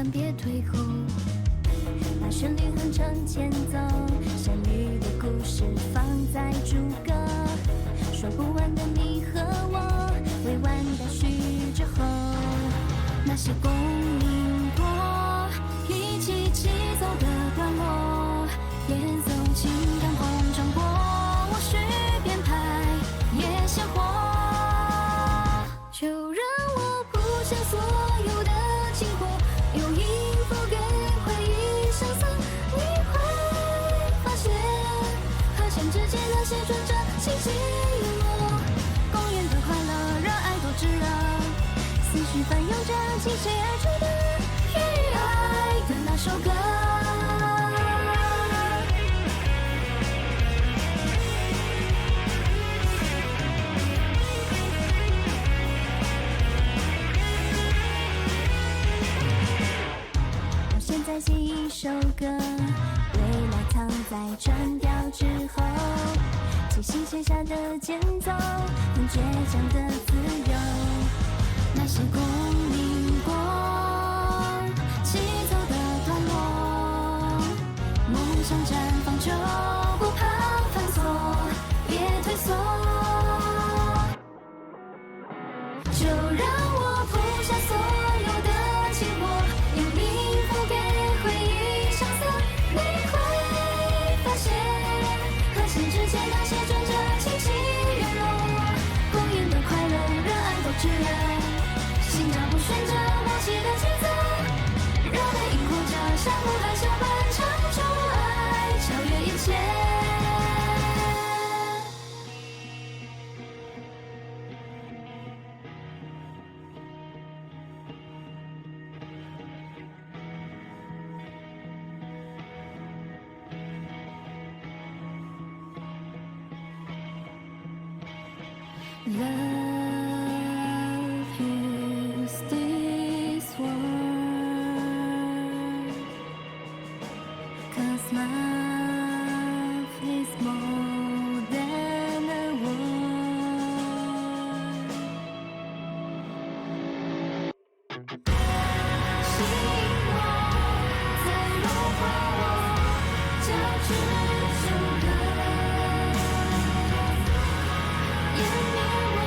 但别退后。把旋律哼成前奏，相遇的故事放在主歌，说不完的你和我，未完待续之后，那些共鸣过，一起一起走的段落，演奏情感碰撞过，或许编排也鲜活，就让我谱下所有的经过，用音符给回忆上色，你会发现和弦之间那些转折起起落落，公园的快乐热爱多炙热，思绪翻涌着倾泻而出的与爱的那首歌。我现在写一首歌，未来藏在转调之后，即兴写下的间奏，很倔强的自由，那些共鸣过，起奏的段落，梦想绽放就不怕犯错，别退缩，就让我谱下所有的经过，用音符给回忆上色，你会发现和弦之间那些转折起起落落，公演的快乐热爱多炙热，心照不宣着默契的节奏，热泪盈眶着像湖海小般唱出爱，超越一切。Love is this word, 'cause love is more than a word. 心我在融化我，交织出歌，湮灭我，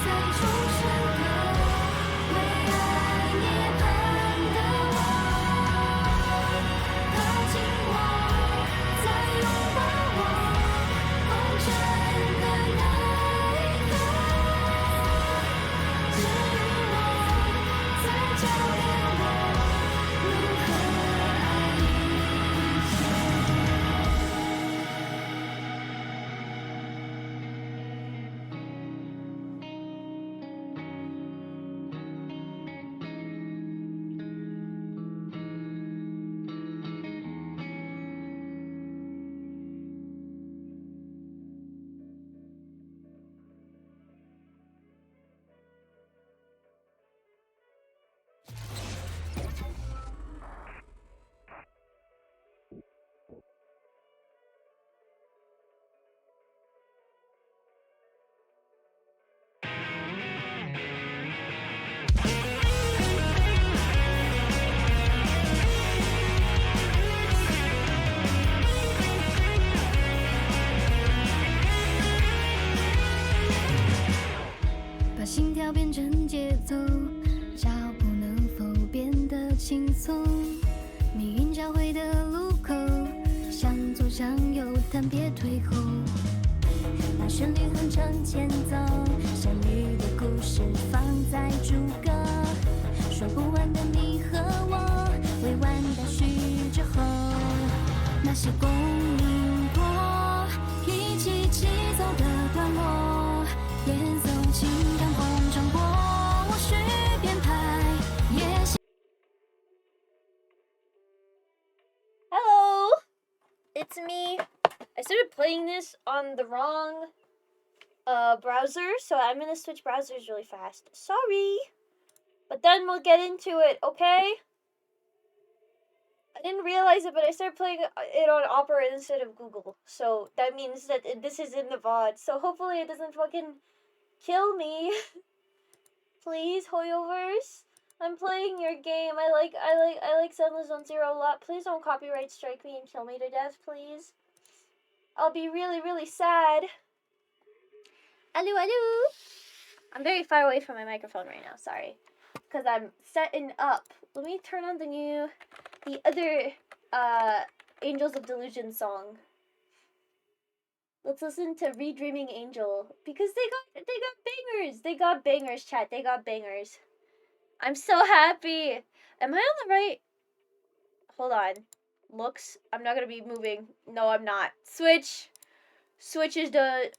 再重生的，为爱涅槃的我，靠近我，再拥抱我，红尘的那一刻，治愈我，再教练我，如何爱一切。把心跳变成节奏，脚步能否变得轻松？命运交汇的路口，向左向右，但别退后。把旋律哼成前奏，相遇的故事放在主歌，说不完的你和我，未完待续之后，那些共鸣过，一起一起走的段落，演奏情感碰撞过，或许编排也鲜。 Hello, it's me. I started playing this on the wrong browser, so I'm gonna switch browsers really fast. Sorry, but then we'll get into it, okay? I didn't realize it, but I started playing it on Opera instead of Google, so that means that this is in the VOD, so hopefully it doesn't fucking kill me. Please, hoyovers. I'm playing your game. I like Zenless Zone Zero a lot. Please don't copyright strike me and kill me to death, please. I'll be really, really sad. Hello, hello. I'm very far away from my microphone right now, sorry. Because I'm setting up. Let me turn on the other Angels of Delusion song. Let's listen to Redreaming Angel. Because they got bangers. They got bangers, chat. They got bangers. I'm so happy. Am I on the right? Hold on. Looks. I'm not gonna be moving. No, I'm not. Switch. Switch is the.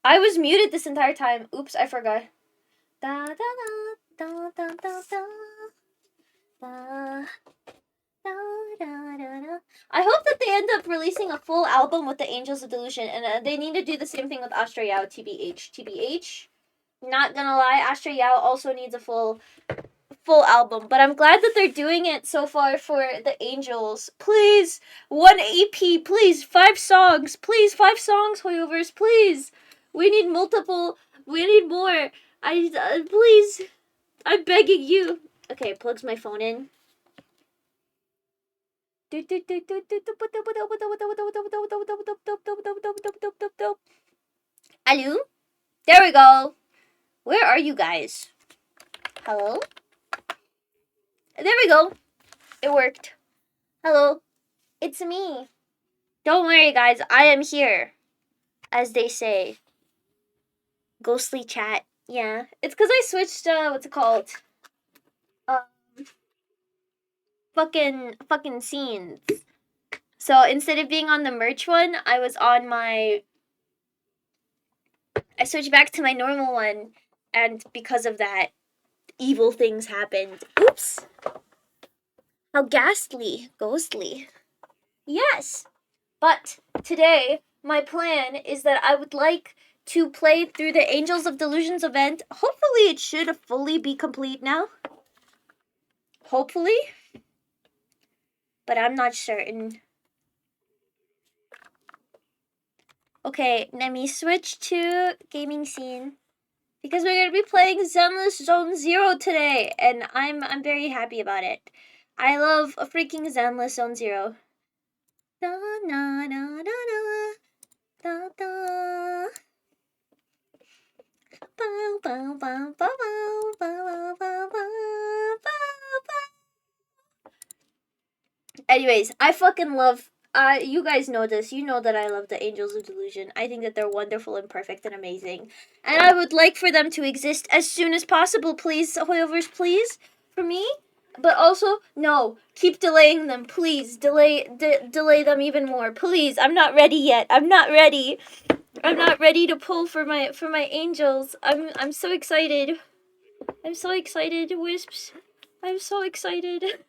I was muted this entire time. Oops, I forgot. Da da da da da da da. Da. I hope that they end up releasing a full album with the Angels of Delusion, and they need to do the same thing with Astra Yao, TBH. TBH. Not gonna lie, Astra Yao also needs a full album, but I'm glad that they're doing it so far for the Angels. Please, one EP, please, 5 songs, please, 5 songs, Hoyovers, please. We need multiple, we need more. Please, I'm begging you. Okay, plugs my phone in. Hello? There we go. Where are you guys? Hello? There we go. It worked. Hello. It's me. Don't worry, guys. I am here. As they say. Ghostly chat. Yeah. It's because I switched, what's it called? Fucking scenes. So instead of being on the merch one, I switched back to my normal one, and because of that, evil things happened. Oops. How ghastly. Ghostly. Yes. But today, my plan is that I would like to play through the Angels of Delusions event. Hopefully it should fully be complete now. Hopefully. But I'm not certain. Okay, let me switch to gaming scene. Because we're gonna be playing Zenless Zone Zero today, and I'm very happy about it. I love a freaking Zenless Zone Zero. Da na na da da da da. Bow bow bow bow bow bow bow bow bow. Anyways, I fucking love. You guys know this. You know that I love the Angels of Delusion. I think that they're wonderful and perfect and amazing. And I would like for them to exist as soon as possible, please, Hoyovers, please, for me. But also, no, keep delaying them, please. Delay them even more, please. I'm not ready yet. I'm not ready. I'm not ready to pull for my angels. I'm so excited. I'm so excited, Wisps. I'm so excited.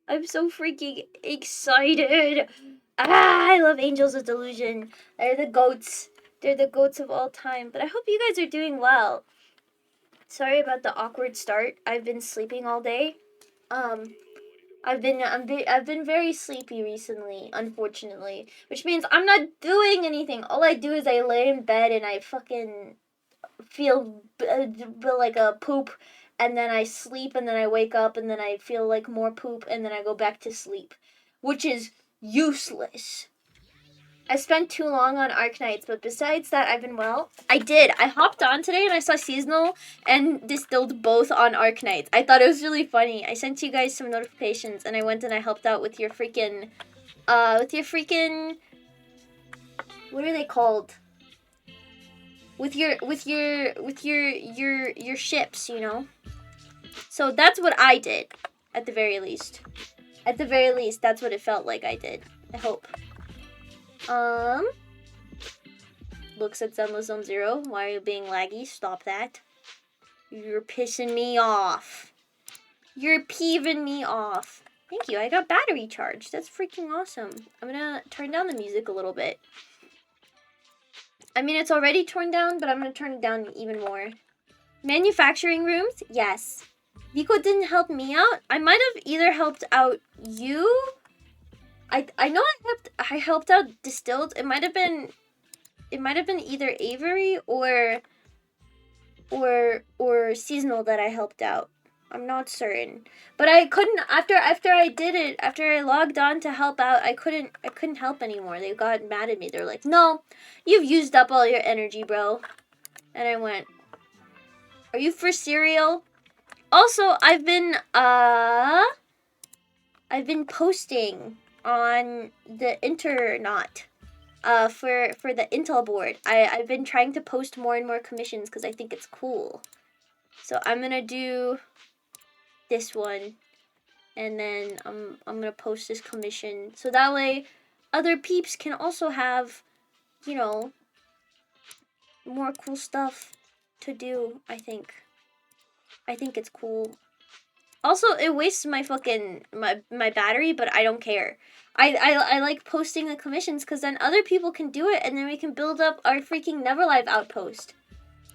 I'm so freaking excited. I love Angels of Delusion. They're the goats. They're the goats of all time. But I hope you guys are doing well. Sorry about the awkward start. I've been sleeping all day. I've been very sleepy recently, unfortunately, which means I'm not doing anything. All I do is I lay in bed and I fucking feel like a poop, and then I sleep, and then I wake up, and then I feel like more poop, and then I go back to sleep, which is useless. I spent too long on Arknights, but besides that, I've been well. I hopped on today and I saw Seasonal and Distilled both on Arknights. I thought it was really funny. I sent you guys some notifications, and I went and I helped out with your freaking, what are they called? With your ships, you know? So that's what I did, at the very least. At the very least, that's what it felt like I did. I hope. looks at Zenless Zone 0. Why are you being laggy? Stop that. You're pissing me off. You're peeving me off. Thank you, I got battery charge. That's freaking awesome. I'm gonna turn down the music a little bit. I mean, it's already torn down, but I'm gonna turn it down even more. Manufacturing rooms? Yes. Vico didn't help me out. I might have either helped out you. I know I helped out Distilled. It might have been either Avery or Seasonal that I helped out. I'm not certain. But I couldn't after I did it, after I logged on to help out, I couldn't help anymore. They got mad at me. They're like, "No, you've used up all your energy, bro." And I went, "Are you for cereal?" Also, I've been posting on the internet for the Intel board. I've been trying to post more and more commissions because I think it's cool. So I'm gonna do this one, and then I'm gonna post this commission so that way other peeps can also have, you know, more cool stuff to do. I think it's cool. Also, it wastes my fucking my battery, but I don't care. I like posting the commissions because then other people can do it, and then we can build up our freaking Neverlife outpost.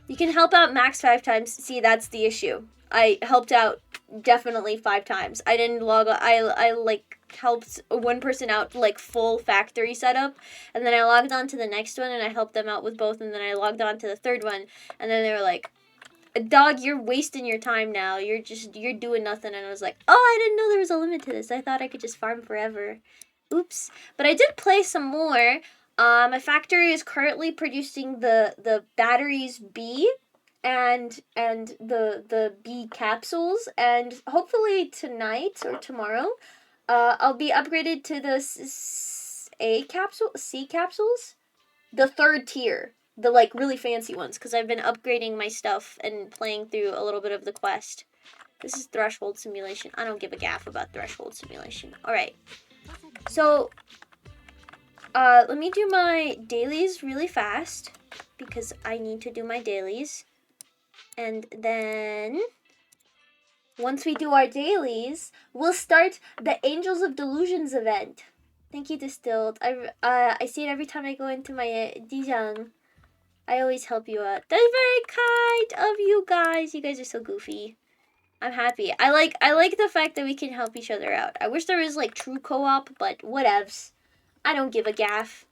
You can help out max 5 times. See, that's the issue. I helped out definitely 5 times. I didn't log on. I like helped one person out like full factory setup, and then I logged on to the next one and I helped them out with both, and then I logged on to the third one, and then they were like, "Dog, you're wasting your time now. You're doing nothing." And I was like, "Oh, I didn't know there was a limit to this. I thought I could just farm forever. Oops." But I did play some more. My factory is currently producing the batteries B and the B capsules, and hopefully tonight or tomorrow, I'll be upgraded to the C capsules, the 3rd tier. The, like, really fancy ones, because I've been upgrading my stuff and playing through a little bit of the quest. This is Threshold Simulation. I don't give a gaff about Threshold Simulation. Alright. So, let me do my dailies really fast, because I need to do my dailies. And then, once we do our dailies, we'll start the Angels of Delusions event. Thank you, Distilled. I see it every time I go into my Dijang. I always help you out. That's very kind of you guys. You guys are so goofy. I'm happy. I like the fact that we can help each other out. I wish there was like true co-op, but whatevs. I don't give a gaff.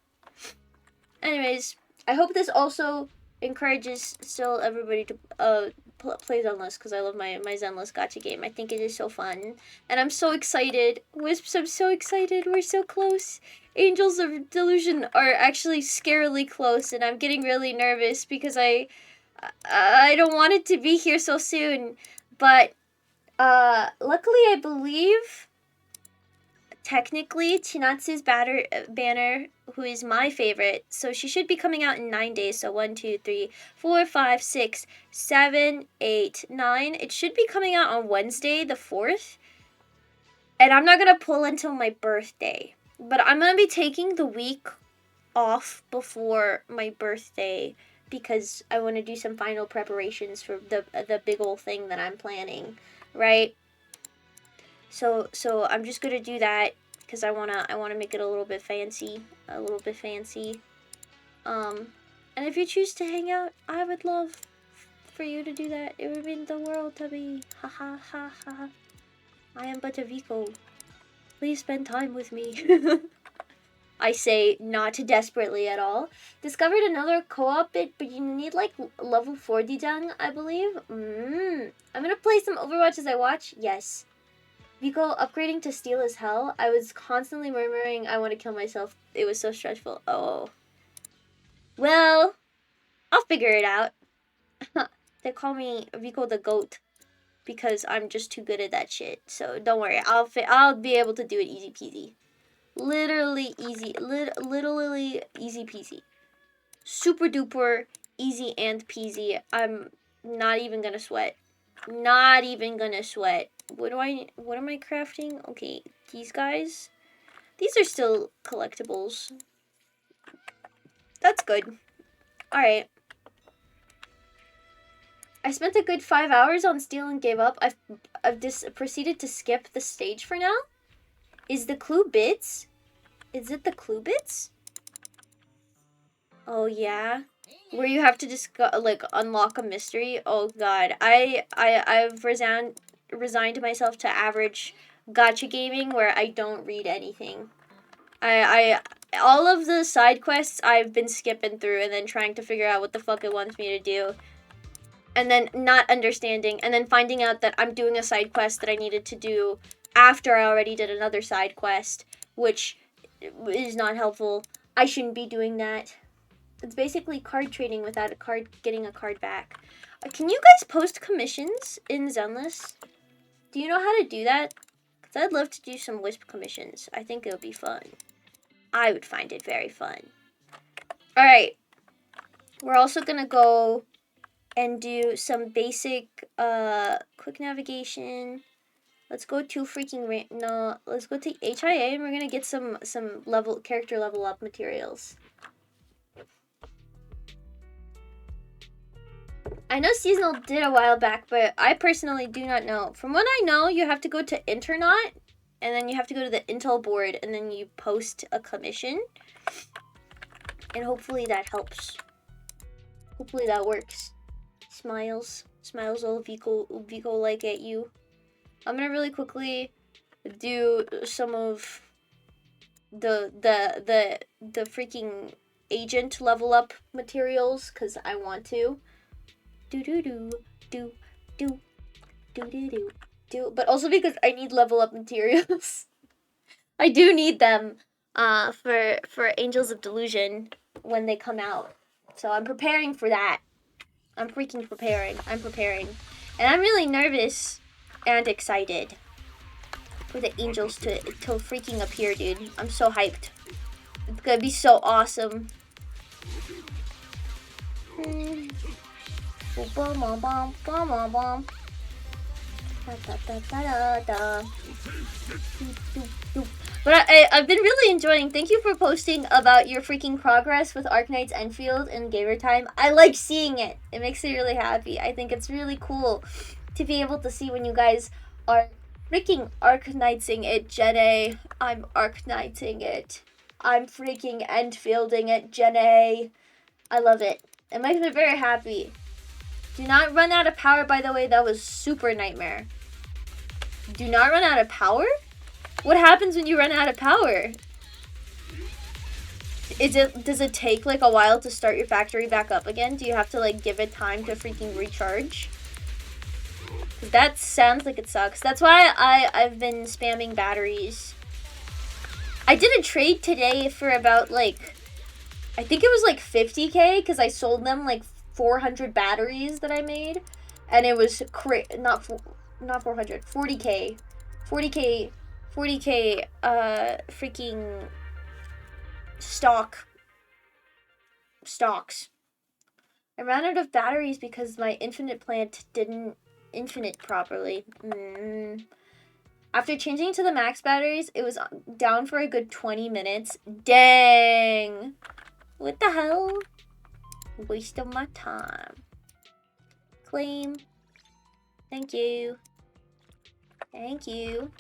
Anyways, I hope this also encourages still everybody to play Zenless, because I love my Zenless gacha game. I think it is so fun. And I'm so excited. Wisps, I'm so excited. We're so close. Angels of Delusion are actually scarily close, and I'm getting really nervous because I don't want it to be here so soon. But luckily, I believe technically Chinatsu's banner, who is my favorite, so she should be coming out in 9 days. So 1, 2, 3, 4, 5, 6, 7, 8, 9. It should be coming out on Wednesday, the 4th. And I'm not gonna pull until my birthday. But I'm going to be taking the week off before my birthday because I want to do some final preparations for the big old thing that I'm planning, right? So I'm just going to do that because I want to make it a little bit fancy, And if you choose to hang out, I would love for you to do that. It would mean the world to me. Ha ha ha ha. I am but a Vico. Please spend time with me. I say not desperately at all. Discovered another co-op bit, but you need like level 4 Dijang, I believe. I'm gonna play some Overwatch as I watch. Yes. Vico upgrading to Steel as hell. I was constantly murmuring I want to kill myself. It was so stressful. Oh. Well, I'll figure it out. They call me Vico the Goat because I'm just too good at that shit. So don't worry, I'll be able to do it easy peasy. Literally easy, literally easy peasy. Super duper easy and peasy. I'm not even gonna sweat. Not even gonna sweat. What am I crafting? Okay, these guys. These are still collectibles. That's good. Alright. I spent a good 5 hours on Steel and gave up. I've proceeded to skip the stage for now. Is the clue bits? Is it the clue bits? Oh yeah, where you have to just like unlock a mystery. Oh god, I've resigned myself to average gacha gaming where I don't read anything. I all of the side quests I've been skipping through and then trying to figure out what the fuck it wants me to do. And then not understanding, and then finding out that I'm doing a side quest that I needed to do after I already did another side quest, which is not helpful. I shouldn't be doing that. It's basically card trading without a card getting a card back. Can you guys post commissions in Zenless? Do you know how to do that? Because I'd love to do some Wisp commissions. I think it would be fun. I would find it very fun. Alright. We're also going to go and do some basic quick navigation. Let's go to let's go to HIA and we're going to get some character level up materials. I know Seasonal did a while back, but I personally do not know. From what I know, you have to go to Internaut, and then you have to go to the Intel board, and then you post a commission. And hopefully that helps. Hopefully that works. Smiles all Vico like at you. I'm gonna really quickly do some of the freaking agent level up materials, because I want to. But also because I need level up materials. I do need them for Angels of Delusion when they come out. So I'm preparing for that. I'm freaking preparing. I'm preparing. And I'm really nervous and excited for the angels to freaking appear, dude. I'm so hyped. It's gonna be so awesome. But I've been really enjoying. Thank you for posting about your freaking progress with Arknight's Enfield and Gamer Time. I like seeing it. It makes me really happy. I think it's really cool to be able to see when you guys are freaking Arknighting it, Jenny. I'm Arknighting it. I'm freaking Enfielding it, Jenny. I love it. It makes me very happy. Do not run out of power, by the way. That was super nightmare. Do not run out of power? What happens when you run out of power? Does it take like a while to start your factory back up again? Do you have to like give it time to freaking recharge? That sounds like it sucks. That's why I've been spamming batteries. I did a trade today for about like, I think it was like 50k because I sold them like 400 batteries that I made, and it was not 400, 40k freaking stocks. I ran out of batteries because my infinite plant didn't infinite properly. After changing to the max batteries, it was down for a good 20 minutes. Dang. What the hell? Waste of my time. Claim. Thank you. Thank you.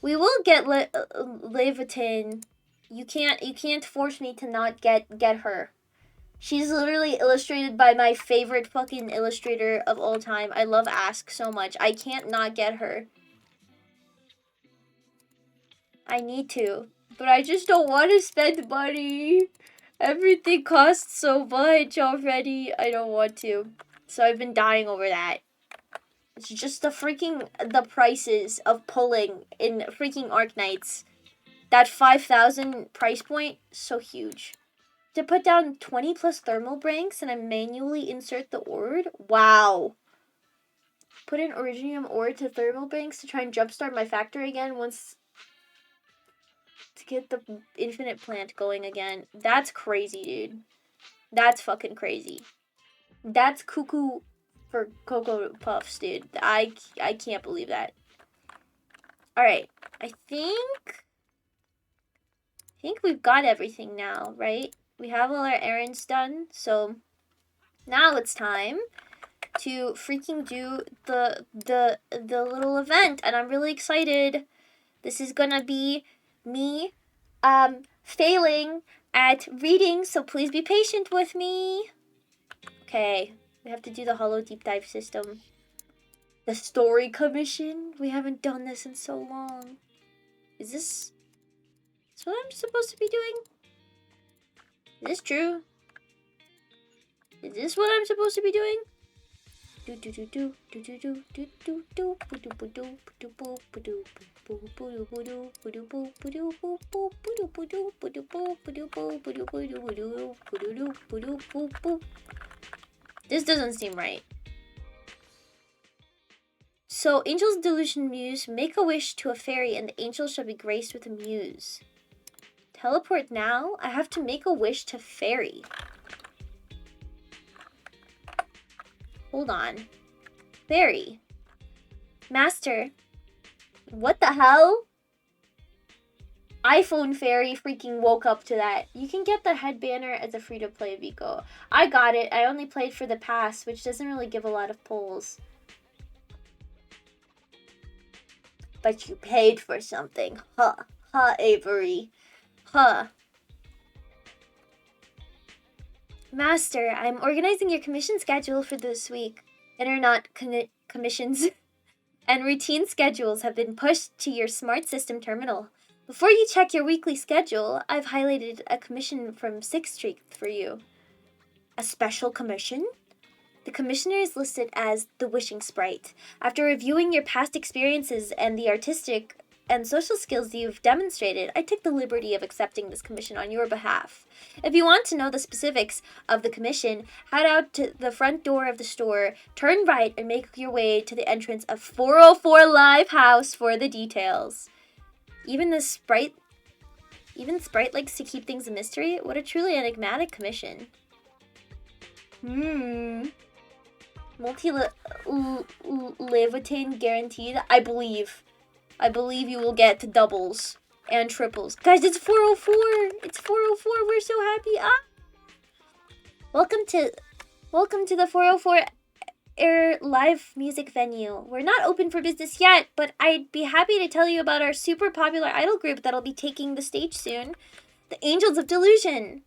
We will get Levitin. You can't force me to not get her. She's literally illustrated by my favorite fucking illustrator of all time. I love Ask so much. I can't not get her. I need to, but I just don't want to spend money. Everything costs so much already. I don't want to. So I've been dying over that. It's just the prices of pulling in freaking Arknights. That 5,000 price point, so huge. To put down 20 plus thermal banks and I manually insert the ore? Wow. Put in Originium ore to thermal banks to try and jumpstart my factory again once to get the infinite plant going again. That's crazy, dude. That's fucking crazy. That's cuckoo for Cocoa Puffs, dude. I can't believe that. Alright. I think we've got everything now, right? We have all our errands done, so now it's time to freaking do the little event, and I'm really excited. This is gonna be me failing at reading, so please be patient with me. Okay, we have to do the hollow deep dive system. The story commission? We haven't done this in so long. Is this what I'm supposed to be doing? Is this true? Is this what I'm supposed to be doing? This doesn't seem right. So, Angel's Delusion Muse, make a wish to a fairy and the angel shall be graced with a muse. Teleport now? I have to make a wish to fairy. Hold on. Fairy. Master. What the hell? iPhone Fairy freaking woke up to that. You can get the head banner as a free-to-play Vico. I got it. I only played for the pass, which doesn't really give a lot of pulls. But you paid for something. Huh. Huh, Avery. Huh. Master, I'm organizing your commission schedule for this week. Commissions and routine schedules have been pushed to your smart system terminal. Before you check your weekly schedule, I've highlighted a commission from 6th Street for you. A special commission? The commissioner is listed as the Wishing Sprite. After reviewing your past experiences and the artistic and social skills you've demonstrated, I took the liberty of accepting this commission on your behalf. If you want to know the specifics of the commission, head out to the front door of the store, turn right, and make your way to the entrance of 404 Live House for the details. Even Sprite likes to keep things a mystery. What a truly enigmatic commission. Multi-levitain guaranteed. I believe you will get doubles and triples. Guys, it's 404. It's 404. We're so happy. Welcome to the 404 Air live music venue. We're not open for business yet, but I'd be happy to tell you about our super popular idol group that'll be taking the stage soon. The Angels of Delusion.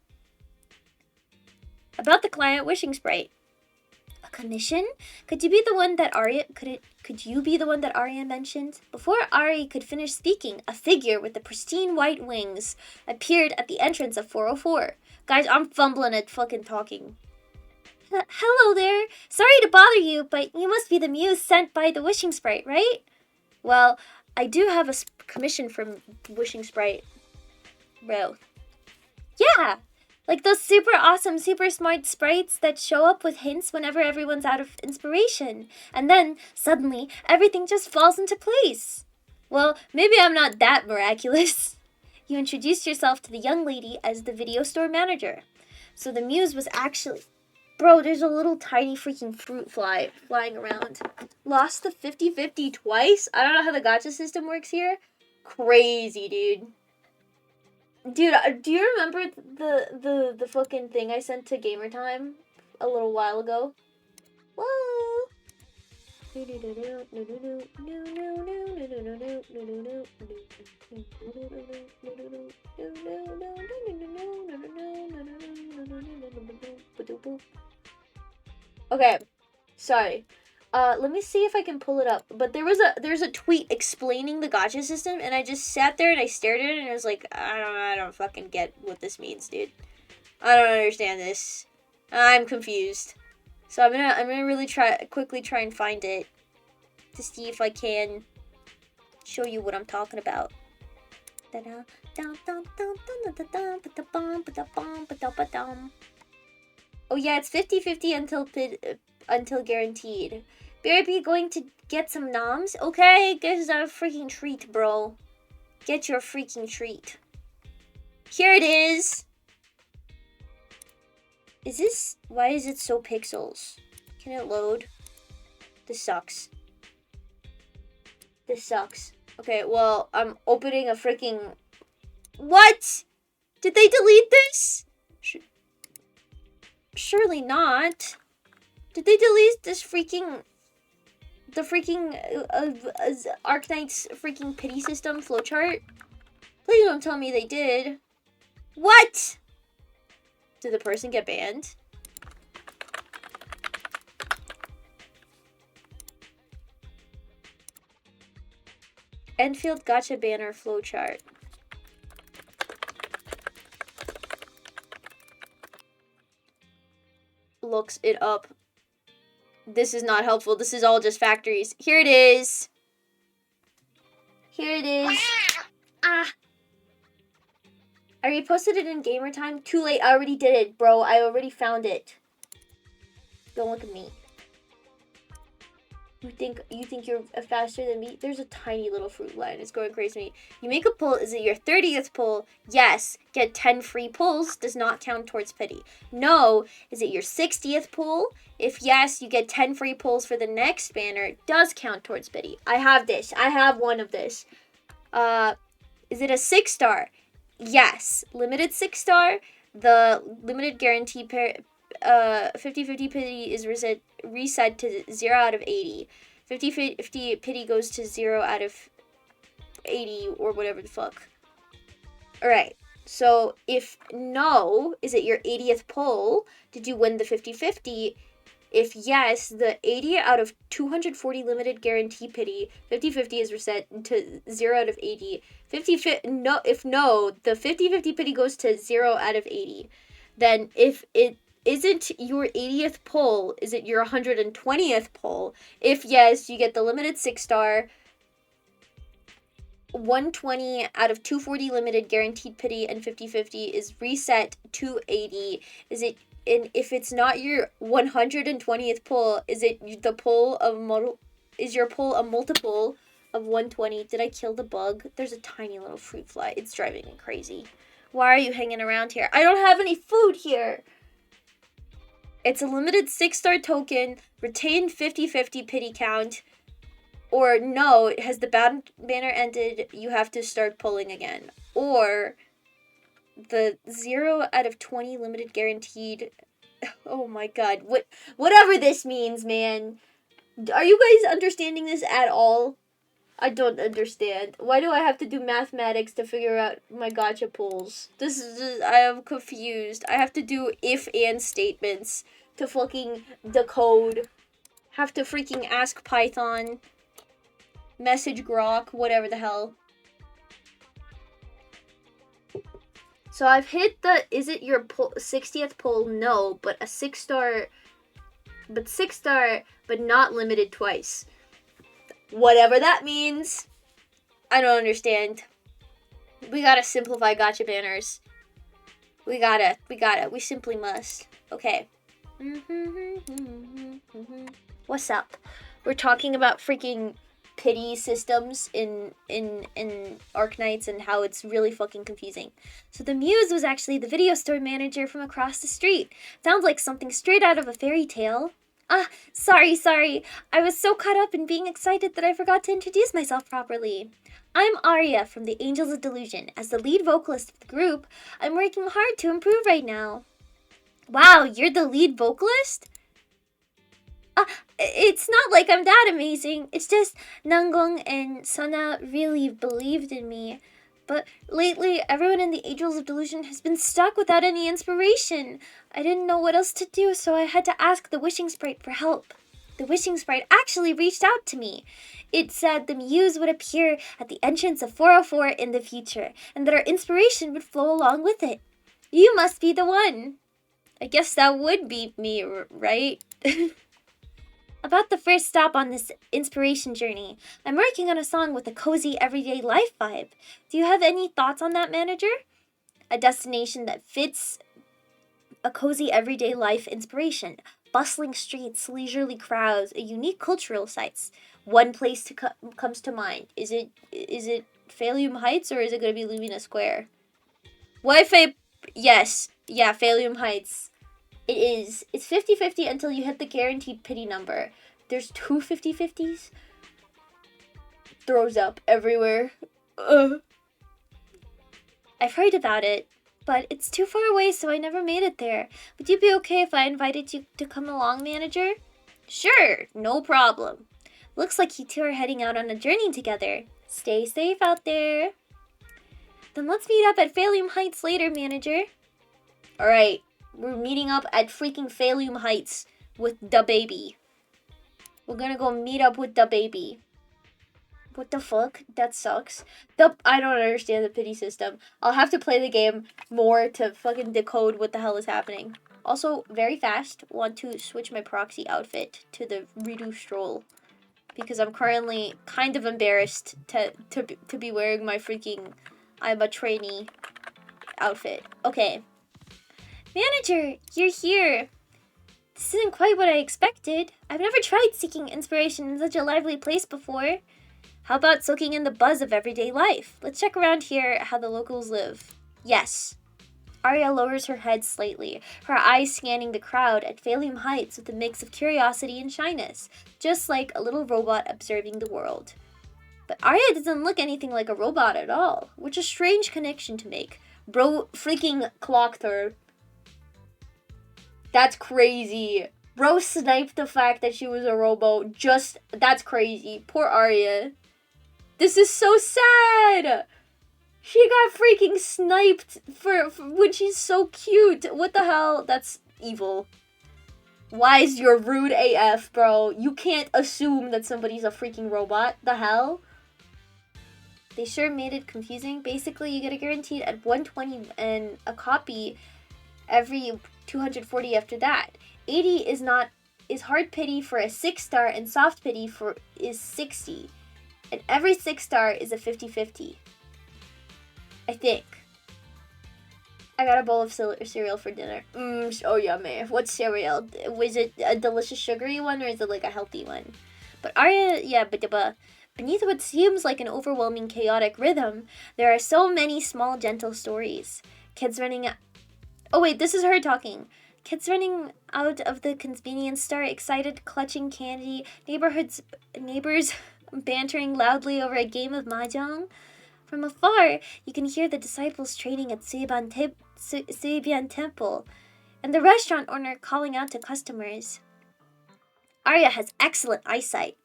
About the client Wishing Sprite. A commission? Could you be the one that Arya mentioned? Before Ari could finish speaking, a figure with the pristine white wings appeared at the entrance of 404. Guys, I'm fumbling at fucking talking. Hello there. Sorry to bother you, but you must be the muse sent by the Wishing Sprite, right? Well, I do have a commission from Wishing Sprite. Bro. Yeah! Like those super awesome, super smart sprites that show up with hints whenever everyone's out of inspiration. And then, suddenly, everything just falls into place. Well, maybe I'm not that miraculous. You introduced yourself to the young lady as the video store manager. So the muse was actually... Bro, there's a little tiny freaking fruit fly flying around. Lost the 50-50 twice? I don't know how the gacha system works here. Crazy, dude. Dude, do you remember the fucking thing I sent to Gamertime a little while ago? Whoa! Okay, sorry. Let me see if I can pull it up. But there's a tweet explaining the gacha system, and I just sat there and I stared at it, and I was like, I don't fucking get what this means, dude. I don't understand this. I'm confused. So I'm gonna really quickly try and find it to see if I can show you what I'm talking about. Oh yeah, it's 50-50 until guaranteed. BRB going to get some noms? Okay, get a freaking treat, bro. Get your freaking treat. Here it is. Why is it so pixels? Can it load? This sucks. Okay, well, I'm opening a freaking... What? Did they delete this? Surely not. Did they delete this freaking... the freaking Arknight's freaking pity system flowchart? Please don't tell me they did. What? Did the person get banned? Enfield Gotcha banner flowchart. Looks it up. This is not helpful. This is all just factories. Here it is. Here it is. Ah. I reposted it in gamer time. Too late. I already did it, bro. I already found it. Don't look at me. You think you're faster than me? There's a tiny little fruit line. It's going crazy to me. You make a pull. Is it your 30th pull? Yes. Get 10 free pulls. Does not count towards pity. No. Is it your 60th pull? If yes, you get 10 free pulls for the next banner. Does count towards pity. I have this. I have one of this. Is it a 6-star? Yes. Limited 6-star. The limited guarantee 50-50 pity is reset to 0 out of 80. 50-50 pity goes to 0 out of 80 or whatever the fuck. Alright, so if no, is it your 80th pull? Did you win the 50-50? If yes, the 80 out of 240 limited guarantee pity, 50-50 is reset to 0 out of 80. If no, the 50-50 pity goes to 0 out of 80. Then if it isn't your 80th pull, is it your 120th pull? If yes, you get the limited 6-star, 120 out of 240 limited guaranteed pity, and 50-50 is reset to 80. Is it, and if it's not your 120th pull, is it the pull of is your pull a multiple of 120? Did I kill the bug? There's a tiny little fruit fly. It's driving me crazy. Why are you hanging around here? I don't have any food here. It's a limited 6-star token, retained 50-50 pity count, or no, has the banner ended, you have to start pulling again. Or the 0 out of 20 limited guaranteed. Oh my god, whatever this means, man. Are you guys understanding this at all? I don't understand. Why do I have to do mathematics to figure out my gotcha pulls? This is just, I am confused. I have to do if-and statements to fucking decode. Have to freaking ask Python. Message Grok, whatever the hell. So I've hit the, is it your 60th pull? No, but a 6-star, but 6-star, but not limited twice. Whatever that means. I don't understand. We gotta simplify gotcha banners. We simply must. Okay. What's up? We're talking about freaking pity systems in Arknights and how it's really fucking confusing. So the muse was actually the video store manager from across the street. Sounds like something straight out of a fairy tale. Ah, sorry. I was so caught up in being excited that I forgot to introduce myself properly. I'm Aria from the Angels of Delusion. As the lead vocalist of the group, I'm working hard to improve right now. Wow, you're the lead vocalist? It's not like I'm that amazing. It's just Nangong and Sana really believed in me. But lately, everyone in the Angels of Delusion has been stuck without any inspiration. I didn't know what else to do, so I had to ask the Wishing Sprite for help. The Wishing Sprite actually reached out to me. It said the muse would appear at the entrance of 404 in the future, and that our inspiration would flow along with it. You must be the one. I guess that would be me, right? About the first stop on this inspiration journey, I'm working on a song with a cozy everyday life vibe. Do you have any thoughts on that, manager? A destination that fits a cozy everyday life inspiration. Bustling streets, leisurely crowds, a unique cultural sites. One place comes to mind. Is it Phalium Heights or is it going to be Lumina Square? Wi-Fi, yes. Yeah, Phalium Heights. It is. It's 50-50 until you hit the guaranteed pity number. There's two 50-50s. Throws up everywhere. I've heard about it. But it's too far away, so I never made it there. Would you be okay if I invited you to come along, manager? Sure, no problem. Looks like you two are heading out on a journey together. Stay safe out there. Then let's meet up at Phalium Heights later, manager. Alright, we're meeting up at freaking Phalium Heights with the baby. We're gonna go meet up with the baby. What the fuck? That sucks. I don't understand the pity system. I'll have to play the game more to fucking decode what the hell is happening. Also, very fast, want to switch my proxy outfit to the redo stroll. Because I'm currently kind of embarrassed to be wearing my freaking I'm a trainee outfit. Okay. Manager, you're here. This isn't quite what I expected. I've never tried seeking inspiration in such a lively place before. How about soaking in the buzz of everyday life? Let's check around here how the locals live. Yes. Arya lowers her head slightly, her eyes scanning the crowd at Phalium Heights with a mix of curiosity and shyness, just like a little robot observing the world. But Arya doesn't look anything like a robot at all, which is a strange connection to make. Bro freaking clocked her. That's crazy. Bro sniped the fact that she was a robo. That's crazy. Poor Arya. This is so sad. She got freaking sniped for when she's so cute. What the hell? That's evil. Why is you're rude AF, bro? You can't assume that somebody's a freaking robot. The hell? They sure made it confusing. Basically, you get a guaranteed at 120 and a copy every 240 after that. 80 is hard pity for a 6-star and soft pity is 60. And every 6-star is a 50-50. I think. I got a bowl of cereal for dinner. So yummy. What cereal? Was it a delicious sugary one or is it like a healthy one? But Arya, yeah, beneath what seems like an overwhelming chaotic rhythm, there are so many small gentle stories. Kids running out. Oh wait, this is her talking. Kids running out of the convenience store, excited, clutching candy, neighbors bantering loudly over a game of mahjong. From afar, you can hear the disciples training at Suiban Temple, and the restaurant owner calling out to customers. Arya has excellent eyesight.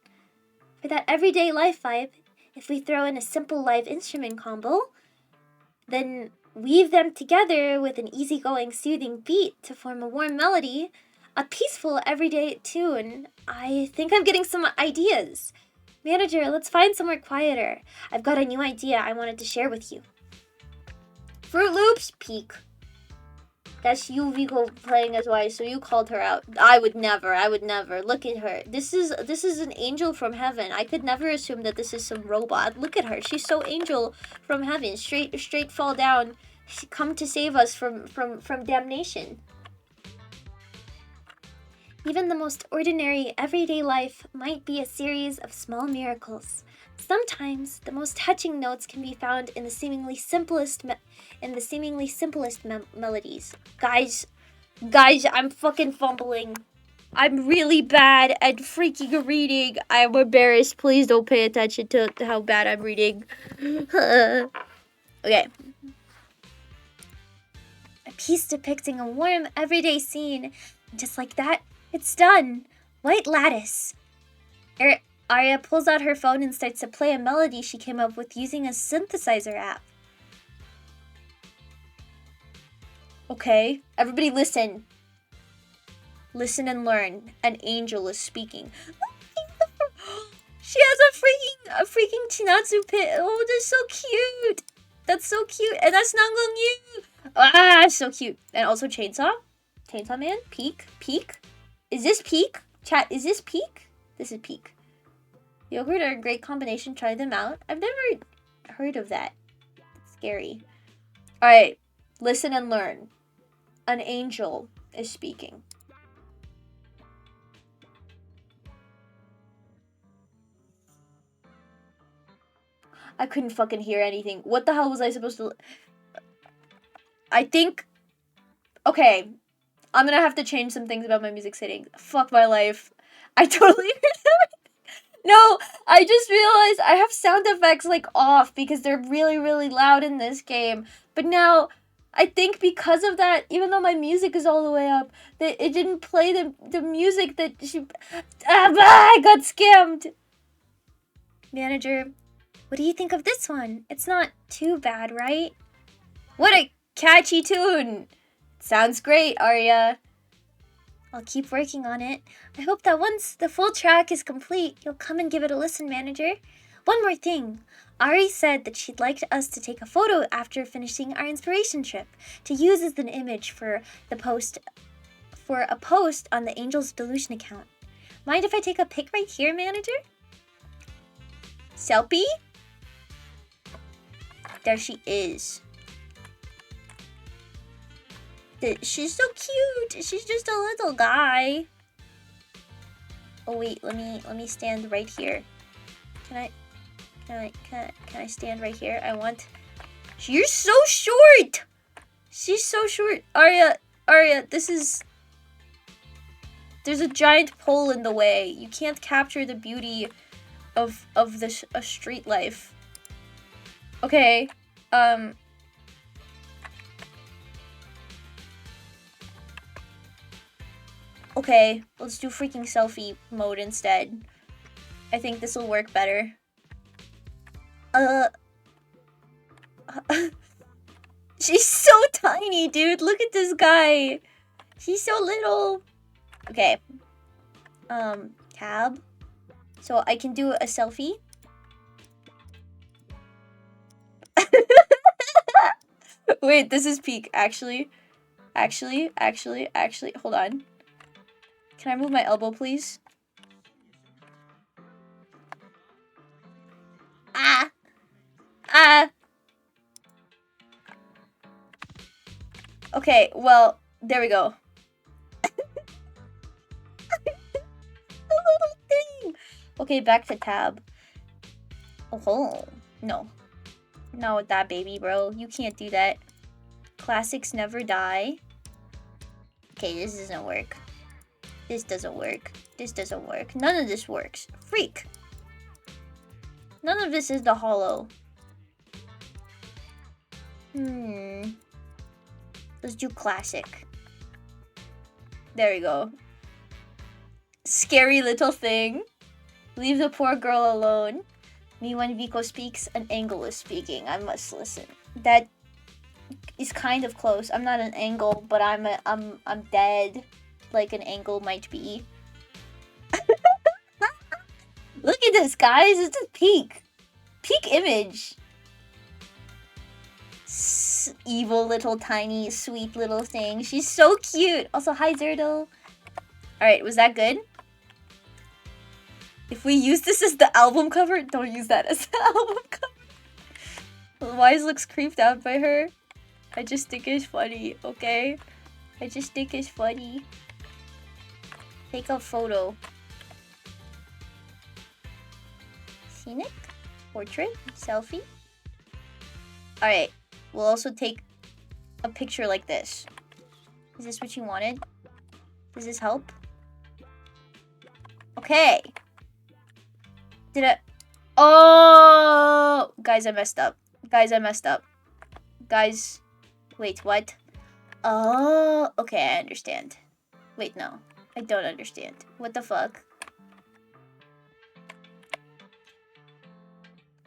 For that everyday life vibe, if we throw in a simple live instrument combo, then weave them together with an easygoing, soothing beat to form a warm melody, a peaceful, everyday tune, I think I'm getting some ideas. Manager, let's find somewhere quieter. I've got a new idea I wanted to share with you. Fruit Loops, peak. That's you, Vico, playing as wise, so you called her out. I would never. Look at her. This is an angel from heaven. I could never assume that this is some robot. Look at her. She's so angel from heaven. Straight fall down. She come to save us from damnation. Even the most ordinary, everyday life might be a series of small miracles. Sometimes, the most touching notes can be found in the seemingly simplest melodies. Guys, I'm fucking fumbling. I'm really bad at freaking reading. I'm embarrassed. Please don't pay attention to how bad I'm reading. Okay. A piece depicting a warm, everyday scene. Just like that, it's done. White lattice. Arya pulls out her phone and starts to play a melody she came up with using a synthesizer app. Okay, everybody listen. Listen and learn. An angel is speaking. She has a freaking Chinatsu pit. Oh, that's so cute. That's so cute. And that's Nangung Yu. Ah, so cute. And also Chainsaw. Chainsaw Man. Peak. Is this Peak? Chat, is this Peak? This is Peak. Yogurt are a great combination. Try them out. I've never heard of that. It's scary. Alright. Listen and learn. An angel is speaking. I couldn't fucking hear anything. What the hell was I supposed to... I think... Okay. I'm gonna have to change some things about my music settings. Fuck my life. I totally heard that. No, I just realized I have sound effects, like, off because they're really, really loud in this game. But now, I think because of that, even though my music is all the way up, that it didn't play the music that she... I got scammed! Manager, what do you think of this one? It's not too bad, right? What a catchy tune! Sounds great, Arya. I'll keep working on it. I hope that once the full track is complete, you'll come and give it a listen, Manager. One more thing. Ari said that she'd like us to take a photo after finishing our inspiration trip to use as an image for a post on the Angel's Delusion account. Mind if I take a pic right here, Manager? Selfie? There she is. She's so cute. She's just a little guy. Oh wait, let me stand right here. Can I stand right here? I want... You're so short! She's so short. Arya, this is... There's a giant pole in the way. You can't capture the beauty of this street life. Okay, Okay, let's do freaking selfie mode instead. I think this will work better. She's so tiny, dude. Look at this guy. He's so little. Okay. Tab. So I can do a selfie. Wait, this is peak, actually. Actually, hold on. Can I move my elbow, please? Okay, well, there we go. A little thing. Okay, back to tab. Oh, no. Not with that, baby, bro. You can't do that. Classics never die. Okay, this doesn't work. This doesn't work. This doesn't work. None of this works. Freak. None of this is the hollow. Let's do classic. There we go. Scary little thing. Leave the poor girl alone. Me when Vico speaks, an angle is speaking. I must listen. That is kind of close. I'm not an angle, but I'm dead. Like an angle might be. Look at this, guys. It's a peak image. Evil little tiny sweet little thing. She's so cute. Also, hi Zerdle. Alright, was that good? If we use this as the album cover, don't use that as the album cover. Wise looks creeped out by her. I just think it's funny, okay? I just think it's funny. Take a photo. Scenic? Portrait? Selfie? Alright, we'll also take a picture like this. Is this what you wanted? Does this help? Okay. Did I... Oh! Guys, I messed up. Guys, wait, what? Oh, okay, I understand. Wait, no. I don't understand. What the fuck?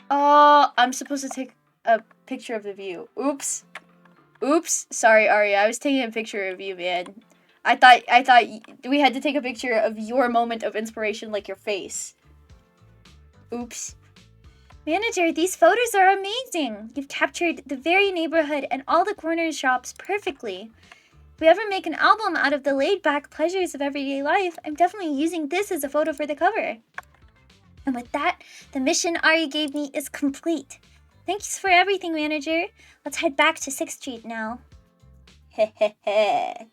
Oh, I'm supposed to take a picture of the view. Oops. Sorry, Arya. I was taking a picture of you, man. I thought we had to take a picture of your moment of inspiration, like your face. Oops. Manager, these photos are amazing. You've captured the very neighborhood and all the corner shops perfectly. If we ever make an album out of the laid-back pleasures of everyday life, I'm definitely using this as a photo for the cover. And with that, the mission Ari gave me is complete. Thanks for everything, Manager. Let's head back to 6th Street now. Hehehe.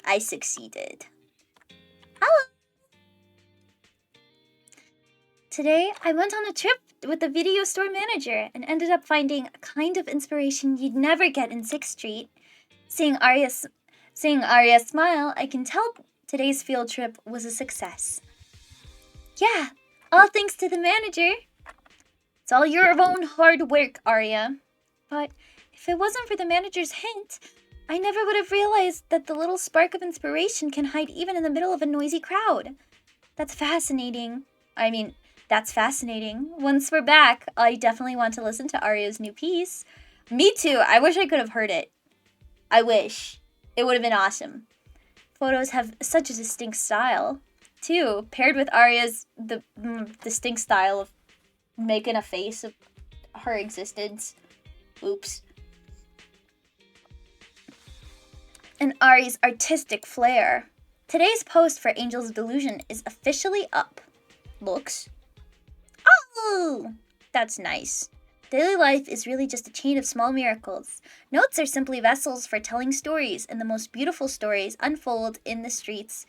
I succeeded. Hello! Today, I went on a trip with the video store manager and ended up finding a kind of inspiration you'd never get in 6th Street. Seeing Arya smile, I can tell today's field trip was a success. Yeah, all thanks to the manager. It's all your own hard work, Arya. But If it wasn't for the manager's hint, I never would have realized that the little spark of inspiration can hide even in the middle of a noisy crowd. That's fascinating. I mean, that's fascinating. Once we're back, I definitely want to listen to Arya's new piece. Me too. I wish I could have heard it. I wish. It would have been awesome. Photos have such a distinct style, too, paired with Arya's distinct style of making a face of her existence. Oops. And Ari's artistic flair. Today's post for Angel's Delusion is officially up. Looks. Oh! That's nice. Daily life is really just a chain of small miracles. Notes are simply vessels for telling stories, and the most beautiful stories unfold in the streets.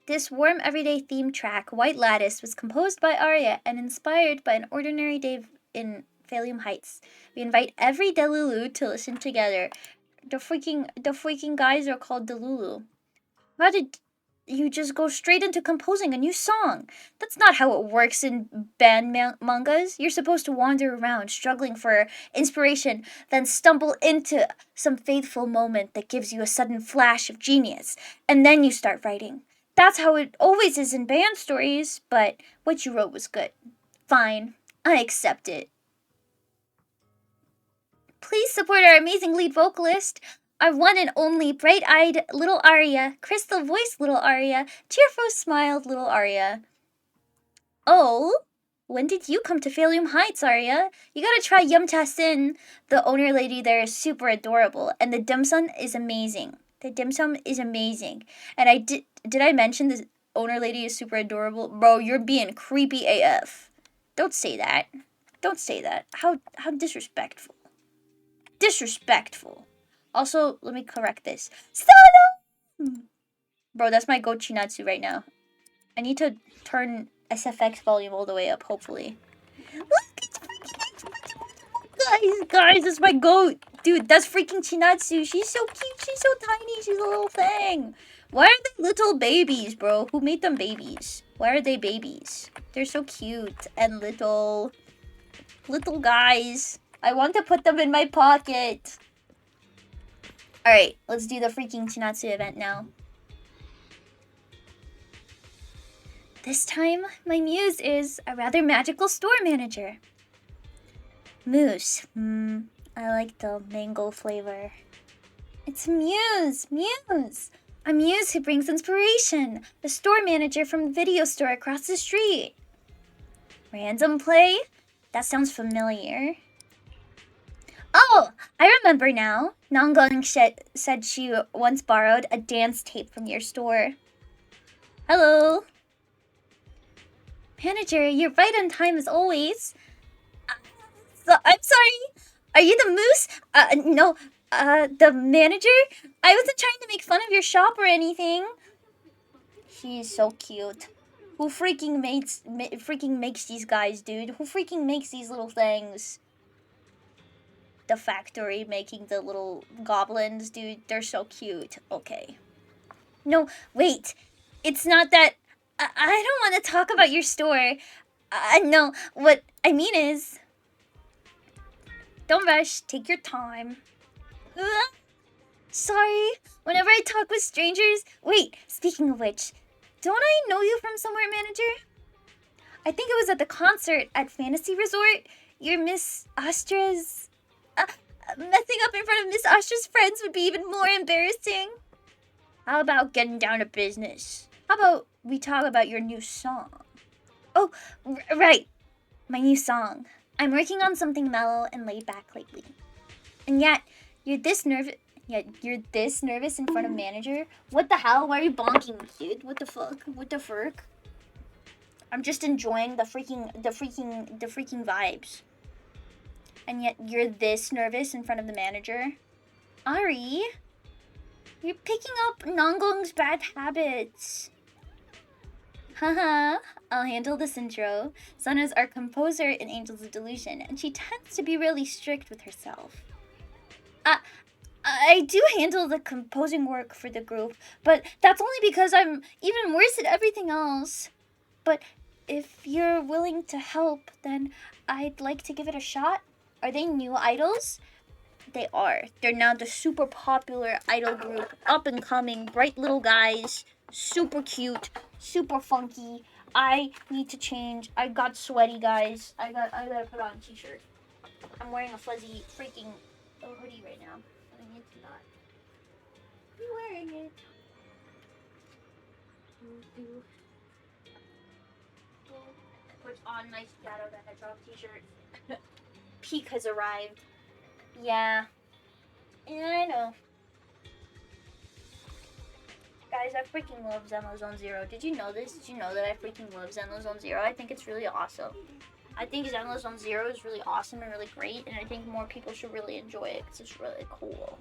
This warm everyday theme track, White Lattice, was composed by Arya and inspired by an ordinary day in Phaleum Heights. We invite every Delulu to listen together. The freaking guys are called Delulu. How did you just go straight into composing a new song? That's not how it works in band mangas. You're supposed to wander around, struggling for inspiration, then stumble into some faithful moment that gives you a sudden flash of genius, and then you start writing. That's how it always is in band stories, but what you wrote was good. Fine, I accept it. Please support our amazing lead vocalist, our one and only bright-eyed little Arya, crystal-voiced little Arya, cheerful-smiled little Arya. Oh, when did you come to Phaleum Heights, Arya? You gotta try Yum-Cha Sin. The owner lady there is super adorable, and the dim sum is amazing. And did I mention the owner lady is super adorable? Bro, you're being creepy AF. Don't say that. How disrespectful. Also, let me correct this. Sana! Bro, that's my Go Chinatsu right now. I need to turn SFX volume all the way up, hopefully. Look, it's freaking guys, that's my goat. Dude, that's freaking Chinatsu. She's so cute. She's so tiny. She's a little thing. Why are they little babies, bro? Who made them babies? Why are they babies? They're so cute and little guys. I want to put them in my pocket. Alright, let's do the freaking Chinatsu event now. This time, my muse is a rather magical store manager. Mousse. I like the mango flavor. It's Muse. A muse who brings inspiration. The store manager from the video store across the street. Random play? That sounds familiar. Oh, I remember now. Nangung said she once borrowed a dance tape from your store. Hello. Manager, you're right on time as always. I'm sorry. Are you the moose? No. The manager? I wasn't trying to make fun of your shop or anything. She's so cute. Who freaking makes these guys, dude? Who freaking makes these little things? The factory making the little goblins, dude. They're so cute. Okay. No, wait. It's not that. I don't want to talk about your store. No, what I mean is. Don't rush. Take your time. Sorry. Whenever I talk with strangers. Wait, speaking of which. Don't I know you from somewhere, manager? I think it was at the concert at Fantasy Resort. You're Miss Astra's. Messing up in front of Miss Astra's friends would be even more embarrassing. How about getting down to business? How about we talk about your new song? Oh, right. My new song. I'm working on something mellow and laid back lately. And yet, you're this nervous in front of manager? What the hell? Why are you bonking, kid? What the fuck? What the frick? I'm just enjoying the freaking vibes. And yet you're this nervous in front of the manager? Ari, you're picking up Nangong's bad habits. Haha, I'll handle this intro. Sana's our composer in Angels of Delusion, and she tends to be really strict with herself. I do handle the composing work for the group, but that's only because I'm even worse at everything else. But if you're willing to help, then I'd like to give it a shot. Are they new idols? They are. They're now the super popular idol group, up and coming, bright little guys, super cute, super funky. I need to change. I got sweaty, guys. I gotta put on a t-shirt. I'm wearing a fuzzy freaking hoodie right now. I need to not be wearing it. Put on my Shadow the Hedgehog t-shirt. Peak has arrived. Yeah, I know. Guys, I freaking love Zone Zero. Did you know this? Did you know that I freaking love Zone Zero? I think it's really awesome. I think Zone Zero is really awesome and really great, and I think more people should really enjoy it because it's really cool.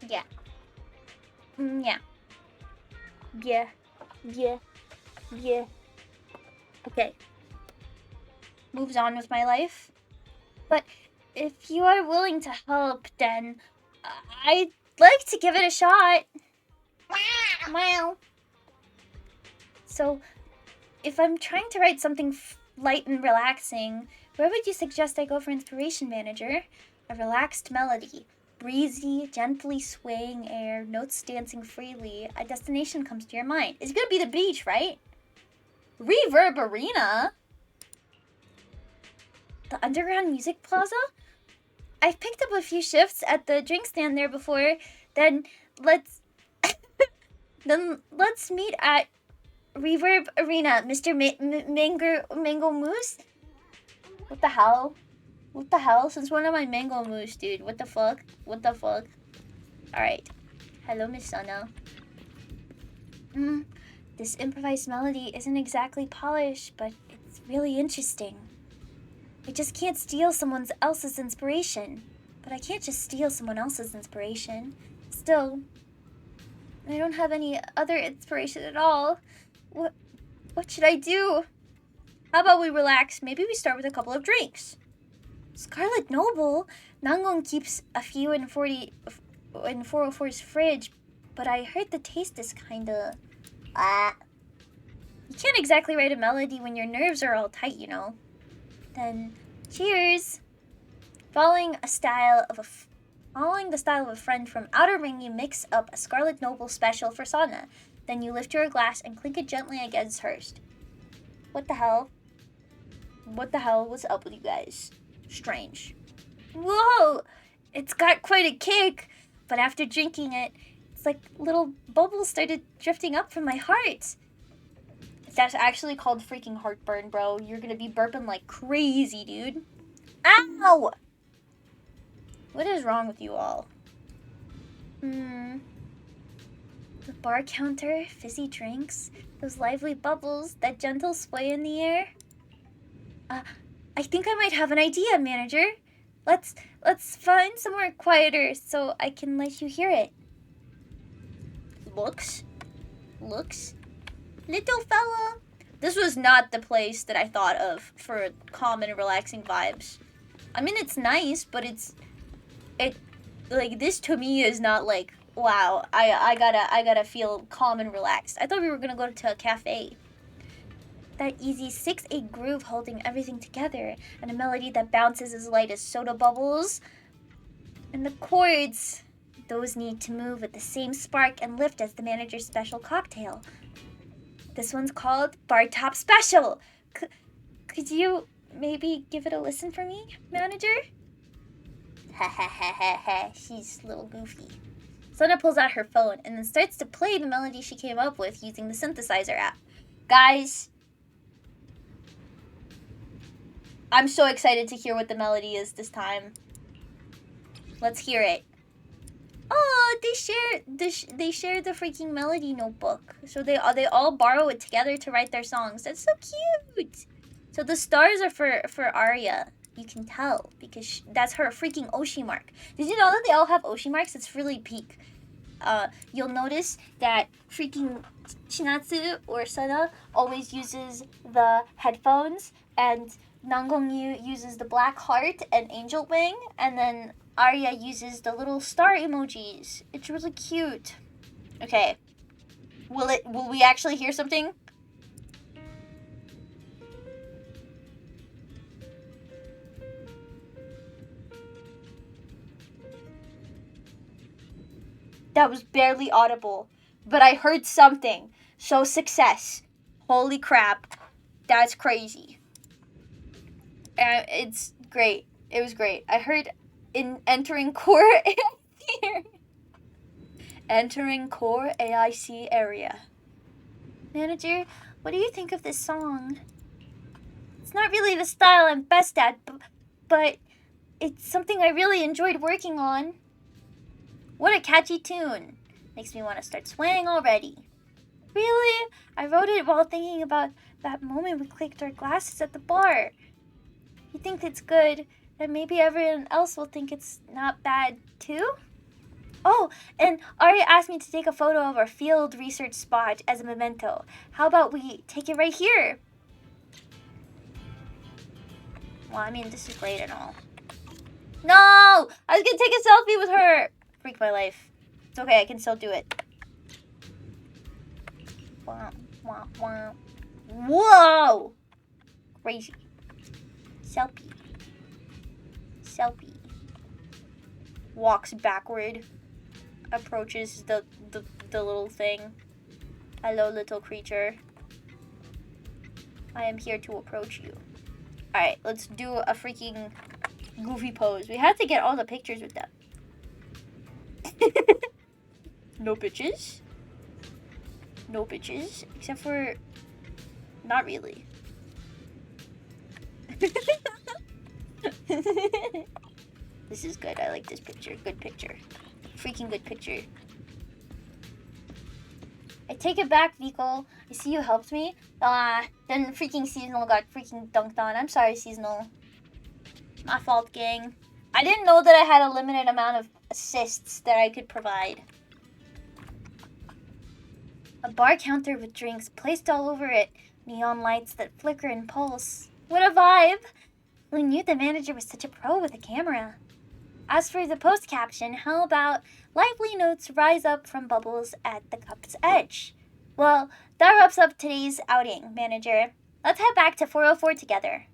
Yeah. Yeah. Yeah. Yeah. Yeah. Okay. Moves on with my life. But if you are willing to help, then I'd like to give it a shot. Wow. So, if I'm trying to write something light and relaxing, where would you suggest I go for inspiration, manager? A relaxed melody, breezy, gently swaying air, notes dancing freely. A destination comes to your mind. It's gonna be the beach, right? Reverb Arena? The Underground Music Plaza? I've picked up a few shifts at the drink stand there before. Then let's meet at Reverb Arena, Mr. Mango Moose. What the hell? What the hell? Since when am I Mango Moose, dude? What the fuck? What the fuck? Alright. Hello, Miss Sana. This improvised melody isn't exactly polished, but it's really interesting. I just can't steal someone else's inspiration. But I can't just steal someone else's inspiration. Still, I don't have any other inspiration at all. What should I do? How about we relax? Maybe we start with a couple of drinks. Scarlet Noble? Nangon keeps a few in 404's fridge, but I heard the taste is kinda... You can't exactly write a melody when your nerves are all tight, you know. Then, cheers! Following the style of a friend from Outer Ring, you mix up a Scarlet Noble special for Sana. Then you lift your glass and clink it gently against hers. What the hell? What the hell was up with you guys? Strange. Whoa! It's got quite a kick, but after drinking it, it's like little bubbles started drifting up from my heart. That's actually called freaking heartburn, bro. You're gonna be burping like crazy, dude. Ow! What is wrong with you all? The bar counter, fizzy drinks, those lively bubbles, that gentle sway in the air. I think I might have an idea, manager. Let's find somewhere quieter so I can let you hear it. Looks? Little fella. This was not the place that I thought of for calm and relaxing vibes. I mean, it's nice, but like, this to me is not like, wow, I gotta feel calm and relaxed. I thought we were gonna go to a cafe. That easy 6/8 groove holding everything together, and a melody that bounces as light as soda bubbles. And the chords, those need to move with the same spark and lift as the manager's special cocktail. This one's called Bar Top Special. Could you maybe give it a listen for me, manager? Ha ha ha ha ha, she's a little goofy. Sana pulls out her phone and then starts to play the melody she came up with using the synthesizer app. Guys, I'm so excited to hear what the melody is this time. Let's hear it. Oh, they share the freaking melody notebook. So they all borrow it together to write their songs. That's so cute. So the stars are for Arya. You can tell because that's her freaking Oshi mark. Did you know that they all have Oshi marks? It's really peak. You'll notice that freaking Chinatsu or Sana always uses the headphones, and Nangongyu uses the black heart and angel wing, and then Arya uses the little star emojis. It's really cute. Okay. Will we actually hear something? that was barely audible, but I heard something. So success. Holy crap. That's crazy. And it's great. It was great. I heard in entering core AIC. Entering core AIC area. Manager, what do you think of this song? It's not really the style I'm best at, but it's something I really enjoyed working on. What a catchy tune. Makes me want to start swaying already. Really? I wrote it while thinking about that moment we clicked our glasses at the bar. You think it's good, and maybe everyone else will think it's not bad too? Oh, and Ari asked me to take a photo of our field research spot as a memento. How about we take it right here? Well, I mean, this is great and all. No! I was gonna take a selfie with her! Freak my life. It's okay, I can still do it. Wah, wah, wah. Whoa! Crazy. Selfie. Selfie. Walks backward. Approaches the little thing. Hello, little creature. I am here to approach you. Alright, let's do a freaking goofy pose. We had to get all the pictures with them. No bitches. No bitches. Except for... Not really. This is good. I like this picture. Good picture. Freaking good picture. I take it back, Vico. I see you helped me. Then freaking Seasonal got freaking dunked on. I'm sorry, Seasonal. My fault, gang. I didn't know that I had a limited amount of assists that I could provide. A bar counter with drinks placed all over it. Neon lights that flicker and pulse. What a vibe! Who knew the manager was such a pro with a camera? As for the post caption, how about lively notes rise up from bubbles at the cup's edge? Well, that wraps up today's outing, manager. Let's head back to 404 together.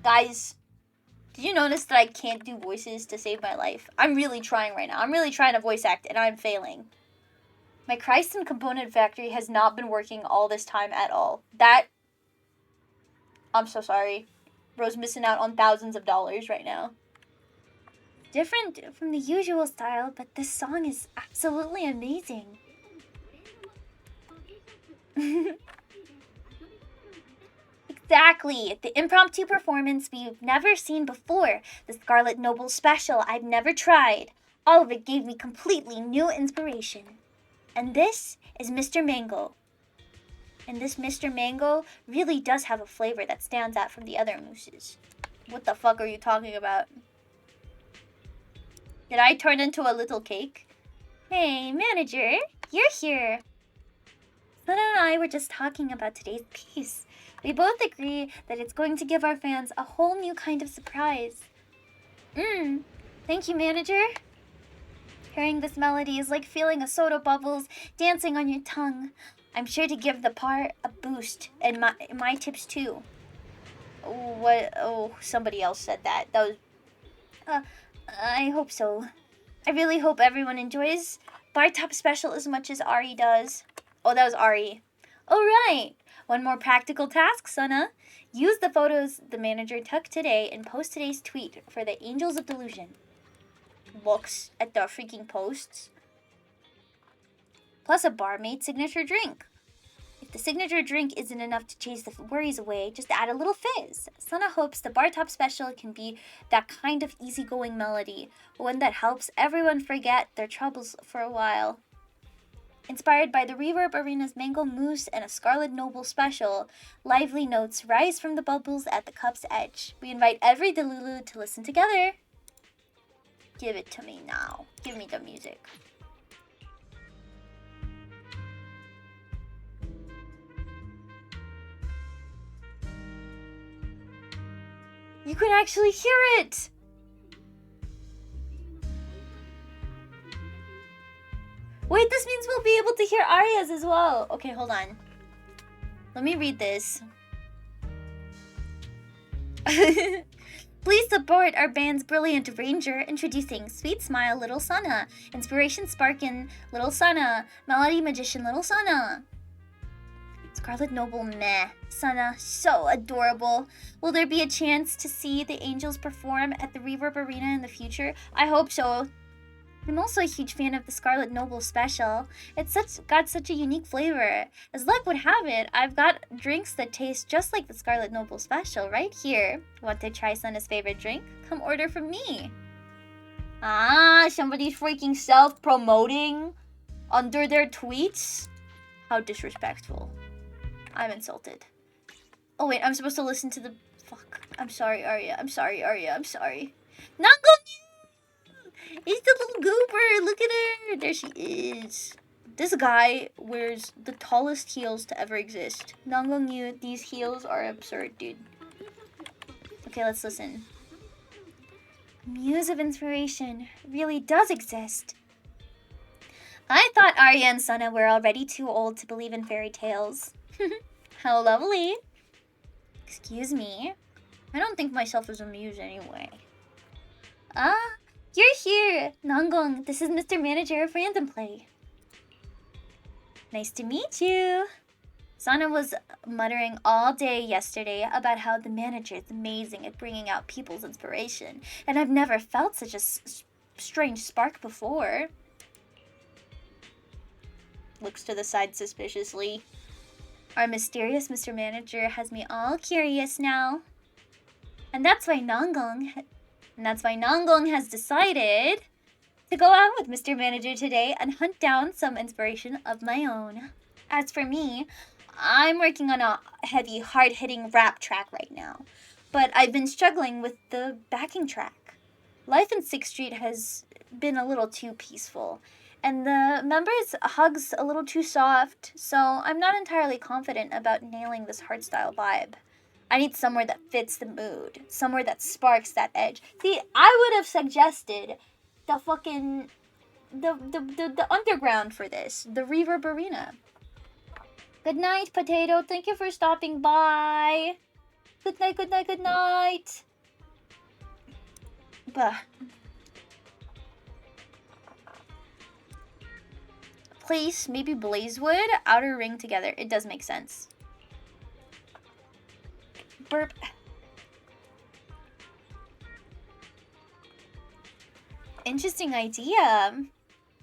Guys, did you notice that I can't do voices to save my life? I'm really trying right now. I'm really trying to voice act, and I'm failing. My Christ and Component Factory has not been working all this time at all. I'm so sorry. Bro's missing out on thousands of dollars right now. Different from the usual style, but this song is absolutely amazing. Exactly, the impromptu performance we've never seen before, the Scarlet Noble special I've never tried. All of it gave me completely new inspiration. And this is Mr. Mango. And this Mr. Mango really does have a flavor that stands out from the other mousses. What the fuck are you talking about? Did I turn into a little cake? Hey, manager, you're here. Sana and I were just talking about today's piece. We both agree that it's going to give our fans a whole new kind of surprise. Thank you, manager. Hearing this melody is like feeling a soda bubbles dancing on your tongue. I'm sure to give the part a boost, and my tips too. Oh, somebody else said that. That was... I hope so. I really hope everyone enjoys Bar Top Special as much as Ari does. Oh, that was Ari. Alright, one more practical task, Sana. Use the photos the manager took today and post today's tweet for the Angels of Delusion. Looks at the freaking posts. Plus a barmaid signature drink. If the signature drink isn't enough to chase the worries away, just add a little fizz. Sana hopes the Bar Top Special can be that kind of easygoing melody, one that helps everyone forget their troubles for a while. Inspired by the Reverb Arena's Mango Mousse and a Scarlet Noble special, lively notes rise from the bubbles at the cup's edge. We invite every Delulu to listen together. Give it to me now. Give me the music. You can actually hear it! Wait, this means we'll be able to hear arias as well. Okay, hold on. Let me read this. Please support our band's brilliant ranger, introducing Sweet Smile Little Sana, Inspiration Sparkin Little Sana, Melody Magician Little Sana. Scarlet Noble meh. Sana, so adorable. Will there be a chance to see the angels perform at the Reverb Arena in the future? I hope so. I'm also a huge fan of the Scarlet Noble special. It's got such a unique flavor. As luck would have it, I've got drinks that taste just like the Scarlet Noble special right here. Want to try Sana's favorite drink? Come order from me. Ah, somebody's freaking self-promoting under their tweets? How disrespectful. I'm insulted. Oh wait, I'm supposed to listen to the... Fuck. I'm sorry, Arya. I'm sorry, Arya. I'm sorry. Nangonyu! It's the little goober. Look at her. There she is. This guy wears the tallest heels to ever exist. Nangonyu, these heels are absurd, dude. Okay, let's listen. Muse of inspiration really does exist. I thought Arya and Sana were already too old to believe in fairy tales. How lovely. Excuse me. I don't think myself as a muse anyway. Ah, you're here. Nangong, this is Mr. Manager of Random Play. Nice to meet you. Sana was muttering all day yesterday about how the manager is amazing at bringing out people's inspiration, and I've never felt such a strange spark before. Looks to the side suspiciously. Our mysterious Mr. Manager has me all curious now. And that's why Nangong has decided to go out with Mr. Manager today and hunt down some inspiration of my own. As for me, I'm working on a heavy, hard-hitting rap track right now, but I've been struggling with the backing track. Life in 6th Street has been a little too peaceful, and the members' hugs a little too soft, so I'm not entirely confident about nailing this hardstyle vibe. I need somewhere that fits the mood, somewhere that sparks that edge. See, I would have suggested the fucking the underground for this, the Reverb Arena. Good night, Potato. Thank you for stopping by. Good night, good night, good night. Bah. Place maybe Blazewood, Outer Ring together. It does make sense. Burp. Interesting idea.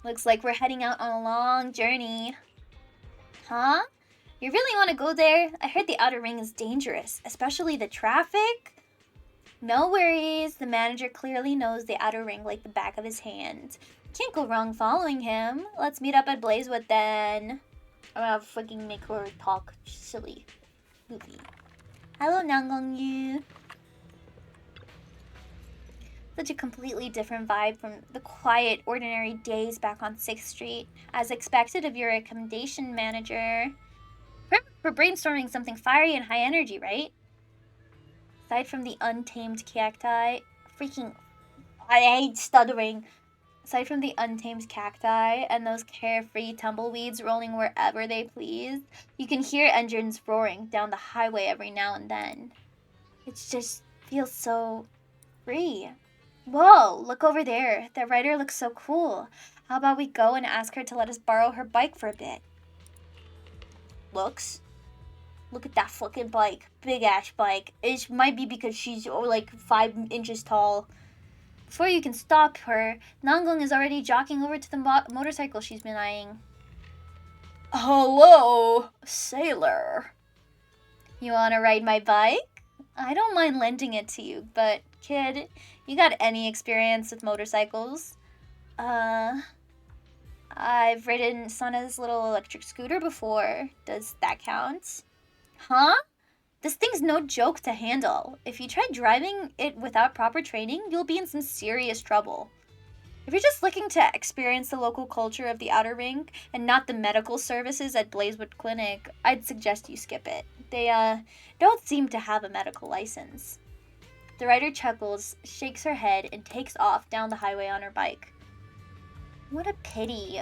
Looks like we're heading out on a long journey. Huh? You really want to go there? I heard the Outer Ring is dangerous, especially the traffic. No worries. The manager clearly knows the Outer Ring like the back of his hand. Can't go wrong following him. Let's meet up at Blazewood then. I'm gonna fucking make her talk silly. Goofy. Hello, Nangongu. Such a completely different vibe from the quiet, ordinary days back on 6th Street. As expected of your recommendation manager. Perfect for brainstorming something fiery and high energy, right? Aside from the untamed cacti, I hate stuttering. Aside from the untamed cacti and those carefree tumbleweeds rolling wherever they please, you can hear engines roaring down the highway every now and then. It just feels so free. Whoa, look over there. That rider looks so cool. How about we go and ask her to let us borrow her bike for a bit? Looks. Look at that fucking bike. Big ass bike. It might be because she's like 5 inches tall. Before you can stop her, Nangong is already jogging over to the motorcycle she's been eyeing. Hello, sailor. You wanna ride my bike? I don't mind lending it to you, but kid, you got any experience with motorcycles? I've ridden Sana's little electric scooter before. Does that count? Huh? This thing's no joke to handle. If you try driving it without proper training, you'll be in some serious trouble. If you're just looking to experience the local culture of the Outer Ring and not the medical services at Blazewood Clinic, I'd suggest you skip it. They, don't seem to have a medical license. The rider chuckles, shakes her head, and takes off down the highway on her bike. What a pity.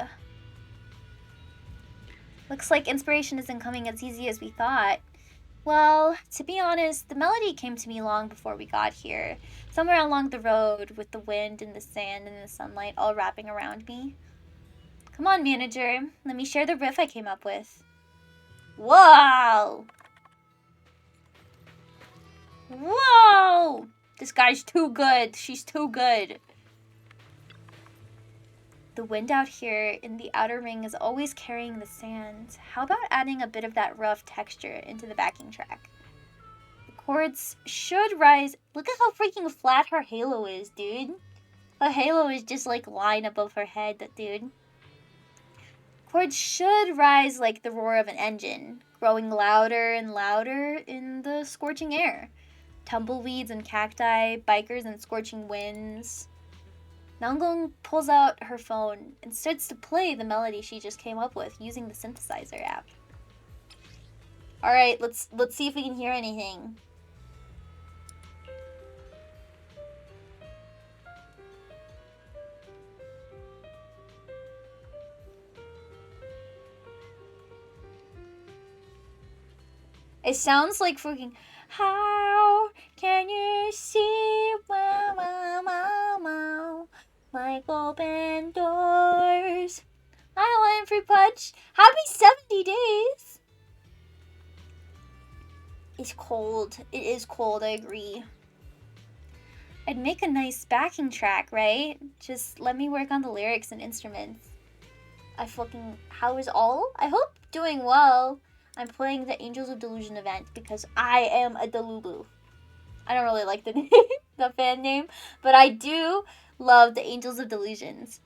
Looks like inspiration isn't coming as easy as we thought. Well, to be honest, the melody came to me long before we got here. Somewhere along the road with the wind and the sand and the sunlight all wrapping around me. Come on, manager. Let me share the riff I came up with. Whoa! Whoa! This guy's too good. She's too good. The wind out here in the outer ring is always carrying the sand. How about adding a bit of that rough texture into the backing track? The chords should rise. Look at how freaking flat her halo is, dude. Her halo is just like line above her head, dude. Chords should rise like the roar of an engine, growing louder and louder in the scorching air. Tumbleweeds and cacti, bikers and scorching winds. Nanggong pulls out her phone and starts to play the melody she just came up with using the synthesizer app. Alright, let's see if we can hear anything. It sounds like freaking, how can you see, wow, wow, wow, wow, like open doors. I want free punch. Happy 70 days. It's cold. It is cold, I agree. I'd make a nice backing track, right? Just let me work on the lyrics and instruments. How is all? I hope doing well. I'm playing the Angels of Delusion event because I am a Delulu. I don't really like the the fan name, but I do love the Angels of Delusions.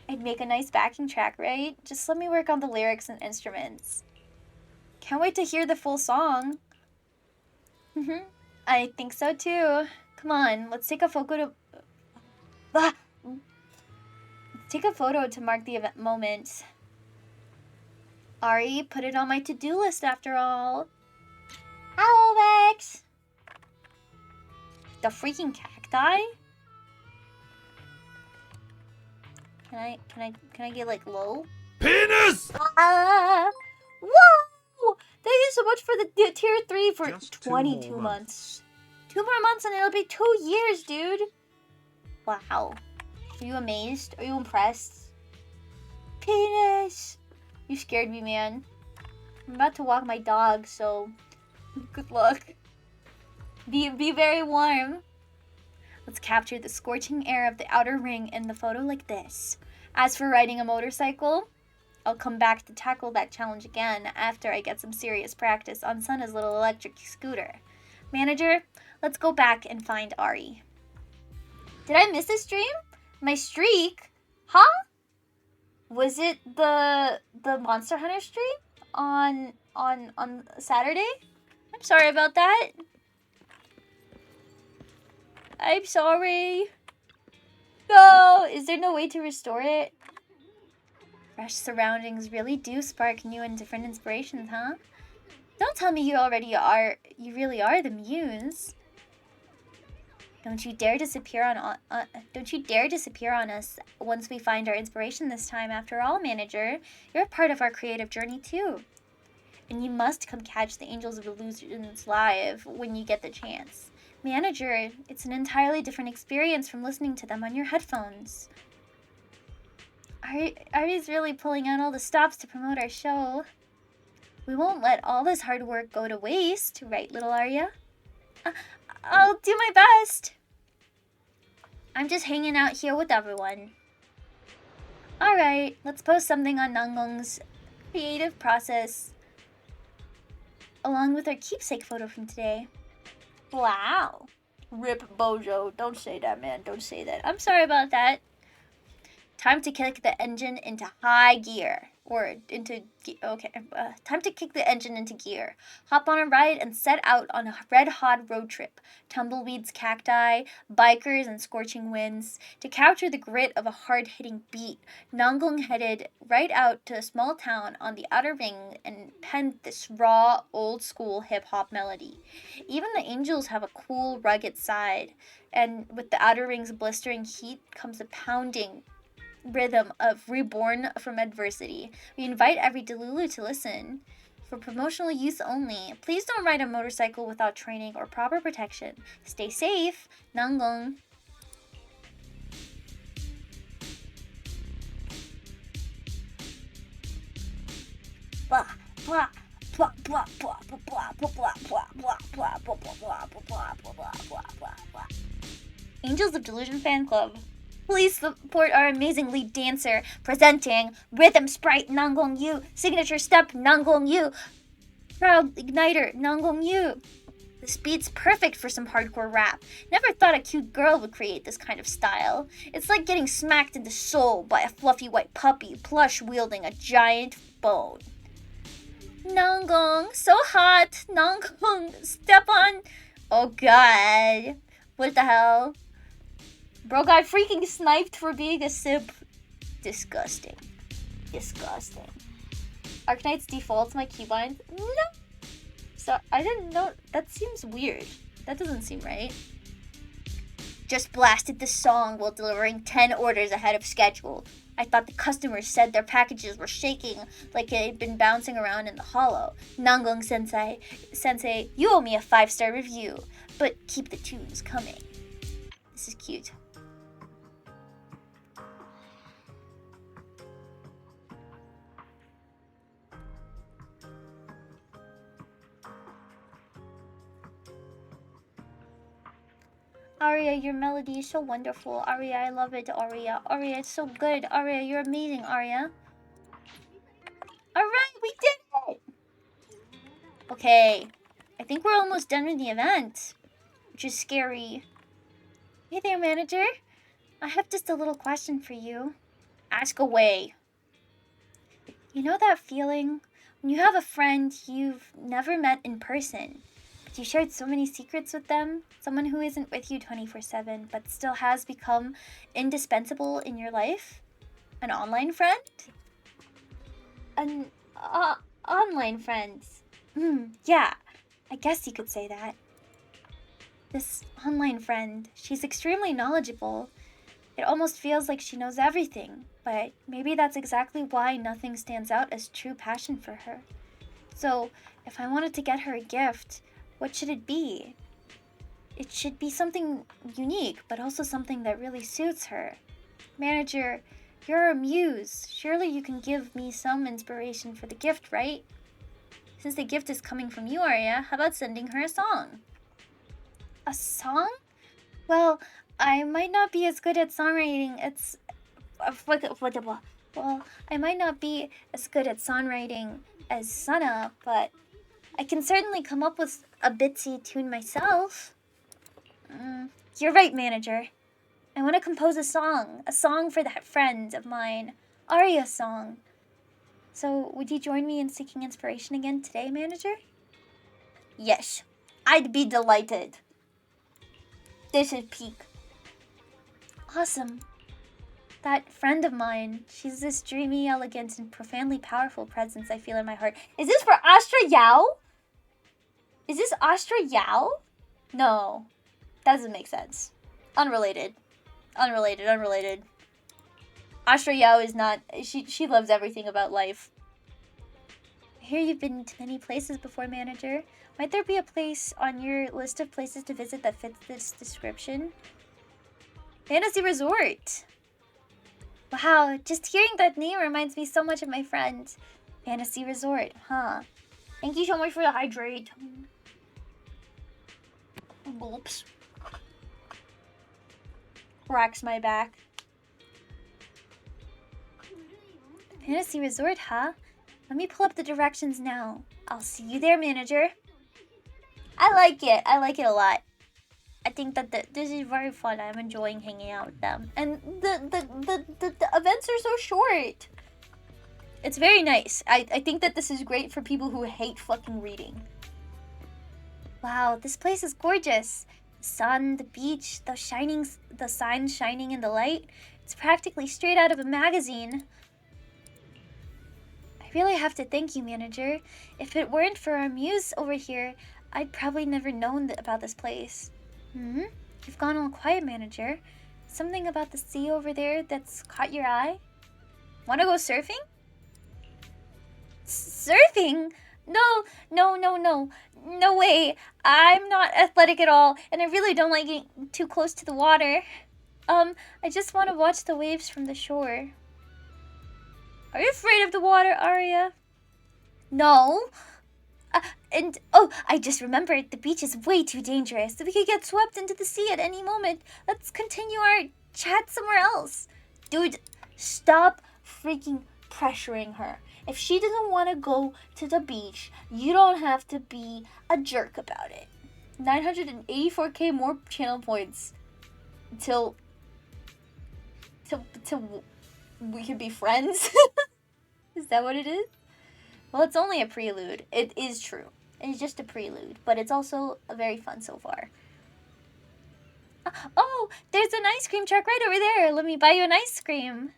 I'd make a nice backing track, right? Just let me work on the lyrics and instruments. Can't wait to hear the full song. I think so too. Come on, let's take a photo to mark the event moment. Ari, put it on my to-do list after all. Hello, Vex! The freaking cacti? Can I get like low? Penis! Whoa! Thank you so much for the tier 3 for Just 22 months. 2 more months and it'll be 2 years, dude. Wow. Are you amazed? Are you impressed? Penis! You scared me, man. I'm about to walk my dog, so good luck. Be very warm. Let's capture the scorching air of the outer ring in the photo like this. As for riding a motorcycle, I'll come back to tackle that challenge again after I get some serious practice on Sana's little electric scooter. Manager, let's go back and find Ari. Did I miss a stream? My streak? Huh? Was it the Monster Hunter stream on Saturday? I'm sorry about that. I'm sorry. No, is there no way to restore it? Fresh surroundings really do spark new and different inspirations, huh? Don't tell me you really are the muse. Don't you dare disappear on us once we find our inspiration this time. After all, manager, you're a part of our creative journey too. And you must come catch the Angels of Illusions live when you get the chance. Manager, it's an entirely different experience from listening to them on your headphones. Ari's really pulling out all the stops to promote our show. We won't let all this hard work go to waste, right, little Arya? I'll do my best. I'm just hanging out here with everyone. Alright, let's post something on Nanggong's creative process along with our keepsake photo from today. Wow. Rip Bojo. Don't say that, man. Don't say that. I'm sorry about that. Time to kick the engine into high gear. Time to kick the engine into gear. Hop on a ride and set out on a red-hot road trip. Tumbleweeds, cacti, bikers, and scorching winds. To capture the grit of a hard-hitting beat, Nanggong headed right out to a small town on the outer ring and penned this raw, old-school hip-hop melody. Even the angels have a cool, rugged side, and with the outer ring's blistering heat comes a pounding rhythm of reborn from adversity. We invite every Delulu to listen. For promotional use only. Please don't ride a motorcycle without training or proper protection. Stay safe. Nanggong. Blah, blah, blah, blah, blah, blah, blah, blah, blah, blah, blah, blah, blah, blah, blah, blah, blah, blah, blah, blah. Angels of Delusion Fan Club. Please support our amazing lead dancer presenting Rhythm Sprite Nanggong Yu, Signature Step Nanggong Yu, Proud Igniter Nanggong Yu. This beat's perfect for some hardcore rap. Never thought a cute girl would create this kind of style. It's like getting smacked in the soul by a fluffy white puppy, plush wielding a giant bone. Nanggong, so hot. Nanggong, step on. Oh god. What the hell? Bro got freaking sniped for being a simp. Disgusting. Disgusting. Arknight's defaults my keybind? No. So I didn't know. That seems weird. That doesn't seem right. Just blasted the song while delivering 10 orders ahead of schedule. I thought the customers said their packages were shaking like it had been bouncing around in the hollow. Nanggong sensei, you owe me a 5-star review, but keep the tunes coming. This is cute. Aria, your melody is so wonderful. Aria, I love it, Aria. Aria, it's so good. Aria, you're amazing, Aria. Alright, we did it! Okay. I think we're almost done with the event, which is scary. Hey there, manager. I have just a little question for you. Ask away. You know that feeling when you have a friend you've never met in person, you shared so many secrets with them, someone who isn't with you 24/7, but still has become indispensable in your life? An online friend? An online friend. Yeah, I guess you could say that. This online friend, she's extremely knowledgeable. It almost feels like she knows everything, but maybe that's exactly why nothing stands out as true passion for her. So, if I wanted to get her a gift, what should it be? It should be something unique, but also something that really suits her. Manager, you're a muse. Surely you can give me some inspiration for the gift, right? Since the gift is coming from you, Aria, how about sending her a song? A song? Well, I might not be as good at songwriting. Well, I might not be as good at songwriting as Sana, but I can certainly come up with a bitsy tune myself. You're right, manager. I want to compose a song for that friend of mine, Aria's song. So, would you join me in seeking inspiration again today, manager? Yes, I'd be delighted. This is peak. Awesome. That friend of mine, she's this dreamy, elegant, and profoundly powerful presence I feel in my heart. Is this for Astra Yao? Is this Astra Yao? No, that doesn't make sense. Unrelated. Astra Yao is not, she loves everything about life. I hear you've been to many places before, manager. Might there be a place on your list of places to visit that fits this description? Fantasy Resort. Wow, just hearing that name reminds me so much of my friend. Fantasy Resort, huh? Thank you so much for the hydrate. Oops. Cracks my back. Fantasy Resort, huh? Let me pull up the directions now. I'll see you there, manager. I like it. I like it a lot. I think that this is very fun. I'm enjoying hanging out with them. And the events are so short. It's very nice. I think that this is great for people who hate fucking reading. Wow, this place is gorgeous. The sun, the beach, the signs shining in the light. It's practically straight out of a magazine. I really have to thank you, manager. If it weren't for our muse over here, I'd probably never known about this place. You've gone all quiet, manager. Something about the sea over there that's caught your eye? Wanna go surfing? Surfing? No way. I'm not athletic at all, and I really don't like getting too close to the water. I just want to watch the waves from the shore. Are you afraid of the water, Arya? No. I just remembered the beach is way too dangerous. We could get swept into the sea at any moment. Let's continue our chat somewhere else. Dude, stop freaking pressuring her. If she doesn't want to go to the beach, you don't have to be a jerk about it. 984k more channel points till we can be friends. Is that what it is? Well, it's only a prelude. It is true. It's just a prelude, but it's also very fun so far. Oh, there's an ice cream truck right over there. Let me buy you an ice cream.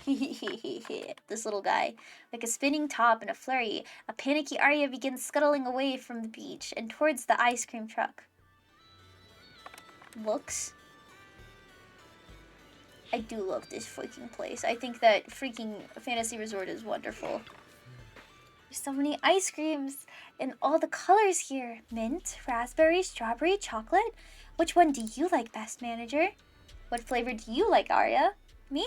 This little guy. Like a spinning top in a flurry, a panicky Arya begins scuttling away from the beach and towards the ice cream truck. Looks. I do love this freaking place. I think that freaking Fantasy Resort is wonderful. There's so many ice creams in all the colors here. Mint, raspberry, strawberry, chocolate. Which one do you like best, manager? What flavor do you like, Arya? Me?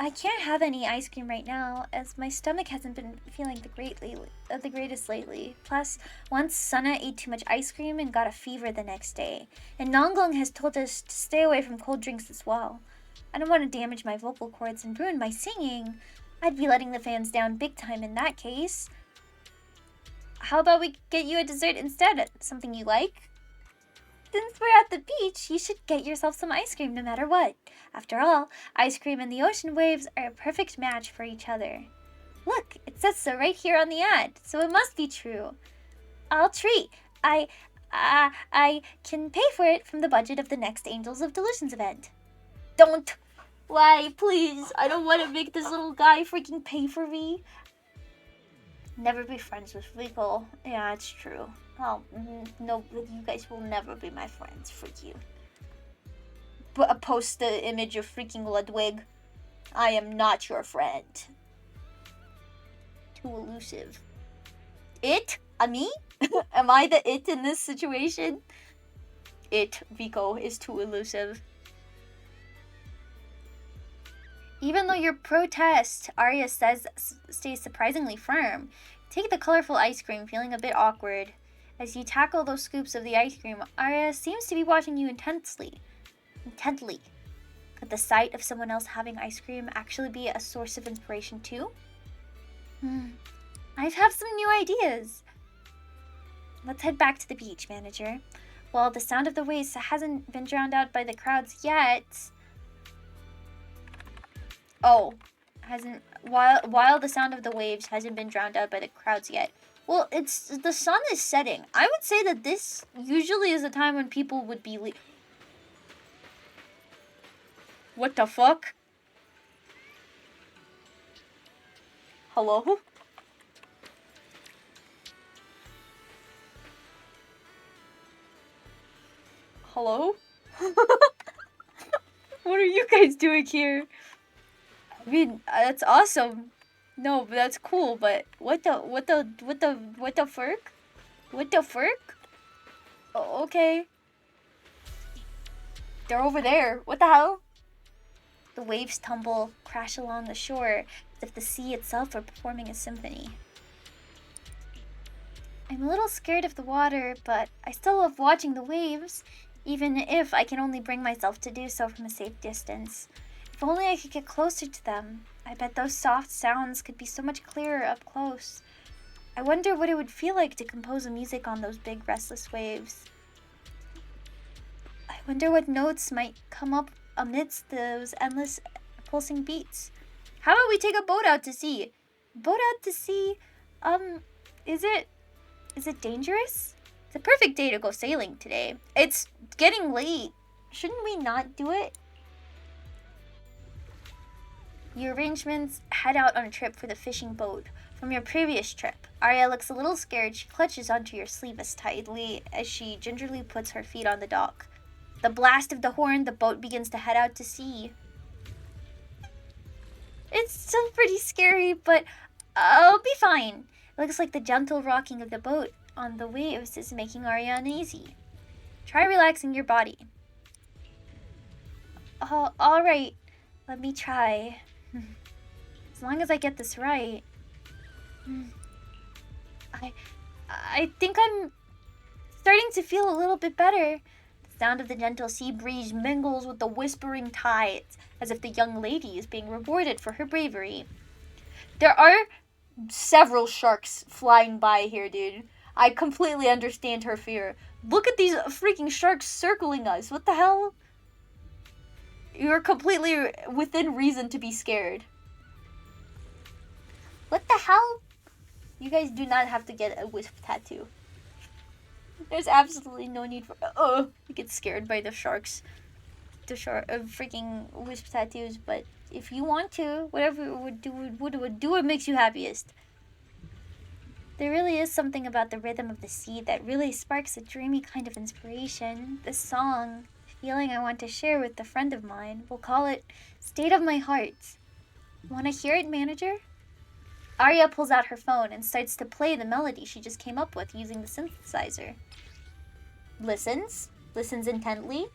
I can't have any ice cream right now, as my stomach hasn't been feeling the greatest lately. Plus, once Sana ate too much ice cream and got a fever the next day. And Nonglong has told us to stay away from cold drinks as well. I don't want to damage my vocal cords and ruin my singing. I'd be letting the fans down big time in that case. How about we get you a dessert instead? Something you like? Since we're at the beach, you should get yourself some ice cream no matter what. After all, ice cream and the ocean waves are a perfect match for each other. Look, it says so right here on the ad, so it must be true. I'll treat. I can pay for it from the budget of the next Angels of Delusions event. Don't. Why, please. I don't want to make this little guy freaking pay for me. Never be friends with Rico. Yeah, it's true. Oh, no, you guys will never be my friends. Freak you. Post the image of freaking Ludwig. I am not your friend. Too elusive. It? Me? Am I the it in this situation? It, Vico, is too elusive. Even though your protest, Arya says, stays surprisingly firm. Take the colorful ice cream, feeling a bit awkward. As you tackle those scoops of the ice cream, Arya seems to be watching you intently. Could the sight of someone else having ice cream actually be a source of inspiration too? I have some new ideas. Let's head back to the beach, manager. While the sound of the waves hasn't been drowned out by the crowds yet... While the sound of the waves hasn't been drowned out by the crowds yet. Well, the sun is setting. I would say that this usually is a time when people would be What the fuck? Hello? Hello? What are you guys doing here? I mean, that's awesome. No, but that's cool, but what the furk? What the furk? Oh, okay. They're over there. What the hell? The waves tumble, crash along the shore, as if the sea itself were performing a symphony. I'm a little scared of the water, but I still love watching the waves, even if I can only bring myself to do so from a safe distance. If only I could get closer to them. I bet those soft sounds could be so much clearer up close. I wonder what it would feel like to compose a music on those big restless waves. I wonder what notes might come up amidst those endless pulsing beats. How about we take a boat out to sea? Boat out to sea? Is it dangerous? It's a perfect day to go sailing today. It's getting late. Shouldn't we not do it? Your arrangements head out on a trip for the fishing boat from your previous trip. Arya looks a little scared. She clutches onto your sleeve as tightly as she gingerly puts her feet on the dock. The blast of the horn, the boat begins to head out to sea. It's still pretty scary, but I'll be fine. It looks like the gentle rocking of the boat on the waves is making Arya uneasy. Try relaxing your body. Oh, all right. Let me try. As long as I get this right. I think I'm starting to feel a little bit better. The sound of the gentle sea breeze mingles with the whispering tides, as if the young lady is being rewarded for her bravery. There are several sharks flying by here, dude. I completely understand her fear. Look at these freaking sharks circling us. What the hell? You're completely within reason to be scared. What the hell? You guys do not have to get a wisp tattoo. There's absolutely no need for. Oh, you get scared by the sharks. The freaking wisp tattoos. But if you want to, whatever it would do, what makes you happiest. There really is something about the rhythm of the sea that really sparks a dreamy kind of inspiration. This song, feeling I want to share with a friend of mine, we'll call it State of My Heart. Want to hear it, manager? Arya pulls out her phone and starts to play the melody she just came up with using the synthesizer. Listens intently.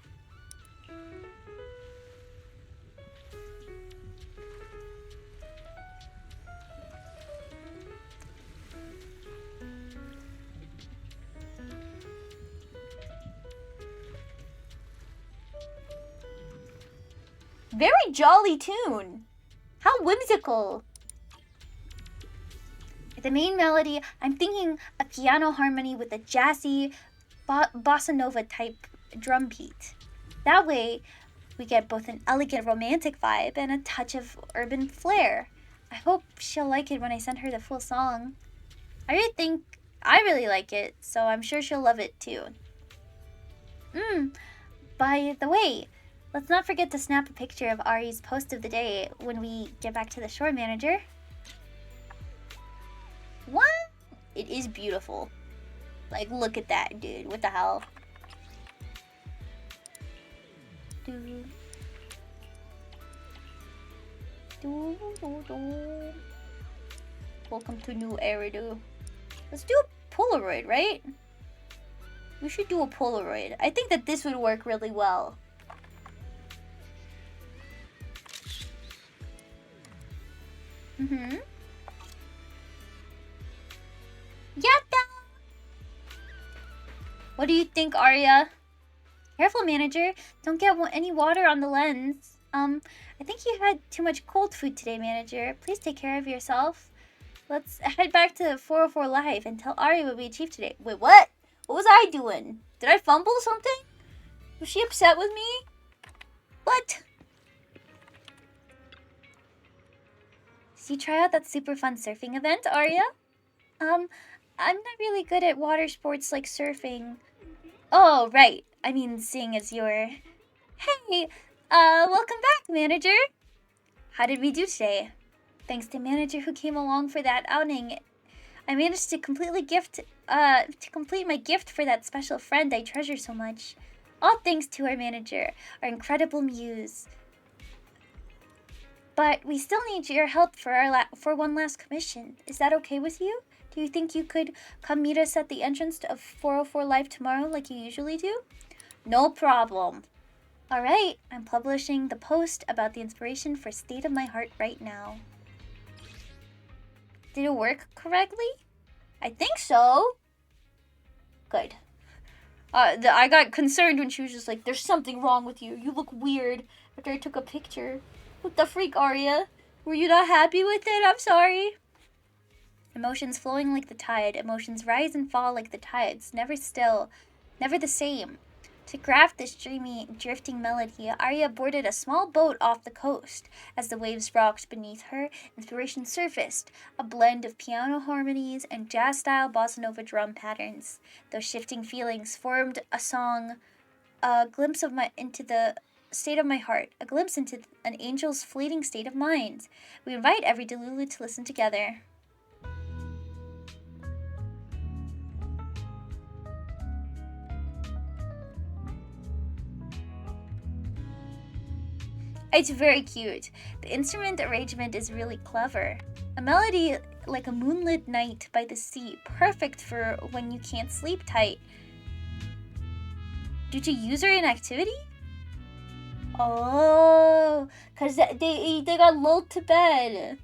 Very jolly tune. How whimsical. The main melody, I'm thinking a piano harmony with a jazzy bossa nova type drum beat. That way, we get both an elegant romantic vibe and a touch of urban flair. I hope she'll like it when I send her the full song. I really like it, so I'm sure she'll love it too. By the way, let's not forget to snap a picture of Ari's post of the day when we get back to the shore, manager. What? It is beautiful. Like, look at that, dude. What the hell? Welcome to new era, dude. Let's do a Polaroid, right? We should do a Polaroid. I think that this would work really well. Yatta! What do you think, Arya? Careful, manager. Don't get any water on the lens. I think you had too much cold food today, manager. Please take care of yourself. Let's head back to 404 Live and tell Arya what we achieved today. Wait, what? What was I doing? Did I fumble something? Was she upset with me? What? Did you try out that super fun surfing event, Arya? I'm not really good at water sports like surfing. Oh, right. I mean, seeing as you're... Hey, welcome back, manager. How did we do today? Thanks to manager who came along for that outing, I managed to complete my gift for that special friend I treasure so much. All thanks to our manager, our incredible muse. But we still need your help for one last commission. Is that okay with you? Do you think you could come meet us at the entrance of 404 Live tomorrow like you usually do? No problem. Alright, I'm publishing the post about the inspiration for State of My Heart right now. Did it work correctly? I think so. Good. I got concerned when she was just like, there's something wrong with you. You look weird after I took a picture. What the freak, Arya? Were you not happy with it? I'm sorry. Emotions flowing like the tide. Emotions rise and fall like the tides. Never still. Never the same. To craft this dreamy, drifting melody, Arya boarded a small boat off the coast. As the waves rocked beneath her, inspiration surfaced, a blend of piano harmonies and jazz-style bossa nova drum patterns. Those shifting feelings formed a song, a glimpse into the state of my heart, a glimpse into an angel's fleeting state of mind. We invite every Delulu to listen together. It's very cute. The instrument arrangement is really clever. A melody like a moonlit night by the sea, perfect for when you can't sleep tight. Due to user inactivity? Oh, because they got lulled to bed.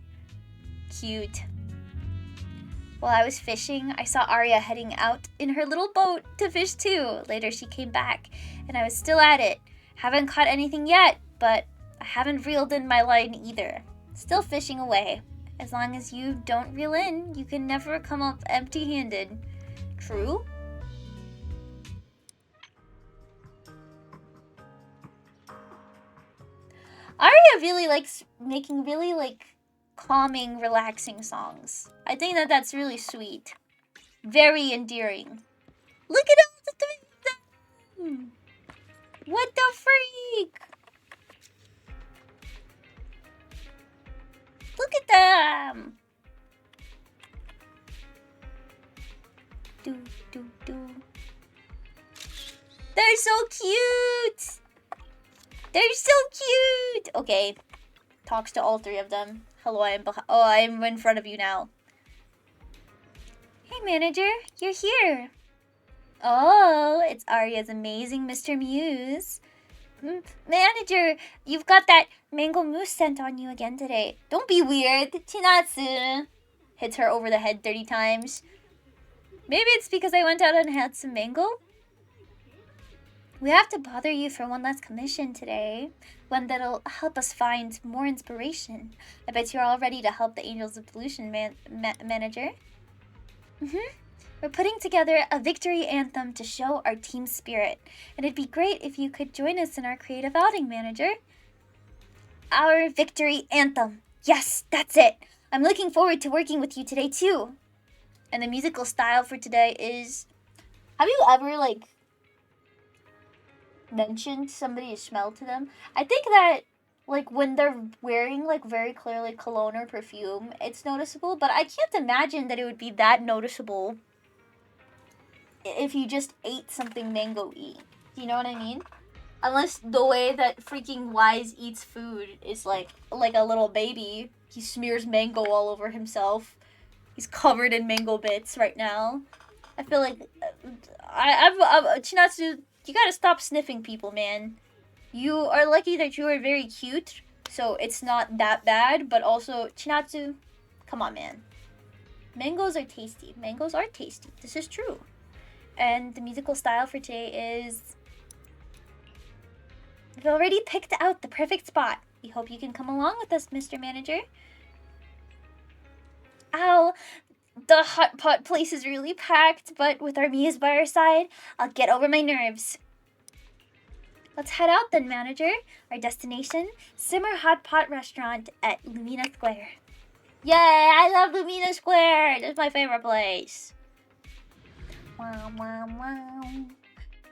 Cute. While I was fishing, I saw Arya heading out in her little boat to fish too. Later she came back, and I was still at it. Haven't caught anything yet, but I haven't reeled in my line either. Still fishing away. As long as you don't reel in, you can never come up empty-handed. True? Arya really likes making really calming, relaxing songs. I think that's really sweet. Very endearing. Look at all the things. What the freak? Look at them. Do. They're so cute. They're so cute. Okay. Talks to all three of them. Hello, I am in front of you now. Hey, manager, you're here. Oh, it's Arya's amazing Mr. Muse. Manager, you've got that mango mousse scent on you again today. Don't be weird. Chinatsu. Hits her over the head 30 times. Maybe it's because I went out and had some mango? We have to bother you for one last commission today. One that'll help us find more inspiration. I bet you're all ready to help the Angels of Pollution manager. We're putting together a victory anthem to show our team spirit. And it'd be great if you could join us in our creative outing, manager. Our victory anthem. Yes, that's it. I'm looking forward to working with you today too. And the musical style for today is... Have you ever, mentioned somebody's smell to them? I think that, when they're wearing, very clearly cologne or perfume, it's noticeable. But I can't imagine that it would be that noticeable if you just ate something mango-y. Do you know what I mean? Unless the way that freaking Wise eats food is like a little baby. He smears mango all over himself. He's covered in mango bits right now. I feel like Chinatsu, you gotta stop sniffing people, man. You are lucky that you are very cute, so it's not that bad. But also, Chinatsu, come on, man. Mangoes are tasty. Mangoes are tasty. This is true. And the musical style for today is... We've already picked out the perfect spot. We hope you can come along with us, Mr. Manager. Ow! The hot pot place is really packed, but with our Muse by our side, I'll get over my nerves. Let's head out then, Manager. Our destination, Simmer Hot Pot Restaurant at Lumina Square. Yay! I love Lumina Square! That's my favorite place. Wow, wow, wow.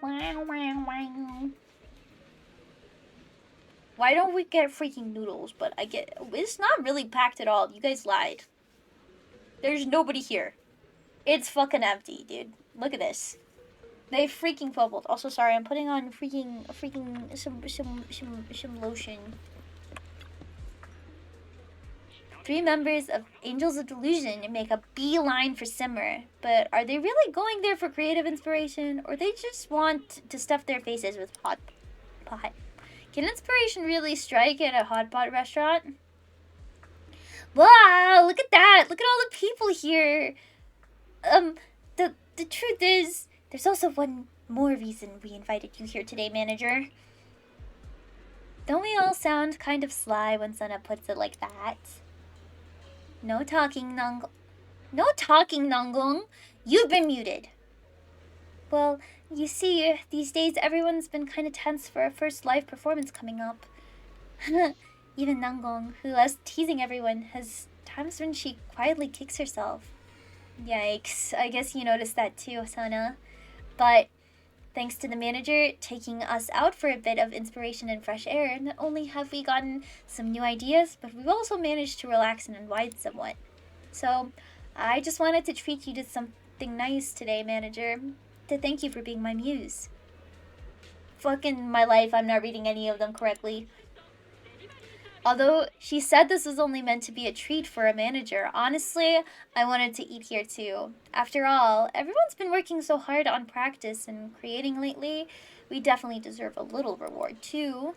Wow, wow, wow. Why don't we get freaking noodles? But it's not really packed at all. You guys lied. There's nobody here. It's fucking empty, dude. Look at this. They freaking bubbled. Also, sorry, I'm putting on some lotion. 3 members of Angels of Delusion make a beeline for Simmer. But are they really going there for creative inspiration? Or they just want to stuff their faces with hot pot? Can inspiration really strike at a hot pot restaurant? Wow, look at that. Look at all the people here. The truth is, there's also one more reason we invited you here today, Manager. Don't we all sound kind of sly when Sana puts it like that? No talking, Nangong. No talking, Nangong. You've been muted. Well, you see, these days everyone's been kind of tense for our first live performance coming up. Even Nangong, who loves teasing everyone, has times when she quietly kicks herself. Yikes, I guess you noticed that too, Sana. But thanks to the manager taking us out for a bit of inspiration and fresh air, not only have we gotten some new ideas, but we've also managed to relax and unwind somewhat. So, I just wanted to treat you to something nice today, manager, to thank you for being my muse. Fucking my life, I'm not reading any of them correctly. Although she said this was only meant to be a treat for a manager, honestly, I wanted to eat here too. After all, everyone's been working so hard on practice and creating lately. We definitely deserve a little reward too.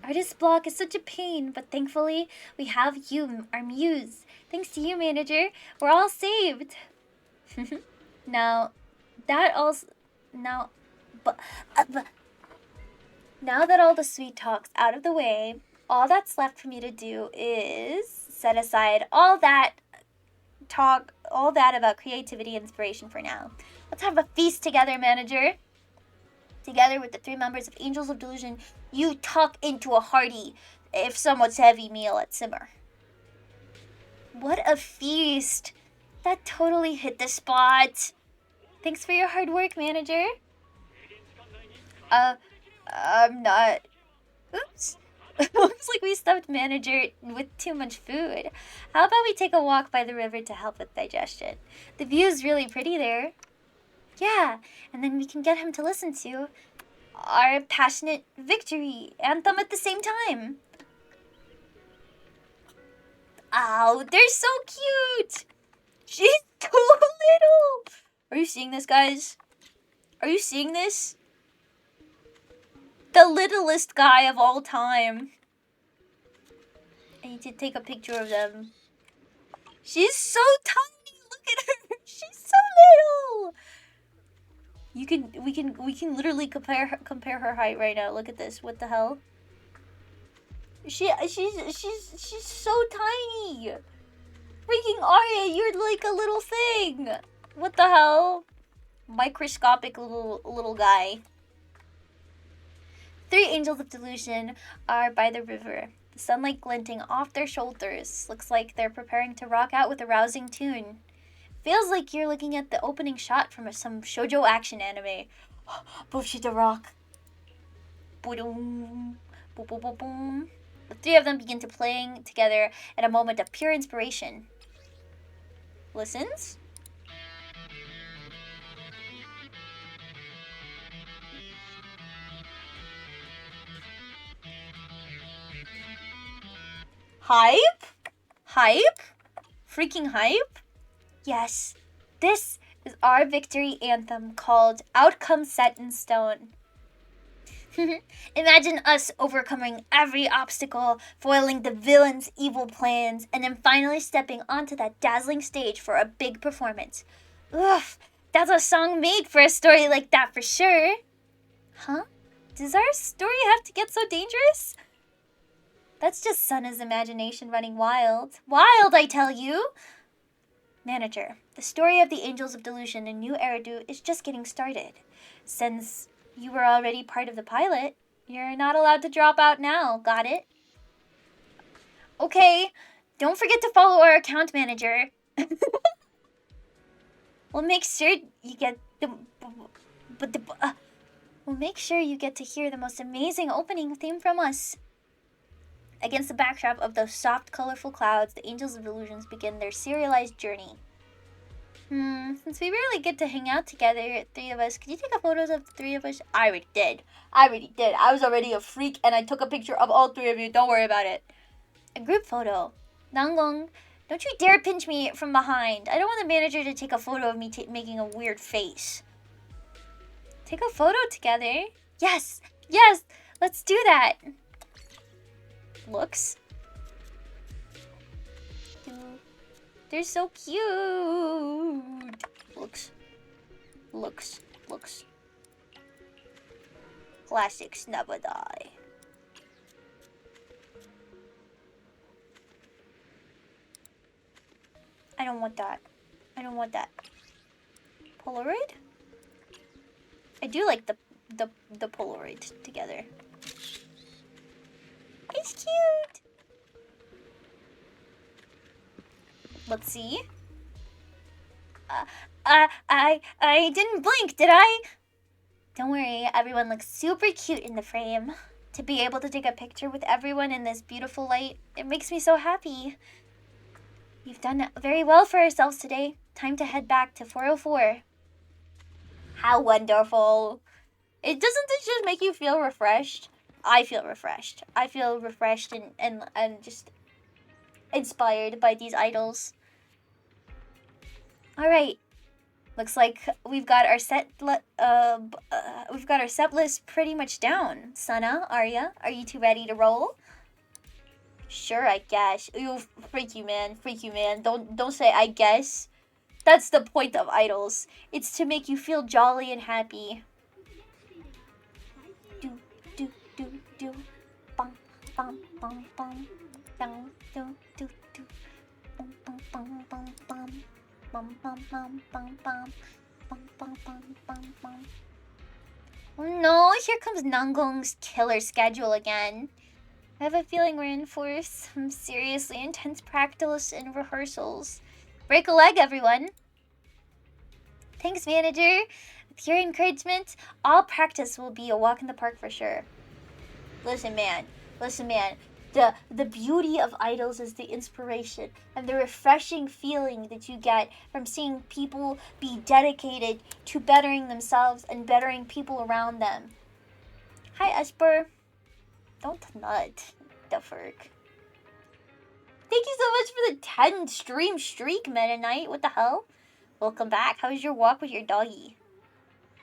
Artist block is such a pain, but thankfully we have you, our muse. Thanks to you, manager, we're all saved. Now, that also... Now... Now that all the sweet talk's out of the way, all that's left for me to do is set aside all that about creativity and inspiration for now. Let's have a feast together, manager. Together with the 3 members of Angels of Delusion, you tuck into a hearty, if somewhat heavy meal at simmer. What a feast! That totally hit the spot. Thanks for your hard work, manager. I'm not... Oops. Looks like we stuffed manager with too much food. How about we take a walk by the river to help with digestion? The view's really pretty there. Yeah, and then we can get him to listen to our passionate victory anthem at the same time. Ow, they're so cute! She's too little! Are you seeing this, guys? Are you seeing this? The littlest guy of all time. I need to take a picture of them. She's so tiny. Look at her. She's so little. We can literally compare her height right now. Look at this. What the hell? She's so tiny. Freaking Arya, you're like a little thing. What the hell? Microscopic little guy. 3 Angels of Delusion are by the river, the sunlight glinting off their shoulders. Looks like they're preparing to rock out with a rousing tune. Feels like you're looking at the opening shot from some shoujo action anime. Bullshit rock. Boom, boom, boom, boom, boom. The 3 of them begin to playing together at a moment of pure inspiration. Listens. Hype? Hype? Freaking hype? Yes, this is our victory anthem called Outcome Set in Stone. Imagine us overcoming every obstacle, foiling the villain's evil plans, and then finally stepping onto that dazzling stage for a big performance. Oof, that's a song made for a story like that for sure. Huh? Does our story have to get so dangerous? That's just Sana's imagination running wild. Wild, I tell you! Manager, the story of the Angels of Delusion in New Eridu is just getting started. Since you were already part of the pilot, you're not allowed to drop out now, got it? Okay, don't forget to follow our account manager. We'll make sure you get we'll make sure you get to hear the most amazing opening theme from us. Against the backdrop of those soft, colorful clouds, the Angels of Illusions begin their serialized journey. Since we rarely get to hang out together, 3 of us, could you take a photo of the 3 of us? I already did. I was already a freak, and I took a picture of all 3 of you. Don't worry about it. A group photo. Nanggong, don't you dare pinch me from behind. I don't want the manager to take a photo of me making a weird face. Take a photo together? Yes, let's do that. Looks. They're so cute. Looks. Classics never die. I don't want that. Polaroid? I do like the Polaroid together. It's cute. Let's see. I didn't blink, did I? Don't worry, everyone looks super cute in the frame. To be able to take a picture with everyone in this beautiful light, it makes me so happy. We've done very well for ourselves today. Time to head back to 404. How wonderful. Doesn't it just make you feel refreshed? I feel refreshed. I feel refreshed and just inspired by these idols. All right. Looks like we've got our set list pretty much down. Sana, Arya, are you two ready to roll? Sure, I guess. Ew, freak you, man. Freak you, man. Don't say I guess. That's the point of idols. It's to make you feel jolly and happy. Do do do do. Bum bum bum bum. Bum do do do. Bum bum bum bum bum. Bum bum bum bum bum. Bum bum bum bum bum. Oh no, here comes Nangong's killer schedule again. I have a feeling we're in for some seriously intense practice and rehearsals. Break a leg, everyone. Thanks, manager. With your encouragement, all practice will be a walk in the park for sure. Listen, man. The beauty of idols is the inspiration and the refreshing feeling that you get from seeing people be dedicated to bettering themselves and bettering people around them. Hi, Esper. Don't nut, the Ferg. Thank you so much for the 10 stream streak, Meta Knight. What the hell? Welcome back. How was your walk with your doggy?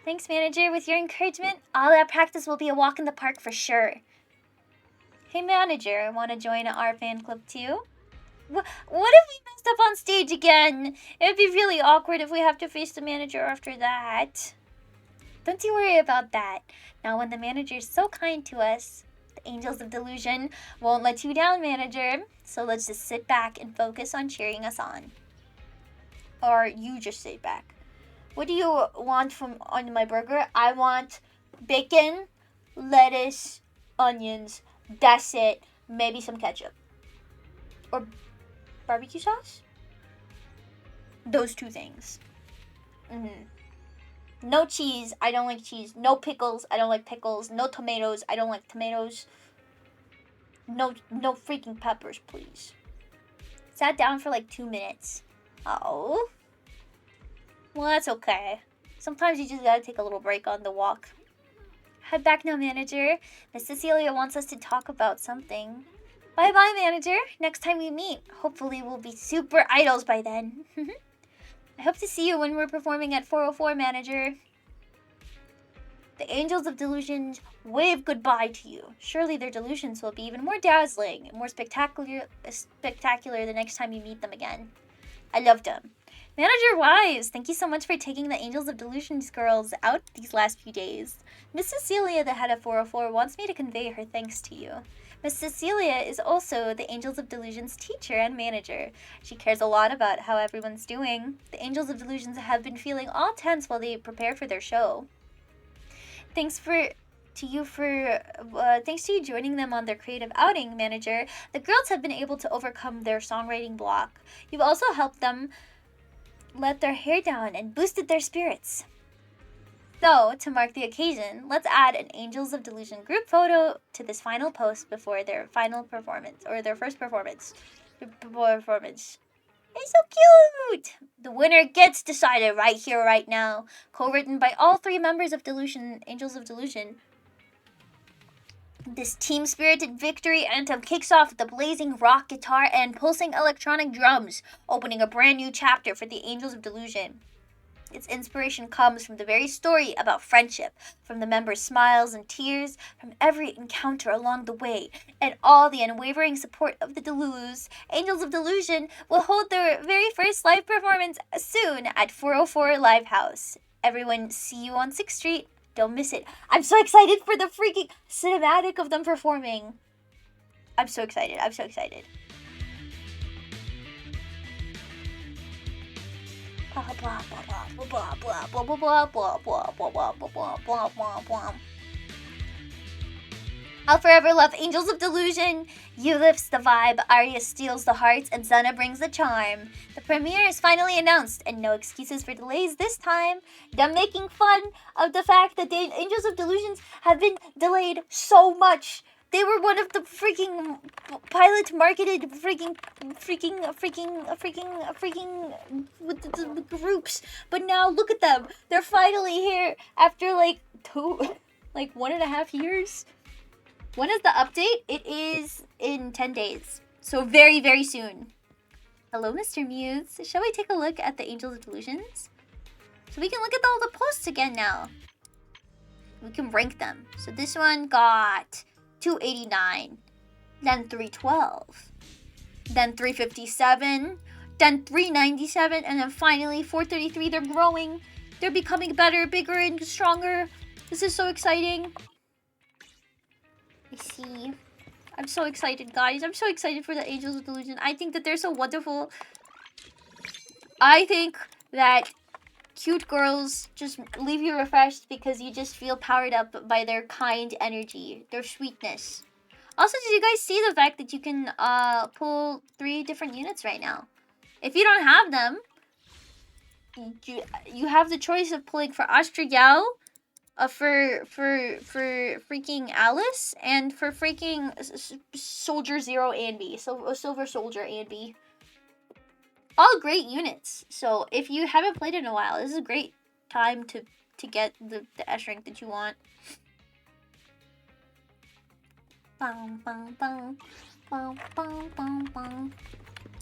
Thanks, manager. With your encouragement, all that practice will be a walk in the park for sure. Hey, manager, want to join our fan club too? What if we messed up on stage again? It would be really awkward if we have to face the manager after that. Don't you worry about that. Now, when the manager is so kind to us, the Angels of Delusion won't let you down, manager. So let's just sit back and focus on cheering us on. Or you just sit back. What do you want on my burger? I want bacon, lettuce, onions. That's it. Maybe some ketchup. Or barbecue sauce? Those two things. No cheese. I don't like cheese. No pickles. I don't like pickles. No tomatoes. I don't like tomatoes. No freaking peppers, please. Sat down for like 2 minutes. Oh. Well, that's okay. Sometimes you just gotta take a little break on the walk. Head back now, manager. Miss Cecilia wants us to talk about something. Bye-bye, manager. Next time we meet, hopefully we'll be super idols by then. I hope to see you when we're performing at 404, manager. The Angels of Delusions wave goodbye to you. Surely their delusions will be even more dazzling and more spectacular the next time you meet them again. I loved them. Manager Wise, thank you so much for taking the Angels of Delusions girls out these last few days. Miss Cecilia, the head of 404, wants me to convey her thanks to you. Miss Cecilia is also the Angels of Delusions teacher and manager. She cares a lot about how everyone's doing. The Angels of Delusions have been feeling all tense while they prepare for their show. Thanks to you joining them on their creative outing, manager. The girls have been able to overcome their songwriting block. You've also helped them let their hair down and boosted their spirits. So, to mark the occasion, let's add an Angels of Delusion group photo to this final post before their final performance, or their first performance. It's so cute! The winner gets decided right here, right now. Co-written by all 3 members of Angels of Delusion. This team-spirited victory anthem kicks off with the blazing rock guitar and pulsing electronic drums, opening a brand new chapter for the Angels of Delusion. Its inspiration comes from the very story about friendship, from the members' smiles and tears, from every encounter along the way, and all the unwavering support of the Delus. Angels of Delusion will hold their very first live performance soon at 404 Livehouse. Everyone, see you on 6th Street. Don't miss it. I'm so excited for the freaking cinematic of them performing. I'm so excited. I'll forever love Angels of Delusion. You lifts the vibe, Arya steals the hearts, and Zana brings the charm. The premiere is finally announced, and no excuses for delays this time. They're making fun of the fact that the Angels of Delusions have been delayed so much. They were one of the freaking pilot marketed groups. But now look at them. They're finally here after like 1.5 years. When is the update? It is in 10 days. So very, very soon. Hello, Mr. Muse. Shall we take a look at the Angels of Delusions? So we can look at all the posts again now. We can rank them. So this one got 289, then 312, then 357, then 397, and then finally 433. They're growing. They're becoming better, bigger, and stronger. This is so exciting. I see. I'm so excited, guys. I'm so excited for the Angels of Delusion. I think that they're so wonderful. I think that cute girls just leave you refreshed because you just feel powered up by their kind energy, their sweetness. Also, did you guys see the fact that you can pull 3 different units right now? If you don't have them, you have the choice of pulling for Astra Yao, for freaking Alice, and for freaking Soldier Zero Anby, so Silver Soldier Anby. All great units. So if you haven't played in a while, this is a great time to get the S rank that you want.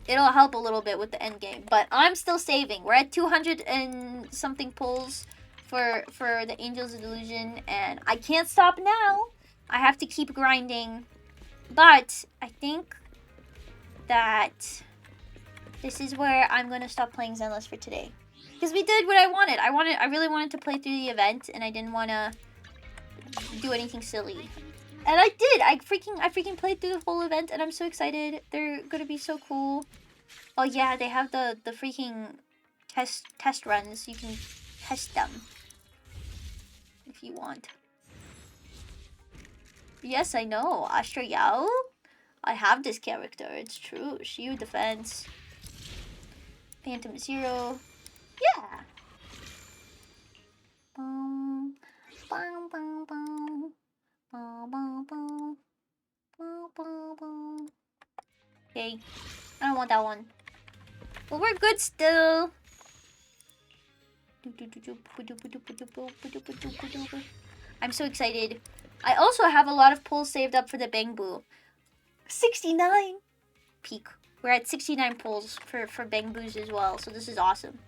It'll help a little bit with the end game, but I'm still saving. We're at 200 and something pulls for the Angels of Delusion, and I can't stop now. I have to keep grinding, but I think that this is where I'm gonna stop playing Zenless for today, because we did what I wanted. I really wanted to play through the event, and I didn't want to do anything silly. And I did. I freaking played through the whole event, and I'm so excited. They're gonna be so cool. Oh yeah, they have the freaking test runs. You can test them if you want. Yes, I know. Astra Yao. I have this character. It's true. Shield defense. Phantom Zero. Yeah. Boom. Boom. Boom. Boom. Okay, I don't want that one. But we're good still. I'm so excited. I also have a lot of pulls saved up for the Bangbu. 69 peak. We're at 69 pulls for Bangboos as well, so this is awesome.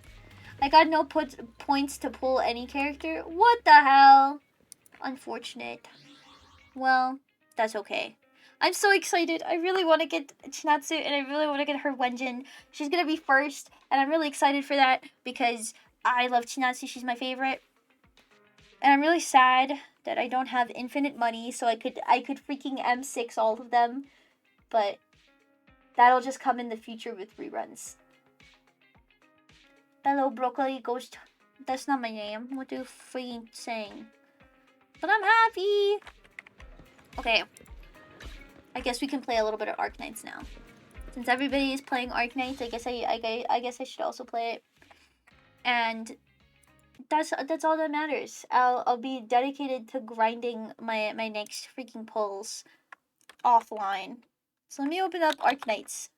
I got no points to pull any character. What the hell? Unfortunate. Well, that's okay. I'm so excited. I really want to get Chinatsu, and I really want to get her Wenjin. She's going to be first, and I'm really excited for that because I love Chinatsu. She's my favorite. And I'm really sad that I don't have infinite money, so I could freaking M6 all of them. But that'll just come in the future with reruns. Hello, Broccoli Ghost. That's not my name. What are you freaking saying? But I'm happy. Okay, I guess we can play a little bit of Arknights now. Since everybody is playing Arknights, I guess I should also play it. And that's all that matters. I'll be dedicated to grinding my next freaking pulls offline. So let me open up Arknights.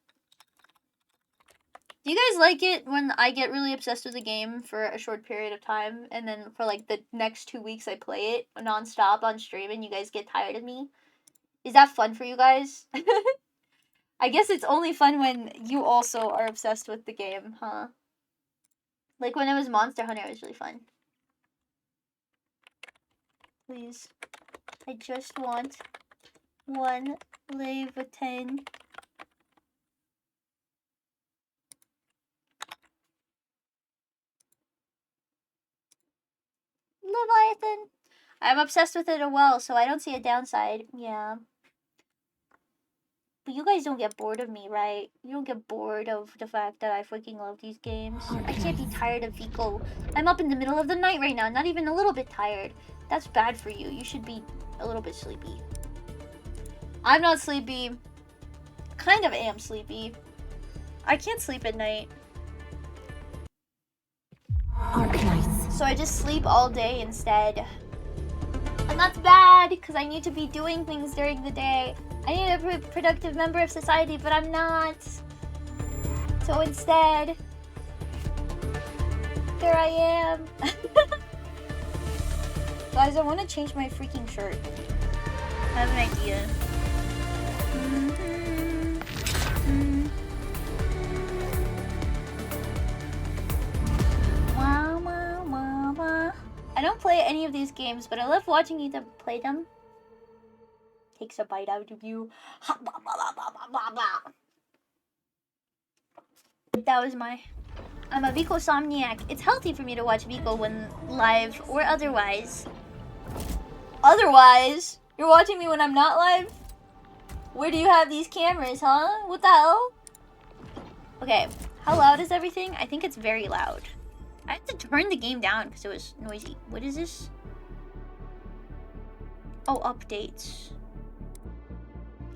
Do you guys like it when I get really obsessed with a game for a short period of time, and then for like the next 2 weeks I play it non-stop on stream and you guys get tired of me? Is that fun for you guys? I guess it's only fun when you also are obsessed with the game, huh? Like when it was Monster Hunter, it was really fun. Please. I just want one Leviathan. Leviathan. I'm obsessed with it as well, so I don't see a downside. Yeah. But you guys don't get bored of me, right? You don't get bored of the fact that I freaking love these games. I can't be tired of Vico. I'm up in the middle of the night right now, not even a little bit tired. That's bad for you. You should be a little bit sleepy. I'm not sleepy. Kind of am sleepy. I can't sleep at night. So I just sleep all day instead. And that's bad, because I need to be doing things during the day. I need to be a productive member of society, but I'm not. So instead, there I am. Guys, I want to change my freaking shirt. I have an idea. I don't play any of these games, but I love watching you play them. Takes a bite out of you. That was my... I'm a Vico-somniac. It's healthy for me to watch Vico when live or otherwise. Otherwise? You're watching me when I'm not live? Where do you have these cameras, huh? What the hell? Okay, how loud is everything? I think it's very loud. I had to turn the game down because it was noisy. What is this? Oh, updates.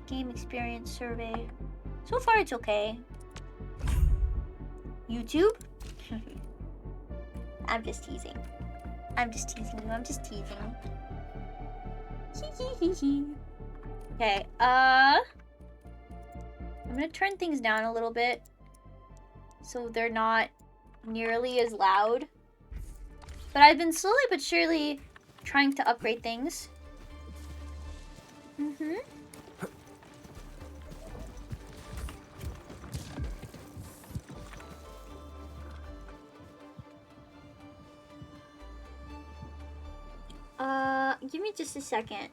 Game experience survey. So far, it's okay. YouTube? I'm just teasing. I'm just teasing you. I'm just teasing. Okay, I'm gonna turn things down a little bit so they're not nearly as loud. But I've been slowly but surely trying to upgrade things. Give me just a second.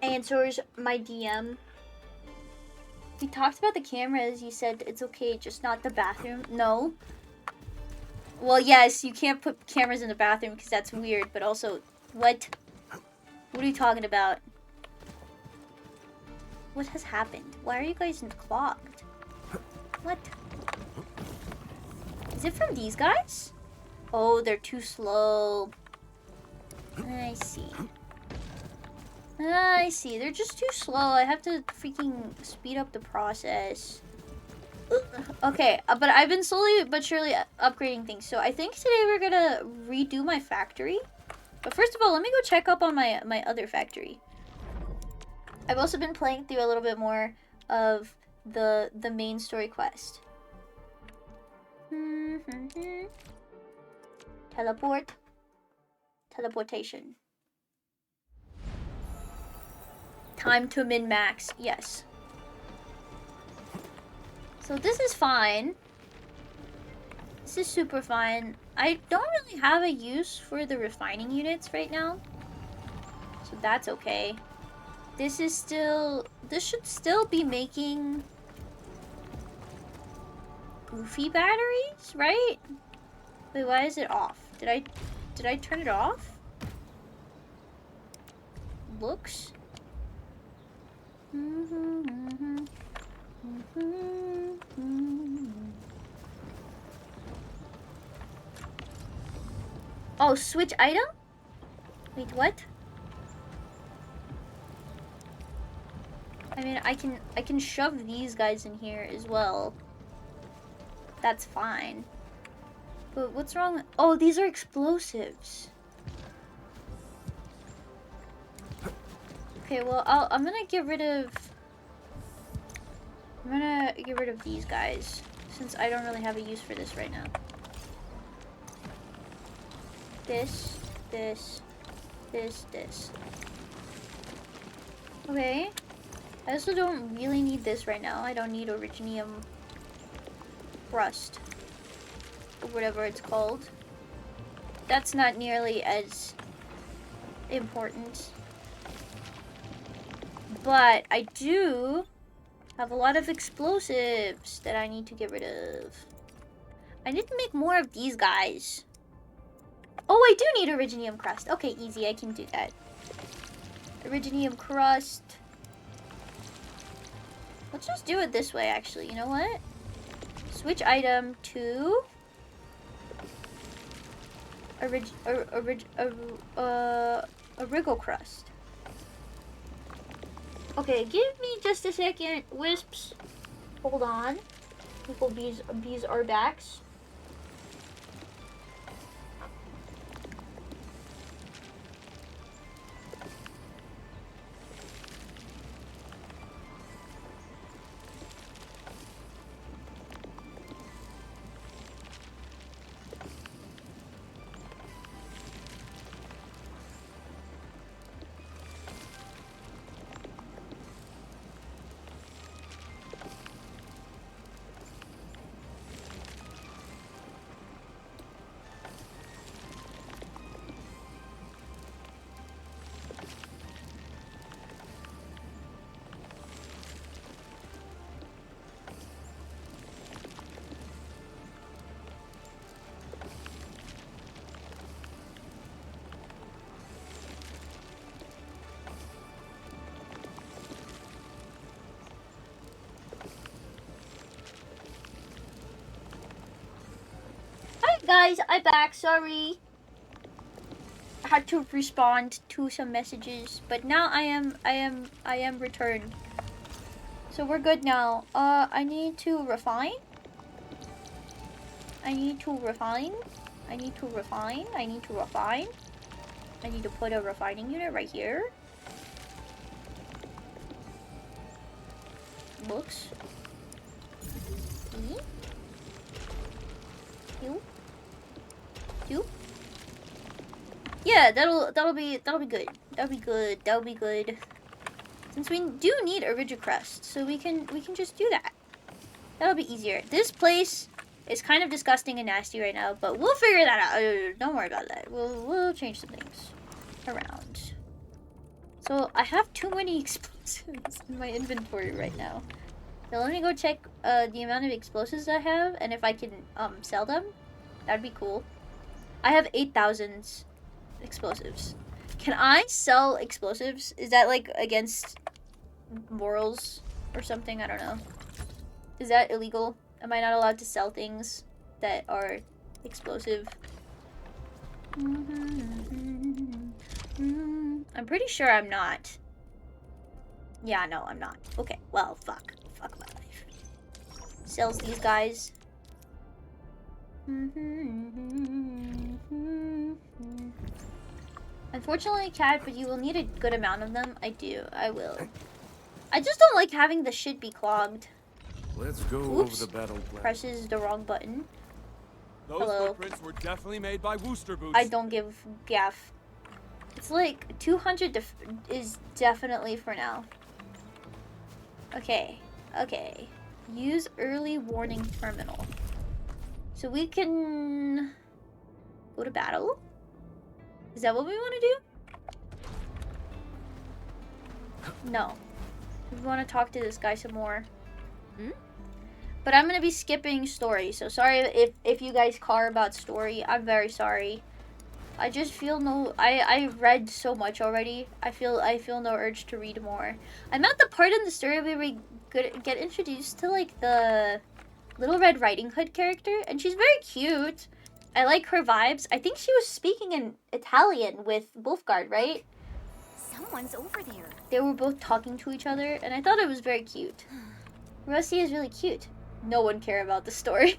Answers my DM. We talked about the cameras. You said it's okay, just not the bathroom. No. Well, yes, you can't put cameras in the bathroom because that's weird, but also, what? What are you talking about? What has happened? Why are you guys clogged? What? Is it from these guys? Oh, they're too slow. I see. I see. They're just too slow. I have to freaking speed up the process. Okay, but I've been slowly but surely upgrading things. So I think today we're gonna redo my factory. But first of all, let me go check up on my other factory. I've also been playing through a little bit more of the main story quest. Teleport. Teleportation. Time to min-max. Yes. So this is fine. This is super fine. I don't really have a use for the refining units right now. So that's okay. This should still be making goofy batteries, right? Wait, why is it off? Did I turn it off? Looks. Oh, switch item? Wait, what? I mean, I can shove these guys in here as well. That's fine. But what's wrong? Oh, these are explosives. Okay, well, I'm gonna get rid of these guys since I don't really have a use for this right now. This. Okay. I also don't really need this right now. I don't need originium rust. Or whatever it's called. That's not nearly as important. But I do have a lot of explosives that I need to get rid of. I need to make more of these guys. Oh, I do need originium crust. Okay, easy. I can do that. Originium crust. Let's just do it this way, actually. You know what? Switch item to Origo crust. Okay, give me just a second, Wisps. Hold on. People bees are backs. Guys, I'm back. Sorry. I had to respond to some messages, but now I am returned. So we're good now. I need to refine. I need to refine. I need to refine. I need to refine. I need to put a refining unit right here. Books. You. Yeah, that'll be good. That'll be good. That'll be good. Since we do need a rigid crest, so we can just do that. That'll be easier. This place is kind of disgusting and nasty right now, but we'll figure that out. Don't worry about that. We'll change some things around. So I have too many explosives in my inventory right now. So let me go check the amount of explosives I have, and if I can sell them, that'd be cool. I have 8,000 explosives. Can I sell explosives? Is that like against morals or something? I don't know. Is that illegal? Am I not allowed to sell things that are explosive? I'm pretty sure I'm not. Yeah, no, I'm not. Okay, well, fuck. Fuck my life. Sells these guys. Unfortunately, cat, but you will need a good amount of them. I do. I will. I just don't like having the shit be clogged. Let's go Oops. over the battle plan. Presses the wrong button. Those Hello. footprints were definitely made by Wooster Boots. I don't give gaff. It's like 200 is definitely for now. Okay. Okay. Use early warning terminal. So we can go to battle. Is that what we want to do? No. We want to talk to this guy some more. But I'm going to be skipping story. So sorry if you guys care about story. I'm very sorry. I just feel no... I've read so much already. I feel no urge to read more. I'm at the part in the story where we get introduced to like the Little Red Riding Hood character. And she's very cute. I like her vibes. I think she was speaking in Italian with Wolfguard, right? Someone's over there. They were both talking to each other, and I thought it was very cute. Rusty is really cute. No one cared about the story.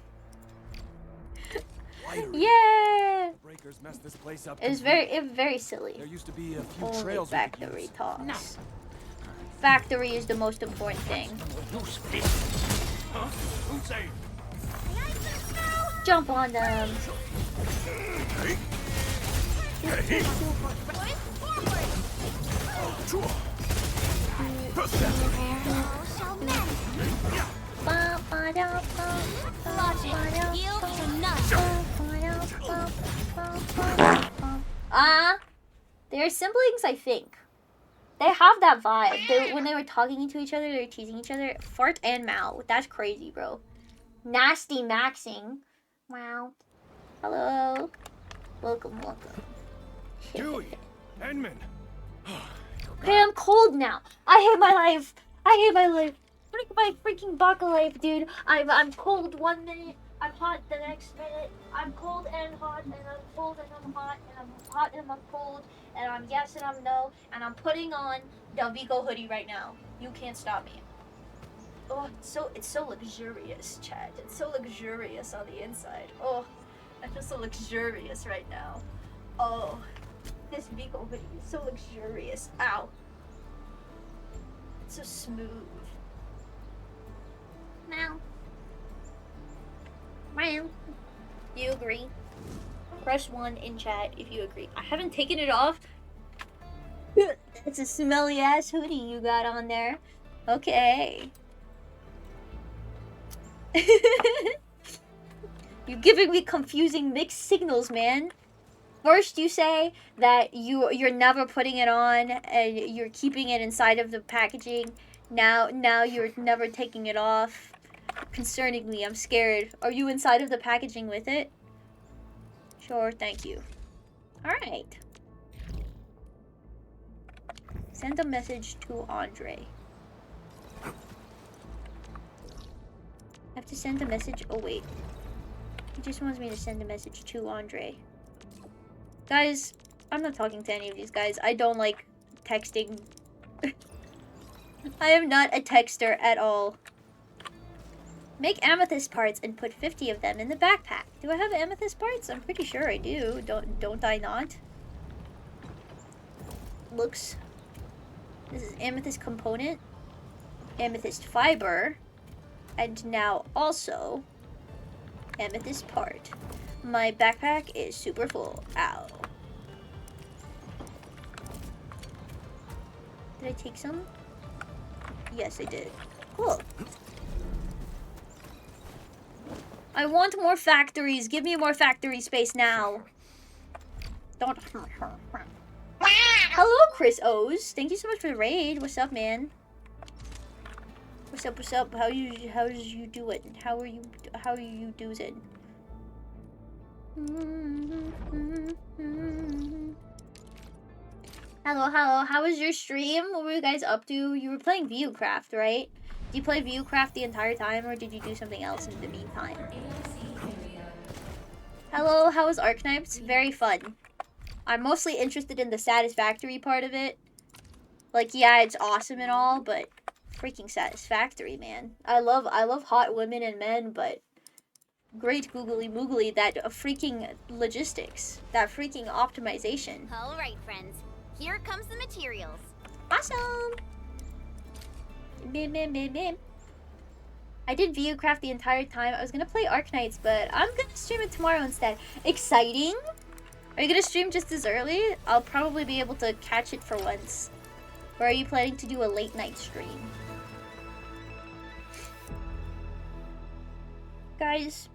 Yeah! Breakers messed this place up. It was very silly. There used to be a few Only trails factory talks. Factory is the most important thing. Jump on them. They're siblings, I think. They have that vibe. When they were talking to each other, they were teasing each other. Fart and Mao. That's crazy, bro. Nasty maxing. Wow. Hello. Welcome. Dewey, Edmund. Okay, I'm cold now. I hate my life. Drink my freaking bucket life, dude. I'm cold one minute. I'm hot the next minute. I'm cold and hot, and I'm cold and I'm hot, and I'm hot and I'm cold, and I'm yes and I'm no, and I'm putting on the Vico hoodie right now. You can't stop me. Oh, it's so luxurious, chat. It's so luxurious on the inside. Oh, I feel so luxurious right now. Oh, this Vico hoodie is so luxurious. Ow. It's so smooth. Now. Well. You agree? Press 1 in chat if you agree. I haven't taken it off. It's a smelly ass hoodie you got on there. Okay. You're giving me confusing mixed signals, man. First you say that you're never putting it on and you're keeping it inside of the packaging. Now you're never taking it off. Concerningly, I'm scared. Are you inside of the packaging with it? Sure, thank you. Alright. Send a message to Andre. I have to send a message. Oh, wait. He just wants me to send a message to Andre. Guys, I'm not talking to any of these guys. I don't like texting. I am not a texter at all. Make amethyst parts and put 50 of them in the backpack. Do I have amethyst parts? I'm pretty sure I do. Don't I not? Looks. This is amethyst component. Amethyst fiber. And now also amethyst part. My backpack is super full. Ow. Did I take some? Yes, I did. Cool. I want more factories. Give me more factory space now. Don't. Hello, Chris O's. Thank you so much for the raid. What's up, man? What's up? What's up? How's you doing? How are you doing? Hello. How was your stream? What were you guys up to? You were playing Viewcraft, right? Did you play Viewcraft the entire time, or did you do something else in the meantime? Hello, how was Arknights? Very fun. I'm mostly interested in the satisfactory part of it. Like, yeah, it's awesome and all, but freaking satisfactory, man. I love hot women and men, but great googly moogly, that freaking logistics, that freaking optimization. All right, friends. Here comes the materials. Awesome. Bim. I did Viewcraft the entire time. I was gonna play Arknights, but I'm gonna stream it tomorrow instead. Exciting! Are you gonna stream just as early? I'll probably be able to catch it for once. Or are you planning to do a late night stream? Guys,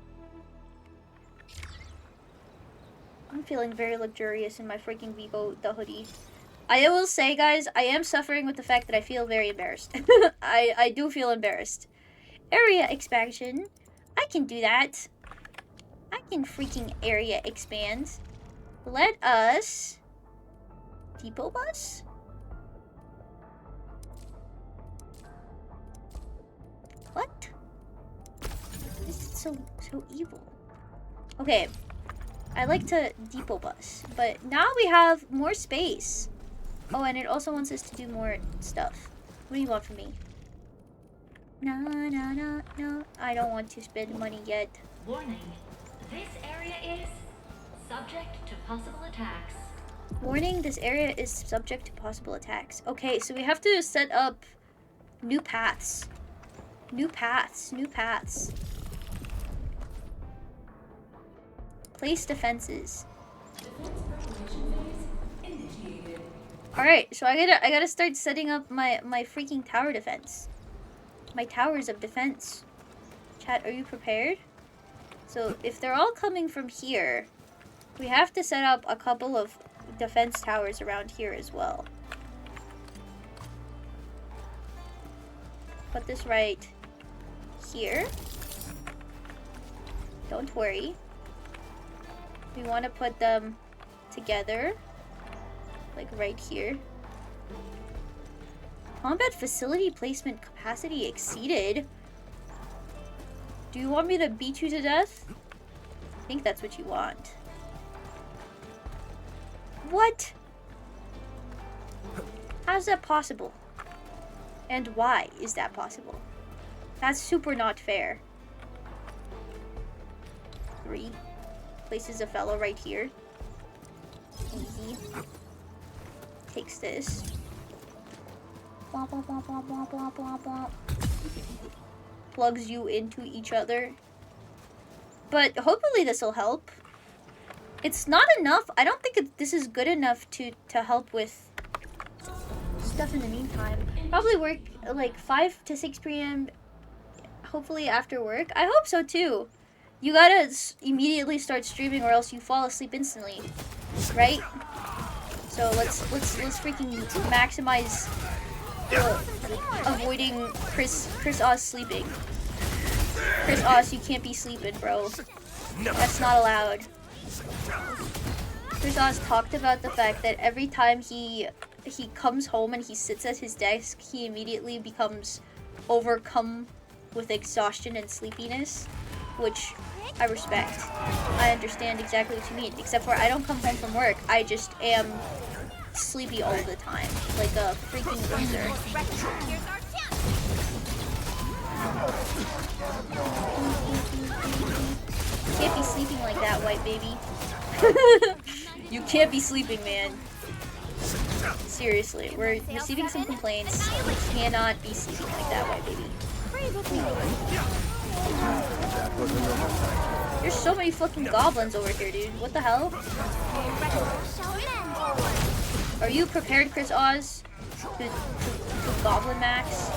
I'm feeling very luxurious in my freaking Vivo, the hoodie. I will say, guys, I am suffering with the fact that I feel very embarrassed. I do feel embarrassed. Area expansion. I can do that. I can freaking area expand. Let us depot bus? What? This is so evil. Okay. I like to depot bus, but now we have more space. Oh, and it also wants us to do more stuff. What do you want from me? No. I don't want to spend money yet. Warning. This area is subject to possible attacks. Warning, this area is subject to possible attacks. Okay, so we have to set up new paths. New paths. Place defenses. Alright, so I gotta start setting up my freaking tower defense. My towers of defense. Chat, are you prepared? So if they're all coming from here, we have to set up a couple of defense towers around here as well. Put this right here. Don't worry. We want to put them together. Like right here. Combat facility placement capacity exceeded. Do you want me to beat you to death? I think that's what you want. What? How's that possible? And why is that possible? That's super not fair. 3. Places a fellow right here. Easy. Takes this. Blah, blah, blah, blah, blah, blah, blah, blah. Plugs you into each other. But hopefully this will help. It's not enough. I don't think this is good enough to help with stuff in the meantime. Probably work like 5 to 6 p.m. Hopefully after work. I hope so too. You gotta immediately start streaming or else you fall asleep instantly, right? So let's freaking maximize avoiding Chris Oz sleeping. Chris Oz, you can't be sleeping, bro. That's not allowed. Chris Oz talked about the fact that every time he comes home and he sits at his desk, he immediately becomes overcome with exhaustion and sleepiness, which I respect. I understand exactly what you mean, except for I don't come home from work. I just am sleepy all the time, like a freaking loser. You can't be sleeping like that, white baby. You can't be sleeping, man. Seriously, we're receiving some complaints. You cannot be sleeping like that, white baby. There's so many fucking goblins over here, dude. What the hell? Are you prepared, Chris Oz? To goblin max?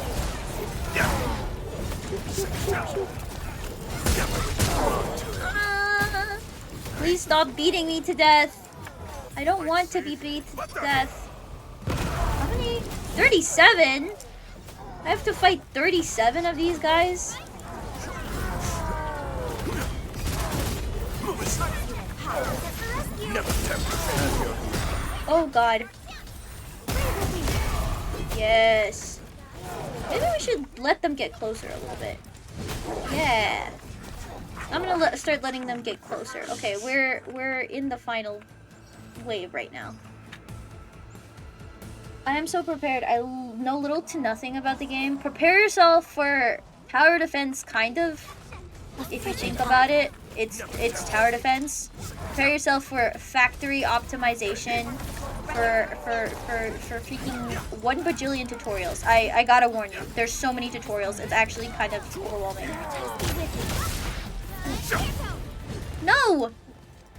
Please stop beating me to death. I don't want to be beat to death. How many? 37? I have to fight 37 of these guys? Oh god. Yes. Maybe we should let them get closer a little bit. Yeah. I'm gonna start letting them get closer. Okay, we're in the final wave right now. I am so prepared. I know little to nothing about the game. Prepare yourself for tower defense, kind of. If you think about it, it's tower defense. Prepare yourself for factory optimization, for freaking 1 bajillion tutorials. I gotta warn you, there's so many tutorials. It's actually kind of overwhelming. No!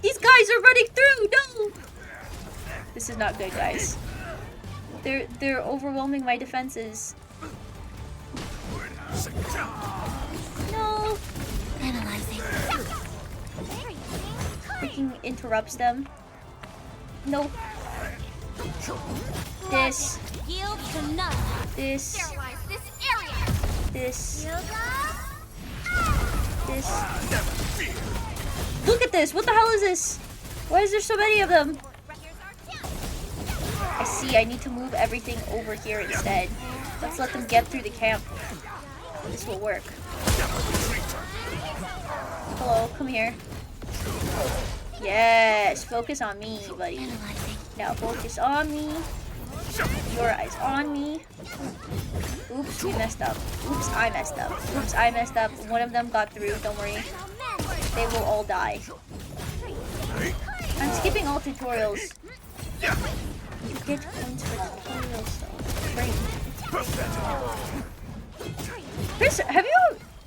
These guys are running through! No! This is not good, guys. They're overwhelming my defenses. No! Analyzing. Freaking interrupts them. No. This. Yield to none. This. Sterilize this area. This. This. Look at this! What the hell is this? Why is there so many of them? I see, I need to move everything over here instead. Let's let them get through the camp. This will work. Hello, come here. Yes, focus on me, buddy. Now focus on me. Your eyes on me. Oops, we messed up. Oops, I messed up. Oops, I messed up. One of them got through, don't worry. They will all die. I'm skipping all tutorials. You get points for tutorials, though. Great. Chris,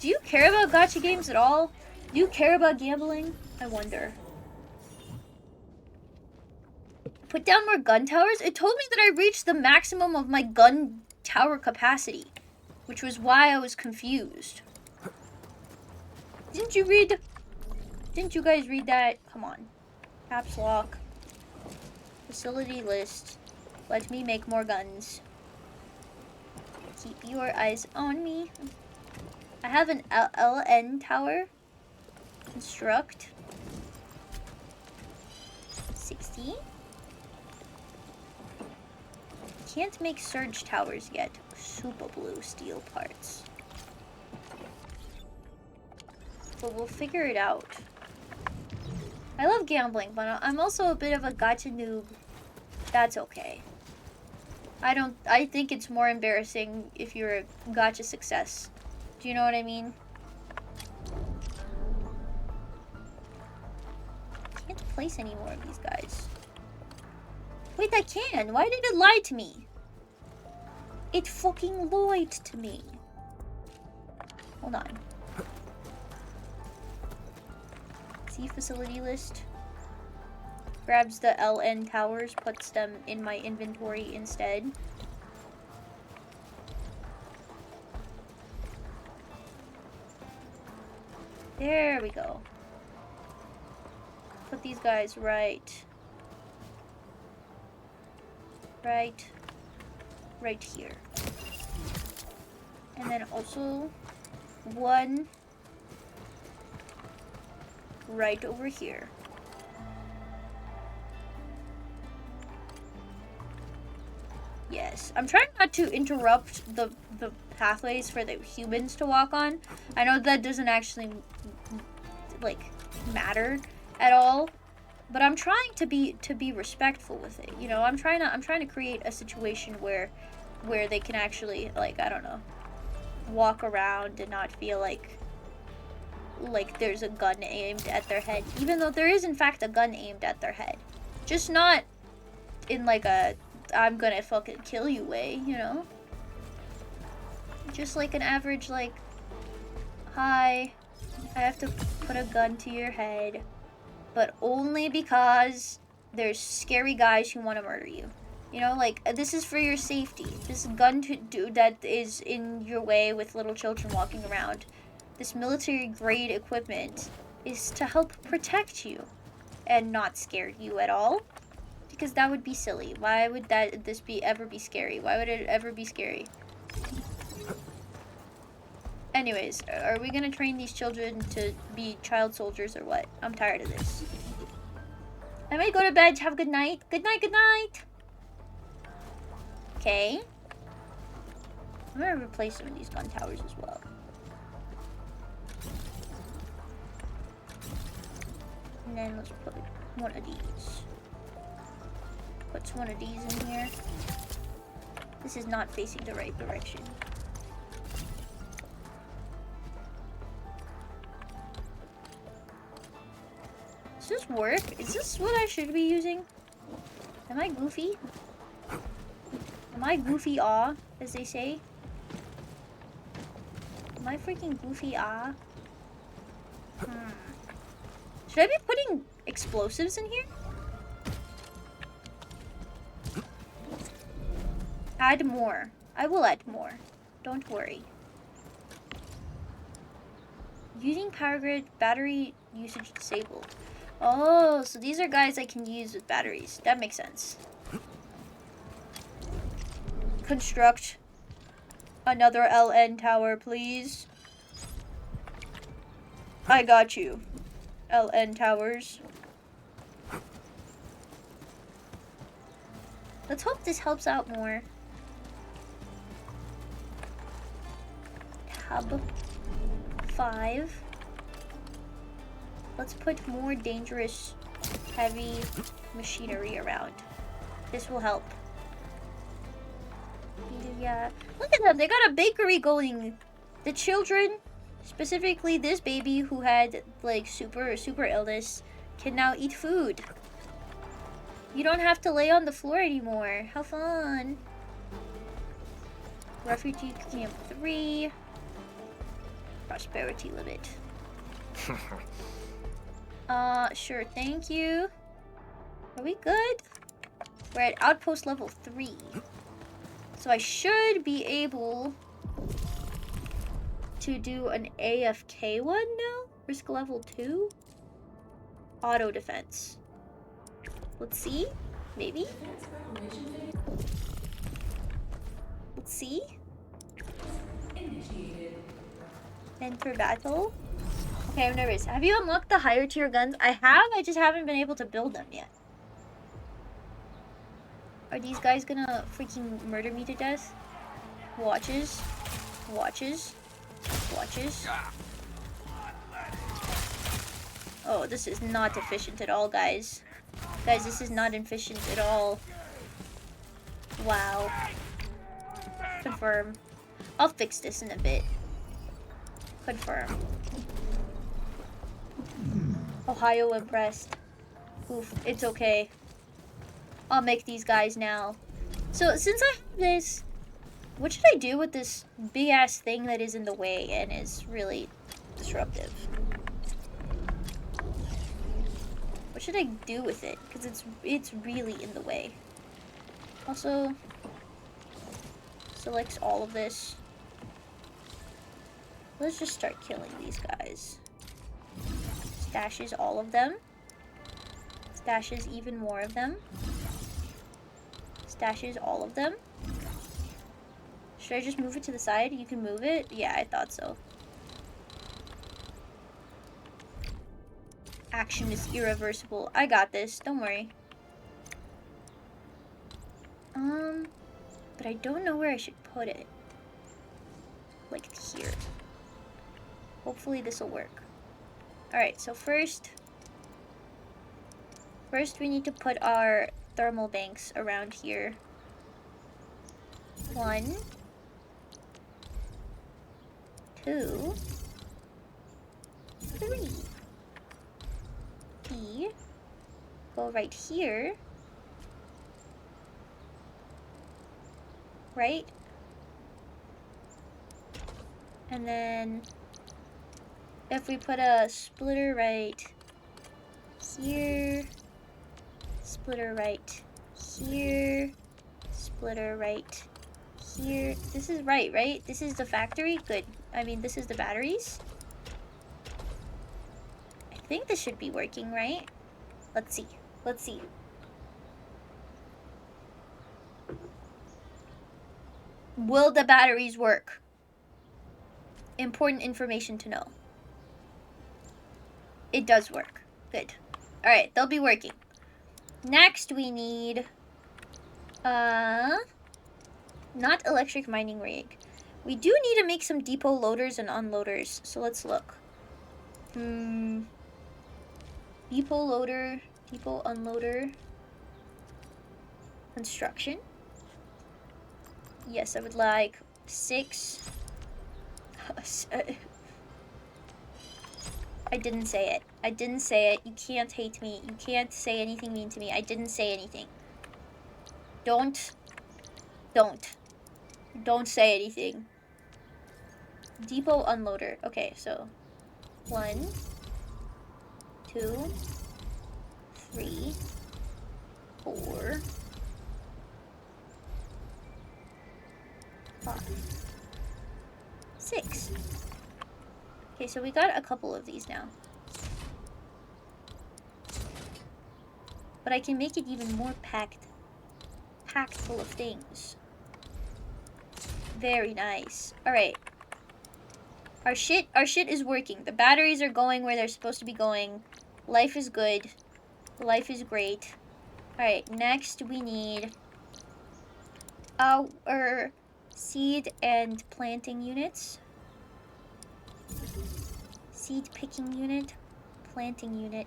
do you care about gacha games at all? Do you care about gambling? I wonder. Put down more gun towers? It told me that I reached the maximum of my gun tower capacity, which was why I was confused. Didn't you guys read that? Come on. Caps lock. Facility list. Let me make more guns. Keep your eyes on me. I have an LN tower. Construct. 60. Can't make surge towers yet. Super blue steel parts. But we'll figure it out. I love gambling, but I'm also a bit of a gacha noob. That's okay. I think it's more embarrassing if you're a gacha success. Do you know what I mean? Can't place any more of these guys. Wait, I can. Why did it lie to me? It fucking lied to me. Hold on. See facility list. Grabs the LN towers, puts them in my inventory instead. There we go. Put these guys right here. And then also one right over here. Yes, I'm trying not to interrupt the pathways for the humans to walk on. I know that doesn't actually like matter at all, but I'm trying to be respectful with it. You know, I'm trying to create a situation where they can actually, like, I don't know, walk around and not feel like there's a gun aimed at their head, even though there is in fact a gun aimed at their head, just not in like a I'm gonna fucking kill you way, you know? Just like an average, like, hi, I have to put a gun to your head, but only because there's scary guys who want to murder you. You know, like, this is for your safety. This gun to do that is in your way with little children walking around. This military grade equipment is to help protect you and not scare you at all. Because that would be silly. Why would this ever be scary? Why would it ever be scary? Anyways, are we gonna train these children to be child soldiers or what? I'm tired of this. I might go to bed. Have a good night. Good night, good night. Okay. I'm gonna replace some of these gun towers as well. And then let's put one of these. Puts one of these in here. This is not facing the right direction. Does this work? Is this what I should be using? Am I goofy? Am I goofy as they say? Am I freaking goofy Should I be putting explosives in here? Add more. I will add more. Don't worry. Using power grid, battery usage disabled. Oh, so these are guys I can use with batteries. That makes sense. Construct another LN tower, please. I got you. LN towers. Let's hope this helps out more. Tab 5. Let's put more dangerous, heavy machinery around. This will help. Yeah, look at them. They got a bakery going. The children, specifically this baby who had like super illness, can now eat food. You don't have to lay on the floor anymore. How fun. Refugee Camp 3. Prosperity limit. Sure, thank you. Are we good? We're at outpost level 3. So I should be able to do an AFK one now? Risk level 2? Auto defense. Let's see. Maybe? Let's see. Enter battle. Okay, I'm nervous. Have you unlocked the higher tier guns? I have, I just haven't been able to build them yet. Are these guys gonna freaking murder me to death? Watches. Watches. Watches. Oh, this is not efficient at all, guys. Guys, this is not efficient at all. Wow. Confirm. I'll fix this in a bit. Confirm. Ohio impressed. Oof, it's okay. I'll make these guys now. So since I have this, what should I do with this big ass thing that is in the way and is really disruptive? What should I do with it? Because it's really in the way. Also, selects all of this. Let's just start killing these guys. Stashes all of them. Stashes even more of them. Stashes all of them. Should I just move it to the side? You can move it? Yeah, I thought so. Action is irreversible. I got this. Don't worry. But I don't know where I should put it. Like here. Hopefully this will work. Alright, so first we need to put our thermal banks around here. 1, 2, 3. E. Go right here. Right? And then if we put a splitter right here, splitter right here, splitter right here. This is right? This is the factory? Good. I mean, this is the batteries. I think this should be working, right? Let's see. Let's see. Will the batteries work? Important information to know. It does work. Good. Alright, they'll be working. Next we need not electric mining rig. We do need to make some depot loaders and unloaders. So let's look. Depot loader, depot unloader. Construction. Yes, I would like 6. I didn't say it. I didn't say it. You can't hate me. You can't say anything mean to me. I didn't say anything. Don't say anything. Depot unloader. Okay, so 1, 2, 3, 4, 5, 6. Okay, so we got a couple of these now. But I can make it even more packed full of things. Very nice. Alright. Our shit is working. The batteries are going where they're supposed to be going. Life is good. Life is great. Alright, next we need our seed and planting units. Seed picking unit, planting unit.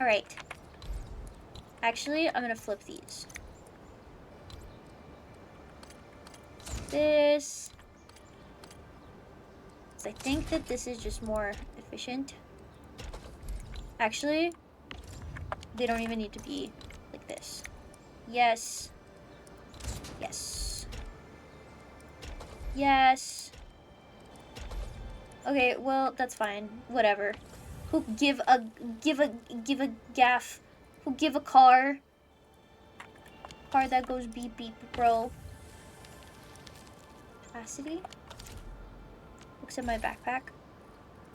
Alright. Actually, I'm gonna flip these. This. I think that this is just more efficient. Actually, they don't even need to be like this. Yes. Yes. Yes. Okay, well, that's fine. Whatever. Who give a gaff? Who give a car? Car that goes beep beep, bro. Capacity. Looks at my backpack.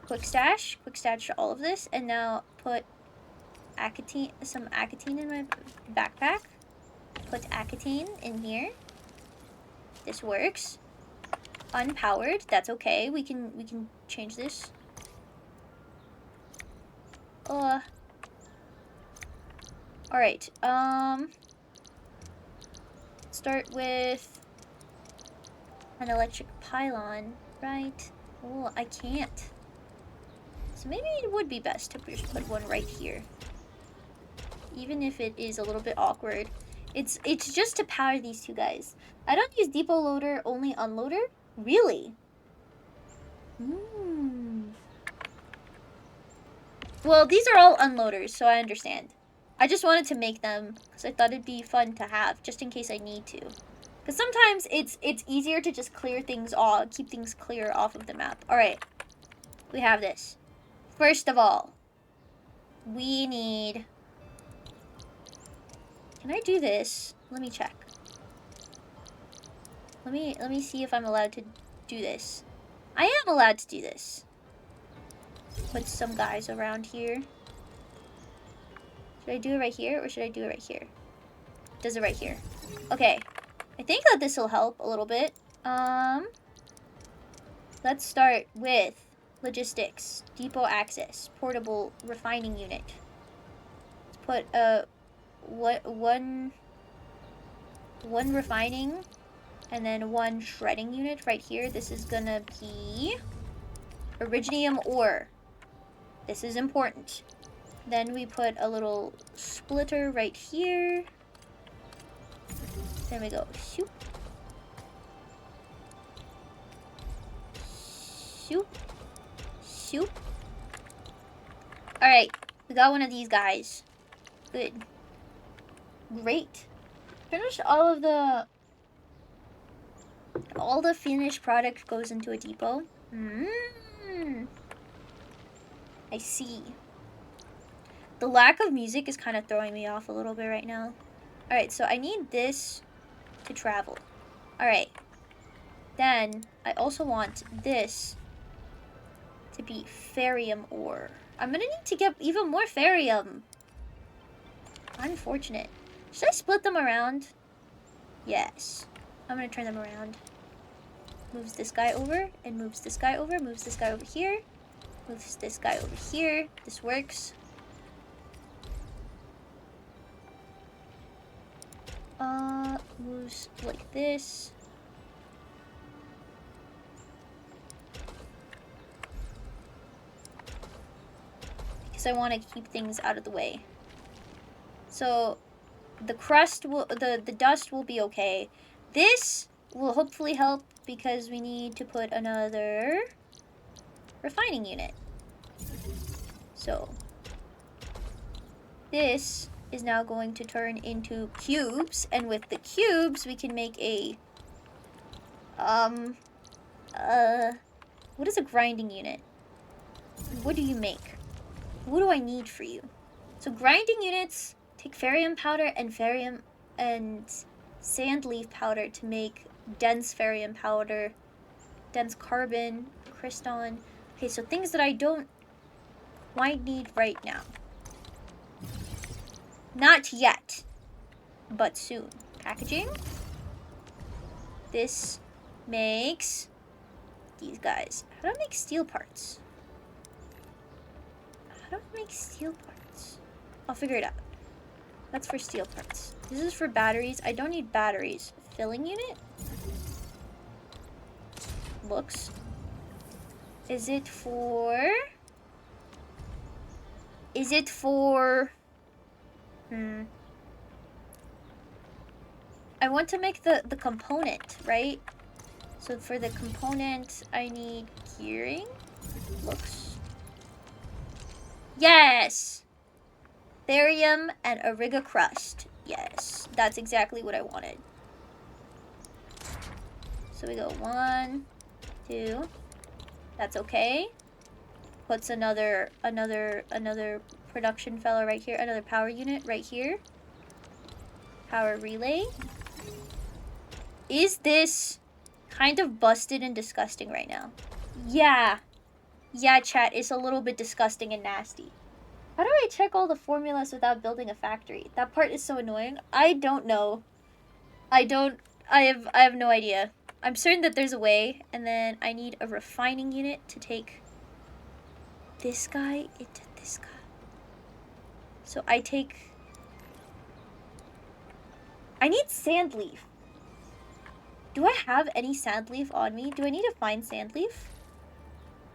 Quick stash all of this, and now put some acetine in my backpack. Put acetine in here. This works. Unpowered, that's okay. We can change this. Alright, start with an electric pylon, right? Oh, I can't. So maybe it would be best to just put one right here. Even if it is a little bit awkward. It's just to power these two guys. I don't use depot loader, only unloader? Really? Well, these are all unloaders, so I understand. I just wanted to make them because I thought it'd be fun to have, just in case I need to. Because sometimes it's easier to just clear things off, keep things clear off of the map. Alright, we have this. First of all, we need... Can I do this? Let me check. Let me see if I'm allowed to do this. I am allowed to do this. Put some guys around here. Should I do it right here or should I do it right here? Does it right here. Okay. I think that this will help a little bit. Let's start with logistics, depot access, portable refining unit. Let's put one refining and then one shredding unit right here. This is gonna be originium ore. This is important. Then we put a little splitter right here. There we go. Shoop. Shoop. Shoop. Alright. We got one of these guys. Good. Great. Finished all the finished product goes into a depot. I see. The lack of music is kind of throwing me off a little bit right now. Alright, so I need this to travel. Alright. Then, I also want this to be ferrium ore. I'm gonna need to get even more ferrium. Unfortunate. Should I split them around? Yes. I'm gonna turn them around. Moves this guy over, and moves this guy over, moves this guy over here. Moves this guy over here. This works. Moves like this. Because I want to keep things out of the way. So the crust will, the dust will be okay. This will hopefully help because we need to put another refining unit. So this is now going to turn into cubes, and with the cubes we can make a what is a grinding unit? What do you make? What do I need for you? So grinding units take ferrium powder and sand leaf powder to make dense ferrium powder, dense carbon, crystalline. Okay, so things that I don't quite need right now. Not yet, but soon. Packaging. This makes these guys. How do I make steel parts? How do I make steel parts? I'll figure it out. That's for steel parts. This is for batteries. I don't need batteries. Filling unit? Looks. Is it for... I want to make the component, right? So for the component, I need gearing. Looks. Yes! Therium and Ariga crust. Yes, that's exactly what I wanted. So we go 1, 2. That's okay. Puts another production fellow right here. Another power unit right here. Power relay. Is this kind of busted and disgusting right now? Yeah. Yeah, chat, it's a little bit disgusting and nasty. How do I check all the formulas without building a factory? That part is so annoying. I don't know. I have no idea. I'm certain that there's a way, and then I need a refining unit to take this guy into this guy. So I need sand leaf. Do I have any sand leaf on me? Do I need to find sand leaf?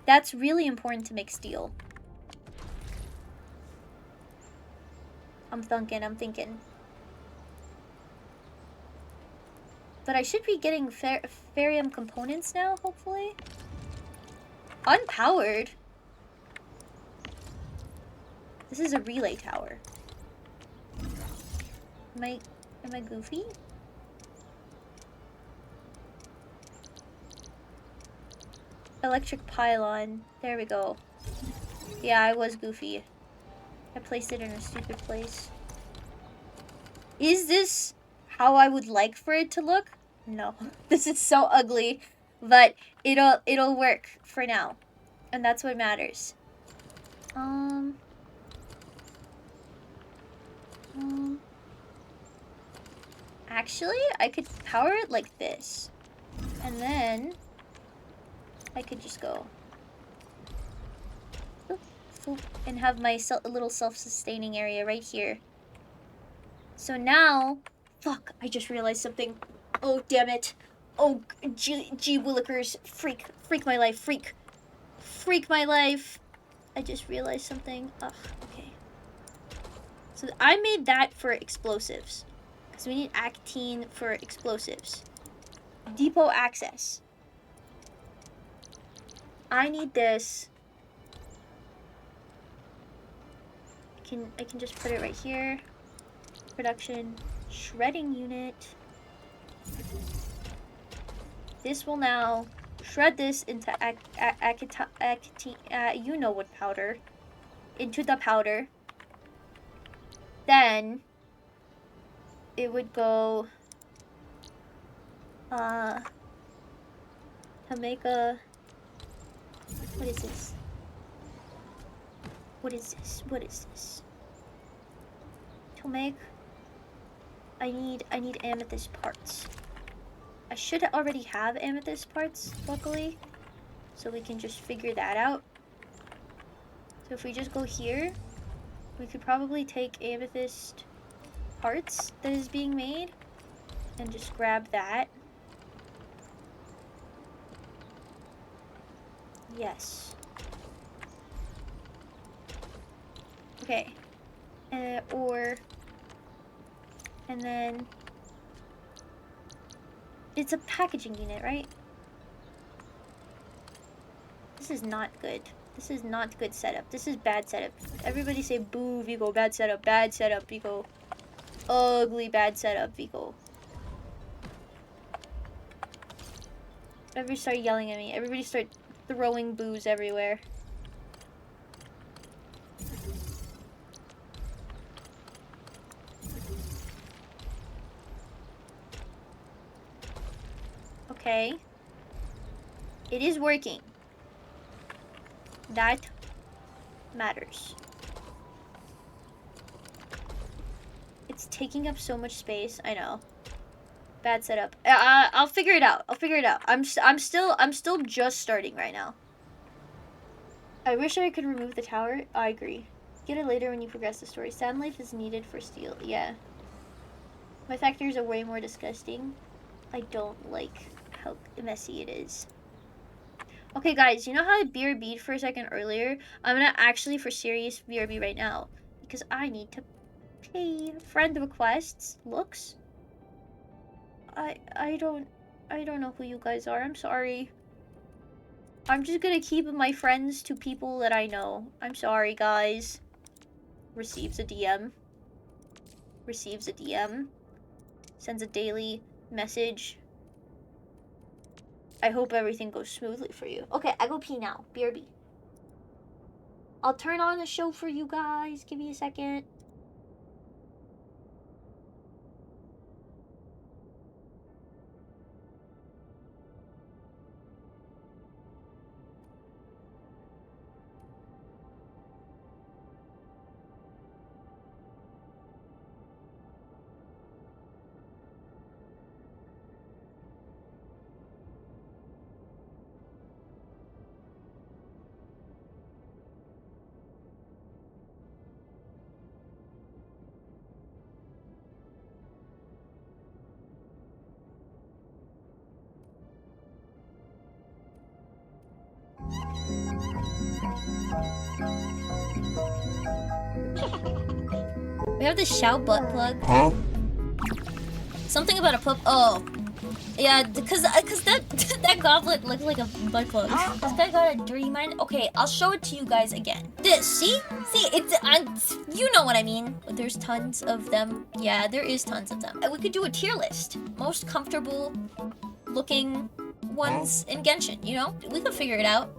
That's really important to make steel. I'm thinking. But I should be getting Ferium components now, hopefully. Unpowered? This is a relay tower. Am I goofy? Electric pylon. There we go. Yeah, I was goofy. I placed it in a stupid place. Is this how I would like for it to look? No. This is so ugly. But it'll work for now. And that's what matters. Actually, I could power it like this. And then I could just go boop, boop, and have my little self-sustaining area right here. So now, fuck, I just realized something. Oh, damn it. Oh, gee willikers. Freak my life, freak my life. I just realized something. Ugh, okay. So I made that for explosives. Because we need actine for explosives. Depot access. I need this. I can just put it right here. Production shredding unit. This will now shred this into you know what powder. Into the powder. Then it would go to make a what is this? What is this? What is this? To make I need amethyst parts. I should already have amethyst parts, luckily. So we can just figure that out. So if we just go here, we could probably take amethyst parts that is being made and just grab that. Yes. Okay. And then it's a packaging unit, right? This is not good. This is not good setup. This is bad setup. Everybody say boo, Vigo. Bad setup. Bad setup, Vigo. Ugly bad setup, Vigo. Everybody start yelling at me. Everybody start throwing boos everywhere. Okay. It is working. That matters. It's taking up so much space. I know. Bad setup. I'll figure it out. I'll figure it out. I'm still just starting right now. I wish I could remove the tower. I agree. Get it later when you progress the story. Sand life is needed for steel. Yeah. My factories are way more disgusting. I don't like how messy it is. Okay, guys, you know how I BRB'd for a second earlier? I'm gonna actually for serious BRB right now because I need to pay. Friend requests. Looks. I don't know who you guys are. I'm sorry. I'm just gonna keep my friends to people that I know. I'm sorry, guys. Receives a DM. Receives a DM. Sends a daily message. I hope everything goes smoothly for you. Okay, I go pee now. BRB. I'll turn on the show for you guys. Give me a second. We have the shout butt plug. Huh? Something about a pup. Oh, Yeah, because that that goblet looked like a butt plug. This guy got a dirty mind. Okay, I'll show it to you guys again. This, see, it's you know what I mean. There's tons of them. Yeah, there is tons of them. And we could do a tier list. Most comfortable looking ones in Genshin. You know, we could figure it out.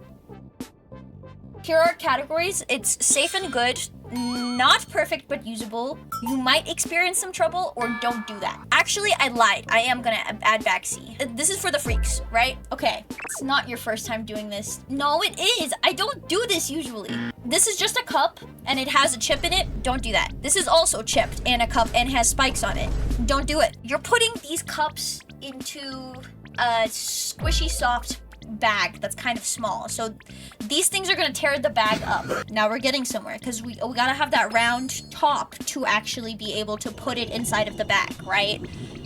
Here are categories. It's safe and good, not perfect but usable. You might experience some trouble, or don't do that. Actually, I lied. I am gonna add backseat. This is for the freaks, right? Okay. It's not your first time doing this. No, it is. I don't do this usually. This is just a cup, and it has a chip in it. Don't do that. This is also chipped and a cup and has spikes on it. Don't do it. You're putting these cups into a squishy, soft bag that's kind of small, so these things are gonna tear the bag up. Now we're getting somewhere because we gotta have that round top to actually be able to put it inside of the bag, right?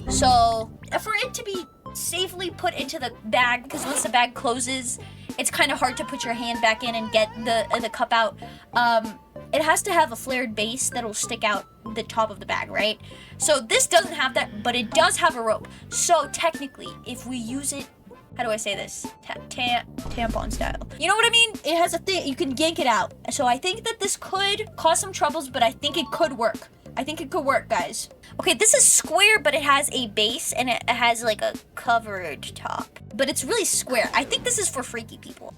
So for it to be safely put into the bag, because once the bag closes, it's kind of hard to put your hand back in and get the cup out. It has to have a flared base that'll stick out the top of the bag, right? So this doesn't have that, but it does have a rope. So technically, if we use it, how do I say this? Tampon style. You know what I mean? It has a thing, you can yank it out. So I think that this could cause some troubles, but I think it could work. I think it could work, guys. Okay, this is square, but it has a base and it has like a covered top. But it's really square. I think this is for freaky people.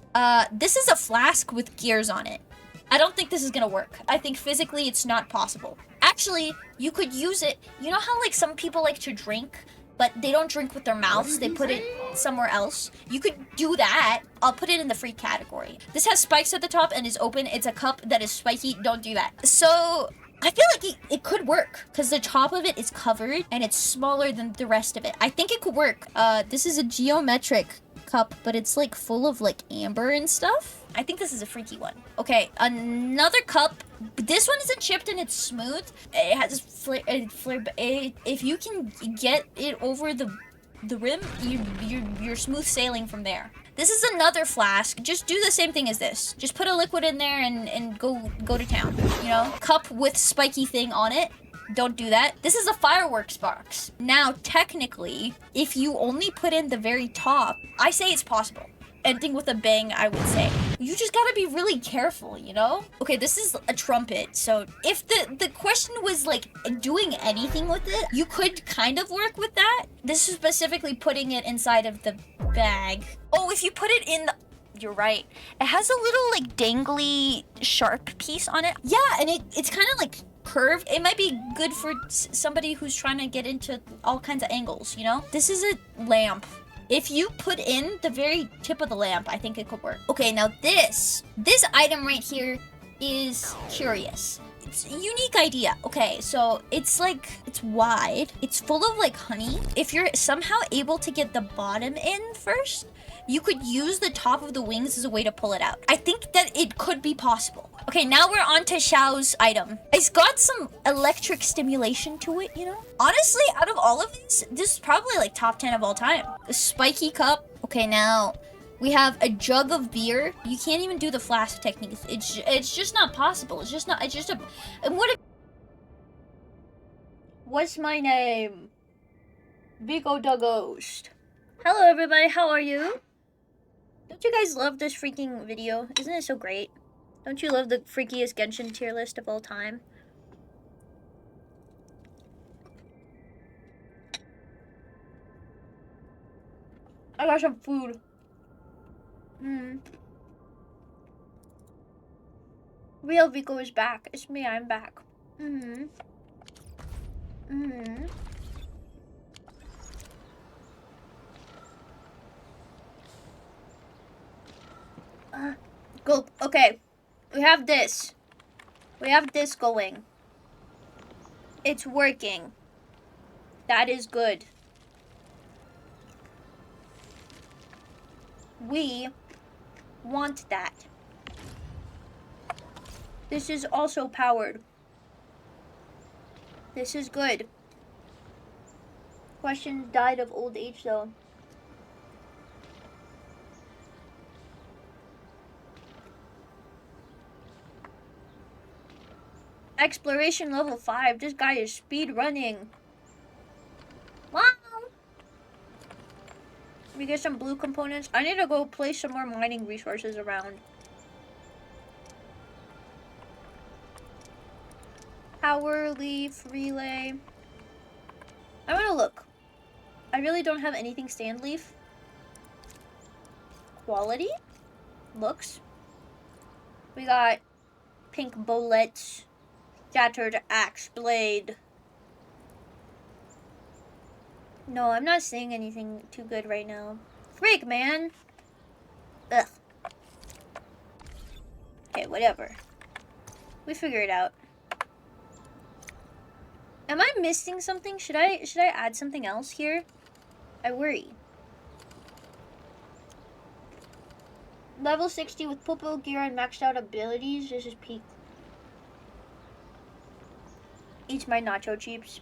This is a flask with gears on it. I don't think this is gonna work. I think physically it's not possible. Actually, you could use it. You know how like some people like to drink, but they don't drink with their mouths, they put it somewhere else? You could do that. I'll put it in the free category. This has spikes at the top and is open. It's a cup that is spiky. Don't do that. So I feel like it could work because the top of it is covered and it's smaller than the rest of it. I think it could work. This is a geometric cup, but it's like full of like amber and stuff. I think this is a freaky one. Okay, another cup. This one isn't chipped and it's smooth. It has flare. If you can get it over the rim, you're smooth sailing from there. This is another flask. Just do the same thing as this. Just put a liquid in there and go to town. You know, cup with spiky thing on it. Don't do that. This is a fireworks box. Now, technically, if you only put in the very top, I say it's possible. Ending with a bang, I would say. You just gotta be really careful, you know? Okay, this is a trumpet, so if the question was like doing anything with it, you could kind of work with that. This is specifically putting it inside of the bag. Oh, if you put it in the... You're right. It has a little like dangly sharp piece on it. Yeah, and it's kind of like curved. It might be good for somebody who's trying to get into all kinds of angles, you know? This is a lamp. If you put in the very tip of the lamp, I think it could work. Okay, now this item right here is curious. It's a unique idea. Okay, so it's like, it's wide. It's full of like honey. If you're somehow able to get the bottom in first, you could use the top of the wings as a way to pull it out. I think that it could be possible. Okay, now we're on to Xiao's item. It's got some electric stimulation to it, you know? Honestly, out of all of these, this is probably like top 10 of all time. The spiky cup. Okay, now we have a jug of beer. You can't even do the flask technique. It's just not possible. It's just a... And what if... What's my name? Vigo the Ghost. Hello, everybody. How are you? Don't you guys love this freaking video? Isn't it so great? Don't you love the freakiest Genshin tier list of all time? I got some food. Real Vico is back. It's me, I'm back. Go. Okay. We have this. We have this going. It's working. That is good. We want that. This is also powered. This is good. Question died of old age though. Exploration level 5. This guy is speed running. Wow. We get some blue components. I need to go place some more mining resources around. Power, leaf, relay. I want to look. I really don't have anything stand leaf. Quality? Looks. We got pink bullets. Shattered axe blade. No, I'm not saying anything too good right now. Freak, man! Ugh. Okay, whatever. We figure it out. Am I missing something? Should I add something else here? I worry. Level 60 with purple gear and maxed out abilities. This is peak. Eat my nacho chips.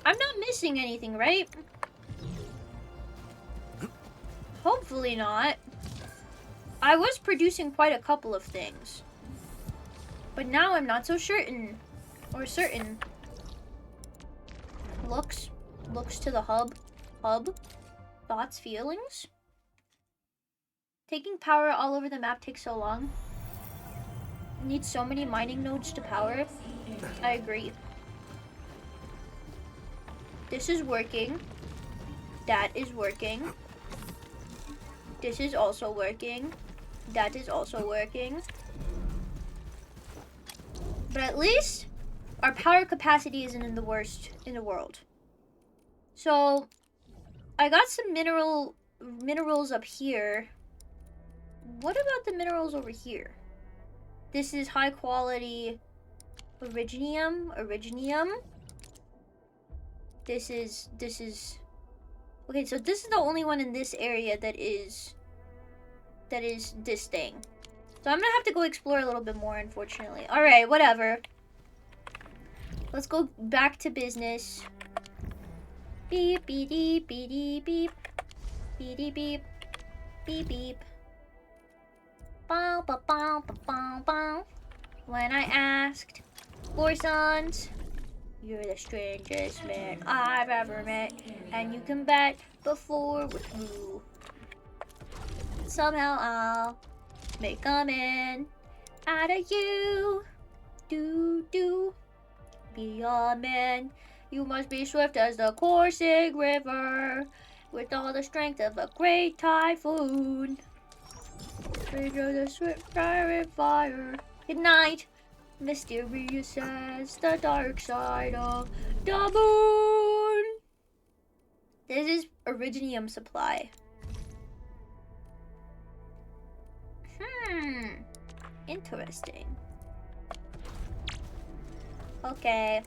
I'm not missing anything, right? Hopefully not. I was producing quite a couple of things. But now I'm not so certain. Or certain. Looks to the hub. Thoughts, feelings? Taking power all over the map takes so long. Need so many mining nodes to power it. I agree. This is working. That is working. This is also working. That is also working. But at least our power capacity isn't in the worst in the world. So I got some minerals up here. What about the minerals over here? This is high quality originium. This is okay, so this is the only one in this area that is this thing. So I'm gonna have to go explore a little bit more, unfortunately. Alright, whatever. Let's go back to business. Beep, beep, beep, beep, beep. Beep, beep, beep. Beep, beep. Bow, bow, bow, bow, bow, bow. When I asked for sons, you're the strangest man I've ever met. And you can bet before with who. Somehow I'll make a man out of you. Do. Be a man. You must be swift as the coursing river, with all the strength of a great typhoon. Figure the swift fire. Good night. Mysterious as the dark side of the moon. This is originium supply. Interesting. Okay.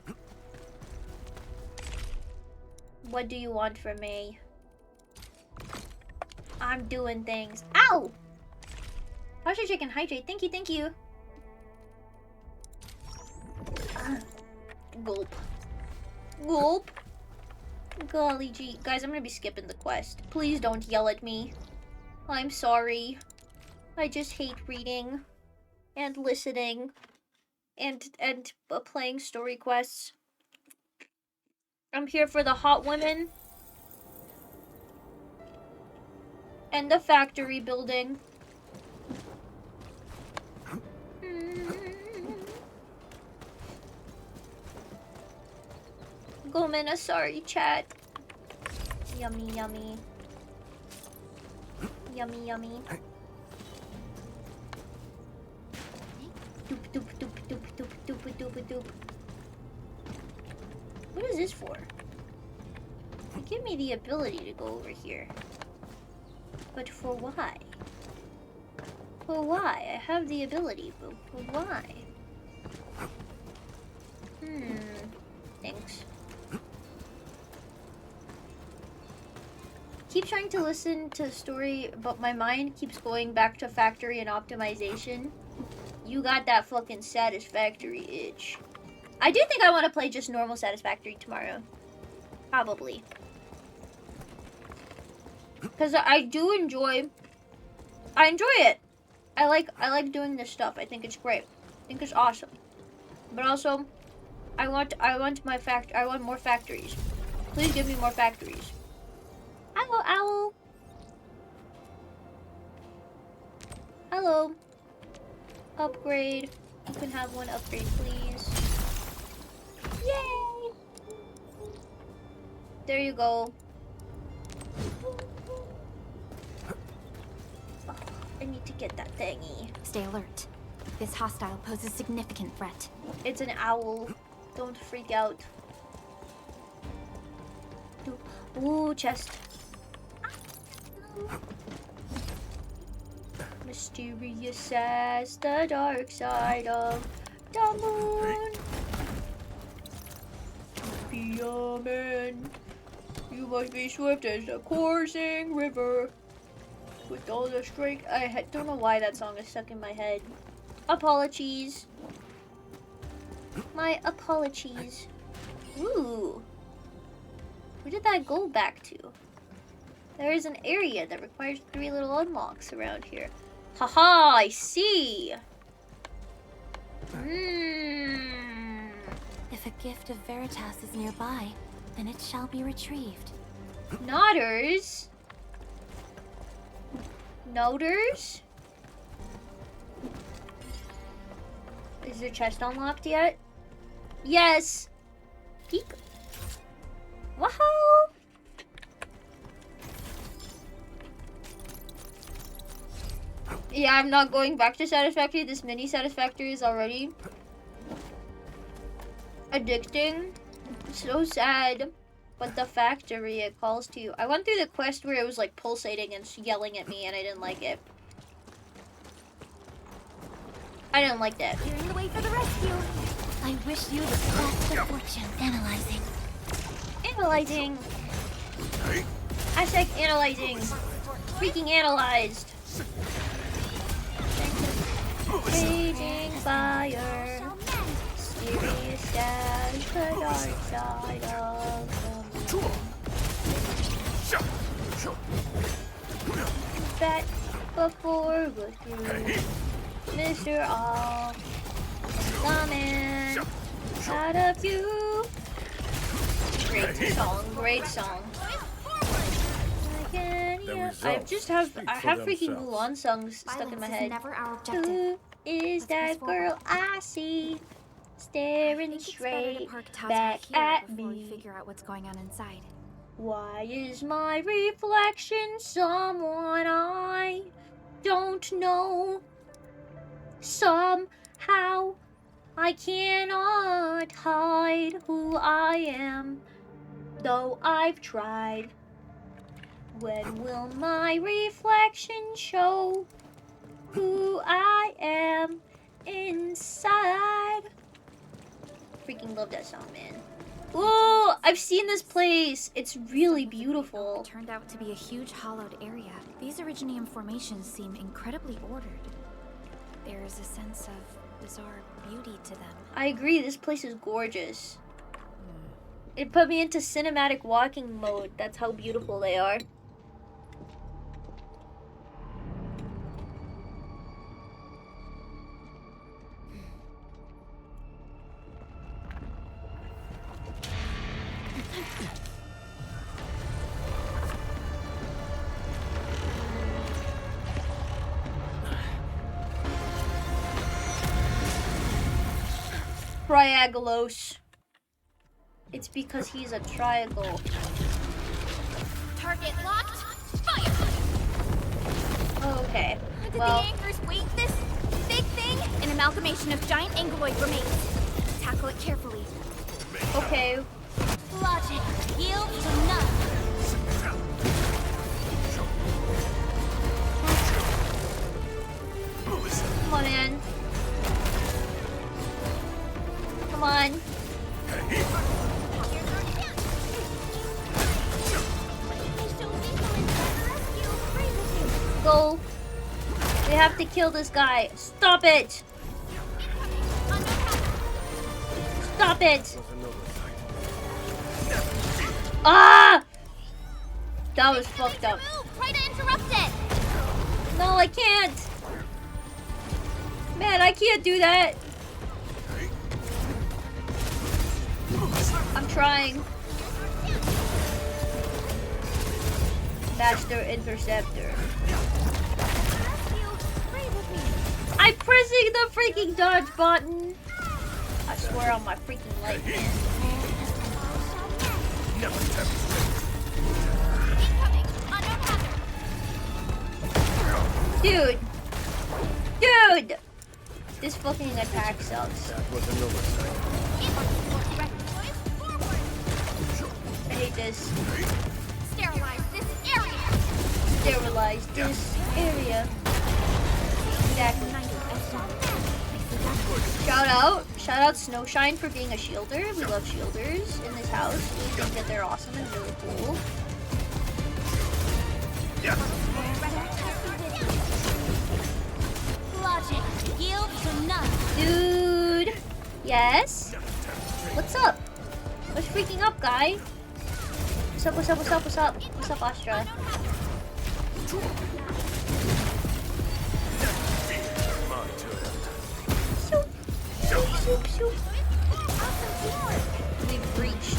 What do you want from me? I'm doing things. Ow! Posture chicken, hydrate. Thank you. Gulp. Golly gee. Guys, I'm gonna be skipping the quest. Please don't yell at me. I'm sorry. I just hate reading and listening and playing story quests. I'm here for the hot women and the factory building. Gomena, sorry, chat. Yummy. Doop. What is this for? It gave me the ability to go over here. But for why? I have the ability, but for why? Thanks. Keep trying to listen to the story, but my mind keeps going back to factory and optimization. You got that fucking Satisfactory itch. I do think I want to play just normal Satisfactory tomorrow. Probably. Because I enjoy it. I like doing this stuff. I think it's great. I think it's awesome. But also, I want more factories. Please give me more factories. Hello, owl. Hello. Upgrade. You can have one upgrade, please. Yay! There you go. Oh, I need to get that thingy. Stay alert. This hostile poses significant threat. It's an owl. Don't freak out. Ooh, chest. Mysterious as the dark side of the moon. Be a man. You must be swift as the coursing river. With all the strength. I don't know why that song is stuck in my head. Apologies. My apologies. Ooh. Where did that go back to? There is an area that requires 3 little unlocks around here. Haha, I see. If a gift of Veritas is nearby, then it shall be retrieved. Nodders? Noters? Is your chest unlocked yet? Yes. Peek. Woohoo! Yeah, I'm not going back to Satisfactory. This mini Satisfactory is already addicting. So sad. But the factory, it calls to you. I went through the quest where it was like pulsating and yelling at me and I didn't like it. I didn't like that. Clearing the way for the rescue. I wish you the best of fortune. Analyzing. Analyzing. Hashtag analyzing. Freaking analyzed. Raging fire. Mysterious as the dark side of the moon. Back before we're through. Mr. All. The man. Out of you. Great song, great song. I have freaking Mulan songs stuck in my head. Never our objective. Who is that girl I see staring straight back at before we me? figure out what's going on inside. Why is my reflection someone I don't know? Somehow I cannot hide who I am, though I've tried. When will my reflection show who I am inside? Freaking love that song, man. Ooh, I've seen this place. It's really beautiful. It turned out to be a huge hollowed area. These Originium formations seem incredibly ordered. There is a sense of bizarre beauty to them. I agree, this place is gorgeous. It put me into cinematic walking mode. That's how beautiful they are. Triagalos. It's because he's a triangle. Target locked. Fire! Okay. Did Well, the anchors weight this big thing? An amalgamation of giant ankyloid remains. Tackle it carefully. okay. Logic yields to none. Come on, man. Come on. Go. We have to kill this guy. Stop it. Stop it! Ah! That was fucked up. Try to interrupt it. No, I can't. Man, I can't do that. I'm trying. Master Interceptor. I'm pressing the freaking dodge button. I swear on my freaking life, man. Dude! Dude! This fucking attack sucks. I hate this. Sterilize this area. Sterilize this area. Exactly. Shout out Snowshine for being a shielder. We love shielders in this house. We think that they're awesome and really cool. Logic yields to none. Dude. Yes? What's up? What's freaking up, guy? What's up, what's up, what's up, what's up? What's up, Astra? Shoop. Shoop, shoop, shoop. We've breached.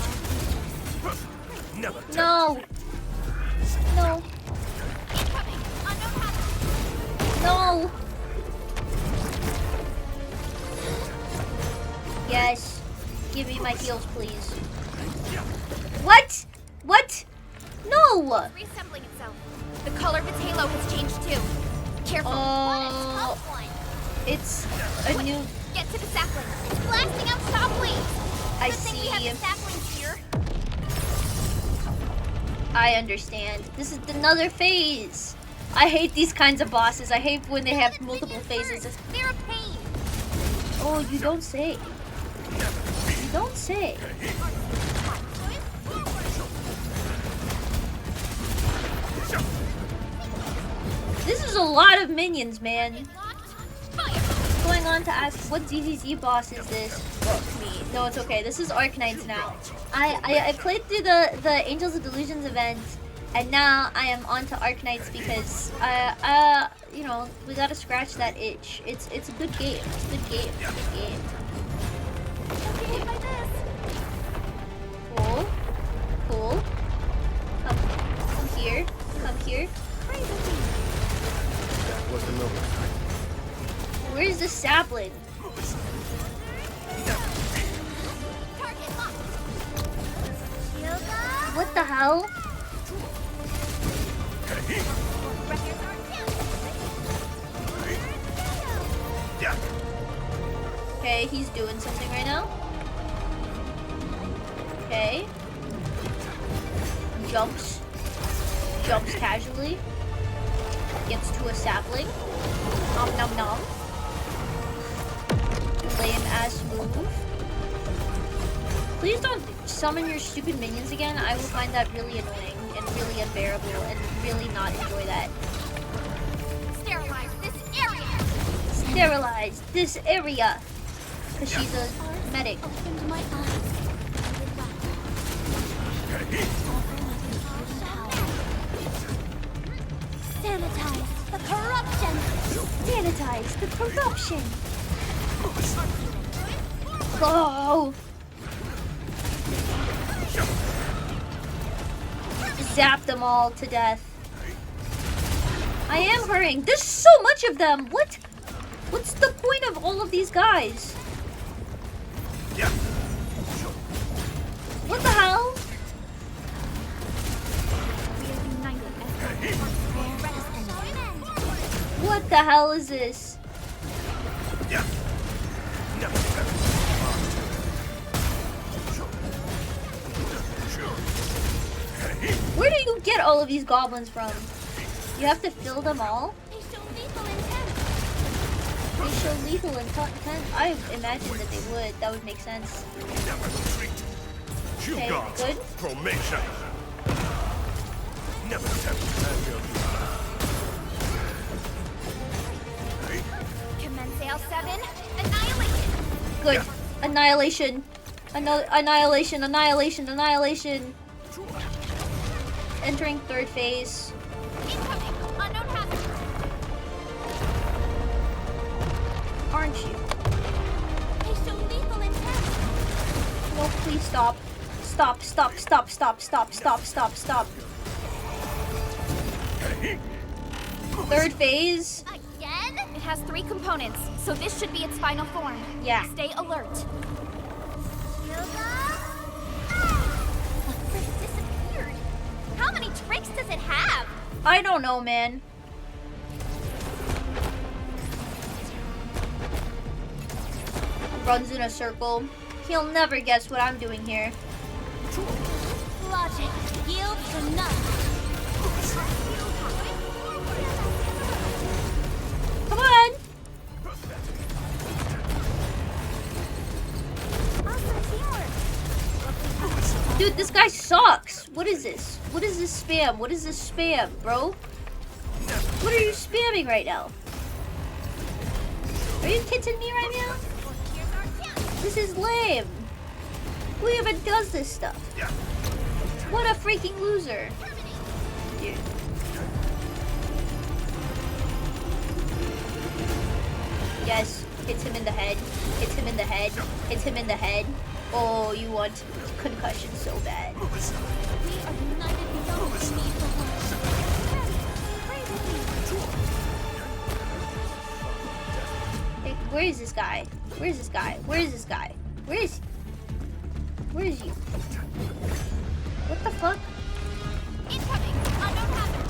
No. No. No. Yes. Give me my heals, please. What? What? No. Reassembling itself. The color of its halo has changed too. Careful. Oh. It's a new. Get to the sapling. It's blasting out saplings. I Good thing we have see. the saplings here. I understand. This is another phase. I hate these kinds of bosses. I hate when they have multiple phases. They're a pain. Oh, you don't say. You don't say. This is a lot of minions, man. Going on to ask, what ZZZ boss is this? Well, me. No, it's okay. This is Arknights now. I played through the Angels of Delusions event, and now I am on to Arknights because you know, we gotta scratch that itch. It's a good game. It's a good game. It's a good game. Cool. Cool. Come here. Come here. Where's the sapling? What the hell? Okay, he's doing something right now. Okay. Jumps. Jumps casually. Gets to a sapling. Nom nom nom. Lame ass move. Please don't summon your stupid minions again. I will find that really annoying and really unbearable and really not enjoy that. Sterilize this area. Sterilize this area. Because she's a medic. Sanitize the corruption. Sanitize the corruption. Oh. Zap them all to death. I am hurrying. There's so much of them. What? What's the point of all of these guys? What the hell? What the hell is this? Where do you get all of these goblins from? You have to fill them all? They show lethal intent. They show lethal intent? I imagine that they would. That would make sense. Okay, good. Formation. Never attempt Commence L7. Annihilation. Good. Annihilation. Annihilation, annihilation, annihilation. Entering third phase. Incoming! Unknown hazard! Aren't you? They show lethal intent! No, please stop. Stop, stop, stop, stop, stop, stop, stop, stop. Third phase? Again? It has 3 components, so this should be its final form. Yeah. Stay alert. What disappeared? How many tricks does it have? I don't know, man. Runs in a circle. He'll never guess what I'm doing here. Logic yields to none. Come on! Awesome teamwork. Dude, this guy sucks. What is this? What is this spam? What is this spam, bro? What are you spamming right now? Are you kidding me right now? This is lame. Who even does this stuff? What a freaking loser. Dude. Yes, hits him in the head. Hits him in the head. Hits him in the head. Oh, you want concussion so bad. We are united beyond the need for one. Hey, where is this guy? Where is this guy? Where is this guy? Where is he? Where is you? What the fuck? Incoming! Unknown hazard!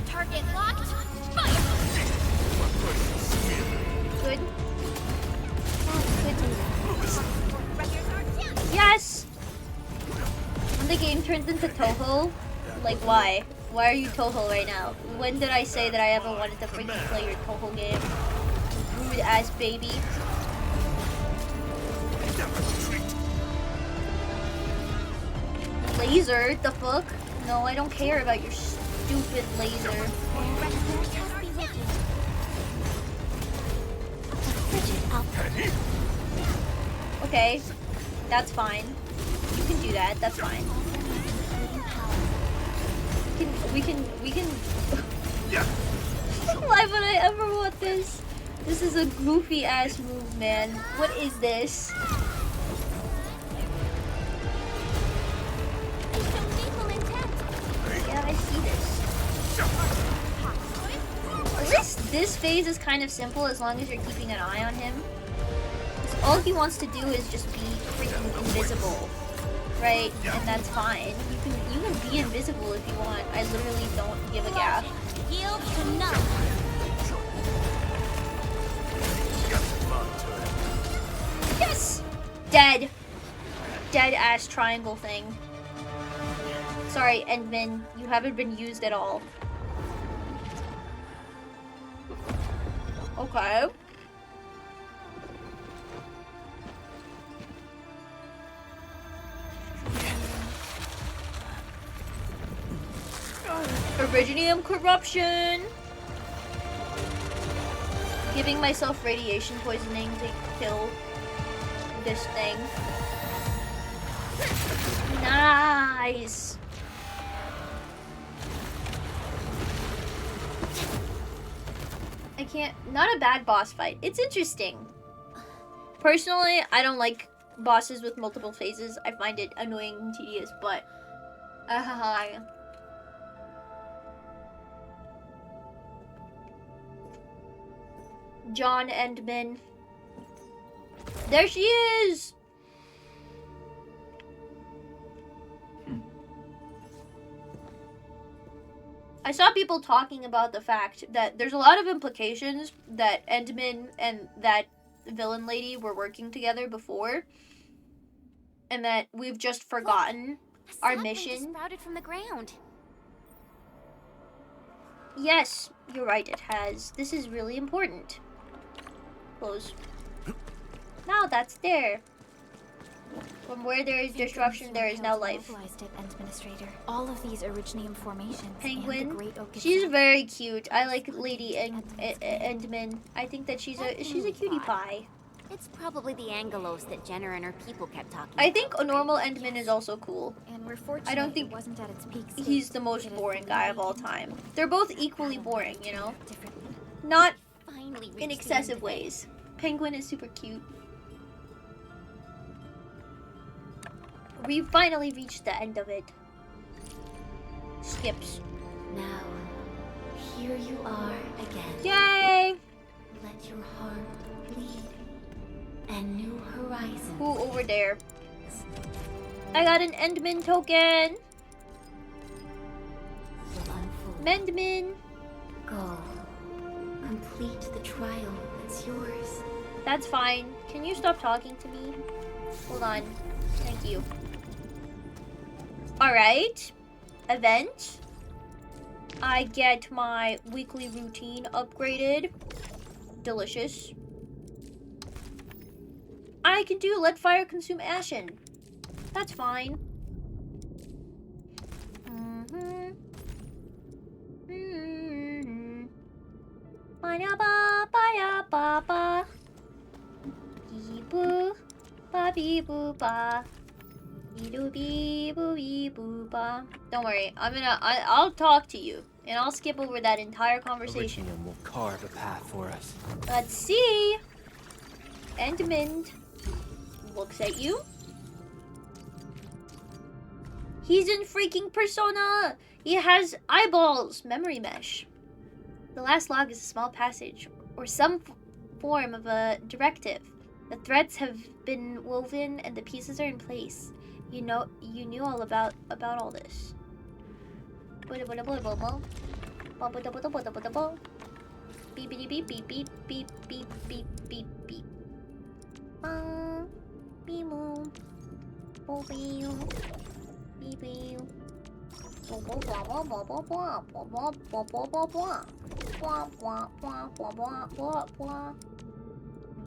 Target locked! Fire! Good. Good. Good. Yes! When the game turns into Toho, like why? Why are you Toho right now? When did I say that I ever wanted to freaking play your Toho game? Rude ass baby. Laser? The fuck? No, I don't care about your stupid laser. Okay, that's fine. You can do that. That's fine. We can. Why would I ever want this? This is a goofy ass move, man. What is this? Yeah, I see this. At least this phase is kind of simple as long as you're keeping an eye on him. 'Cause all he wants to do is just be freaking invisible, right? And that's fine. You can be invisible if you want. I literally don't give a gap. Yield to none. Yes! Dead. Dead ass triangle thing. Sorry, Endman, you haven't been used at all. Okay. Originium corruption. Giving myself radiation poisoning to kill this thing. Nice. I can't. Not a bad boss fight. It's interesting. Personally, I don't like bosses with multiple phases. I find it annoying and tedious, but John Endman. There she is! I saw people talking about the fact that there's a lot of implications that Endman and that villain lady were working together before, and that we've just forgotten our mission. Sprouted from the ground. Yes, you're right, it has. This is really important. Close. Now that's there. From where there is disruption, there is now life. Administrator. All of these originium formations. Penguin. And the great oak She's itself. very cute. I like Lady Endman. I think that she's a cutie pie. It's probably the Angelos that Jenner and her people kept talking I think about, a normal right? Enderman is also cool. And we're fortunate I don't think it wasn't at its peak state. he's the most Yet it boring guy of all fully time. They're both equally boring, you know? differently. Not Finally reached in the excessive end of it. ways. Penguin is super cute. We finally reached the end of it. Skips. Now, here you are again. Yay! Let your heart bleed. And new horizons. Who over there? I got an Endman token! Will unfold. Mendman! Go. Complete the trial that's yours. That's fine. Can you stop talking to me? Hold on. Thank you. Alright. Event. I get my weekly routine upgraded. Delicious. I can do let fire consume ashen. That's fine. Ba-da-ba, ba-da-ba-ba. Bee-boo, ba-bee-boo-ba. Bee-doo-bee-boo-bee-boo-ba. Don't worry, I'll talk to you, and I'll skip over that entire conversation. Elysium will carve a path for us. Let's see. Enderman looks at you. He's in freaking persona. He has eyeballs. Memory mesh. The last log is a small passage, or some form of a directive. The threads have been woven and the pieces are in place. You knew all about all this. Beep beep beep beep beep beep beep beep beep beep beep.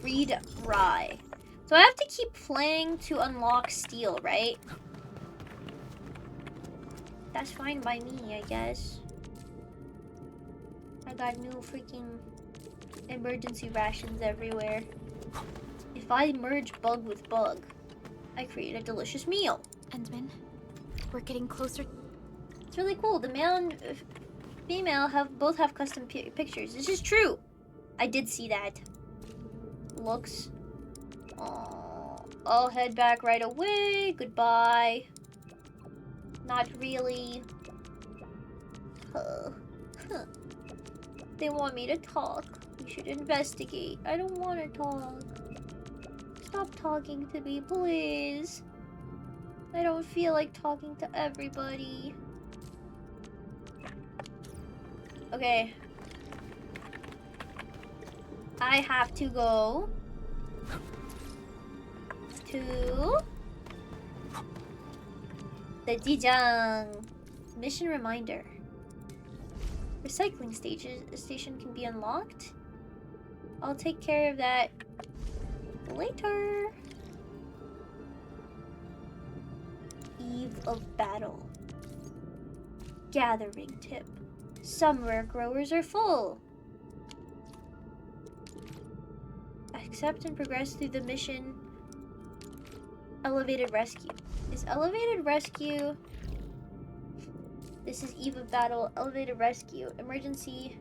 Read Rye. So I have to keep playing to unlock steel, right? That's fine by me, I guess. I got new freaking emergency rations everywhere. If I merge bug with bug, I create a delicious meal. Endman, we're getting closer. It's really cool. The male and female both have custom pictures. This is true. I did see that. Looks. Oh, I'll head back right away. Goodbye. Not really. They want me to talk. We should investigate. I don't want to talk. Stop talking to me, please. I don't feel like talking to everybody. Okay. I have to go to the Jijang mission reminder. Recycling station can be unlocked. I'll take care of that later. Eve of battle. Gathering tip. Some rare growers are full. Accept and progress through the mission. Elevated rescue. Is elevated rescue... This is Eve of battle. Elevated rescue. Emergency.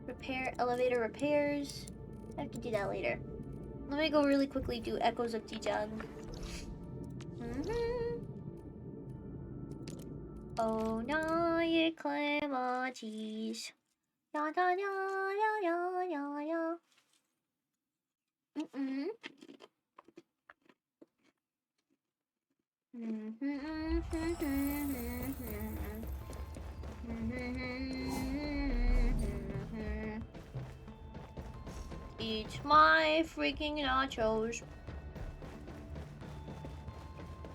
Repair. Elevator repairs. I have to do that later. Let me go really quickly do Echoes of Jijang. Oh, na ye clemati's. Ya da ya ya ya ya ya. Eat my freaking nachos.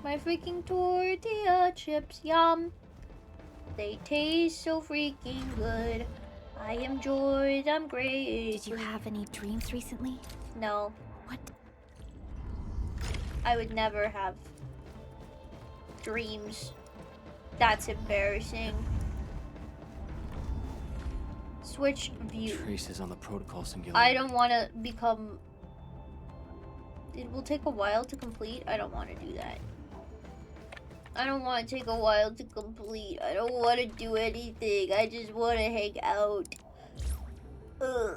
My freaking tortilla chips, yum. They taste so freaking good. I am George, I'm great. Did you have any dreams recently? No, What? I would never have dreams. That's embarrassing. Switch view. Traces on the protocol singularity. I don't want to become It will take a while to complete. I don't want to do that. I don't want to take a while to complete. I don't want to do anything. I just want to hang out. Ugh.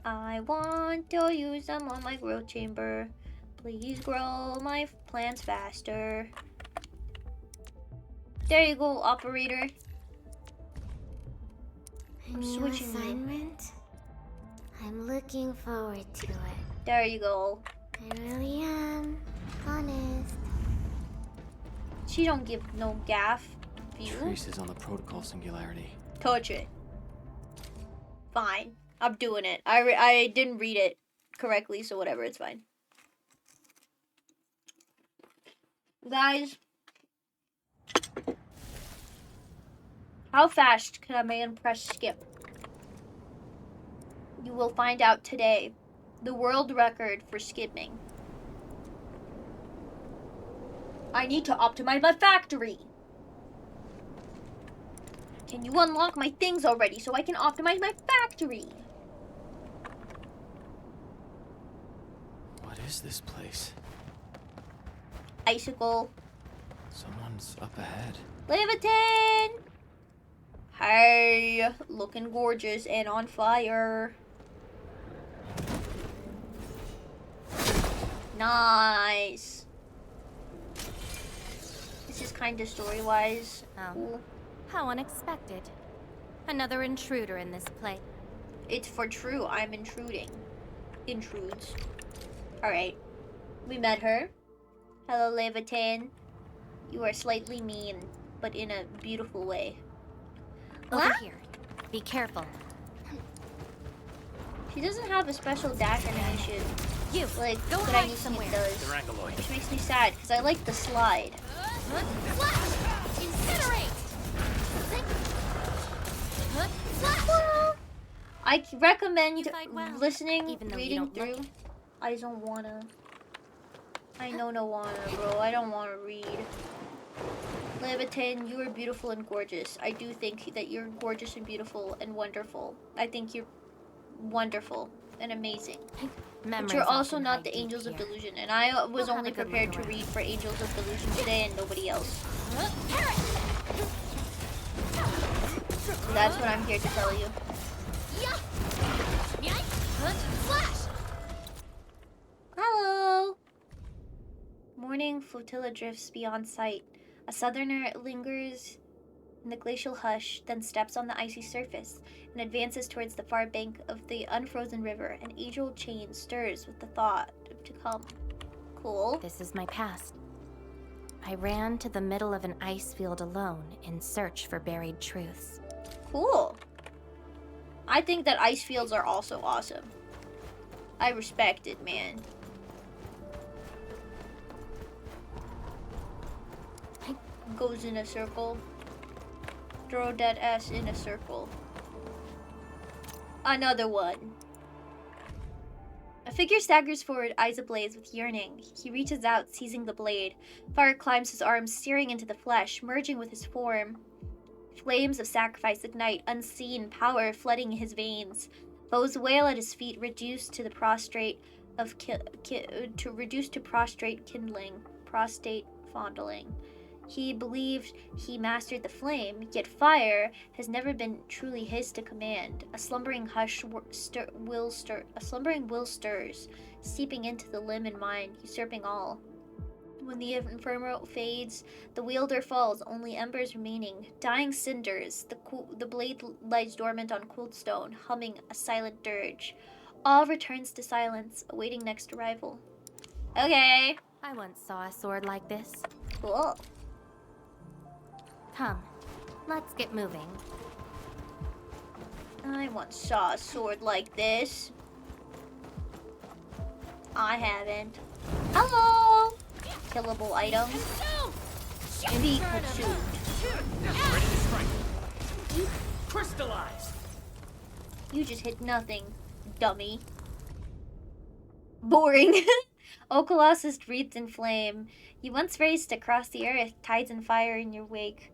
I want to use them on my growth chamber. Please grow my plants faster. There you go, operator. I'm New switching you. assignment? I'm looking forward to it. There you go. I really am. Honest. She don't give no gaff. View. Traces on the protocol singularity. Touch it. Fine. I'm doing it. I didn't read it correctly, so whatever, it's fine. Guys, how fast can a man press skip? You will find out today. The world record for skipping. I need to optimize my factory. Can you unlock my things already so I can optimize my factory? What is this place? Icicle. Someone's up ahead. Levitin! Hey, looking gorgeous and on fire. Nice. This is kind of story-wise. Oh. Cool. How unexpected. Another intruder in this place. It's for true. I'm intruding. Intrudes. Alright. We met her. Hello, Levitin. You are slightly mean, but in a beautiful way. Over here. Be careful. She doesn't have a special dash animation. You, Like, go what hide I think somewhere. it does. Durangaloid. Which makes me sad, because I like the slide. Flash! Incinerate! Flash! I recommend You fight well, listening, even though you reading don't look through. I don't wanna. I know no wanna, bro. I don't wanna read. Levitin, you are beautiful and gorgeous. I do think that you're gorgeous and beautiful and wonderful. I think you're wonderful and amazing. But Memories you're also often not hide the deep Angels of here. Delusion, and I was We'll have only a good prepared look to around. read for Angels of Delusion today and nobody else. So that's what I'm here to tell you. Flash! Hello! Morning flotilla drifts beyond sight. A southerner lingers in the glacial hush, then steps on the icy surface and advances towards the far bank of the unfrozen river. An age-old chain stirs with the thought of to come. Cool. This is my past. I ran to the middle of an ice field alone in search for buried truths. Cool. I think that ice fields are also awesome. I respect it, man. Goes in a circle. Throw that ass in a circle. Another one. A figure staggers forward, eyes ablaze with yearning. He reaches out, seizing the blade. Fire climbs his arms, searing into the flesh, merging with his form. Flames of sacrifice ignite, unseen power flooding his veins. Foes wail at his feet, reduced to the prostrate of prostrate kindling, prostate fondling. He believed he mastered the flame, yet fire has never been truly his to command. A slumbering will stirs, seeping into the limb and mind, usurping all. When the inferno fades, the wielder falls, only embers remaining. Dying cinders, the blade lies dormant on cold stone, humming a silent dirge. All returns to silence, awaiting next arrival. Okay. I once saw a sword like this. Cool. Come, let's get moving. I once saw a sword like this. I haven't. Hello! Killable items. Be consumed. Ready to strike. Crystallize. You just hit nothing. dummy. Boring. O Colossus breathed in flame. You once raced across the earth, tides and fire in your wake.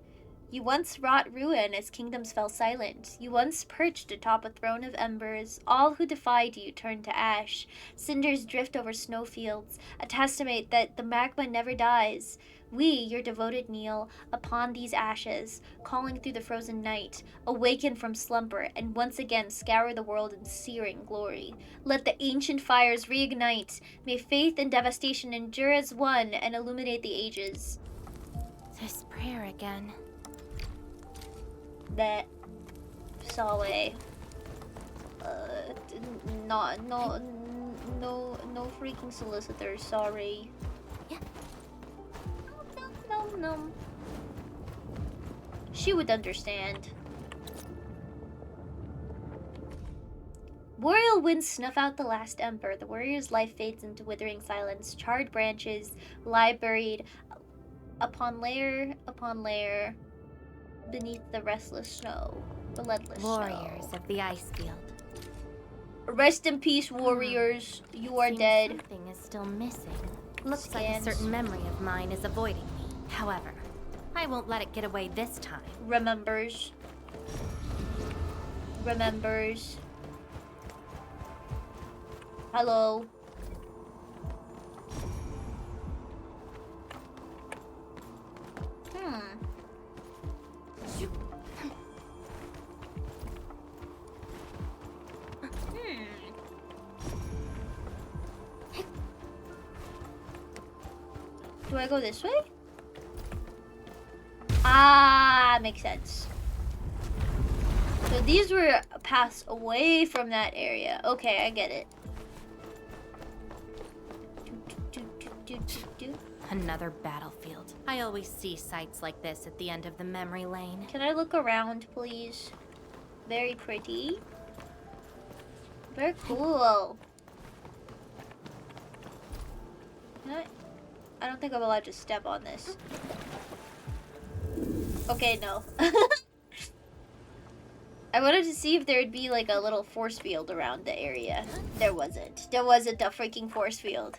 You once wrought ruin as kingdoms fell silent. You once perched atop a throne of embers. All who defied you turned to ash. Cinders drift over snowfields, a testament that the magma never dies. We, your devoted, kneel upon these ashes, calling through the frozen night. Awaken from slumber, and once again scour the world in searing glory. Let the ancient fires reignite. May faith and devastation endure as one and illuminate the ages. This prayer again. That Sawe. No freaking solicitors, sorry. Yeah. No. She would understand. Boreal winds snuff out the last ember. The warrior's life fades into withering silence. Charred branches lie buried upon layer beneath the relentless snow. Warriors of the ice field. Rest in peace, warriors. You are Seems dead. Something is still missing. Looks like a Scans. certain memory of mine is avoiding me. However, I won't let it get away this time. Remembers. Hello. Do I go this way? Ah, makes sense. So these were paths away from that area. Okay, I get it. Another battlefield. I always see sights like this at the end of the memory lane. Can I look around, please? Very pretty. Very cool. Can I don't think I'm allowed to step on this. Okay, no. I wanted to see if there'd be like a little force field around the area. There wasn't. There wasn't a freaking force field.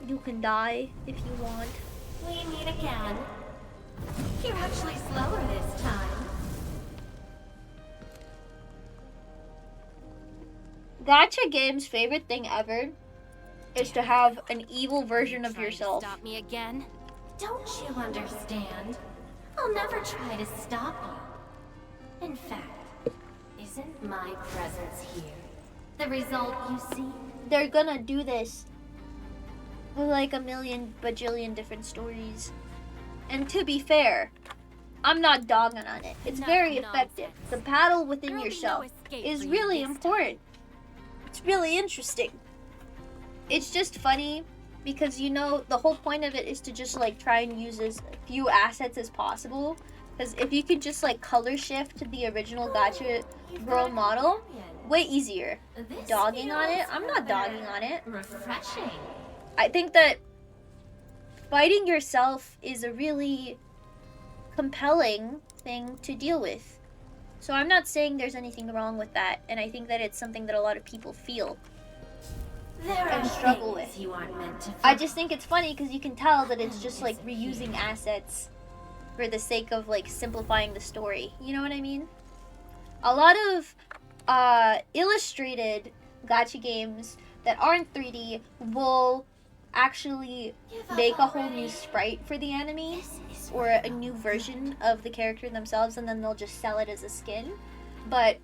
You can die if you want. We meet again. You're actually slower this time. Gacha game's favorite thing ever is to have an evil version of Trying to yourself. Stop me again? Don't you understand? I'll never try to stop you. In fact, isn't my presence here the result you see? They're gonna do this with like a million bajillion different stories. And to be fair, I'm not dogging on it. It's Enough very effective. nonsense. The battle within There'll be yourself no escape is for you really this time. important. It's really interesting. It's just funny because, you know, the whole point of it is to just like try and use as few assets as possible. Because if you could just like color shift the original Gacha girl model, way easier. This Dogging on it? feels I'm not rather dogging on it. Refreshing. I think that fighting yourself is a really compelling thing to deal with. So I'm not saying there's anything wrong with that, and I think that it's something that a lot of people feel. There are And struggle things with. you aren't meant to. I just think it's funny because you can tell that it's just like reusing assets for the sake of like simplifying the story. You know what I mean? A lot of illustrated gacha games that aren't 3D will actually make a whole new sprite for the enemy or a new version of the character themselves, and then they'll just sell it as a skin. But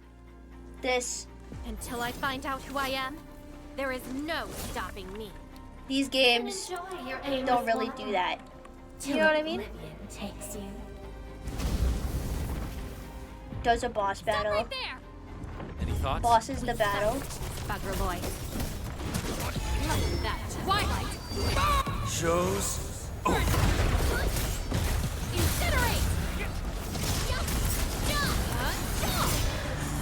this Until I find out who I am, there is no stopping me. these games Enjoy your aimless don't really walk do that. till You know what I mean? oblivion takes you. Does a boss Stop battle. right there! Any thoughts? Bosses the battle. Bugger boy. That twilight! Shows. Incinerate!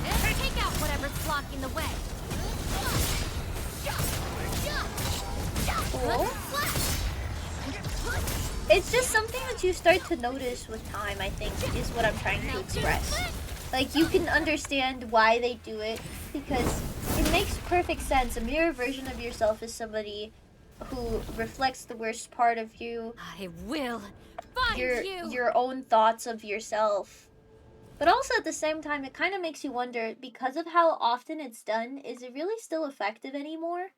And take out whatever's blocking the way. Cool. It's just something that you start to notice with time, I think, is what I'm trying to express. Like, you can understand why they do it, because it makes perfect sense. A mirror version of yourself is somebody who reflects the worst part of you, I will find you. your own thoughts of yourself. But also at the same time, it kind of makes you wonder, because of how often it's done, is it really still effective anymore?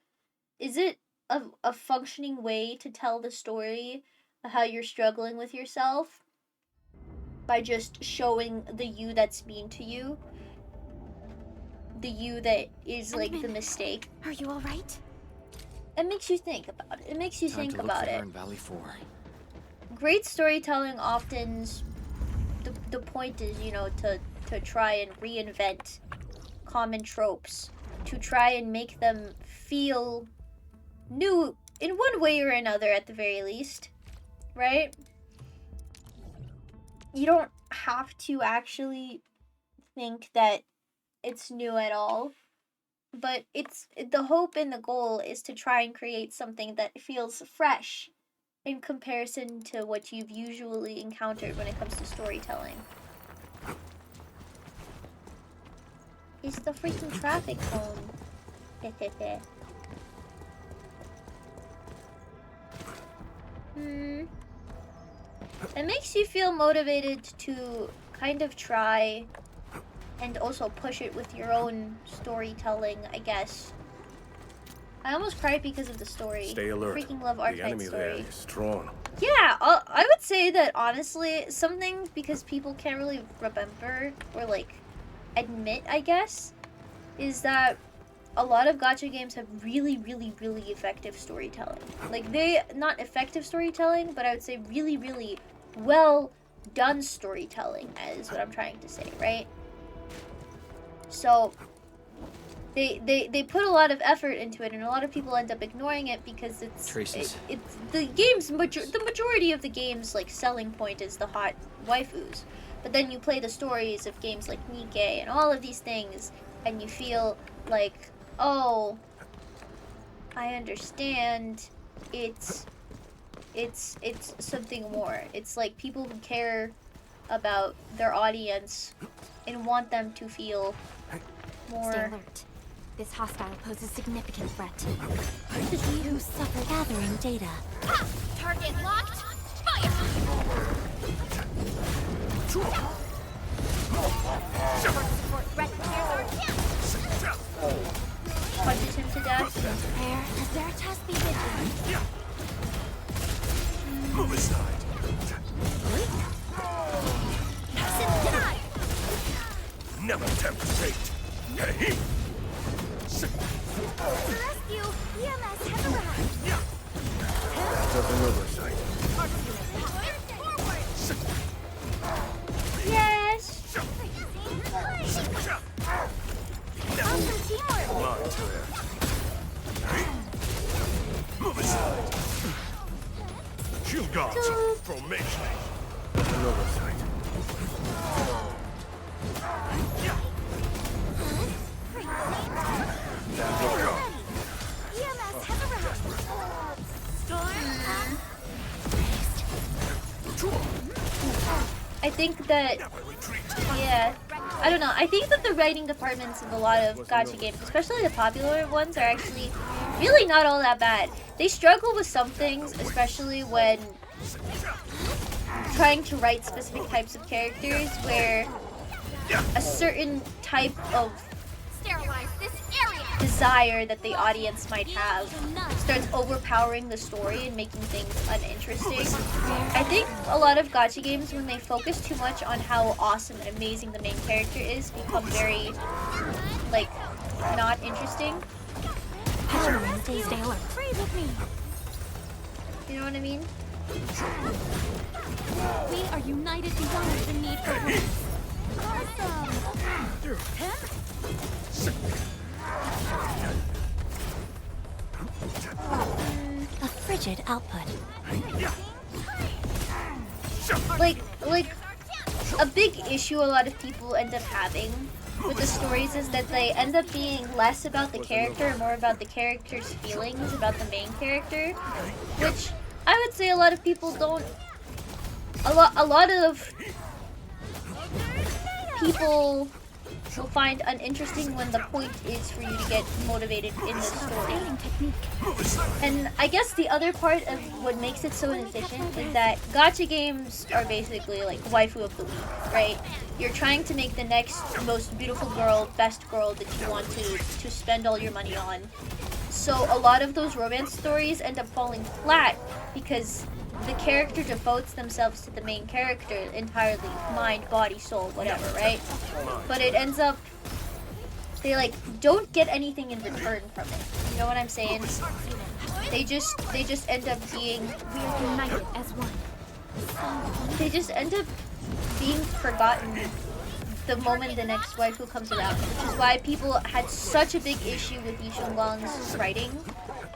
Is it a functioning way to tell the story of how you're struggling with yourself by just showing the you that's mean to you? The you that is like the mistake. Are you all right? It makes you think about it. It makes you Time think to look about for her it. in Valley 4. Great storytelling often, the point is, you know, to try and reinvent common tropes, to try and make them feel new in one way or another at the very least, right? You don't have to actually think that it's new at all, but it's the hope and the goal is to try and create something that feels fresh in comparison to what you've usually encountered when it comes to storytelling. It's the freaking traffic cone. It makes you feel motivated to kind of try and also push it with your own storytelling, I guess. I almost cried because of the story. Stay alert. I freaking love The Arknight's enemy there story. is strong. Yeah, I would say that honestly, something because people can't really remember or like admit, I guess, is that a lot of gacha games have really, really, really effective storytelling. Like, not effective storytelling, but I would say really, really well done storytelling is what I'm trying to say, right? So they put a lot of effort into it, and a lot of people end up ignoring it because it's the game's the majority of the game's like selling point is the hot waifus. But then you play the stories of games like Nikke and all of these things, and you feel like, oh, I understand. It's something more. It's like people who care about their audience and want them to feel more. Stay alert. This hostile poses significant threat. You suffer gathering data. Target locked. Fire. Support threat Punches him to death. Prepare as Veritas be vigilant. Move aside. Never tempt fate. Hey. rescue. EMS has arrived. That's another sight. Yes. Awesome teamwork. Come on, Claire. Hey. Move aside. Shield guards. Formation. That's another sight. EMS has arrived. I think that, yeah, I don't know. I think that the writing departments of a lot of gacha games, especially the popular ones, are actually really not all that bad. They struggle with some things, especially when trying to write specific types of characters where a certain type of Sterilize this area. desire that the audience might have starts overpowering the story and making things uninteresting. I think a lot of gacha games, when they focus too much on how awesome and amazing the main character is, become very, like, not interesting. Stay alert. Breathe with me. You know what I mean? We are united beyond the need for words. Awesome. A frigid output. Like a big issue a lot of people end up having with the stories is that they end up being less about the character and more about the character's feelings about the main character, which I would say a lot of people don't. A lot of people will find uninteresting when the point is for you to get motivated in the story. And I guess the other part of what makes it so inefficient is that gacha games are basically like waifu of the week, right? You're trying to make the next most beautiful girl, best girl that you want to spend all your money on. So a lot of those romance stories end up falling flat because the character devotes themselves to the main character entirely, mind, body, soul, whatever, right? But it ends up, they like don't get anything in return from it. You know what I'm saying? They just end up being, We are united as one. they just end up being forgotten the moment the next waifu comes around, which is why people had such a big issue with Yi Xiongguang's writing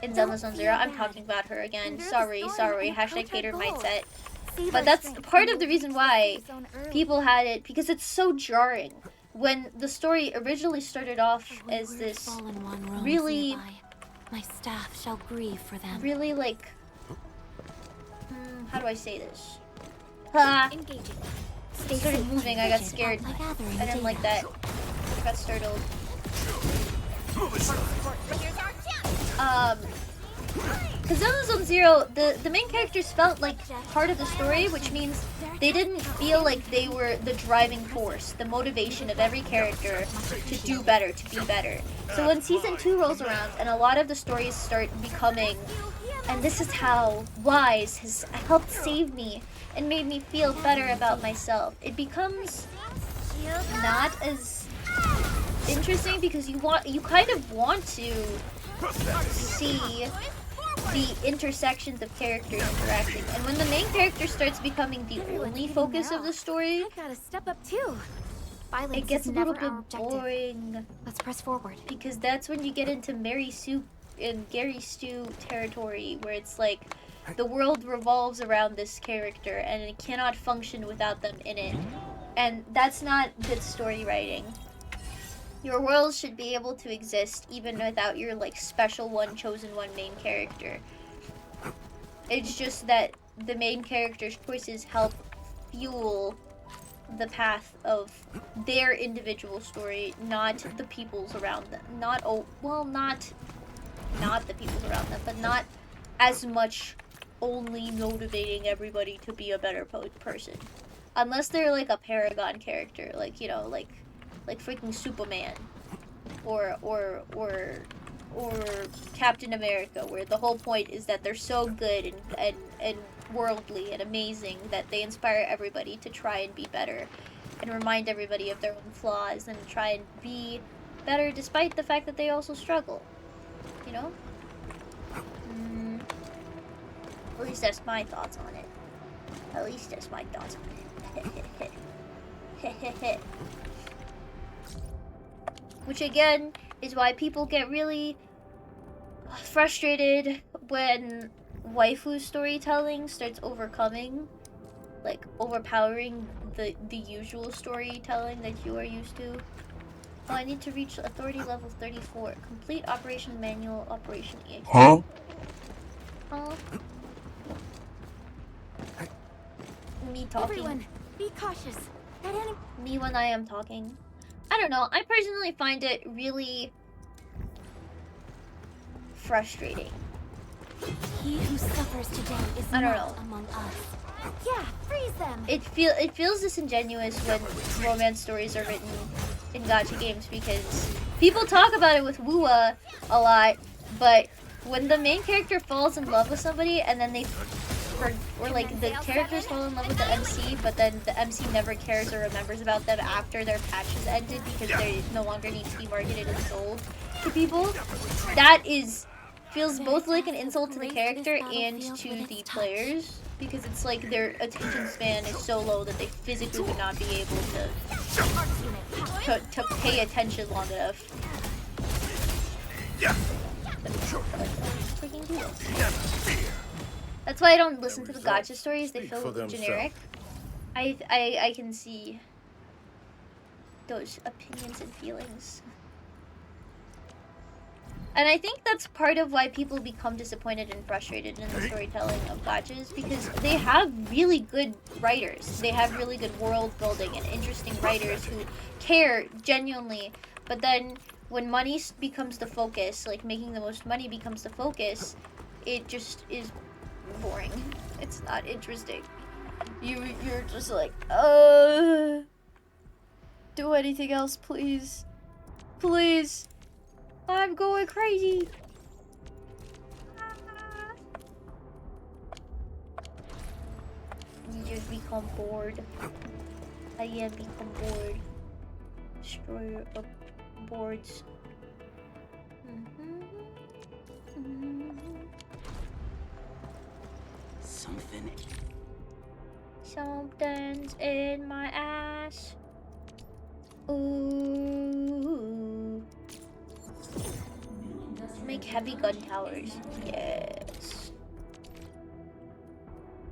in Zelda Zone Zero. I'm talking about her again. Sorry. Hashtag hater mindset. But that's part of the reason why people had it, because it's so jarring. When the story originally started off as this really, My staff shall grieve for them. really like, how do I say this? Ha! Engaging. It started moving, I got scared. I didn't like that. I got startled. Because Zelda Zone Zero, the main characters felt like part of the story, which means they didn't feel like they were the driving force, the motivation of every character to do better, to be better. So when Season 2 rolls around and a lot of the stories start becoming, and this is how Wise has helped save me and made me feel better about myself, it becomes not as interesting because you kind of want to see the intersections of characters interacting. And when the main character starts becoming the only focus of the story, I gotta step up too. it gets a little bit boring. Let's press forward. Because that's when you get into Mary Sue and Gary Stu territory, where it's like the world revolves around this character and it cannot function without them in it. And that's not good story writing. Your world should be able to exist even without your like special one, chosen one main character. It's just that the main character's choices help fuel the path of their individual story, not the people's around them. Not the people's around them, but not as much only motivating everybody to be a better person. Unless they're like a paragon character, like, you know, like freaking Superman or Captain America, where the whole point is that they're so good and worldly and amazing that they inspire everybody to try and be better and remind everybody of their own flaws and try and be better despite the fact that they also struggle, you know? At least that's my thoughts on it. Which again is why people get really frustrated when waifu storytelling starts overpowering the usual storytelling that you are used to. Oh, I need to reach authority level 34. Complete operation manual operation EXP. Huh? Oh. Me talking. Everyone, be cautious. That enemy. Me when I am talking. I don't know. I personally find it really frustrating. He who suffers today is I don't not know. among us. Yeah, freeze them. It feels disingenuous when romance stories are written in gacha games because people talk about it with Wua a lot, but when the main character falls in love with somebody and then or like the characters fall in love with the MC, but then the MC never cares or remembers about them after their patch has ended because they no longer need to be marketed and sold to people. That feels both like an insult to the character and to the players, because it's like their attention span is so low that they physically would not be able to pay attention long enough. Freaking do this. That's why I don't listen to the gacha stories. They feel generic. I can see those opinions and feelings. And I think that's part of why people become disappointed and frustrated in the storytelling of gachas, because they have really good writers. They have really good world building and interesting writers who care genuinely. But then when money becomes the focus, like making the most money becomes the focus, it just is boring. It's not interesting. You're just like, do anything else, please. Please. I'm going crazy. You just become bored. I am become bored. Destroyer of boards. Something's in my ass. Ooh. Make heavy gun towers. Yes.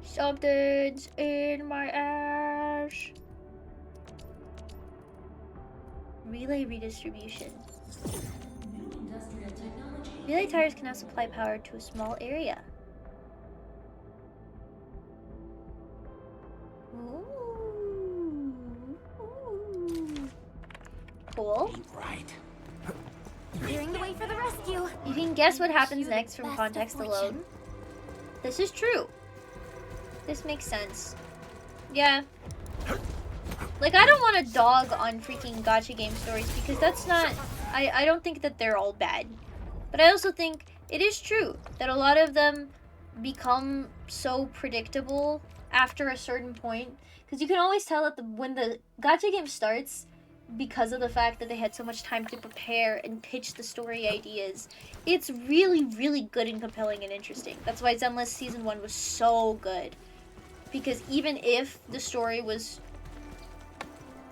Something's in my ass. Relay redistribution. Relay tires can now supply power to a small area. Ooh. Ooh. Cool. Right. Clearing the way for the rescue. You can guess what happens next from context alone. This is true. This makes sense. Yeah. Like, I don't want to dog on freaking gacha game stories because that's not... I don't think that they're all bad. But I also think it is true that a lot of them become so predictable after a certain point. Because you can always tell that when the gacha game starts, because of the fact that they had so much time to prepare and pitch the story ideas, it's really, really good and compelling and interesting. That's why Zenless Season 1 was so good. Because even if the story was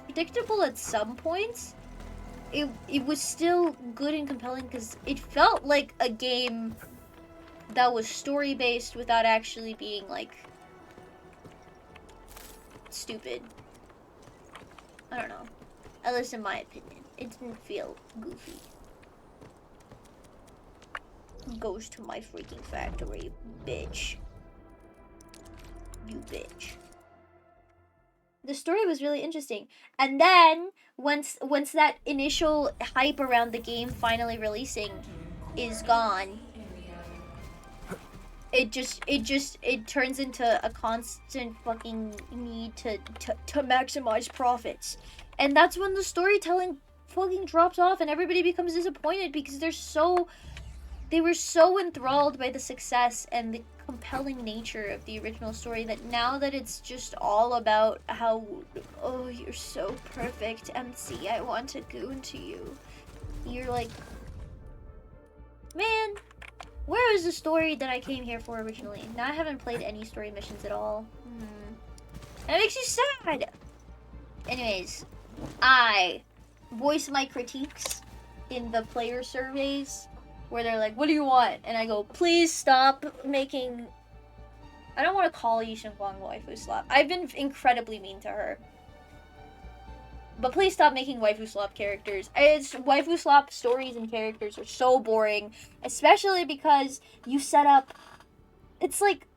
predictable at some points, it was still good and compelling because it felt like a game that was story-based without actually being, like, stupid. I don't know. At least in my opinion. It didn't feel goofy. Goes to my freaking factory, bitch. You bitch. The story was really interesting. And then, once that initial hype around the game finally releasing is gone, it turns into a constant fucking need to maximize profits. And that's when the storytelling fucking drops off and everybody becomes disappointed because they were so enthralled by the success and the compelling nature of the original story that now that it's just all about how, oh, you're so perfect, MC, I want to goon to you. You're like, man, where is the story that I came here for originally? Now I haven't played any story missions at all. That makes you sad. Anyways, I voice my critiques in the player surveys where they're like, what do you want? And I go, please stop making... I don't want to call Yishin Huang waifu slap. I've been incredibly mean to her. But please stop making waifu slap characters. Waifu slap stories and characters are so boring. Especially because you set up... It's like...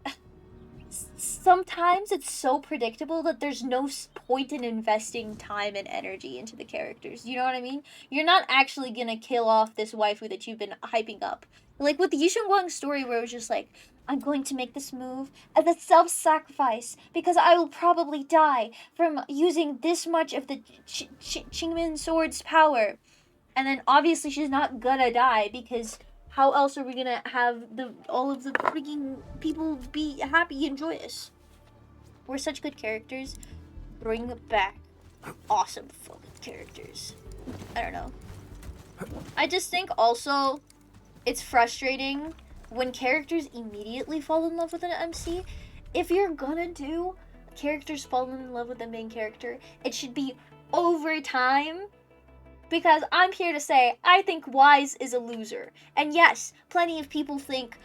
Sometimes it's so predictable that there's no point in investing time and energy into the characters. You know what I mean? You're not actually gonna kill off this waifu that you've been hyping up. Like with the Yishun Guang's story where it was just like, I'm going to make this move as a self-sacrifice because I will probably die from using this much of the Qingmin sword's power. And then obviously she's not gonna die because... How else are we gonna have all of the freaking people be happy and joyous? We're such good characters. Bring back awesome fucking characters. I don't know. I just think also it's frustrating when characters immediately fall in love with an MC. If you're gonna do characters falling in love with the main character, it should be over time. Because I'm here to say, I think Wise is a loser. And yes, plenty of people think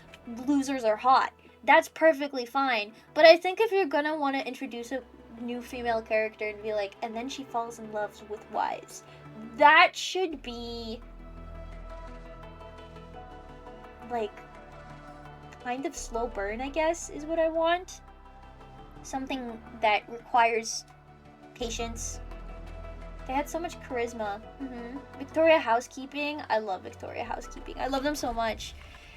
losers are hot. That's perfectly fine. But I think if you're gonna want to introduce a new female character and be like, and then she falls in love with Wise, that should be like, kind of slow burn, I guess, is what I want. Something that requires patience. They had so much charisma. Victoria Housekeeping. I love Victoria Housekeeping. I love them so much.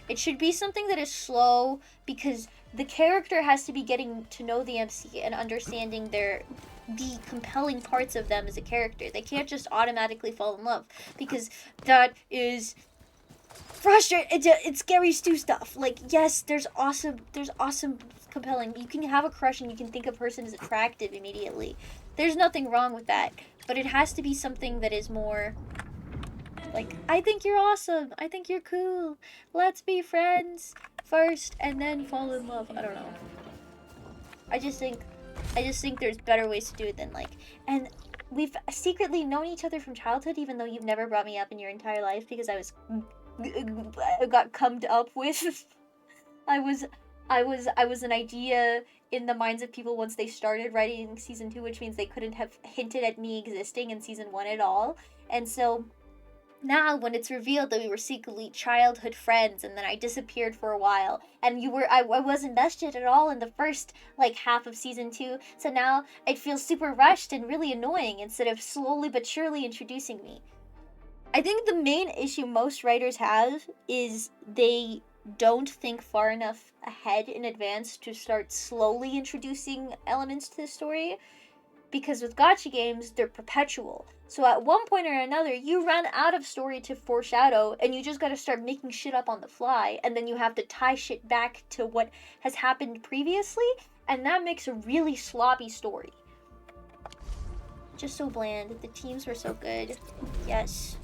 It should be something that is slow because the character has to be getting to know the MC and understanding the compelling parts of them as a character. They can't just automatically fall in love because that is frustrating. It's scary stew stuff. Like, yes, there's awesome compelling. You can have a crush and you can think a person is attractive immediately. There's nothing wrong with that. But it has to be something that is more like, I think you're awesome. I think you're cool. Let's be friends first and then fall in love. I don't know. I just think there's better ways to do it than like, and we've secretly known each other from childhood, even though you've never brought me up in your entire life because I got cummed up with. I was an idea in the minds of people once they started writing season 2, which means they couldn't have hinted at me existing in season 1 at all. And so now when it's revealed that we were secretly childhood friends and then I disappeared for a while and I wasn't invested at all in the first like half of season 2, so now it feels super rushed and really annoying instead of slowly but surely introducing me. I think the main issue most writers have is they don't think far enough ahead in advance to start slowly introducing elements to the story, because with gacha games, they're perpetual. So at one point or another, you run out of story to foreshadow, and you just gotta start making shit up on the fly, and then you have to tie shit back to what has happened previously, and that makes a really sloppy story. Just so bland. The teams were so good. Yes.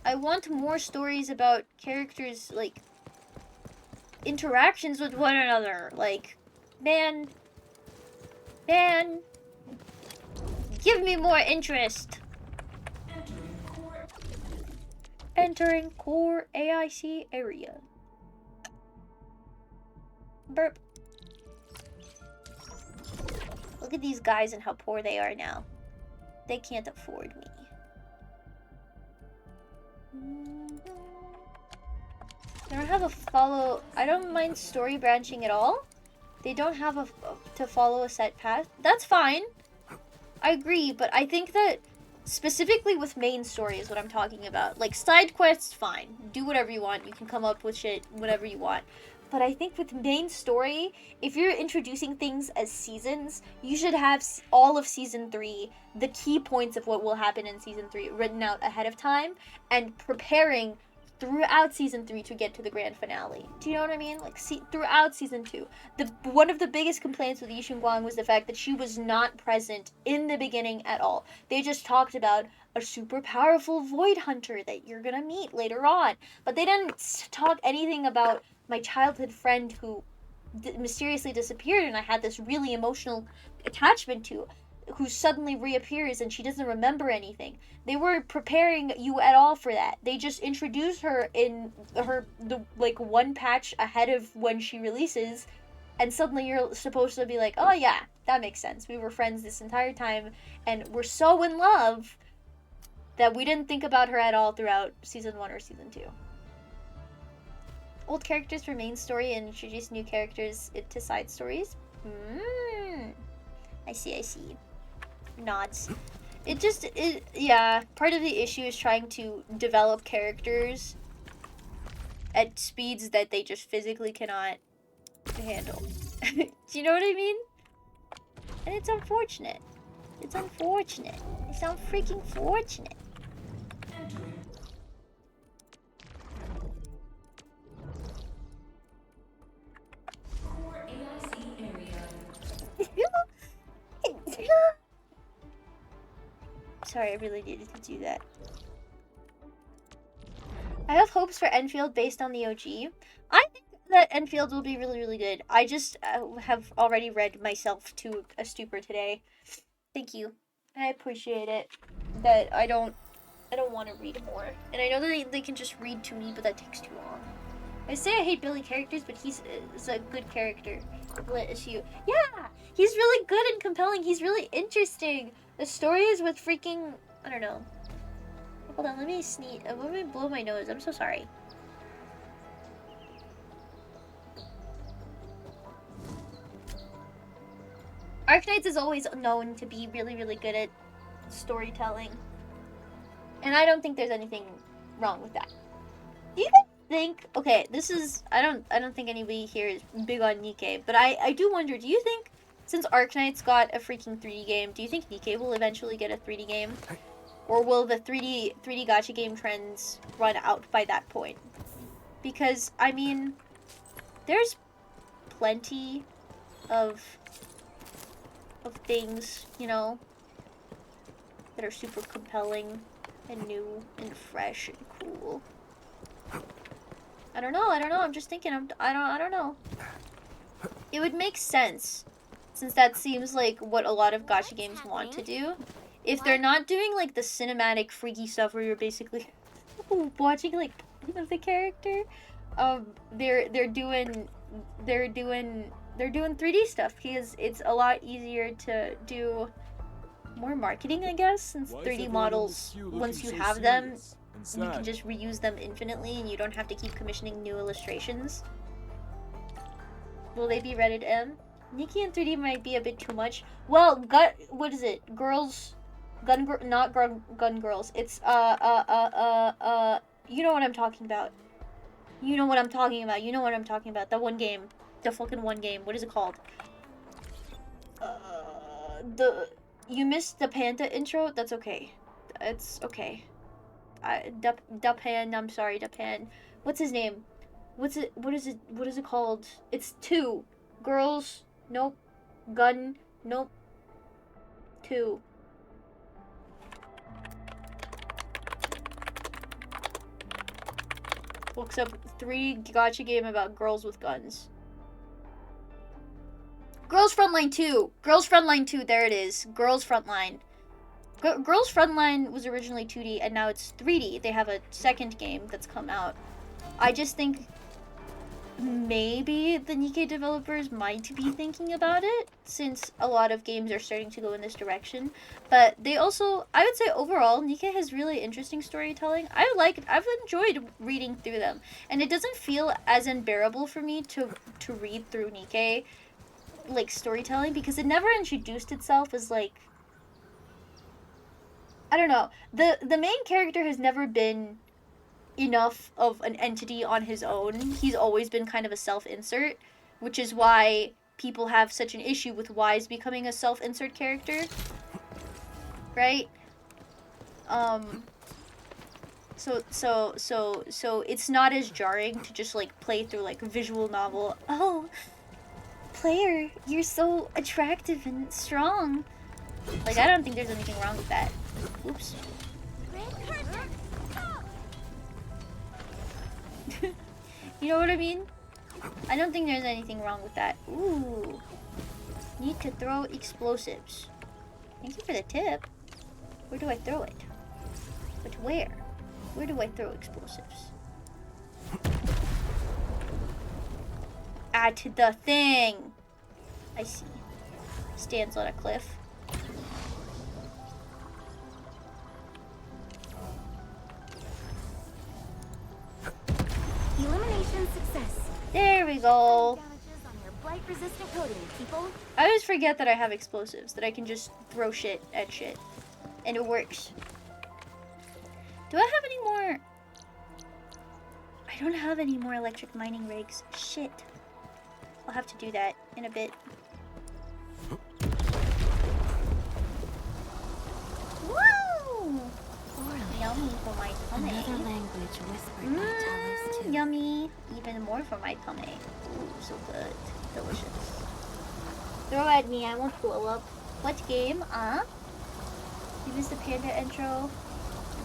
I want more stories about characters, like, interactions with one another. Like, man, give me more interest. Entering core AIC area. Burp. Look at these guys and how poor they are now. They can't afford me. They don't have a follow. I don't mind story branching at all. They don't have to follow a set path. That's fine. I agree, but I think that specifically with main story is what I'm talking about. Like, side quests, fine. Do whatever you want. You can come up with shit whatever you want. But I think with main story, if you're introducing things as seasons, you should have all of season 3, the key points of what will happen in season 3 written out ahead of time, and preparing throughout season 3 to get to the grand finale. Do you know what I mean? Like, throughout season 2. One of the biggest complaints with Yixin Guang was the fact that she was not present in the beginning at all. They just talked about a super powerful void hunter that you're gonna meet later on. But they didn't talk anything about my childhood friend who mysteriously disappeared and I had this really emotional attachment to, who suddenly reappears and she doesn't remember anything. They weren't preparing you at all for that. They just introduced her in the one patch ahead of when she releases, and suddenly you're supposed to be like, oh yeah, that makes sense. We were friends this entire time and we're so in love that we didn't think about her at all throughout season 1 or season 2. Old characters for main story and introduce new characters into side stories. I see. Nods. Yeah, part of the issue is trying to develop characters at speeds that they just physically cannot handle. Do you know what I mean? And it's unfortunate. It's unfortunate. It's freaking fortunate. Sorry, I really needed to do that. I have hopes for Enfield based on the OG. I think that Enfield will be really, really good. I just have already read myself to a stupor today. Thank you. I appreciate it. That I don't want to read more. And I know that they can just read to me, but that takes too long. I say I hate Billy characters, but he's a good character. Yeah! He's really good and compelling. He's really interesting. The story is with freaking... I don't know. Hold on, let me sneeze. Let me blow my nose. I'm so sorry. Arknights is always known to be really, really good at storytelling. And I don't think there's anything wrong with that. Do you think, okay, this is, I don't think anybody here is big on Nikke, but I do wonder, do you think, since Arknights got a freaking 3D game, do you think Nikke will eventually get a 3D game? Or will the 3D gacha game trends run out by that point? Because, I mean, there's plenty of things, you know, that are super compelling and new and fresh and cool. I don't know, I'm just thinking, I don't know. It would make sense, since that seems like what a lot of gacha games want to do. If they're not doing like the cinematic freaky stuff where you're basically watching like of the character, they're doing 3D stuff because it's a lot easier to do more marketing, I guess, since 3D models, once you have them, you can just reuse them infinitely and you don't have to keep commissioning new illustrations. Will they be rated M? Nikke in 3D might be a bit too much. Well, what is it? Not gun girls. It's, you know what I'm talking about. You know what I'm talking about. The one game. The fucking one game. What is it called? You missed the Panda intro? That's okay. It's okay. Dapan, I'm sorry, Dapan. What's his name? What is it called? It's 2. Girls, nope. Gun, nope. 2. Looks up 3D gacha game about girls with guns. Girls Frontline 2. Girls Frontline 2, there it is. Girls Frontline. Girls Frontline was originally 2D and now it's 3D. They have a second game that's come out. I just think maybe the Nikke developers might be thinking about it, since a lot of games are starting to go in this direction. But they also, I would say overall, Nikke has really interesting storytelling. I've enjoyed reading through them, and it doesn't feel as unbearable for me to read through Nikke, like, storytelling, because it never introduced itself as, like, I don't know. The main character has never been enough of an entity on his own. He's always been kind of a self-insert, which is why people have such an issue with Wise becoming a self-insert character, right? So it's not as jarring to just like play through like a visual novel. Oh, player, you're so attractive and strong. Like, I don't think there's anything wrong with that. Oops. You know what I mean? I don't think there's anything wrong with that. Ooh. Need to throw explosives. Thank you for the tip. Where do I throw it? But where? Where do I throw explosives? Add to the thing. I see. Stands on a cliff. Elimination success. There we go. Damages on your blight-resistant coating, people. I always forget that I have explosives, that I can just throw shit at shit. And it works. Do I have any more? I don't have any more electric mining rigs. Shit. I'll have to do that in a bit. Woo! Yummy for my tummy. Another language whispered by Talos too. Yummy. Even more for my tummy. Ooh, so good. Delicious. Throw at me, I won't blow up. What game? You missed the panda intro?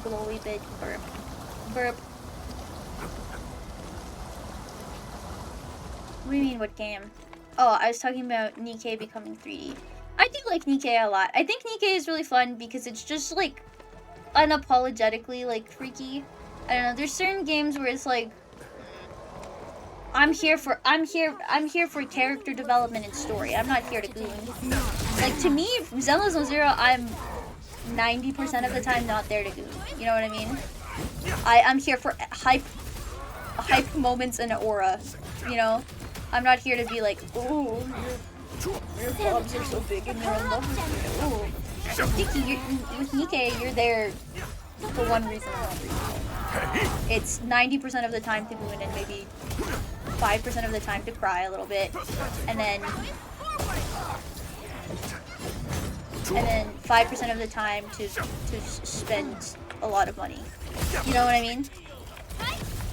Glowy bit. Burp. Burp. What do you mean, what game? Oh, I was talking about Nikke becoming 3D. I do like Nikke a lot. I think Nikke is really fun because it's just like unapologetically like freaky. I don't know, there's certain games where it's like I'm here for character development and story. I'm not here to goon. Like, to me, Zenless Zone Zero, I'm 90% of the time not there to goon. You know what I mean? I'm here for hype moments and aura. You know? I'm not here to be like, ooh, Your bobs are so big and you're in love with you. Ooh. Dicky, with Nikke, you're there for one reason and one reason. It's 90% of the time to win and maybe 5% of the time to cry a little bit. And then 5% of the time to spend a lot of money. You know what I mean?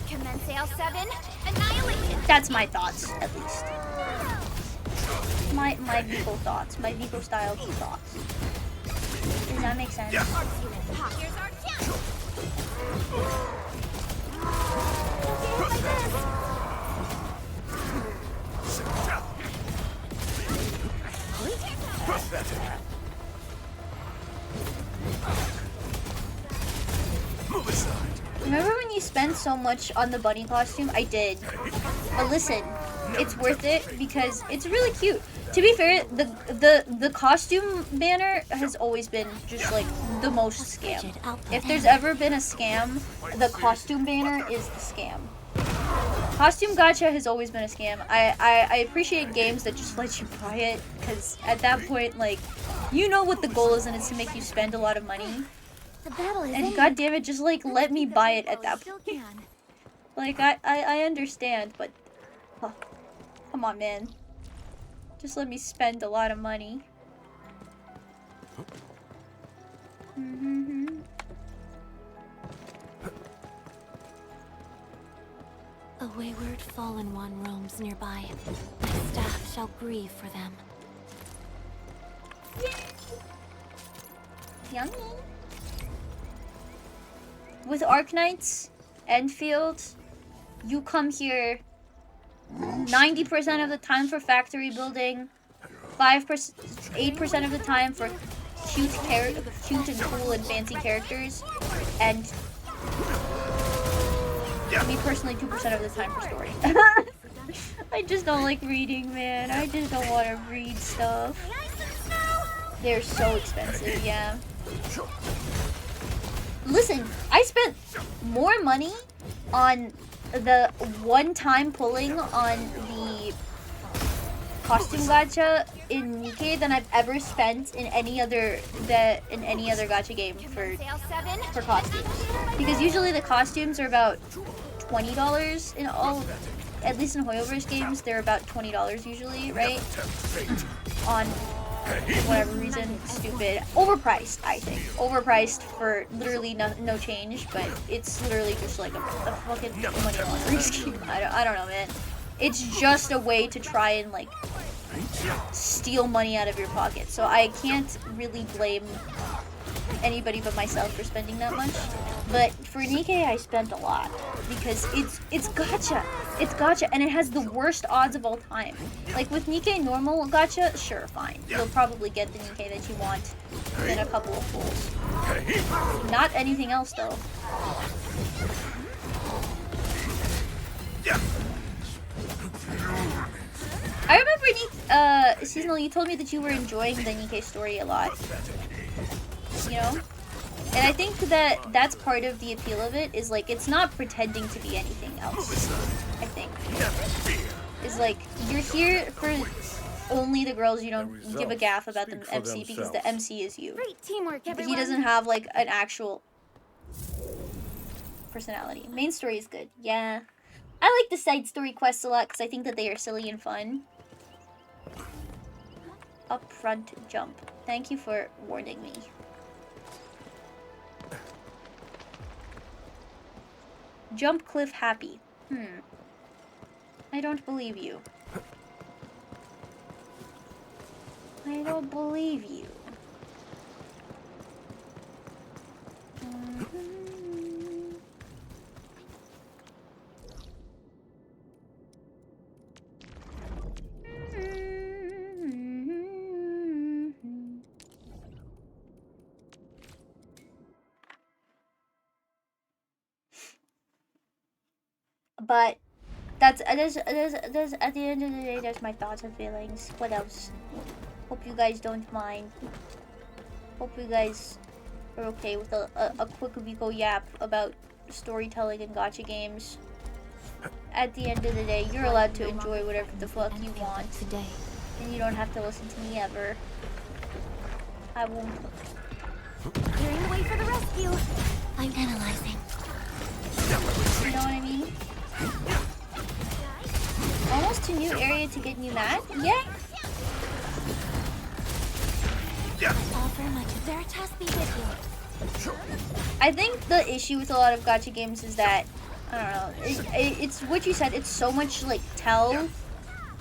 Commence L7, annihilation. That's my thoughts, at least. My Vico thoughts. My Vico style thoughts. Does that make sense? Here's our chance. Move aside. Remember when you spent so much on the bunny costume? I did. But listen, it's worth it because it's really cute. To be fair, the costume banner has always been just like the most scam. If there's ever been a scam, the costume banner is the scam. Costume gacha has always been a scam. I appreciate games that just let you buy it because at that point, like, you know what the goal is and it's to make you spend a lot of money. The battle is And goddammit, just like let me buy it at that point. Like I understand, but come on, man. Just let me spend a lot of money. A wayward fallen one roams nearby. My staff shall grieve for them. Yummy. With Arknights, Enfield, you come here 90% of the time for factory building, 8% of the time for cute and cool and fancy characters, and me personally 2% of the time for story. I just don't like reading, man. I just don't want to read stuff. They're so expensive, yeah. Listen, I spent more money on the one-time pulling on the costume gacha in Nikke than I've ever spent in any other gacha game for costumes. Because usually the costumes are about $20 in all, at least in Hoyoverse games, they're about $20 usually, right? On whatever reason, stupid. Overpriced, I think. Overpriced for literally no change, but it's literally just like a fucking money laundering scheme. I don't know, man. It's just a way to try and, like, steal money out of your pocket. So I can't really blame anybody but myself for spending that much. But for Nikke, I spent a lot because it's gacha. It's gacha, and it has the worst odds of all time. Like with Nikke normal gacha, sure, fine. You'll probably get the Nikke that you want in a couple of pulls. Not anything else though. I remember Seasonal, you told me that you were enjoying the Nikke story a lot. You know? And I think that that's part of the appeal of it, is like it's not pretending to be anything else. I think is like you're here for only the girls. You don't give a gaff about the MC because the MC is you. Great teamwork, But everyone. he doesn't have like an actual personality. Main story is good. Yeah, I like the side story quests a lot because I think that they are silly and fun. Upfront jump. Thank you for warning me. Jump cliff happy. I don't believe you. I don't believe you. But that's at the end of the day, that's my thoughts and feelings. What else? Hope you guys don't mind. Hope you guys are okay with a quick Vico yap about storytelling and gacha games. At the end of the day, you're allowed to enjoy whatever the fuck you want. Today, And you don't have to listen to me ever. I won't. Clearing the way for the rescue. I'm analyzing. You know what I mean? Almost to new area to get new mat? Yeah. Offer much Veritas be with you. I think the issue with a lot of gacha games is that, I don't know, it's what you said, it's so much like tell.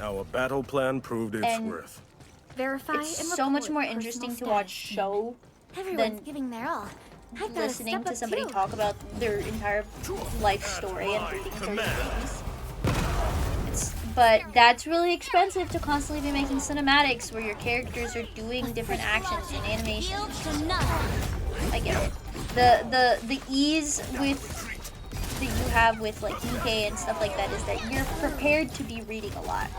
Our battle plan proved its And worth. Verify and It's so much report more personal interesting to status. watch show Everyone's than giving their all. I gotta listening step to up somebody too. talk about their entire life story and reading 30 things. But that's really expensive to constantly be making cinematics where your characters are doing different actions and animations. I get it. The ease with that you have with like Nikkei and stuff like that is that you're prepared to be reading a lot.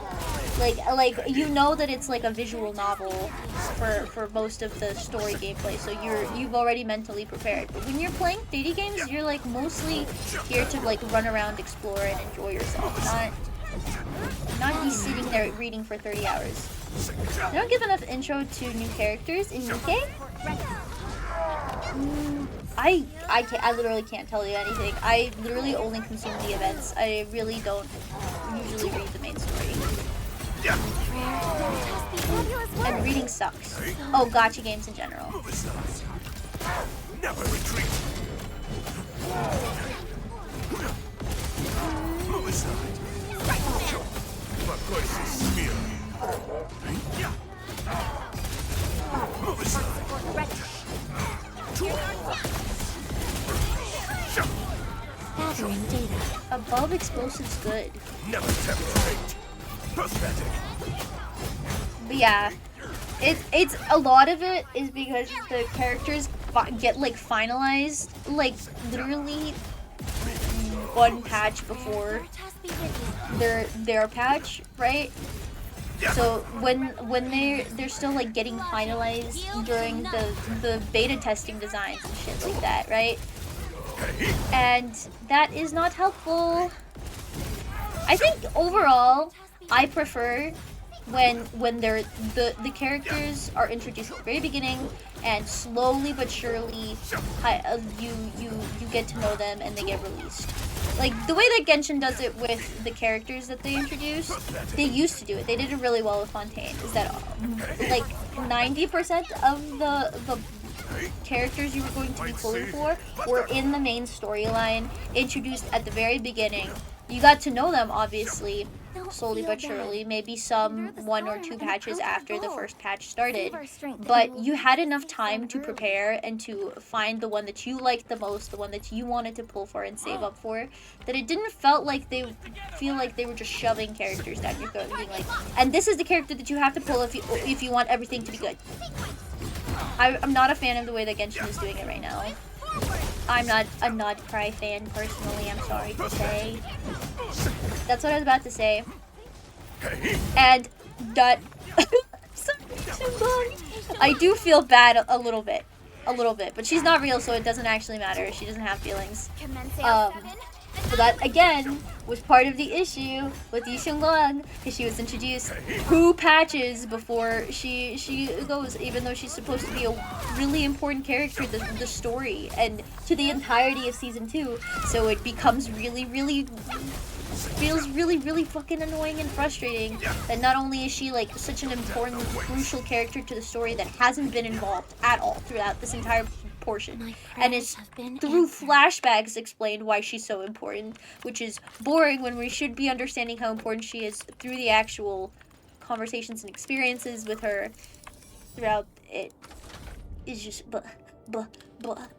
Like you know that it's like a visual novel for most of the story gameplay, so you've already mentally prepared. But when you're playing 3D games, you're like mostly here to like run around, explore, and enjoy yourself, not be sitting there reading for 30 hours. They don't give enough intro to new characters in Nikkei. I literally can't tell you anything. I literally only consume the events. I really don't usually read the main story. And reading sucks. Oh, gacha games in general. Never retreat. Move aside. Покойся с миром. Move aside. Gathering data. Above explosives good. Never tempt fate. Pathetic. But yeah, it's a lot of it is because the characters get like finalized like literally one patch before their patch, right? So when they're still like getting finalized during the beta testing designs and shit like that, right? And that is not helpful. I think overall I prefer when they're the characters are introduced at the very beginning and slowly but surely you get to know them and they get released. Like the way that Genshin does it with the characters that they introduced, they used to do it. They did it really well with Fontaine. Is that like 90% of the characters you were going to be pulling for were in the main storyline, introduced at the very beginning. You got to know them obviously slowly but surely, maybe some 1 or 2 patches after the first patch started, but you had enough time to prepare and to find the one that you liked the most, the one that you wanted to pull for and save up for, that it didn't feel like they were just shoving characters down your throat and being like, and this is the character that you have to pull if you want everything to be good. I'm not a fan of the way that Genshin is doing it right now. I'm not a Nod Cry fan personally, I'm sorry to say. That's what I was about to say. And that I do feel bad a little bit, but she's not real, so it doesn't actually matter. She doesn't have feelings. But that again was part of the issue with Yi Xiongguang, because she was introduced 2 patches before she goes, even though she's supposed to be a really important character to the story and to the entirety of season 2. So it becomes feels really fucking annoying and frustrating that not only is she like such an important, crucial character to the story that hasn't been involved at all throughout this entire portion, and it's through flashbacks explained why she's so important, which is boring when we should be understanding how important she is through the actual conversations and experiences with her throughout it. Is just blah.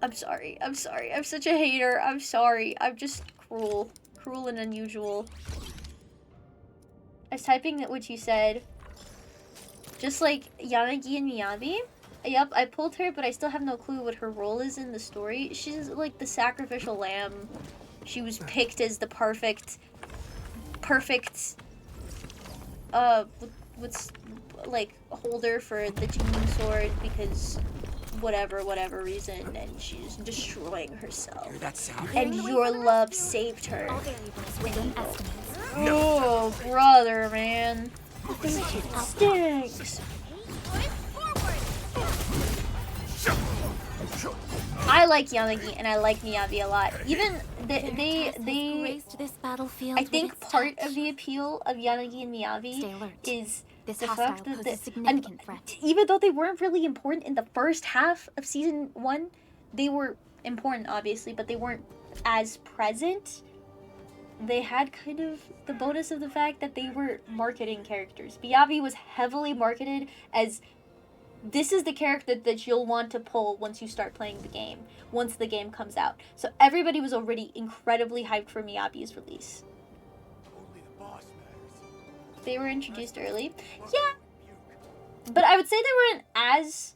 I'm sorry. I'm such a hater. I'm sorry. I'm just cruel and unusual. I was typing what you said. Just like Yanagi and Miyabi. Yep, I pulled her, but I still have no clue what her role is in the story. She's like the sacrificial lamb. She was picked as the perfect, what's like holder for the tuning sword because whatever reason, and she's destroying herself. Hear that sound? And your love saved her. Oh, brother, man. Stinks. I like Yanagi and I like Miyabi a lot. Even they Graced this battlefield I with think its part touch. of the appeal of Yanagi and Stay Miyabi alert. is This the hostile fact that poses they, significant threat. even though they weren't really important in the first half of season 1, they were important obviously, but they weren't as present. They had kind of the bonus of the fact that they were marketing characters. Miyabi was heavily marketed as this is the character that you'll want to pull once you start playing the game, once the game comes out. So everybody was already incredibly hyped for Miyabi's release. Only the boss matters. They were introduced early. Yeah, but I would say they weren't as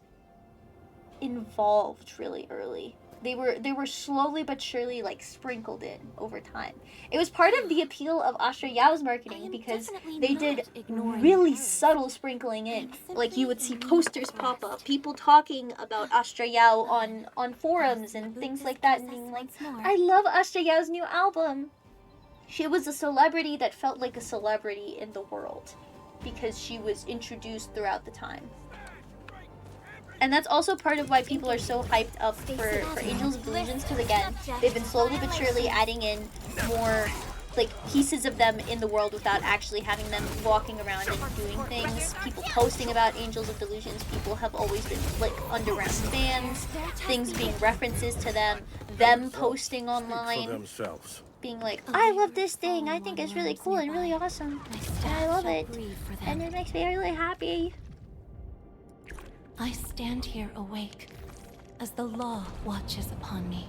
involved really early. They were slowly but surely like sprinkled in over time. It was part of the appeal of Astra Yao's marketing because they did really subtle sprinkling in. Like you would see posters pop up, people talking about Astra Yao on forums and things like that, and being like, I love Astra Yao's new album. She was a celebrity that felt like a celebrity in the world because she was introduced throughout the time. And that's also part of why people are so hyped up for Angels of Delusions, because again, they've been slowly but surely adding in more like pieces of them in the world without actually having them walking around and doing things. People posting about Angels of Delusions, people have always been like underground fans, things being references to them posting For online, themselves. being like, I love this thing, I think it's really cool and really awesome, and I love it, and it makes me really happy. I stand here awake as the law watches upon me.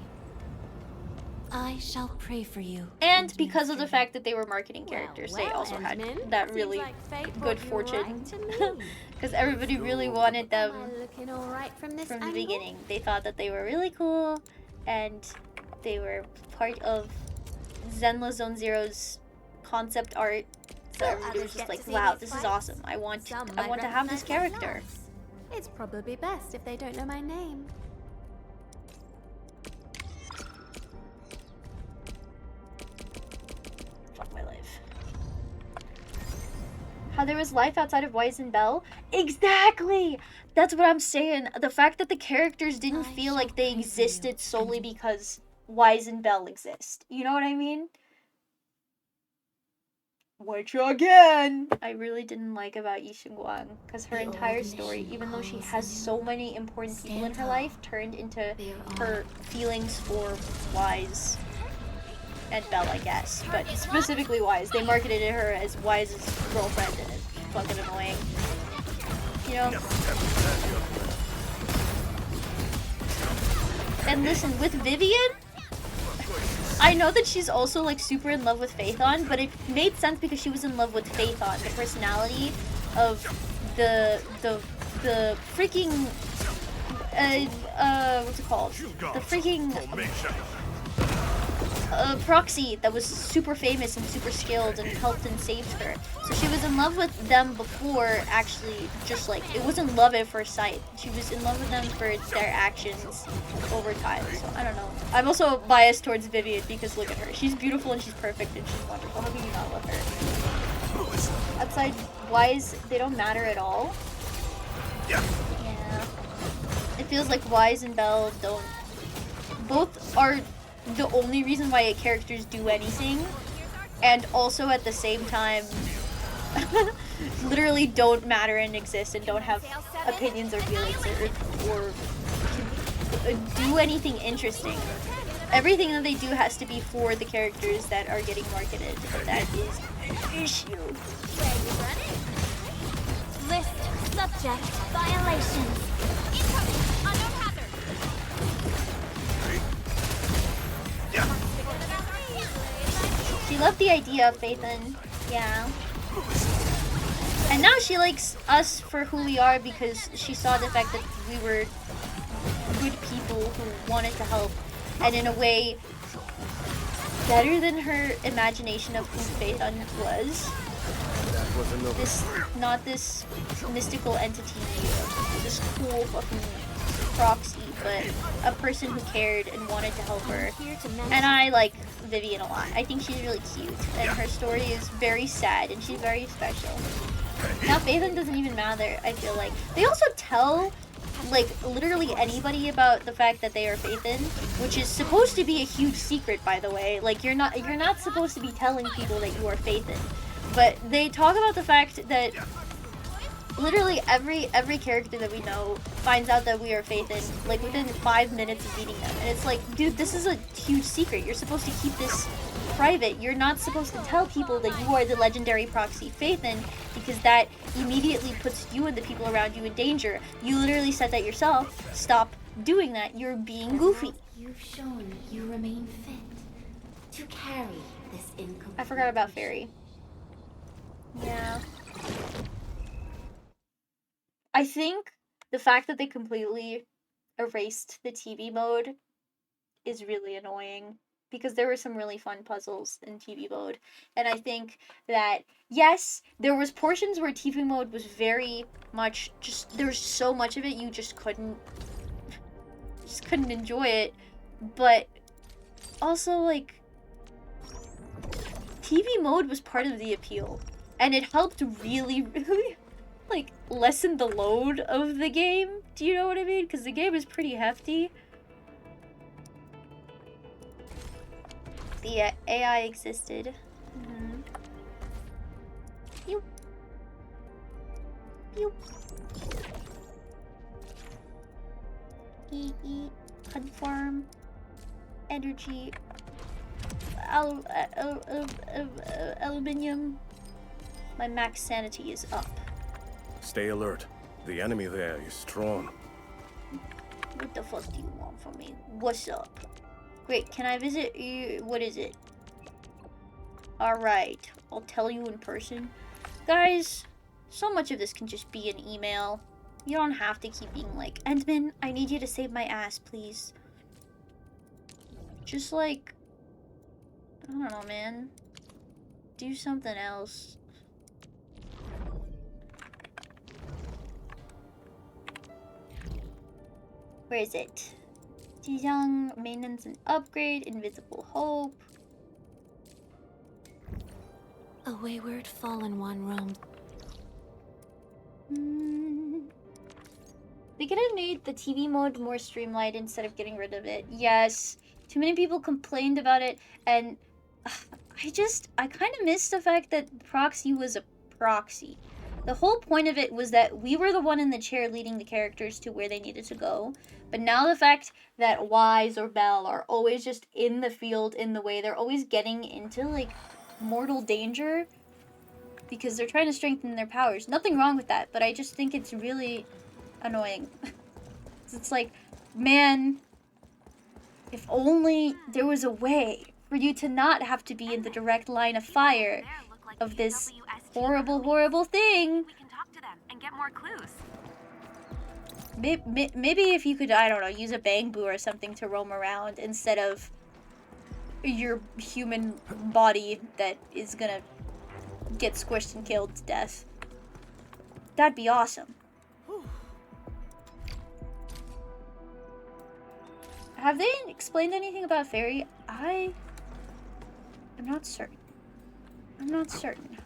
I shall pray for you. And because of the fact that they were marketing characters, they also had that really good fortune. Because everybody really wanted them from the beginning. They thought that they were really cool, and they were part of Zenless Zone Zero's concept art. So everybody was just like, wow, this is awesome. I want to have this character. It's probably best if they don't know my name. Fuck my life. How there was life outside of Wise and Bell? Exactly! That's what I'm saying. The fact that the characters didn't feel like they existed solely because Wise and Bell exist. You know what I mean? Which again, I really didn't like about Yi Xingguang, because her entire story, even though she has so many important people in her life, turned into her feelings for Wise and Belle, I guess, but specifically Wise. They marketed her as Wise's girlfriend, and it's fucking annoying. You know? And listen, with Vivian, I know that she's also like super in love with Phaethon, but it made sense because she was in love with Phaethon, the personality of the freaking what's it called? The freaking proxy that was super famous and super skilled and helped and saved her. So she was in love with them before actually just like, it wasn't love at first sight. She was in love with them for their actions over time. So I don't know. I'm also biased towards Vivian because look at her. She's beautiful and she's perfect and she's wonderful. How can you not love her? Outside Wise, they don't matter at all. Yeah. It feels like Wise and Belle don't, both are the only reason why characters do anything, and also at the same time literally don't matter and exist and don't have opinions or feelings or do anything interesting. Everything that they do has to be for the characters that are getting marketed, and that is an issue. List subject violations. Incoming unknown hazard. She loved the idea of Phaethon, yeah. And now she likes us for who we are because she saw the fact that we were good people who wanted to help, and in a way better than her imagination of who Phaethon was. Not this mystical entity, this cool fucking proxy. but a person who cared and wanted to help her. Here to mend. And I like Vivian a lot. I think she's really cute, and her story is very sad, and she's very special. Now, Phaethon doesn't even matter, I feel like. They also tell, like, literally anybody about the fact that they are Phaethon, which is supposed to be a huge secret, by the way. Like, you're not supposed to be telling people that you are Phaethon. But they talk about the fact that literally every character that we know finds out that we are Phaethon, like, within 5 minutes of meeting them. And it's like, dude, this is a huge secret. You're supposed to keep this private. You're not supposed to tell people that you are the legendary proxy Phaethon, because that immediately puts you and the people around you in danger. You literally said that yourself. Stop doing that. You're being goofy. You've shown you remain fit to carry this incomplete. I forgot about Fairy. Yeah. I think the fact that they completely erased the TV mode is really annoying, because there were some really fun puzzles in TV mode. And I think that, yes, there was portions where TV mode was very much just, there was so much of it you just couldn't enjoy it. But also, like, TV mode was part of the appeal, and it helped really, really, like, lessen the load of the game. Do you know what I mean? Because the game is pretty hefty. The AI existed. Mm-hmm. Pew. Pew. Conform. Energy. Aluminium. My max sanity is up. Stay alert. The enemy there is strong. What the fuck do you want from me? What's up? Great, can I visit you? What is it? Alright, I'll tell you in person. Guys, so much of this can just be an email. You don't have to keep being like, Endman, I need you to save my ass, please. Just like, I don't know, man. Do something else. Where is it? Young, maintenance and upgrade, invisible hope. A wayward fallen one roamed. They could have made the TV mode more streamlined instead of getting rid of it. Yes, too many people complained about it, and I kind of missed the fact that proxy was a proxy. The whole point of it was that we were the one in the chair leading the characters to where they needed to go. But now the fact that Wise or Belle are always just in the field, in the way, they're always getting into, like, mortal danger because they're trying to strengthen their powers. Nothing wrong with that, but I just think it's really annoying. It's like, man, if only there was a way for you to not have to be in the direct line of fire of this horrible, horrible thing. We can talk to them and get more clues. Maybe if you could, I don't know, use a bamboo or something to roam around instead of your human body that is gonna get squished and killed to death. That'd be awesome. Have they explained anything about Fairy? I'm not certain. I'm not certain.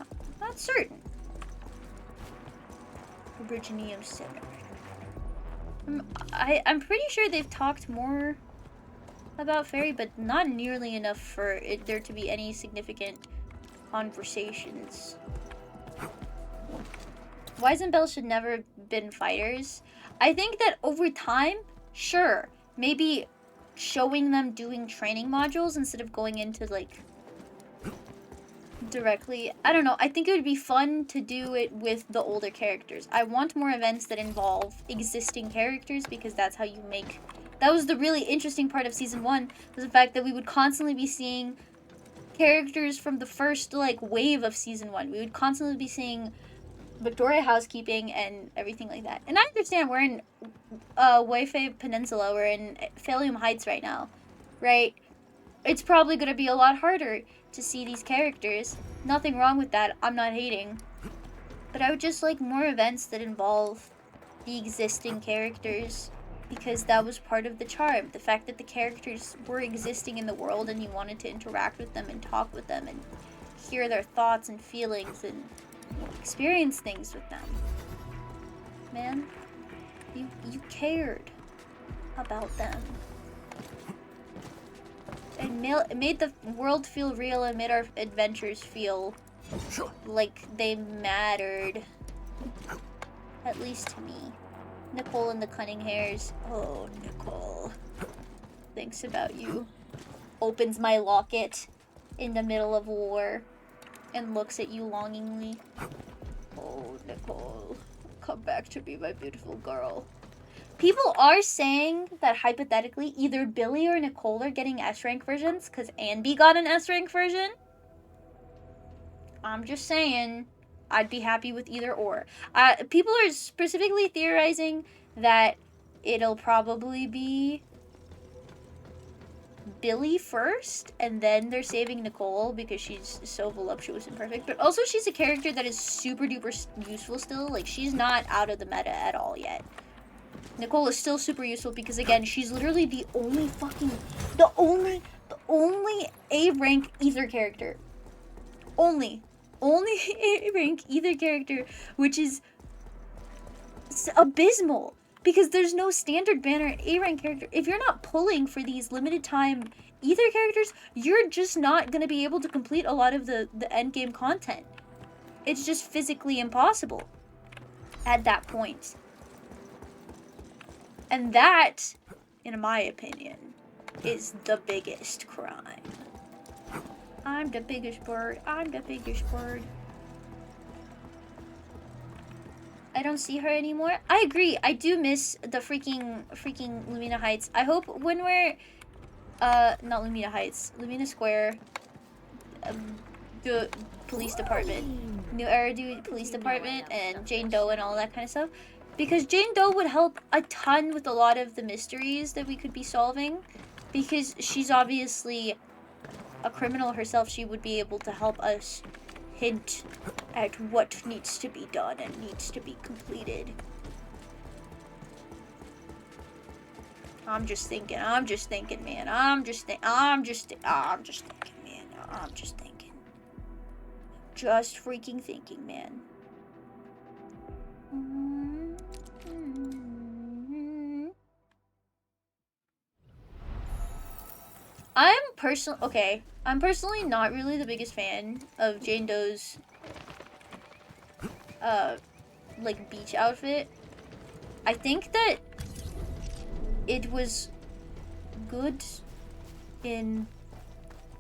Originium Center. I'm pretty sure they've talked more about Fairy, but not nearly enough for there to be any significant conversations. Wise and Belle should never have been fighters. I think that over time, sure, maybe showing them doing training modules instead of going into, like, directly. I don't know. I think it would be fun to do it with the older characters. I want more events that involve existing characters, because that's how you make... That was the really interesting part of Season 1, was the fact that we would constantly be seeing characters from the first, like, wave of Season 1. We would constantly be seeing Victoria Housekeeping and everything like that. And I understand we're in Waifei Peninsula. We're in Phalium Heights right now, right? It's probably going to be a lot harder to see these characters. Nothing wrong with that. I'm not hating. But I would just like more events that involve the existing characters. because that was part of the charm. The fact that the characters were existing in the world and you wanted to interact with them and talk with them and hear their thoughts and feelings and experience things with them. Man, you cared about them. It made the world feel real and made our adventures feel like they mattered. At least to me. Nicole and the cunning hairs. Oh, Nicole. Thinks about you. Opens my locket in the middle of war and looks at you longingly. Oh, Nicole. Come back to be my beautiful girl. People are saying that hypothetically either Billy or Nicole are getting S-rank versions because Anby got an S-rank version. I'm just saying, I'd be happy with either or. People are specifically theorizing that it'll probably be Billy first, and then they're saving Nicole because she's so voluptuous and perfect. But also she's a character that is super duper useful still. Like, she's not out of the meta at all yet. Nicole is still super useful because, again, she's literally the only A-rank ether character. Only A-rank ether character, which is abysmal because there's no standard banner A-rank character. If you're not pulling for these limited time ether characters, you're just not going to be able to complete a lot of the end game content. It's just physically impossible at that point. And that, in my opinion, is the biggest crime. I'm the biggest bird. I'm the biggest bird. I don't see her anymore. I agree. I do miss the freaking Lumina Heights. I hope when we're not Lumina Heights, Lumina Square, the police department, New Eridu police department, and Jane Doe and all that kind of stuff. Because Jane Doe would help a ton with a lot of the mysteries that we could be solving. Because she's obviously a criminal herself, she would be able to help us hint at what needs to be done and needs to be completed. I'm just thinking, man. I'm just thinking, man. Just freaking thinking, man. I'm personally not really the biggest fan of Jane Doe's like beach outfit. I think that it was good in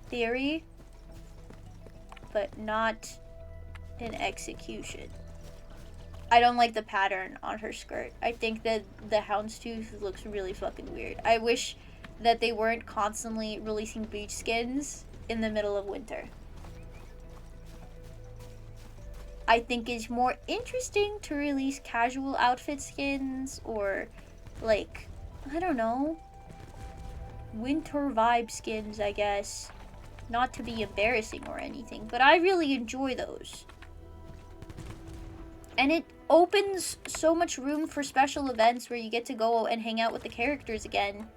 theory, but not in execution. I don't like the pattern on her skirt. I think that the houndstooth looks really fucking weird. I wish that they weren't constantly releasing beach skins in the middle of winter. I think it's more interesting to release casual outfit skins or, like, I don't know, winter vibe skins, I guess. Not to be embarrassing or anything, but I really enjoy those. And it opens so much room for special events where you get to go and hang out with the characters again.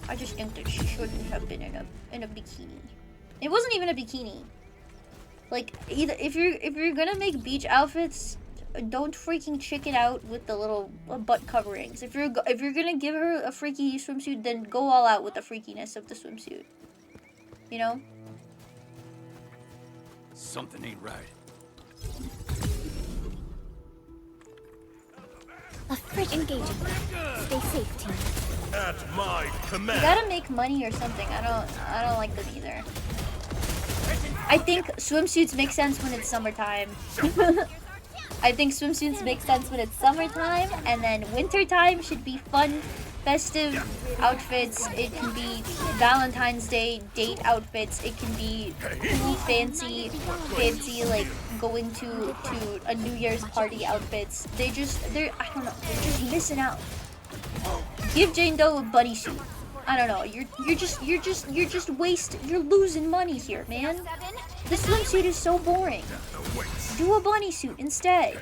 I just think that she shouldn't have been in a bikini. It wasn't even a bikini. Like, either if you're gonna make beach outfits, don't freaking chicken out with the little butt coverings. If you're gonna give her a freaky swimsuit, then go all out with the freakiness of the swimsuit. You know? Something ain't right. A fridge engaging. Stay safe, team. At my command. You gotta make money or something. I don't like them either. I think swimsuits make sense when it's summertime. I think swimsuits make sense when it's summertime, and then wintertime should be fun, festive outfits. It can be Valentine's Day date outfits. It can be cool, fancy like going to a New Year's party outfits. I don't know, they're just missing out. Give Jane Doe a bunny suit. I don't know. You're losing money here, man. The swimsuit is so boring. Do a bunny suit instead.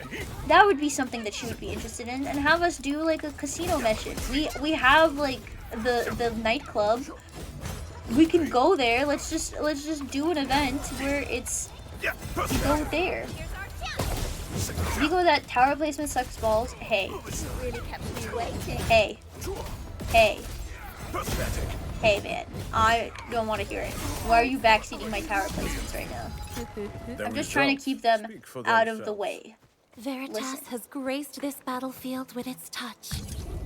That would be something that she would be interested in, and have us do like a casino mission. We have like the nightclub. We can go there. Let's just do an event where it's you go there. You go that tower placement sucks balls. Hey. Really kept me waiting. Hey. Hey. Hey, man. I don't want to hear it. Why are you backseating my tower placements right now? I'm just trying to keep them out of the way. Veritas Listen. has graced this battlefield with its touch.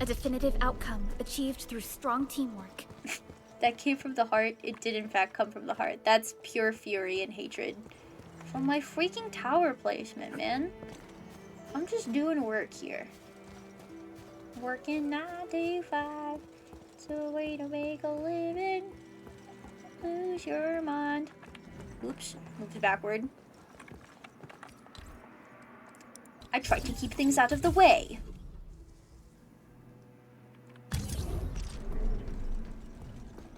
A definitive outcome achieved through strong teamwork. That came from the heart. It did in fact come from the heart. That's pure fury and hatred. From my freaking tower placement, man. I'm just doing work here. Working 9 to 5. It's a way to make a living. Lose your mind. Oops, moved backward. I tried to keep things out of the way.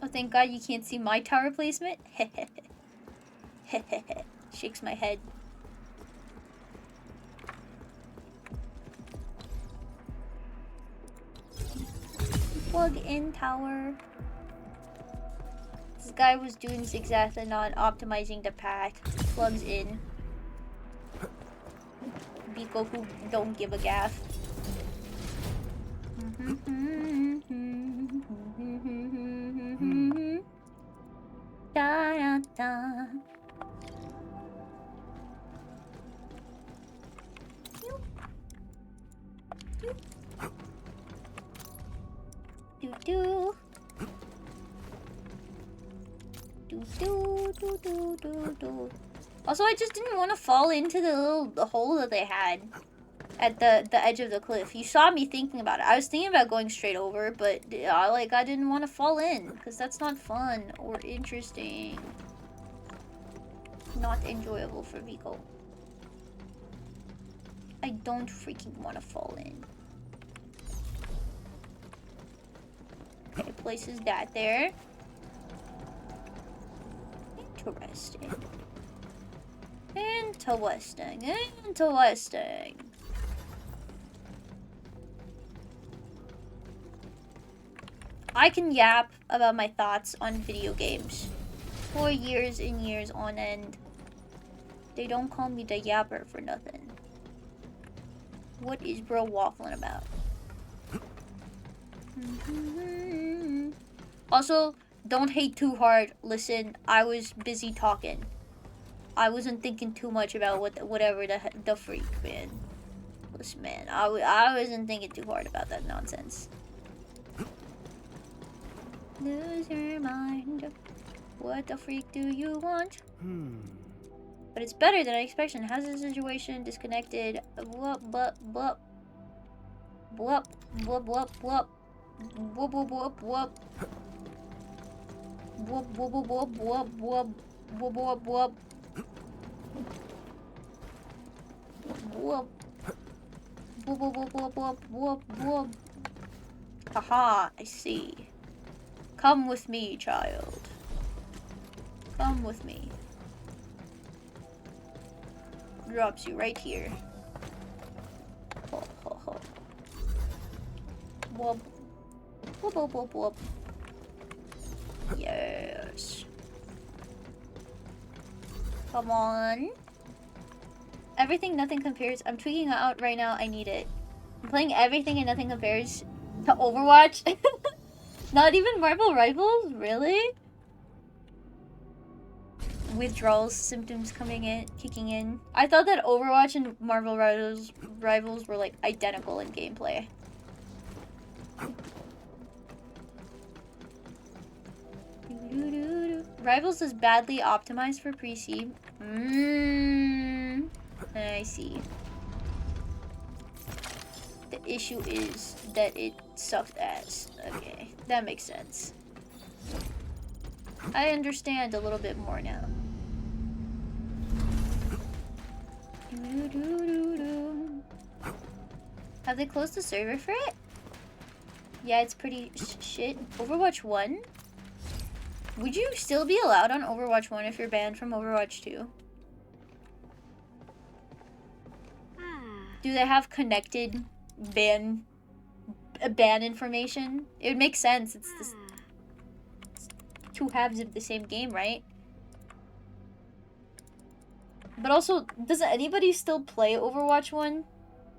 Oh, thank God you can't see my tower placement. Shakes my head. Plug in tower. This guy was doing zigzathon, optimizing the path. Plugs in. Biko who don't give a gaff. Da da da. Do do. Do. Also, I just didn't want to fall into the hole that they had at the edge of the cliff. You saw me thinking about it. I was thinking about going straight over, but I didn't want to fall in because that's not fun or interesting. Not enjoyable for Vico. I don't freaking want to fall in. Okay, places that there. Interesting. Interesting. I can yap about my thoughts on video games for years and years on end. They don't call me the yapper for nothing. What is bro waffling about? Also, don't hate too hard. Listen, I was busy talking. I wasn't thinking too much about whatever the freak, man. Listen, man, I wasn't thinking too hard about that nonsense. Lose your mind. What the freak do you want? But it's better than I expected. How's the situation? Disconnected. Blup, blup, blup. Blup, blup, blup, blup. Whoop, whoop, whoop, whoop. Whoop, whoop, whoop, whoop, whoop, whoop. Whoop, whoop, whoop. Whoop. Whoop, whoop, whoop, whoop, whoop, whoop, whoop. Haha, I see. Come with me, child. Come with me. Drops you right here. Ho, ho, ho. Whoop. Whoop, whoop, whoop, whoop. Yes. Come on. Everything, nothing compares. I'm tweaking out right now. I need it. I'm playing everything and nothing compares to Overwatch. Not even Marvel Rivals? Really? Withdrawals symptoms kicking in. I thought that Overwatch and Marvel Rivals were like identical in gameplay. Rivals is badly optimized for PLEASEEE. I see. The issue is that it sucks ass. Okay, that makes sense. I understand a little bit more now. Have they closed the server for it? Yeah, it's pretty shit. Overwatch 1? Would you still be allowed on Overwatch 1 if you're banned from Overwatch 2? Do they have connected ban information? It would make sense. It's this two halves of the same game, right? But also, does anybody still play Overwatch 1?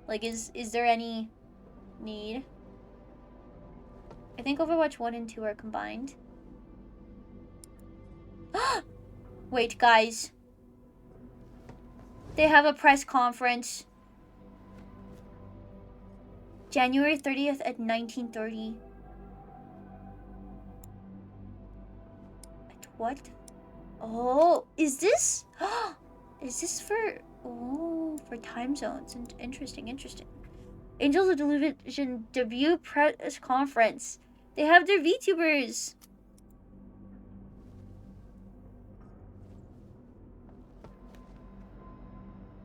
Like, is there any need? I think Overwatch 1 and 2 are combined. Wait, guys. They have a press conference. January 30th at 19:30. At what? Oh, is this? Is this for... Oh, for time zones. Interesting, interesting. Angels of Delusion debut press conference. They have their VTubers.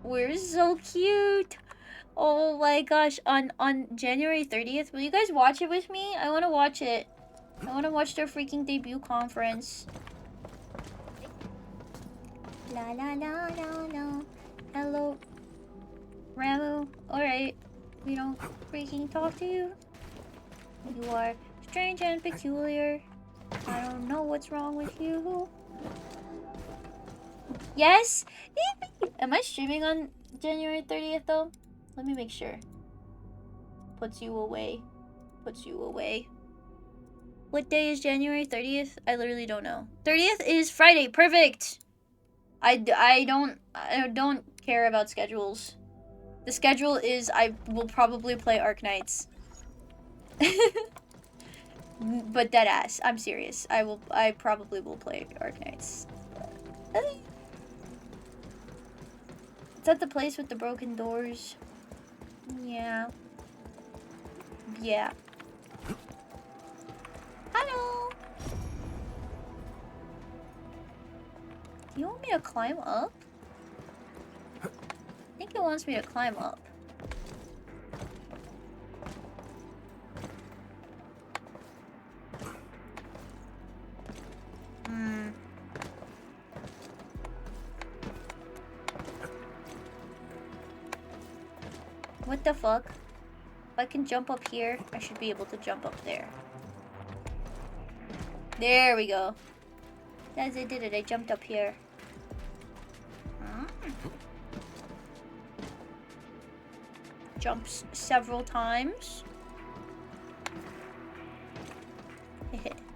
We're so cute. Oh my gosh, on January 30th, will you guys watch it with me? I want to watch it. I want to watch their freaking debut conference. La la la la la. Hello, Ramu. Alright, we don't freaking talk to you. You are strange and peculiar. I don't know what's wrong with you. Yes? Am I streaming on January 30th though? Let me make sure. Puts you away. Puts you away. What day is January 30th? I literally don't know. 30th is Friday. Perfect. I don't care about schedules. The schedule is I will probably play Arknights. But deadass. I'm serious. I probably will play Arknights. Is that the place with the broken doors? Yeah. Yeah. Hello! Do you want me to climb up? I think it wants me to climb up. What the fuck? If I can jump up here, I should be able to jump up there. There we go. As I did it, I jumped up here. Jumps several times.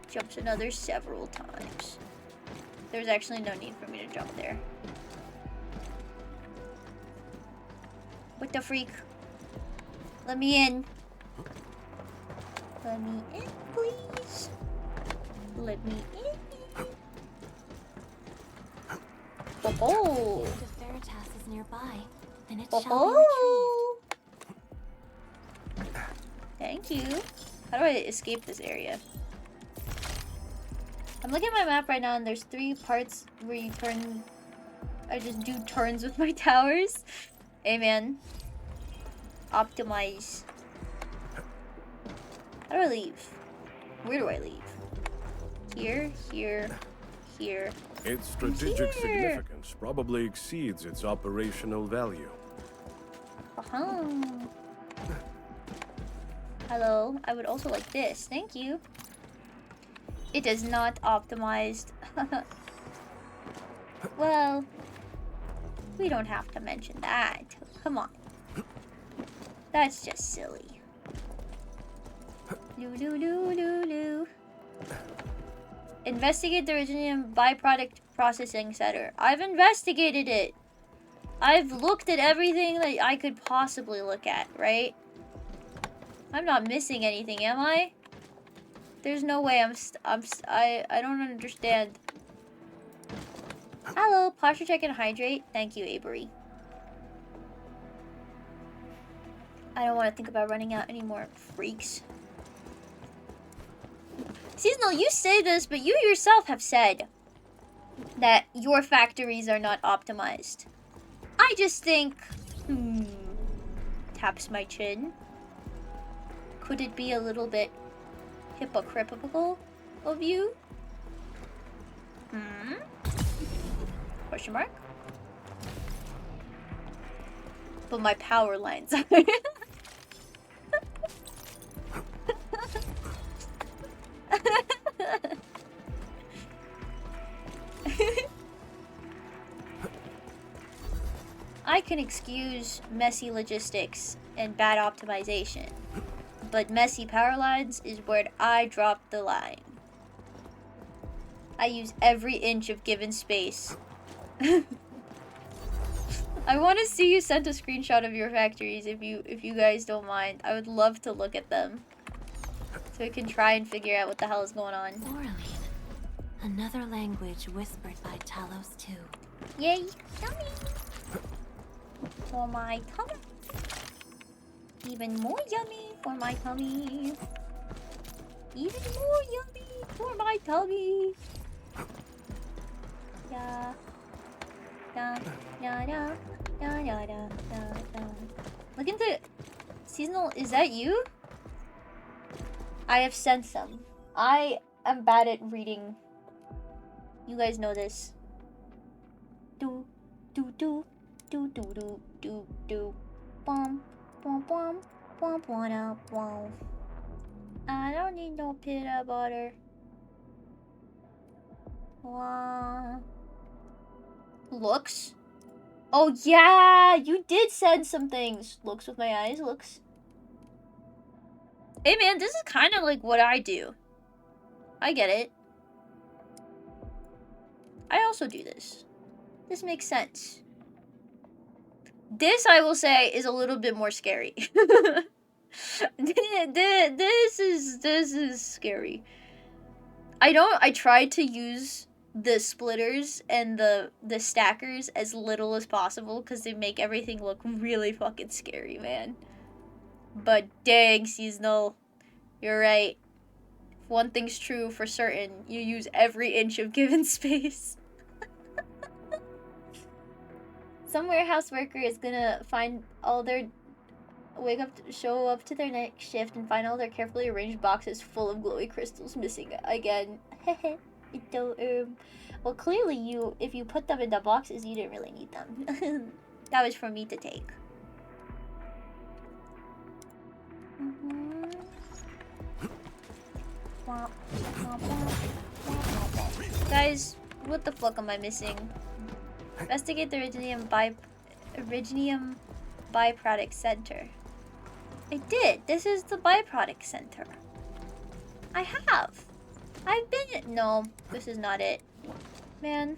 Jumps another several times. There's actually no need for me to jump there. What the freak? Let me in. Let me in, please. Let me in. Oh, If Veritas is nearby, then it oh, shall be retrieved. Thank you. How do I escape this area? I'm looking at my map right now and there's 3 parts where you turn... I just do turns with my towers. Hey man. Optimize. How do I leave? Where do I leave? Here, here, here. Its strategic significance probably exceeds its operational value. Hello. I would also like this. Thank you. It is not optimized. Well, we don't have to mention that. Come on. That's just silly. Loo. Investigate the Originium byproduct processing center. I've investigated it. I've looked at everything that I could possibly look at, right? I'm not missing anything, am I? There's no way I don't understand. Hello, posture check and hydrate. Thank you, Avery. I don't want to think about running out anymore, freaks. Seasonal, you say this, but you yourself have said that your factories are not optimized. I just think, taps my chin. Could it be a little bit hypocritical of you? Question mark? But my power lines are. I can excuse messy logistics and bad optimization, but messy power lines is where I drop the line. I use every inch of given space. I want to see you send a screenshot of your factories if you guys don't mind. I would love to look at them, so we can try and figure out what the hell is going on. Oraline. Another language whispered by Talos 2. Yay! Yummy! For my tummy. Even more yummy for my tummy. Even more yummy for my tummy. Yeah. Da, da, da, da, da, da, da. Look into seasonal. Is that you? I have sent some. I am bad at reading. You guys know this. Do do do do do do do do. Bum bum bum bum bum bum. I don't need no peanut butter. Wow. Looks? Oh yeah, you did send some things. Looks with my eyes, looks. Hey man, this is kind of like what I do. I get it. I also do this. This makes sense. This, I will say, is a little bit more scary. This is scary. I tried to use the splitters and the stackers as little as possible because they make everything look really fucking scary, man. But dang, seasonal, you're right. If one thing's true for certain, you use every inch of given space. Some warehouse worker is gonna find all their show up to their next shift and find all their carefully arranged boxes full of glowy crystals missing again. Well, clearly if you put them in the boxes, you didn't really need them. That was for me to take. Guys, what the fuck am I missing? Investigate the Originium Byproduct Center. I did. This is the Byproduct Center. I have. I've been... No, this is not it. Man.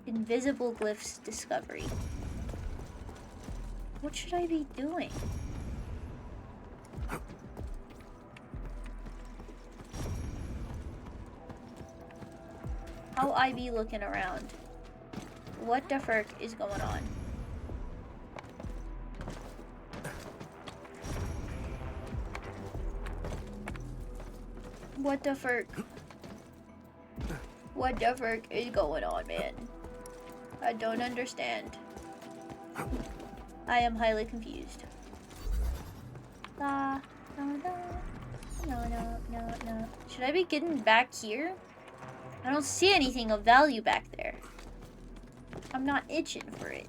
Invisible Glyphs Discovery. What should I be doing? How I be looking around? What the frick is going on? What the frick? What the frick is going on, man? I don't understand. I am highly confused. No. Should I be getting back here? I don't see anything of value back there. I'm not itching for it.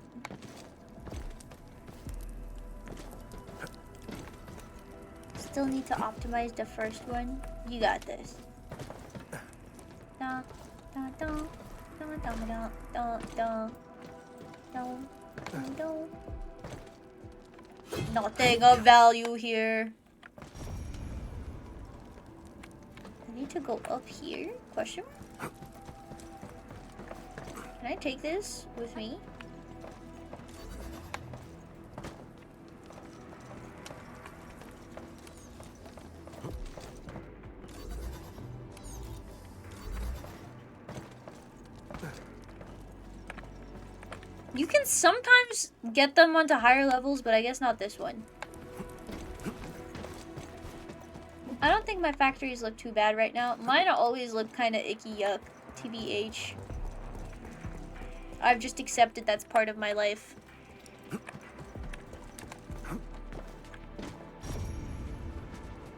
Still need to optimize the first one. You got this. Nothing of value here. I need to go up here? Question mark? Can I take this with me? You can sometimes get them onto higher levels, but I guess not this one. I don't think my factories look too bad right now. Mine always look kind of icky yuck, TBH. I've just accepted that's part of my life.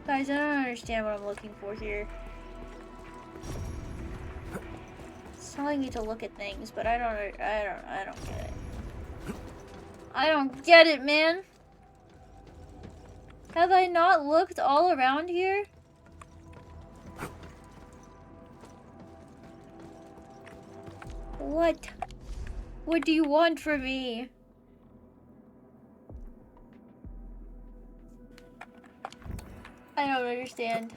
Guys, I don't understand what I'm looking for here. It's telling me to look at things, but I don't get it. I don't get it, man. Have I not looked all around here? What? What do you want from me? I don't understand.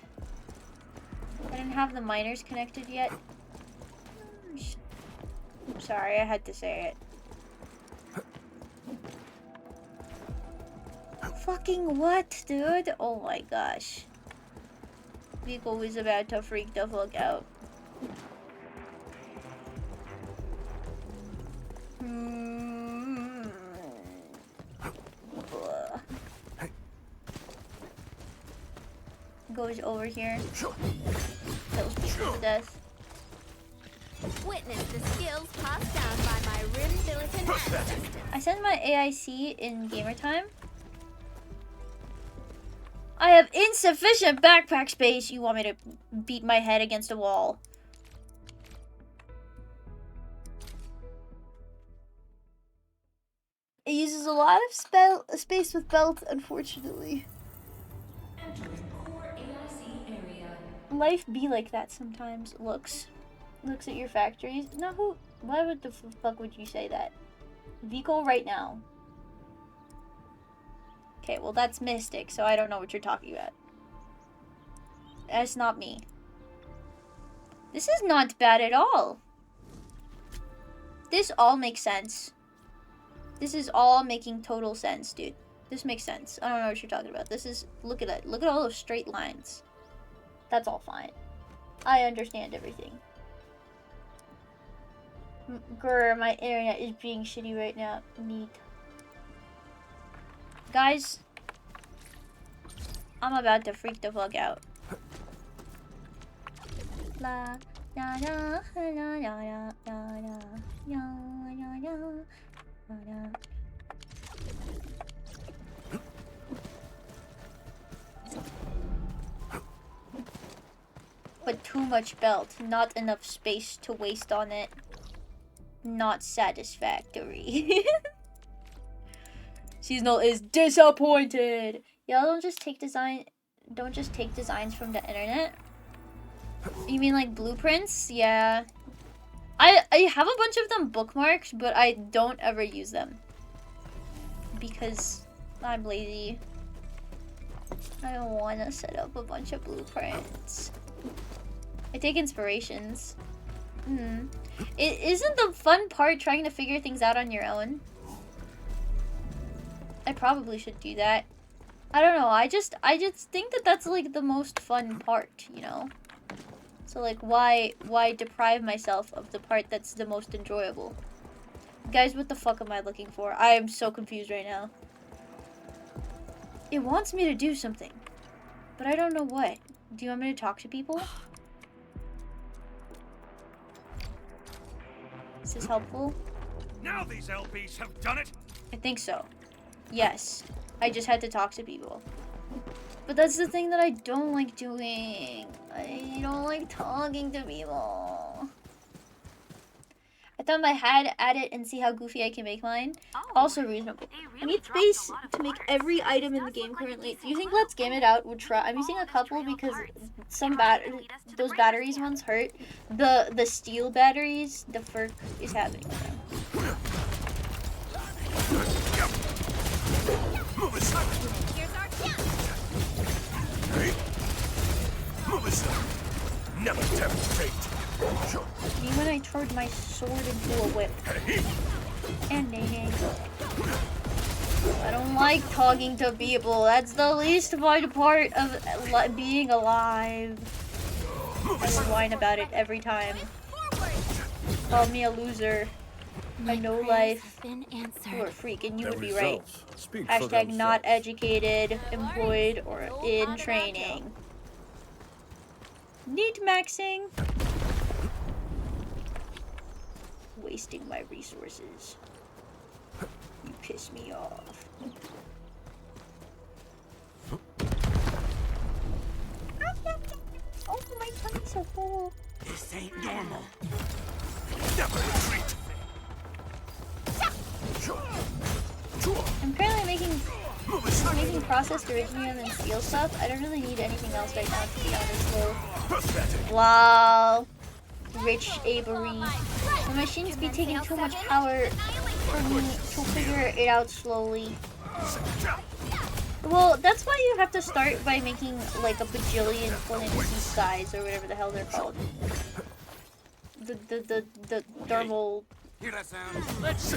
I didn't have the miners connected yet. I'm sorry, I had to say it. Fucking what, dude? Oh my gosh. Vico was about to freak the fuck out. Goes over here. Kills people to death. Witness the skills passed down by my rim militant ancestors. I sent my AIC in gamer time. I have insufficient backpack space. You want me to beat my head against a wall? It uses a lot of space with belt, unfortunately. Life be like that sometimes. Looks at your factories. No, who? Why would the fuck would you say that? Vico right now. Okay, well that's Mystic, so I don't know what you're talking about. That's not me. This is not bad at all. This all makes sense. This is all making total sense, dude. This makes sense. I don't know what you're talking about. This is, look at it. Look at all those straight lines. That's all fine. I understand everything. Grr, my internet is being shitty right now. Neat. Guys, I'm about to freak the fuck out. La la la la la la la la la. But too much belt, not enough space to waste on it. Not satisfactory. Seasonal is disappointed. Y'all don't just take designs from the internet. You mean like blueprints? Yeah. I have a bunch of them bookmarked, but I don't ever use them. Because I'm lazy. I don't want to set up a bunch of blueprints. I take inspirations. It isn't the fun part trying to figure things out on your own. I probably should do that. I don't know. I just think that that's like the most fun part, you know? So like why deprive myself of the part that's the most enjoyable? Guys, what the fuck am I looking for? I am so confused right now. It wants me to do something, but I don't know what. Do you want me to talk to people? Is this helpful? Now these LPs have done it. I think so. Yes. I just had to talk to people. But that's the thing that I don't like doing. I don't like talking to people. I thought I had to add it and see how goofy I can make mine. Also reasonable. I need space to make every item in the game currently. Do you think Let's Game It Out would try? I'm using a couple because those batteries ones hurt. The steel batteries, the FERC is happening with them. Here's our chance. Move aside. Never tempt fate. Me when I turned my sword into a whip. And nay. I don't like talking to people. That's the least fun part of being alive. I will whine about it every time. Call me a loser. I know life. You're a freak and you would be right. Hashtag not educated, employed, or in training. Neat maxing. Wasting my resources. You piss me off. Oh, my tummy's so full. This ain't normal. Never retreat. I'm currently making processed iridium and steel stuff. I don't really need anything else right now, to be honest, though. Pathetic. Wow. Rich Avery. The machines be taking too much power for me to figure it out slowly. Well, that's why you have to start by making like a bajillion Flynn guys or whatever the hell they're called. The thermal plants.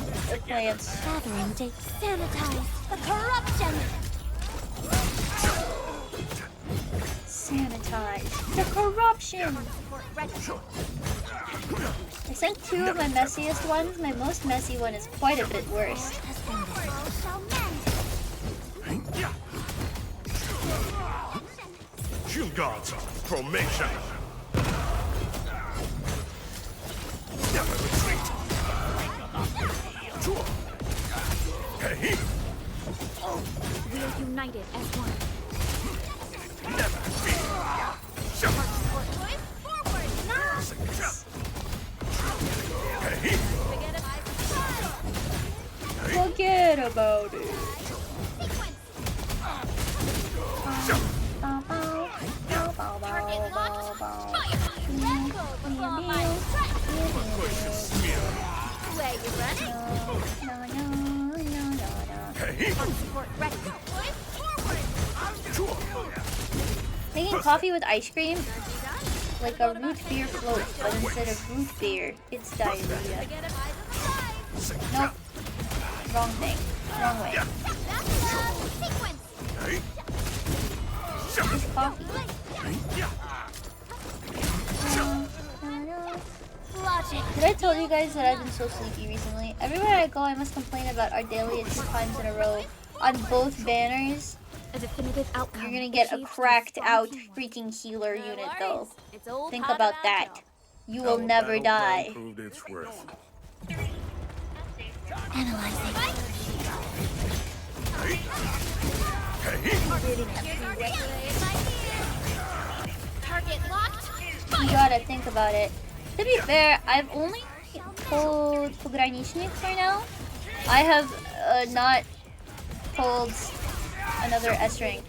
Gathering to sanitize the corruption. Sanitize the corruption. I sent 2 of my messiest ones. My most messy one is quite a bit worse. Shield guards, formation. Never retreat. Hey. We are united as one. Never fear. Hey. Forget about it. Making coffee with ice cream? Like a root beer float, but instead of root beer, it's diarrhea. Nope. Wrong thing. Wrong way. It's coffee. Did I tell you guys that I've been so sleepy recently? Everywhere I go, I must complain about Ardelia 2 times in a row on both banners. A definitive outcome. You're gonna get a cracked out freaking healer unit though. Think about that. You will never die. Proved its worth. Analyzing. Target locked. You gotta think about it. To be fair, I've only pulled Pogranichnik right now. I have not pulled another S rank.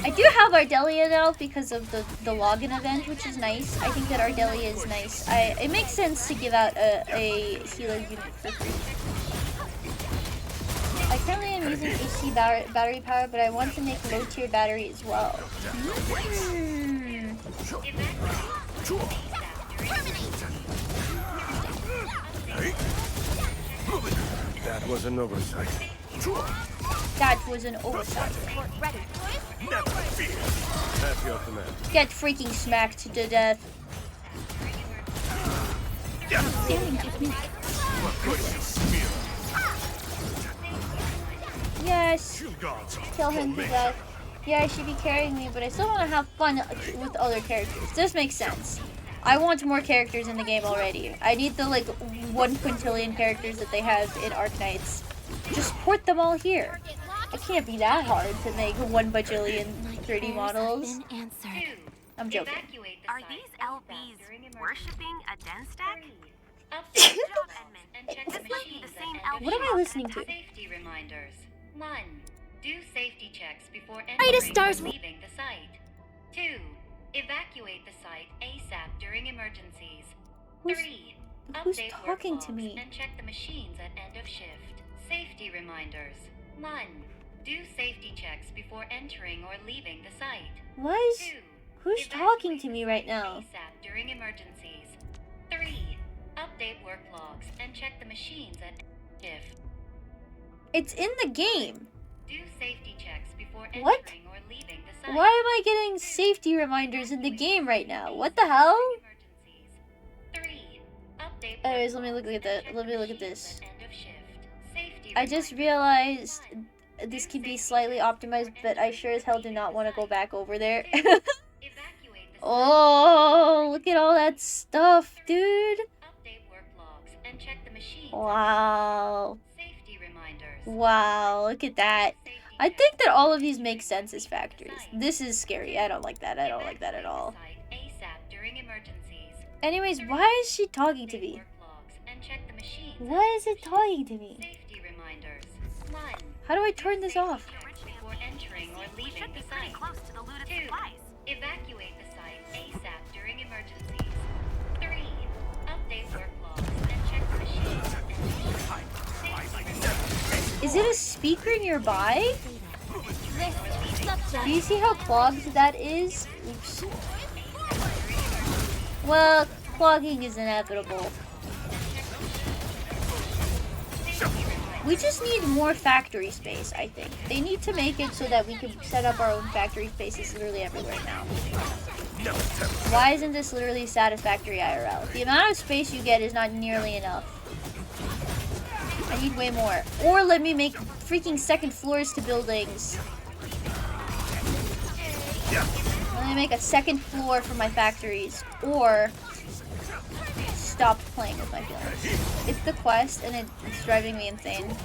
I do have Ardelia now because of the login event, which is nice. I think that Ardelia is nice. It makes sense to give out a healer unit for free. I currently am using HC battery power, but I want to make low tier battery as well. That was an oversight. That was an oversight. Never fear. At your command. Get freaking smacked to death. Yes. Shield guards, Kill him to death. Yeah, I should be carrying me, but I still want to have fun with other characters. This makes sense. I want more characters in the game already. I need the like 1 quintillion characters that they have in Arknights. Just port them all here. It can't be that hard to make 1 bajillion 3D models. I'm joking. Are these LBs worshipping a den stack? What am I listening to? Safety reminders. 1. Do safety checks before to entering stars. or leaving the site. 2. Evacuate the site ASAP during emergencies. 3. Who's Update talking to work me? logs and check the machines at end of shift. Safety reminders. 1. Do safety checks before entering or leaving the site. What? 2. Who's talking to me right now? ASAP during emergencies. 3. Update work logs and check the machines at shift. It's in the game. Do safety checks before entering What? or leaving the site. Why am I getting safety reminders in the game right now? What the hell? Emergencies. 3. Update work Anyways, let me look logs at that. and check Let me the look at machines this. at end of shift. Safety I just realized this could be slightly optimized, but I sure as hell do not want to go back over there. Evacuate the site. Oh, look at all that stuff, dude. Update work logs and check the machines. Wow. Safety reminders. Wow, look at that. I think that all of these make sense as factories. This is scary. I don't like that. I don't like that at all. Anyways, why is she talking to me? Why is it talking to me? How do I turn this off? Evacuate the site ASAP during emergencies. 3. Update work logs and check the machines. Is it a speaker nearby? Do you see how clogged that is? Oops. Well, clogging is inevitable. We just need more factory space, I think. They need to make it so that we can set up our own factory spaces literally everywhere now. Why isn't this literally satisfactory IRL? The amount of space you get is not nearly enough. I need way more. Or let me make freaking second floors to buildings. Let me make a second floor for my factories. Or stop playing with my feelings. It's the quest and it's driving me insane.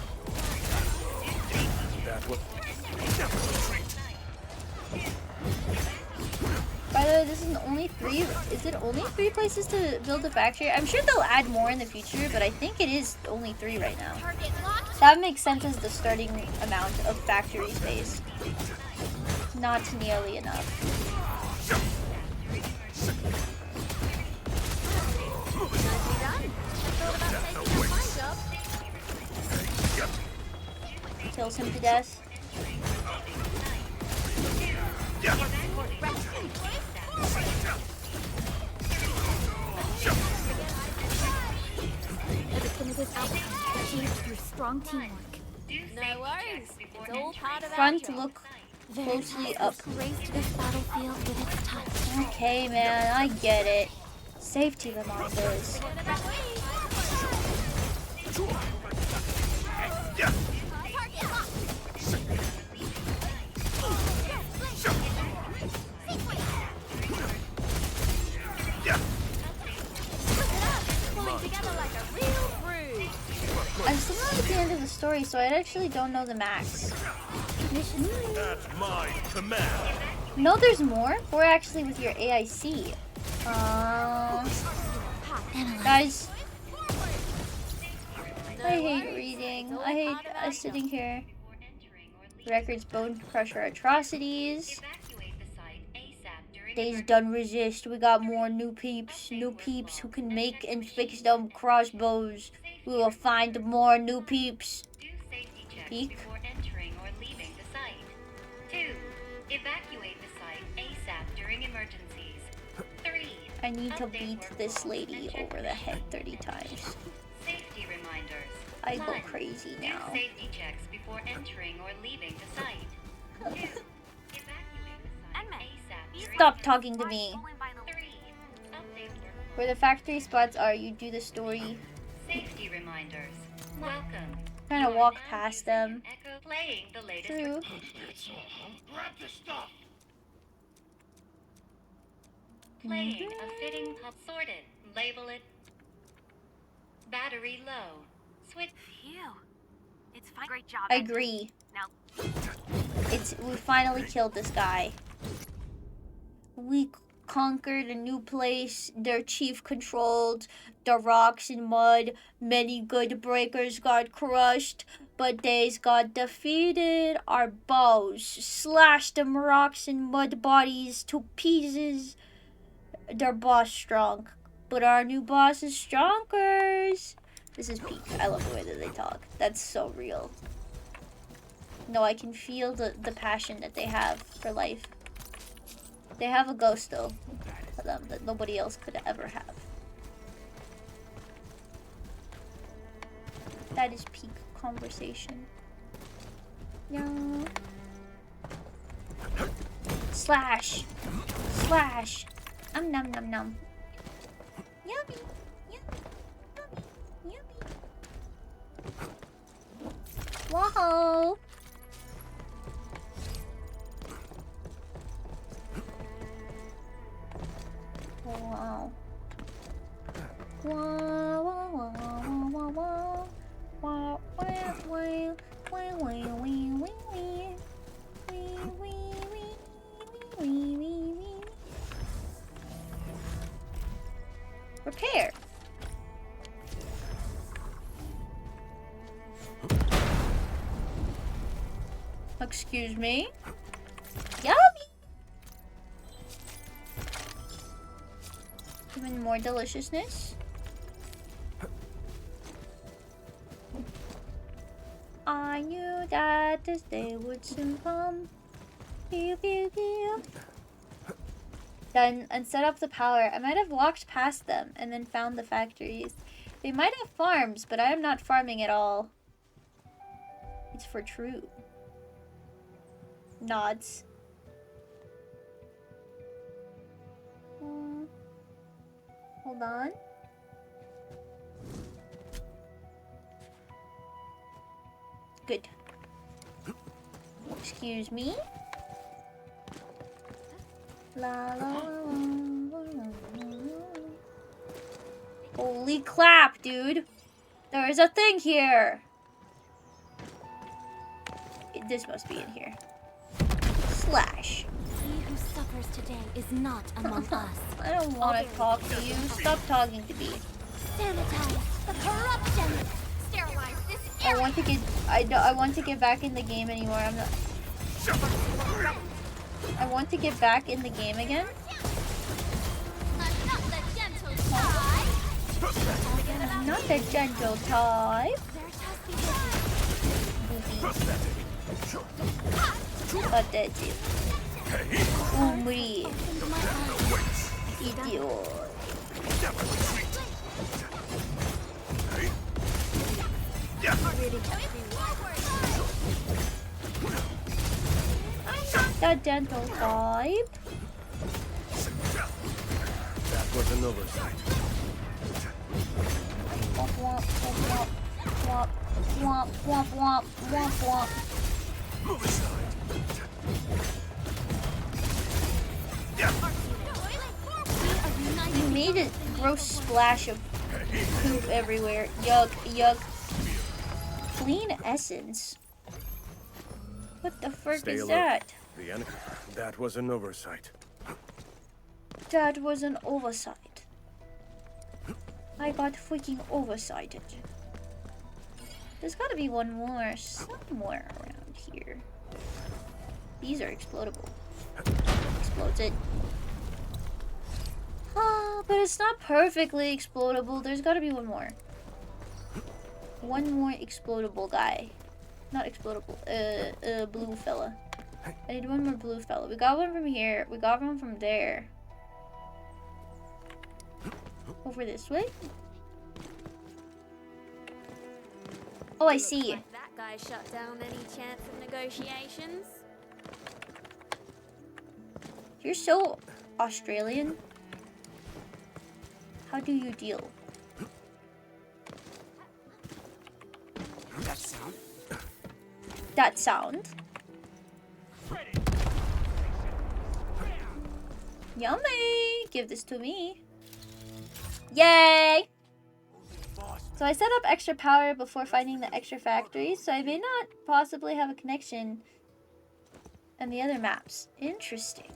By the way, this is only 3. Is it only 3 places to build a factory? I'm sure they'll add more in the future, but I think it is only 3 right now. That makes sense as the starting amount of factory space. Not nearly enough. Kills him to death. A definitive outcome achieved through strong teamwork. No worries. It's all part of Front look closely up. Graced this battlefield with its touch. Okay, man, I get it. Safety reminders. I'm still not at the end of the story, so I actually don't know the max. That's my command. No, there's more. 4 actually with your AIC. Guys, I hate reading. I hate sitting here. Records, bone crusher atrocities. Days done resist. We got more new peeps who can make and fix them crossbows. We will find more new peeps. Peek. Evacuate the site ASAP during emergencies. 3. I need to beat this lady over the head 30 times. Safety reminders. I go crazy now. Do safety checks before entering or leaving the site. 2. Evacuate the site ASAP. Stop talking to me. 3. Update work. Where the factory spots are, you do the story. Safety reminders. Welcome. Kind of walk past them. Echo playing the latest. True. Grab the stuff. Playing a fitting pub sorted. Label it. Battery low. Switch. Phew. It's fine. Great job. Agree. Now, We finally killed this guy. We conquered a new place. Their chief controlled the rocks and mud. Many good breakers got crushed, but they got defeated. Our bows slashed them rocks and mud bodies to pieces. Their boss strong, but our new boss is stronger. This is peak. I love the way that they talk. That's so real. No, I can feel the passion that they have for life. They have a ghost though for them that nobody else could ever have. That is peak conversation. Yeah. Slash. Slash. Nom nom nom. Yummy. Yummy. Yummy. Yummy. Whoa. Wow. Wow, wow, wow, wow, wow, wow. Wow, wow, wow, wow, wow, wow, wow. Repair. Excuse me. Yummy. Even more deliciousness. I knew that this day would soon come. Pew, pew, pew. Done, and set up the power. I might have walked past them and then found the factories. They might have farms, but I am not farming at all. It's for true. Nods. Hold on. Good. Excuse me. La la la. Holy clap, dude. There is a thing here. This must be in here. Slash. He who suffers today is not among us. I don't want to talk to you. Stop talking to me. Sanitize the corruption. Sterilize this I area. want to get. I want to get back in the game anymore. I'm not. I want to get back in the game again. I'm not the gentle type. I'm not the gentle type. Pathetic. Umri. Idiot. The gentle type. That was an oversight. Womp womp womp womp womp womp womp womp. Move aside. You made a gross splash of poop everywhere. Yuck, yuck. Clean essence. What the frick Stay is alert. that? That was an oversight. That was an oversight. I got freaking oversighted. There's gotta be one more somewhere around here. These are explodable. Explodes it. Ah, but it's not perfectly explodable. There's gotta be one more. One more explodable guy. Not explodable. Blue fella. I need one more blue fella. We got one from here. We got one from there. Over this way? Oh, I see. Like that guy shut down any chance of negotiations. You're so Australian. How do you deal? That sound? That sound? Yummy! Give this to me. Yay! So I set up extra power before finding the extra factories, so I may not possibly have a connection on the other maps. Interesting.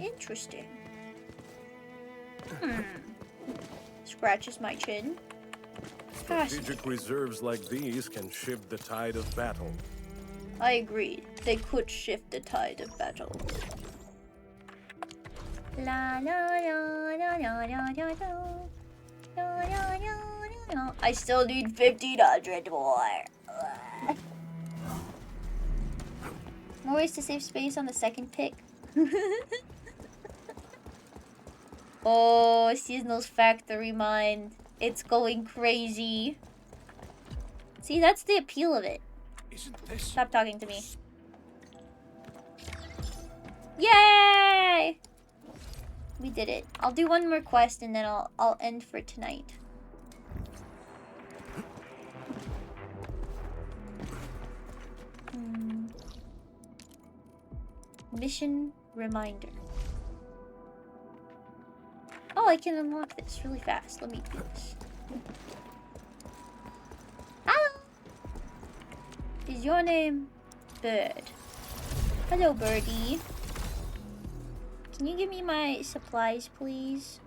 Interesting. Scratches my chin. Strategic reserves like these can shift the tide of battle. I agree. They could shift the tide of battle. La la la la la la la la. La la la la. I still need 1,500 more. More ways to save space on the second pick. Oh, Seasonal's factory mine. It's going crazy. See, that's the appeal of it. Isn't this? Stop talking to me. Yay! We did it. I'll do one more quest and then I'll end for tonight. Mission reminder. Oh, I can unlock this really fast. Let me do this. Hello! Is your name Bird? Hello, birdie. Can you give me my supplies, please?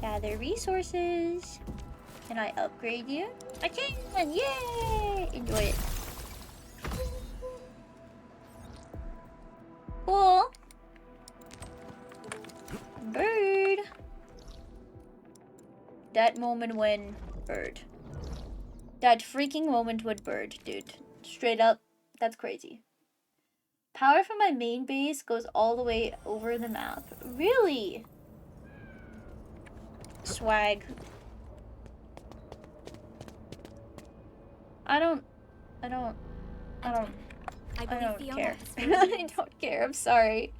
Gather resources. Can I upgrade you? I can! Yay! Enjoy it. Cool. Bird. That moment when bird. That freaking moment when bird, dude. Straight up, that's crazy. Power from my main base goes all the way over the map. Really? Swag. I don't care. I don't care, I'm sorry.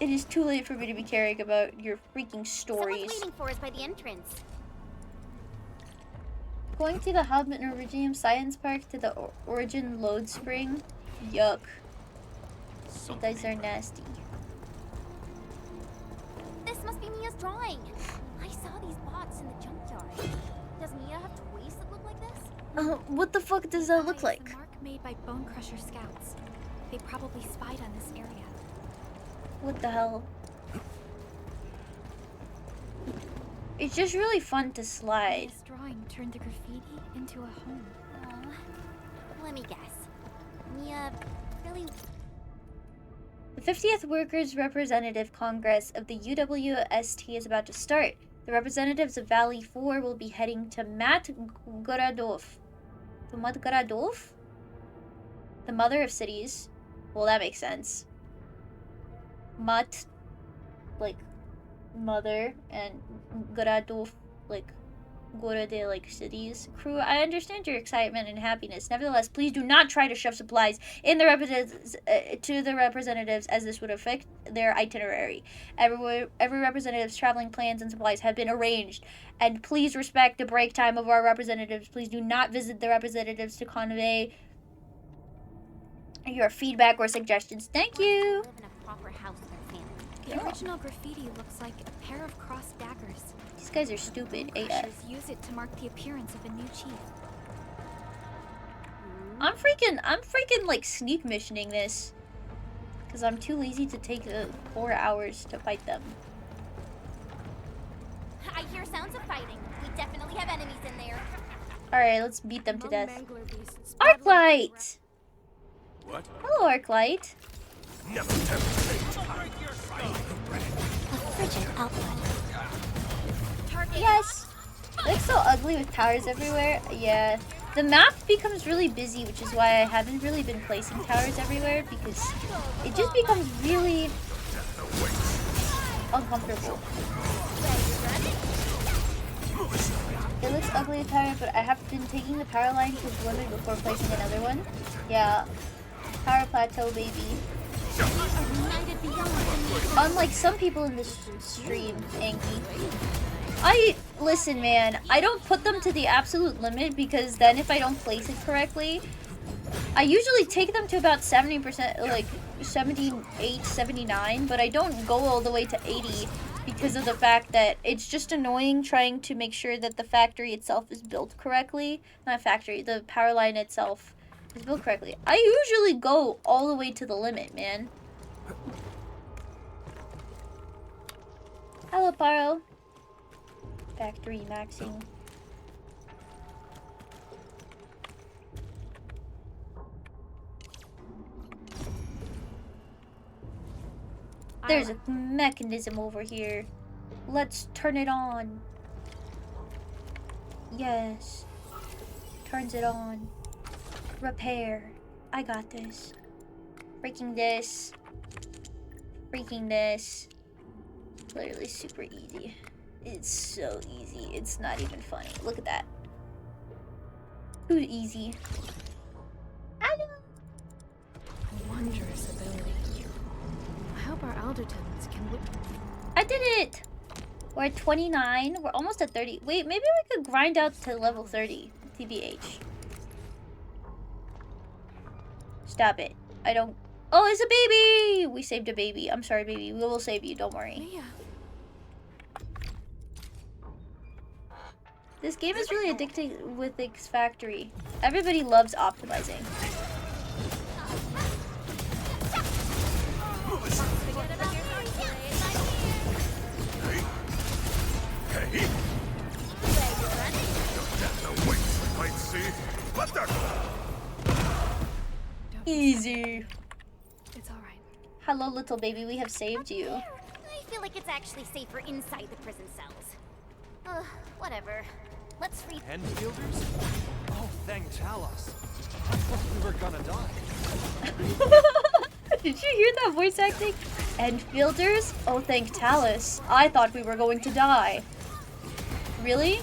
It is too late for me to be caring about your freaking stories. Someone's waiting for us by the entrance. Going to the Hobbit Norwegian Science Park to the Origin Load Spring? Yuck. You guys are nasty. This must be Mia's drawing. I saw these bots in the junkyard. Does Mia have toys that look like this? What the fuck does that look like? The mark made by Bone Crusher scouts. They probably spied on this area. What the hell? It's just really fun to slide. This drawing turned the graffiti into a home. Let me guess. Mia really... The 50th Workers' Representative Congress of the UWST is about to start. The representatives of Valley 4 will be heading to Matgoradov. To Matgoradov? The mother of cities. Well, that makes sense. Mat, like, mother, and Goradov, like, Gorode, like, cities. Crew, I understand your excitement and happiness. Nevertheless, please do not try to shove supplies in the to the representatives, as this would affect their itinerary. Every representative's traveling plans and supplies have been arranged, and please respect the break time of our representatives. Please do not visit the representatives to convey your feedback or suggestions. Thank you. Live in a proper house with their family. The original graffiti looks like a pair of crossed daggers. These guys are stupid AF. Crushers use it to mark the appearance of a new chief. I'm freaking like sneak missioning this. Because I'm too lazy to take 4 hours to fight them. I hear sounds of fighting. We definitely have enemies in there. Alright, let's beat them to death. Arclight! What? Hello, Arclight. Never tempt A frigid outlet. Yes! It looks so ugly with towers everywhere. Yeah. The map becomes really busy, which is why I haven't really been placing towers everywhere, because it just becomes really uncomfortable. It looks ugly with tower, but I have been taking the power line to its limit before placing another one. Yeah. Power plateau, baby. Unlike some people in this stream, Anki. Listen, man, I don't put them to the absolute limit, because then if I don't place it correctly, I usually take them to about 70%, like 78, 79, but I don't go all the way to 80 because of the fact that it's just annoying trying to make sure that the factory itself is built correctly. Not factory, the power line itself is built correctly. I usually go all the way to the limit, man. Hello, Paro. Factory maxing. There's a mechanism over here. Let's turn it on. Yes. Turns it on. Repair. I got this. Freaking this. Freaking this. Literally super easy. It's so easy. It's not even funny. Look at that. Too easy. I know. Wondrous ability. I hope our Aldertons can look. I did it! We're at 29. We're almost at 30. Wait, maybe we could grind out to level 30. TBH. Stop it. I don't... Oh, it's a baby! We saved a baby. I'm sorry, baby. We will save you. Don't worry. Mia. This game is really addicting with its factory. Everybody loves optimizing. It's all right. Hello, little baby. We have saved you. I feel like it's actually safer inside the prison cells. Whatever. Let's free. Handfielders? Oh, thank Talos. I thought we were gonna die. Did you hear that voice acting? Enfielders? Oh, thank Talos. I thought we were going to die. Really?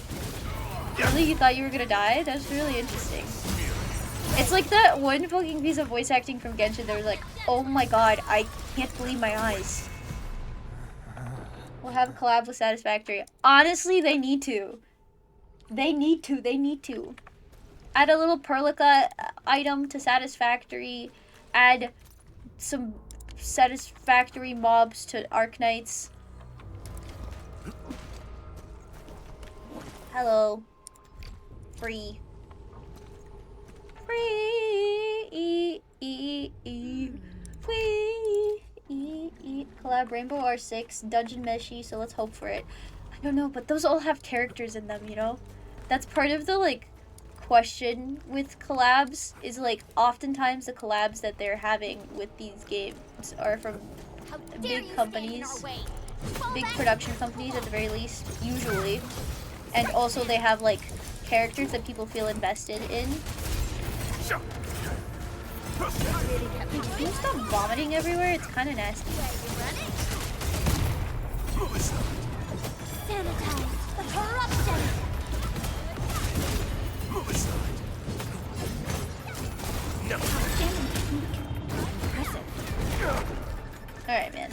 Really? You thought you were gonna die? That's really interesting. It's like that one fucking piece of voice acting from Genshin. They were like, oh my god, I can't believe my eyes. We'll have a collab with Satisfactory. Honestly, they need to. They need to. Add a little Perlica item to Satisfactory. Add some Satisfactory mobs to Arknights. Hello. Free. Collab Rainbow R6, Dungeon Meshi, so let's hope for it. I don't know, but those all have characters in them, you know? That's part of the, like, question with collabs, is, like, oftentimes the collabs that they're having with these games are from big companies, big production companies at the very least, usually. And also they have, like, characters that people feel invested in. Can you stop vomiting everywhere? It's kind of nasty. Sanitize the corruption. Alright, man.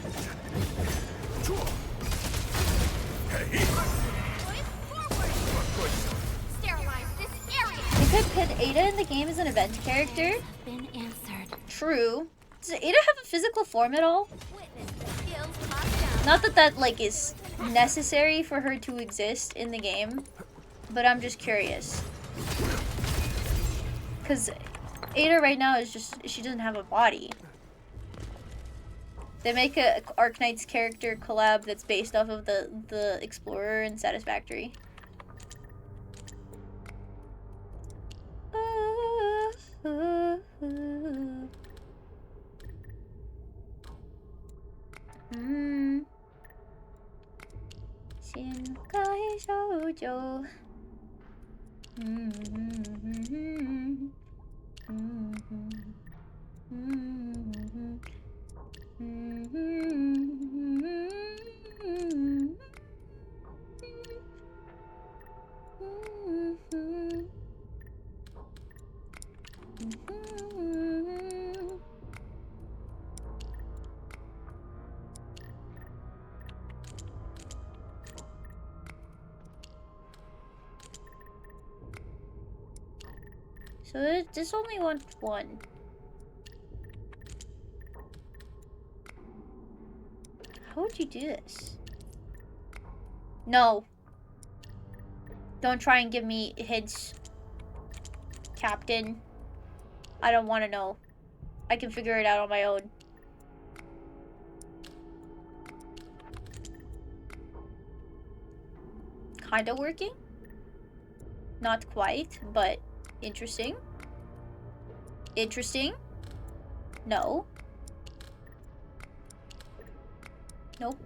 Sterilize this area. They could put Ada in the game as an event character. Been answered. True. Does Ada have a physical form at all? Witness the skills passed down. Not that that, like, is necessary for her to exist in the game, but I'm just curious. Because Ada right now is just, she doesn't have a body. They make a Arknights character collab that's based off of the Explorer and Satisfactory. So this only wants one. How would you do this? No. Don't try and give me hints, Captain. I don't want to know. I can figure it out on my own. Kinda working? Not quite, but interesting. Interesting. No. Nope.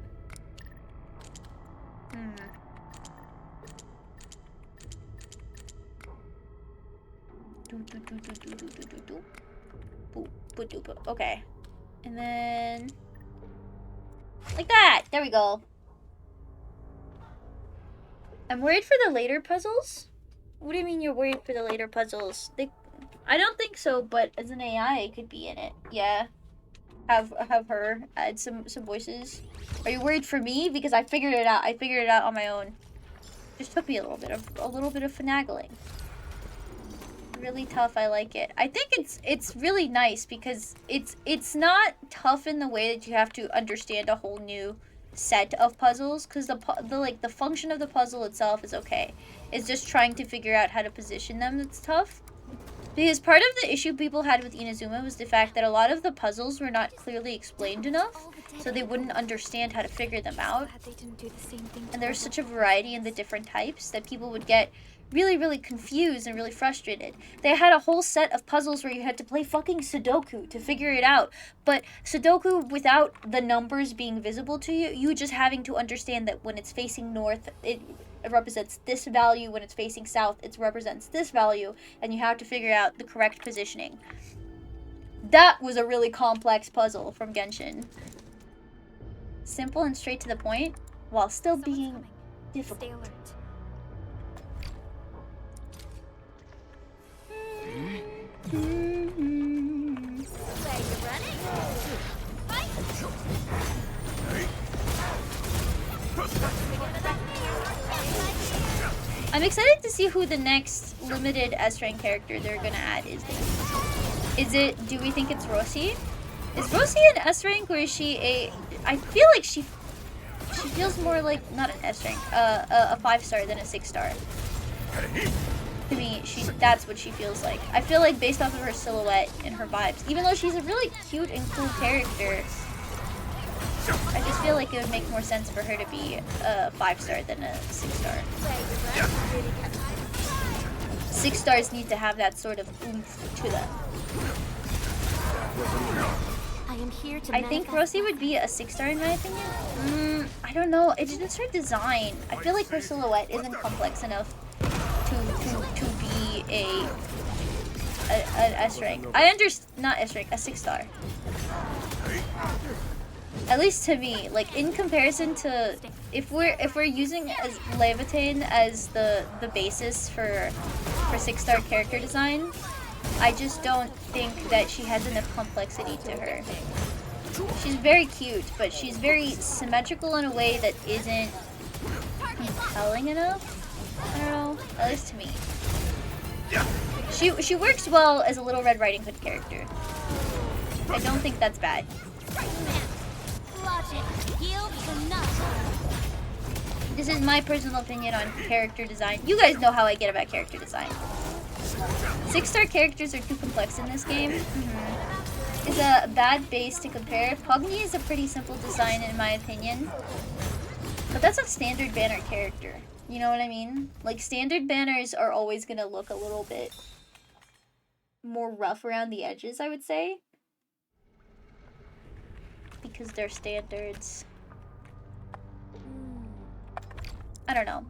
Okay. And then like that. There we go. I'm worried for the later puzzles. What do you mean you're worried for the later puzzles? I don't think so, but as an AI, it could be in it. Yeah. Have her add some voices. Are you worried for me? Because I figured it out. I figured it out on my own. Just took me a little bit of finagling. Really tough. I like it. I think it's really nice because it's not tough in the way that you have to understand a whole new set of puzzles, because the function of the puzzle itself is okay. It's just trying to figure out how to position them that's tough. Because part of the issue people had with Inazuma was the fact that a lot of the puzzles were not clearly explained enough, so they wouldn't understand how to figure them out. And there's such a variety in the different types that people would get really, really confused and really frustrated. They had a whole set of puzzles where you had to play fucking Sudoku to figure it out. But Sudoku without the numbers being visible to you, you just having to understand that when it's facing north, it represents this value. When it's facing south, it represents this value. And you have to figure out the correct positioning. That was a really complex puzzle from Genshin. Simple and straight to the point, while still being difficult. Stay alert. Where you running? Fight! I'm excited to see who the next limited S-rank character they're gonna add is. Do we think it's Rosie? Is Rosie an S-rank or is she a... I feel like she feels more like, not an S-rank, a 5-star than a 6-star. To me, that's what she feels like. I feel like based off of her silhouette and her vibes, even though she's a really cute and cool character, I just feel like it would make more sense for her to be a 5-star than a 6-star. 6 stars need to have that sort of oomph to them. I am here to I think Rosie would be a 6-star in my opinion. I don't know. It's her design. I feel like her silhouette isn't complex enough to be an S rank. Not S rank, a 6-star. At least to me, like in comparison to if we're using as Leviathan as the basis for 6-star character design, I just don't think that she has enough complexity to her. She's very cute, but she's very symmetrical in a way that isn't compelling enough. I don't know, at least to me. She works well as a Little Red Riding Hood character. I don't think that's bad. This is my personal opinion on character design. You guys know how I get about character design. 6-star characters are too complex in this game. It's a bad base to compare. Pogni is a pretty simple design in my opinion. But that's a standard banner character. You know what I mean? Like, standard banners are always gonna look a little bit more rough around the edges, I would say. Because they're standards. I don't know.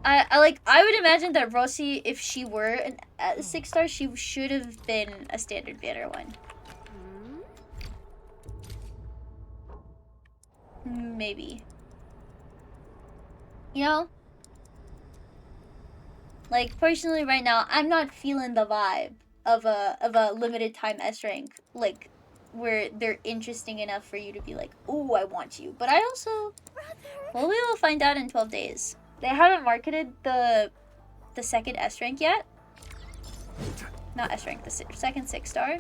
I would imagine that Rosie, if she were a 6-star, she should have been a standard banner one. Maybe. You know? Like, personally right now, I'm not feeling the vibe of a limited time S rank, like, where they're interesting enough for you to be like, oh, I want you. But I also, well, we will find out in 12 days. They haven't marketed the second S rank yet. Not S rank, the second 6-star.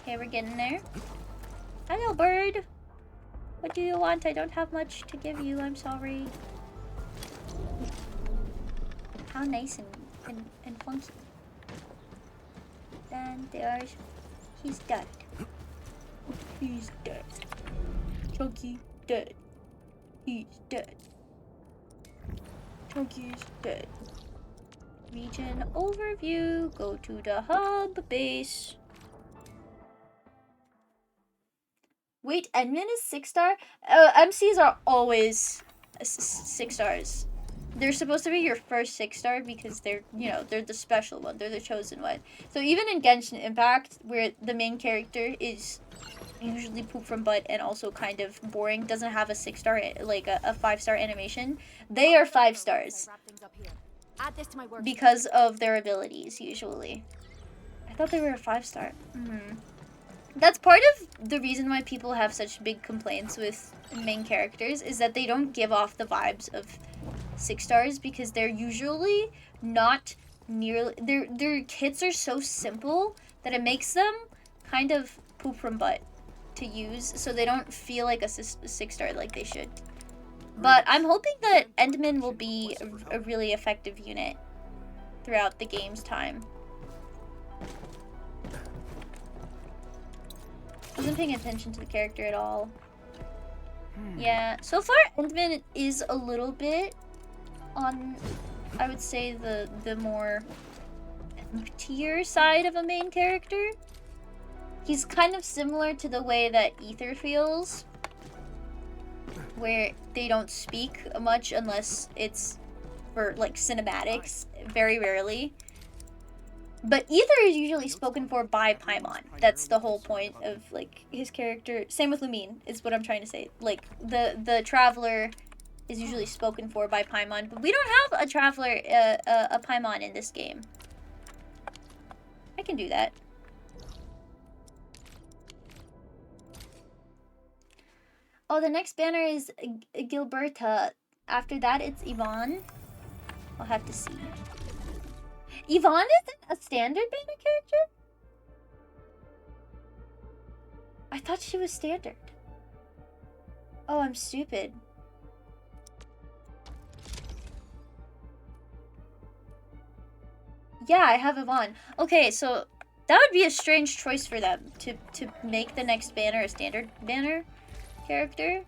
Okay, we're getting there. Hello, bird. What do you want? I don't have much to give you. I'm sorry. How nice and funky. And there's... He's dead. He's dead. Chunky dead. He's dead. Chunky's dead. Region overview. Go to the hub base. Wait, admin is 6-star? MCs are always 6 stars. They're supposed to be your first 6-star because they're, you know, they're the special one. They're the chosen one. So even in Genshin Impact, where the main character is usually poop from butt and also kind of boring, doesn't have a 6-star, like a 5-star animation, they are 5 stars. Because of their abilities, usually. I thought they were a 5-star. That's part of the reason why people have such big complaints with main characters, is that they don't give off the vibes of 6 stars, because they're usually not nearly... Their kits are so simple that it makes them kind of poop from butt to use, so they don't feel like a 6-star like they should. But I'm hoping that Endman will be a really effective unit throughout the game's time. Wasn't paying attention to the character at all. Yeah, so far Endman is a little bit on, I would say, the more tier side of a main character. He's kind of similar to the way that Ether feels, where they don't speak much unless it's for like cinematics, very rarely. But Ether is usually spoken for by Paimon. That's the whole point of like his character. Same with Lumine is what I'm trying to say. Like the Traveler is usually spoken for by Paimon, but we don't have a Traveler, a Paimon in this game. I can do that. Oh, the next banner is Gilberta. After that, it's Yvonne. I'll have to see. Yvonne isn't a standard banner character? I thought she was standard. Oh, I'm stupid. Yeah, I have Yvonne. Okay, so that would be a strange choice for them to make the next banner a standard banner character.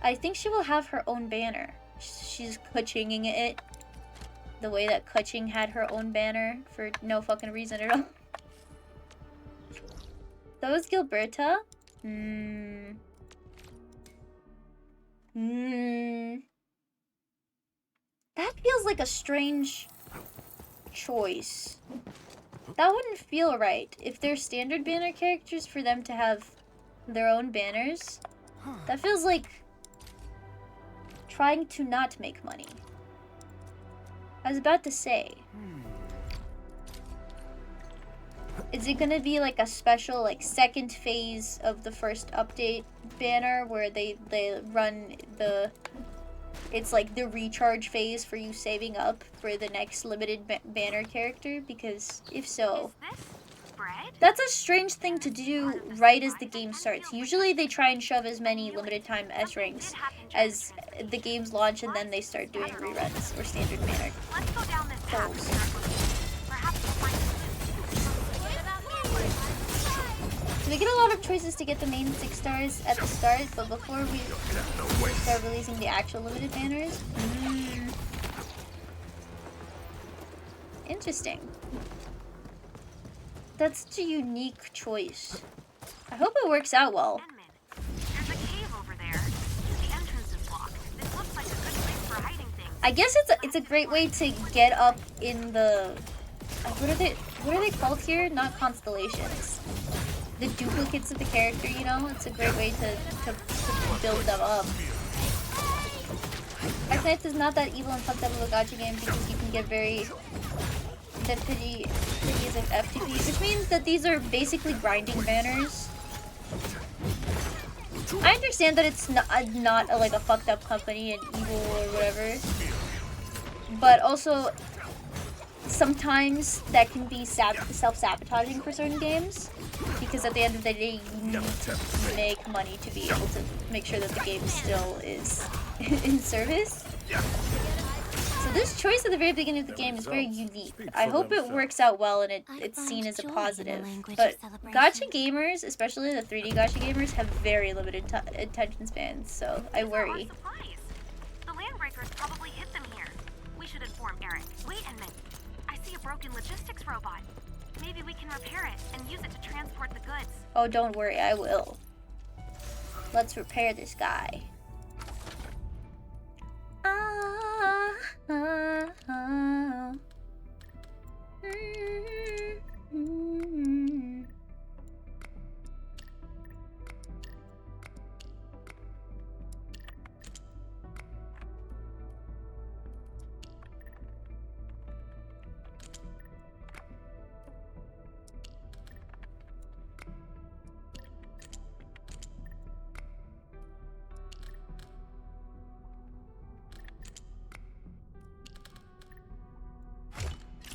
I think she will have her own banner. She's Kuchinging it the way that Kuching had her own banner for no fucking reason at all. That was Gilberta? That feels like a strange choice. That wouldn't feel right. If they're standard banner characters, for them to have their own banners, that feels like trying to not make money. I was about to say, is it gonna be like a special like second phase of the first update banner where they run the, it's like the recharge phase for you saving up for the next limited banner character? Because if so, that's a strange thing to do right as the game starts. Usually they try and shove as many limited time S ranks as the games launch, and then they start doing reruns or standard banner polls. So we get a lot of choices to get the main 6 stars at the start, but before we start releasing the actual limited banners. Interesting. That's such a unique choice. I hope it works out well. There's a cave over there. The entrance is blocked. This looks like a good place for hiding things. I guess it's a great way to get up in the, what are they called here? Not constellations. The duplicates of the character, you know? It's a great way to build them up. X Knights is not that evil and fucked up of a gacha game because you can get very pitties of FTP, which means that these are basically grinding banners. I understand that it's not like a fucked up company and evil or whatever, but also sometimes that can be self-sabotaging for certain games, because at the end of the day you need to make money to be able to make sure that the game still is in service. So this choice at the very beginning of the game is very unique. I hope it works out well and it's seen as a positive. But gacha gamers, especially the 3D gacha gamers, have very limited attention spans, so I worry. The landbreakers probably hit them here. We should inform Eric. Wait a minute. I see a broken logistics robot. Maybe we can repair it and use it to transport the goods. Oh, don't worry, I will. Let's repair this guy.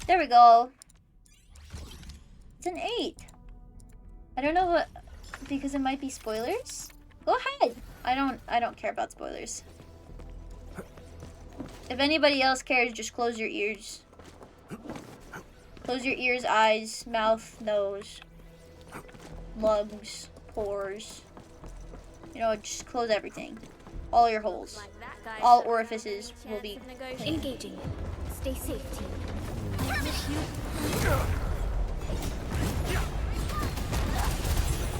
There we go. It's an 8. I don't know what, because it might be spoilers. Go ahead. I don't care about spoilers. If anybody else cares, just close your ears. Close your ears, eyes, mouth, nose, lungs, pores. You know, just close everything. All your holes. Like that, all orifices will be clean. Engaging. Stay safe, team.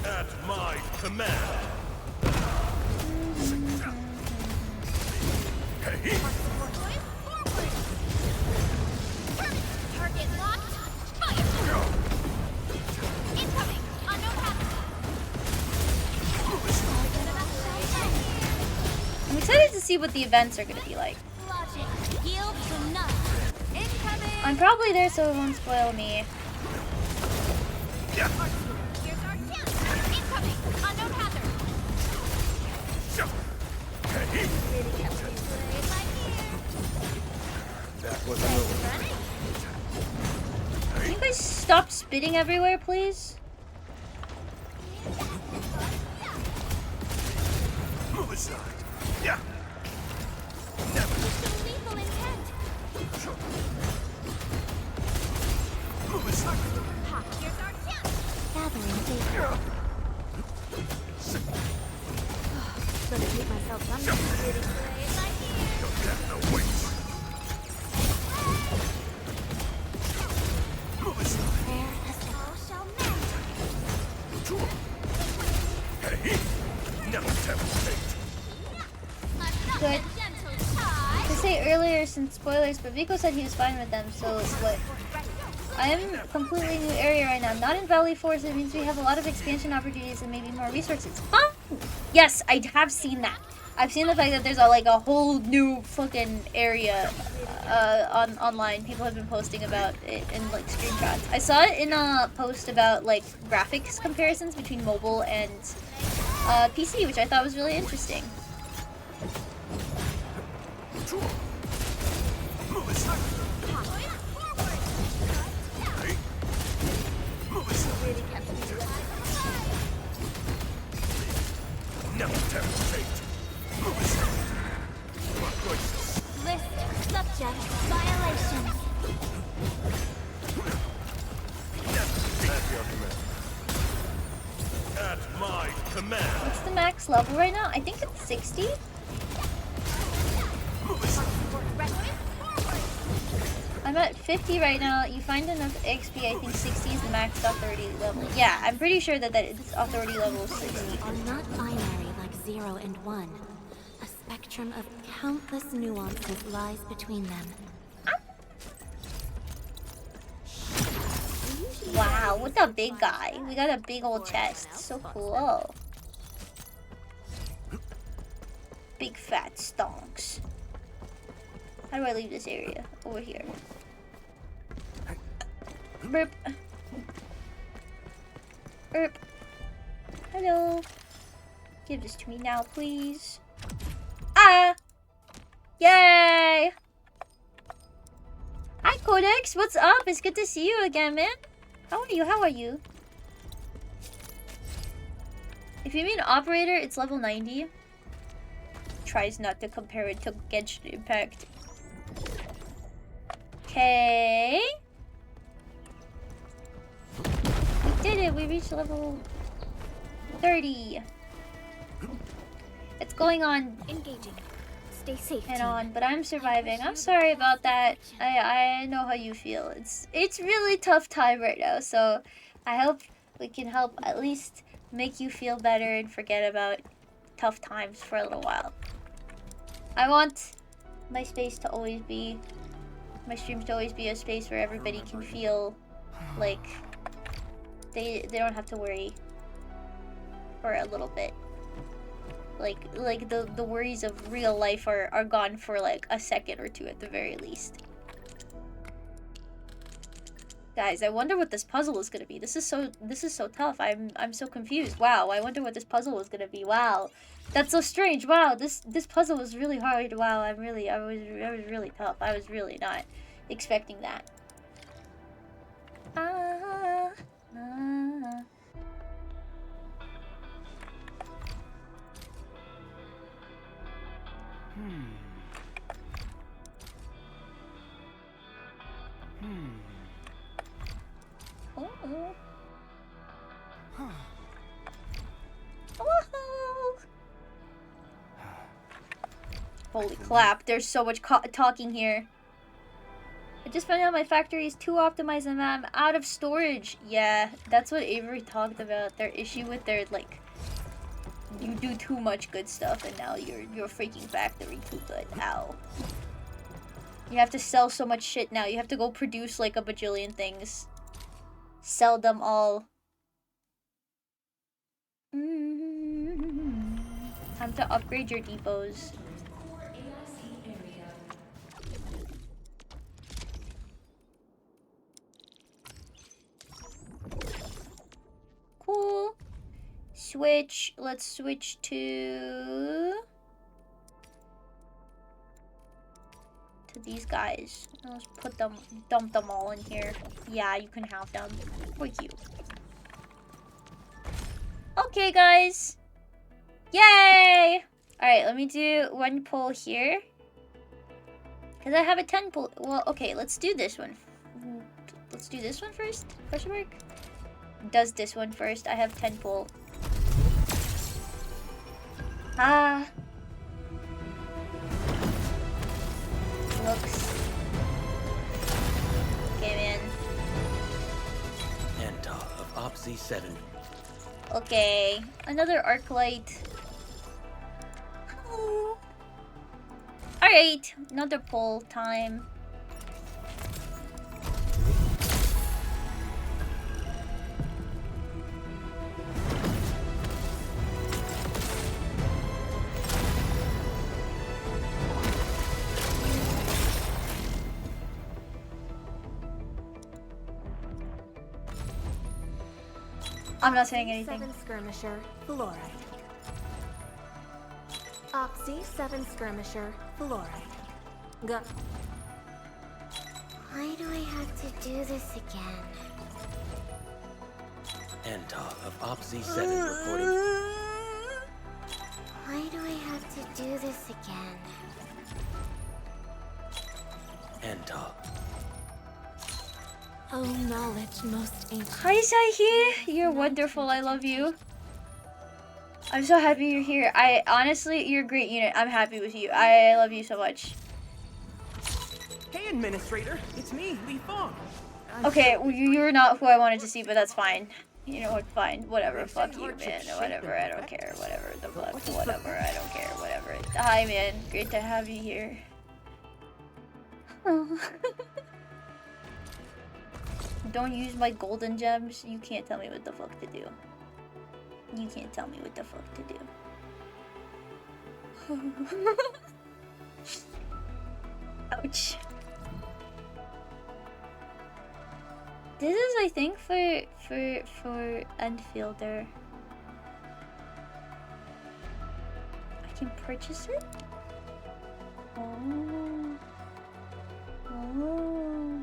At my command. Hey. Target locked. Fire! Incoming! Unknown hazard! I'm excited to see what the events are gonna be like. Logic. Yield to none. Incoming! I'm probably there, so it won't spoil me. Here's our chance! Incoming! Unknown hazard! Hey. That was a little. Can you guys stop spitting everywhere, please? Move aside. Yeah. Never. Lethal intent! Move aside. Ha! Here's our chance! Gathering data. Better keep myself somewhere. Death no wait. Move aside. Where as all shall mend. Hey. Never tempt fate. Good. To say earlier, since spoilers, but Vico said he was fine with them, so what? I am a completely new area right now. Not in Valley Force, it means we have a lot of expansion opportunities and maybe more resources. Huh? Yes, I have seen that. I've seen the fact that there's a whole new fucking area online. People have been posting about it in like screenshots. I saw it in a post about like graphics comparisons between mobile and PC, which I thought was really interesting. Move aside. Hey. Move aside. Never tempt fate. Move aside. What choices? List subject violations. At your command. At my command. What's the max level right now? I think it's 60. Move aside. I'm at 50 right now. You find enough XP, I think 60 is the max authority level. Yeah, I'm pretty sure that this authority level is 60. Are not binary like 0 and 1. A spectrum of countless nuances lies between them. Wow, what a big guy. We got a big old chest. So cool. Big fat stonks. How do I leave this area? Over here. Burp. Burp. Hello. Give this to me now, please. Ah! Yay! Hi, Codex. What's up? It's good to see you again, man. How are you? How are you? If you mean operator, it's level 90. Tries not to compare it to Genshin Impact. Okay. We did it. We reached level 30. It's going on. Engaging. Stay safe. And on, but I'm surviving. I'm sorry about that. I know how you feel. It's really tough time right now, so I hope we can help at least make you feel better and forget about tough times for a little while. I want my space to always be, my streams to always be a space where everybody can feel like they don't have to worry for a little bit. Like the worries of real life are gone for like a second or two at the very least. Guys, I wonder what this puzzle is gonna be. This is so tough. I'm so confused. Wow, I wonder what this puzzle is gonna be. Wow. That's so strange. Wow, this puzzle was really hard. Wow, I was really tough. I was really not expecting that. Oh. Oh. Holy clap, there's so much talking here. I just found out my factory is too optimized and I'm out of storage. Yeah, that's what Avery talked about. Their issue with their, like, you do too much good stuff and now your freaking factory too good. Ow. You have to sell so much shit now. You have to go produce like a bajillion things. Sell them all. Time to upgrade your depots. Cool. Switch. Let's switch to these guys. Let's put them, dump them all in here. Yeah, you can have them. For you. Okay, guys. Yay! Alright, let me do one pull here. Because I have a 10 pull. Well, okay, let's do this one. Let's do this one first. Question mark? Does this one first. I have 10 pull. Ah. Looks. Okay, man. Enta of Opsy 7. Okay, another arc light. Oh. Alright, another pull time. I'm not saying anything. 7 skirmisher, fluorite. Oxy 7 skirmisher, fluorite. Go. Why do I have to do this again? Enta of Opsy 7 reporting. Why do I have to do this again? Enta. Oh, knowledge most ancient. Hi, Saihi. You're wonderful. I love you. I'm so happy you're here. Honestly, you're a great unit. I'm happy with you. I love you so much. Hey, Administrator. It's me, Li Fong. Okay, well, you're not who I wanted to see, but that's fine. You know what? Fine. Whatever. Fuck you, man. Whatever. I don't care. Whatever. The fuck. Whatever. I don't care. Whatever. Hi, man. Great to have you here. Don't use my golden gems. You can't tell me what the fuck to do. You can't tell me what the fuck to do. Ouch. This is, I think, for Enfielder. I can purchase it? Oh. Oh.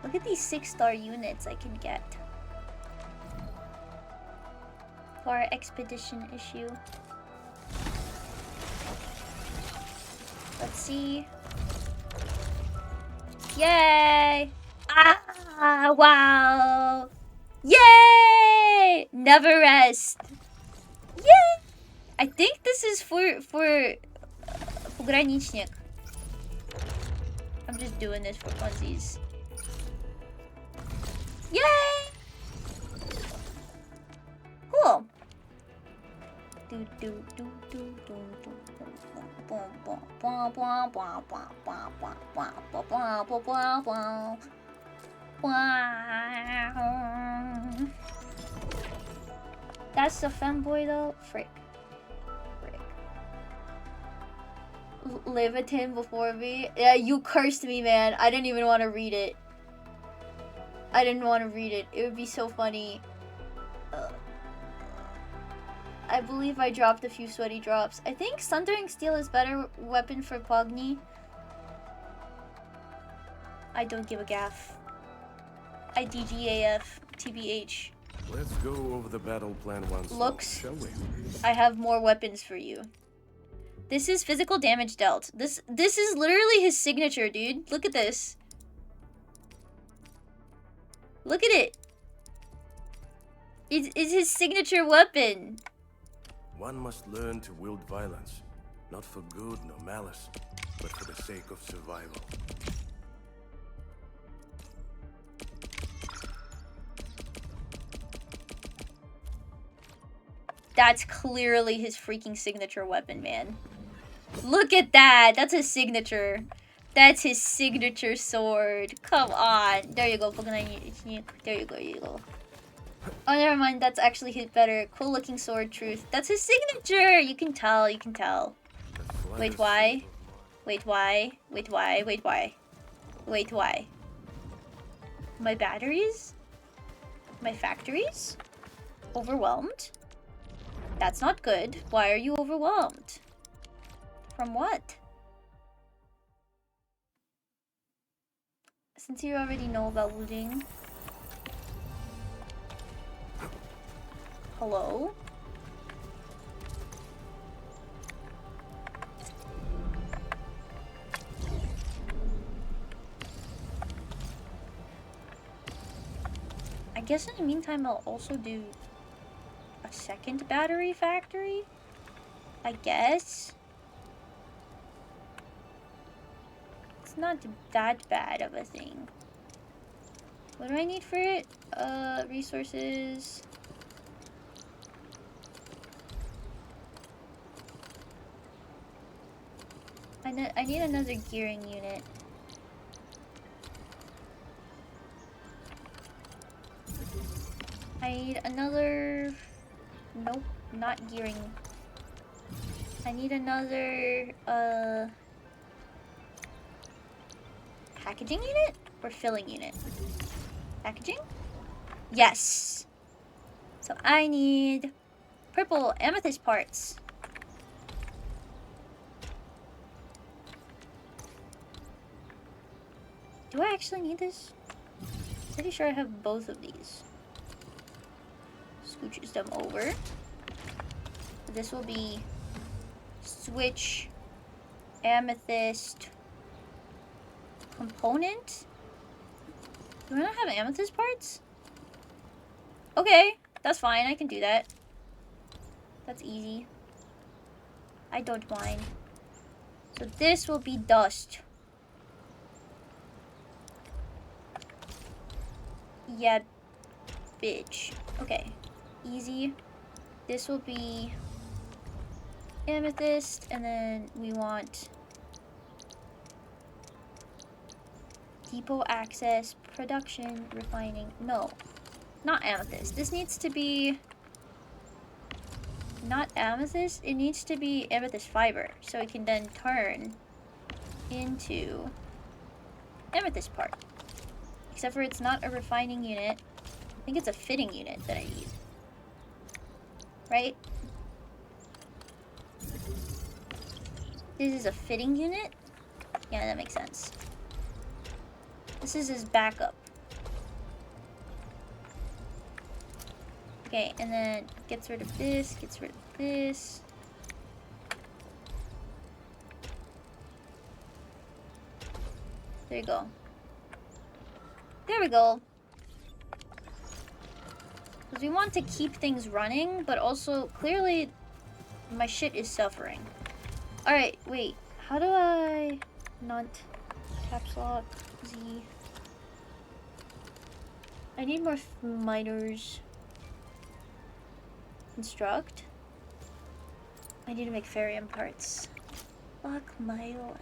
Look at these 6-star units I can get. For our expedition issue. Let's see. Yay! Ah, wow! Yay! Never rest. Yay! I think this is for pogranicznik. I'm just doing this for funsies. Yay! Cool. That's the femboy though? Frick. Levitin before me? Yeah, you cursed me, man. I didn't even want to read it. I didn't want to read it. It would be so funny. I believe I dropped a few sweaty drops. I think Sundering Steel is better weapon for Pogni. I don't give a gaff. I DGAF, TBH. Let's go over the battle plan once more, Looks, shall we? I have more weapons for you. This is physical damage dealt. This is literally his signature, dude. Look at this. Look at it. It's his signature weapon. One must learn to wield violence, not for good nor malice, but for the sake of survival. That's clearly his freaking signature weapon, man. Look at that. That's his signature. That's his signature sword. Come on. There you go. There you go. There you go. Oh, never mind. That's actually his better. Cool looking sword, truth. That's his signature. You can tell. You can tell. Wait, why? Wait, why? Wait, why? Wait, why? Wait, why? My batteries? My factories? Overwhelmed? That's not good. Why are you overwhelmed? From what? Since you already know about looting. Hello? I guess in the meantime I'll also do a second battery factory? I guess? It's not that bad of a thing. What do I need for it? Resources. I need another gearing unit. I need another... Nope, not gearing. I need another, packaging unit? Or filling unit? Packaging? Yes! So I need purple amethyst parts. Do I actually need this? Pretty sure I have both of these. Scooches them over. This will be switch amethyst component. Do I not have amethyst parts? Okay, that's fine. I can do that. That's easy. I don't mind. So this will be dust. Yeah, bitch. Okay, easy. This will be amethyst, and then we want depot access, production, refining. No, not amethyst. This needs to be not amethyst. It needs to be amethyst fiber, so it can then turn into amethyst part. Except for it's not a refining unit. I think it's a fitting unit that I need. Right? This is a fitting unit? Yeah, that makes sense. This is his backup. Okay, and then gets rid of this, gets rid of this. There you go. There we go. Because we want to keep things running, but also clearly my shit is suffering. Alright, wait. How do I not caps lock Z? I need more miners. Construct. I need to make ferrium parts. Fuck my life.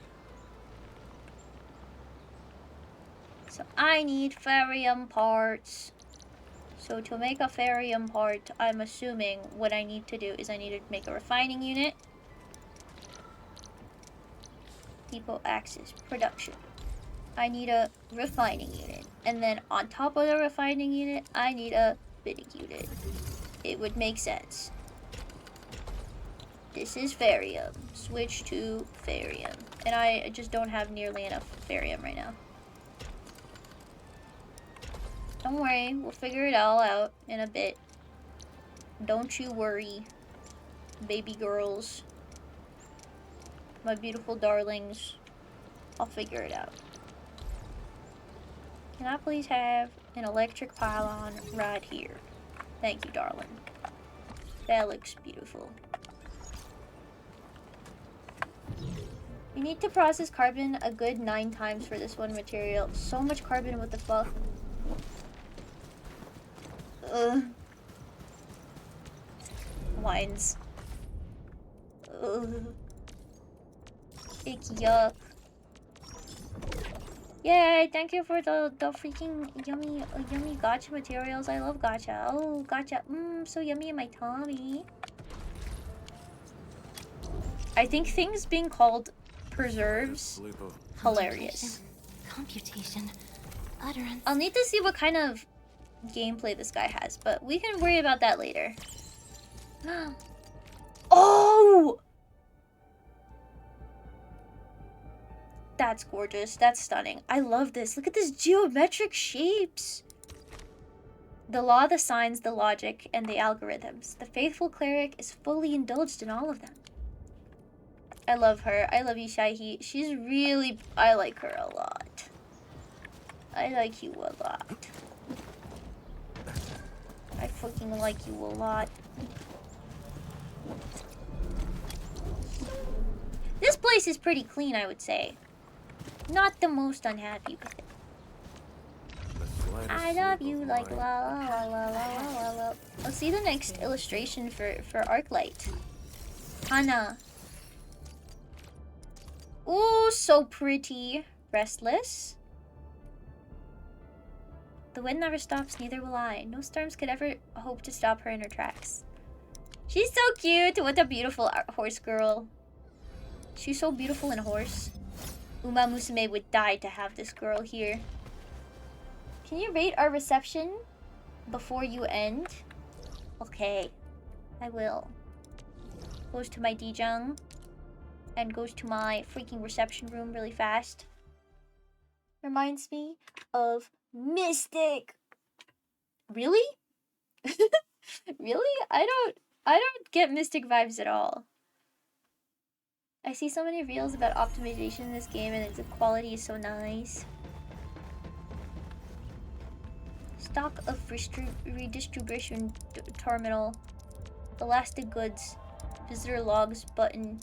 So I need ferrium parts. So to make a ferrium part, I'm assuming what I need to do is I need to make a refining unit. Depot access, production. I need a refining unit. And then on top of the refining unit, I need a fitting unit. It would make sense. This is ferrium. Switch to ferrium. And I just don't have nearly enough ferrium right now. Don't worry, we'll figure it all out in a bit. Don't you worry, baby girls. My beautiful darlings. I'll figure it out. Can I please have an electric pylon right here? Thank you, darling. That looks beautiful. We need to process carbon a good 9 times for this one material. So much carbon, what the fuck? Ugh. Wines. Ugh. Ick, yuck. Yay, thank you for the freaking yummy gacha materials. I love gacha. Oh, gacha. So yummy in my tummy. I think things being called preserves hilarious. Computation. Utterance. I'll need to see what kind of gameplay this guy has, but we can worry about that later. Oh! That's gorgeous. That's stunning. I love this. Look at this geometric shapes. The law, the signs, the logic, and the algorithms. The faithful cleric is fully indulged in all of them. I love her. I love you, Shaihi. She's really... I like her a lot. I like you a lot. I fucking like you a lot. This place is pretty clean, I would say. Not the most unhappy with it. I love you like la la la la la la la. Let's see the next illustration for Arclight. Hana. Ooh, so pretty. Restless. The wind never stops, neither will I. No storms could ever hope to stop her in her tracks. She's so cute. What a beautiful horse girl. She's so beautiful in a horse. Uma Musume would die to have this girl here. Can you rate our reception before you end? Okay, I will. Goes to my Dijang. And goes to my freaking reception room really fast. Reminds me of Mystic. Really? Really? I don't get Mystic vibes at all. I see so many reels about optimization in this game and the quality is so nice. Stock of redistribution terminal. Elastic goods. Visitor logs button.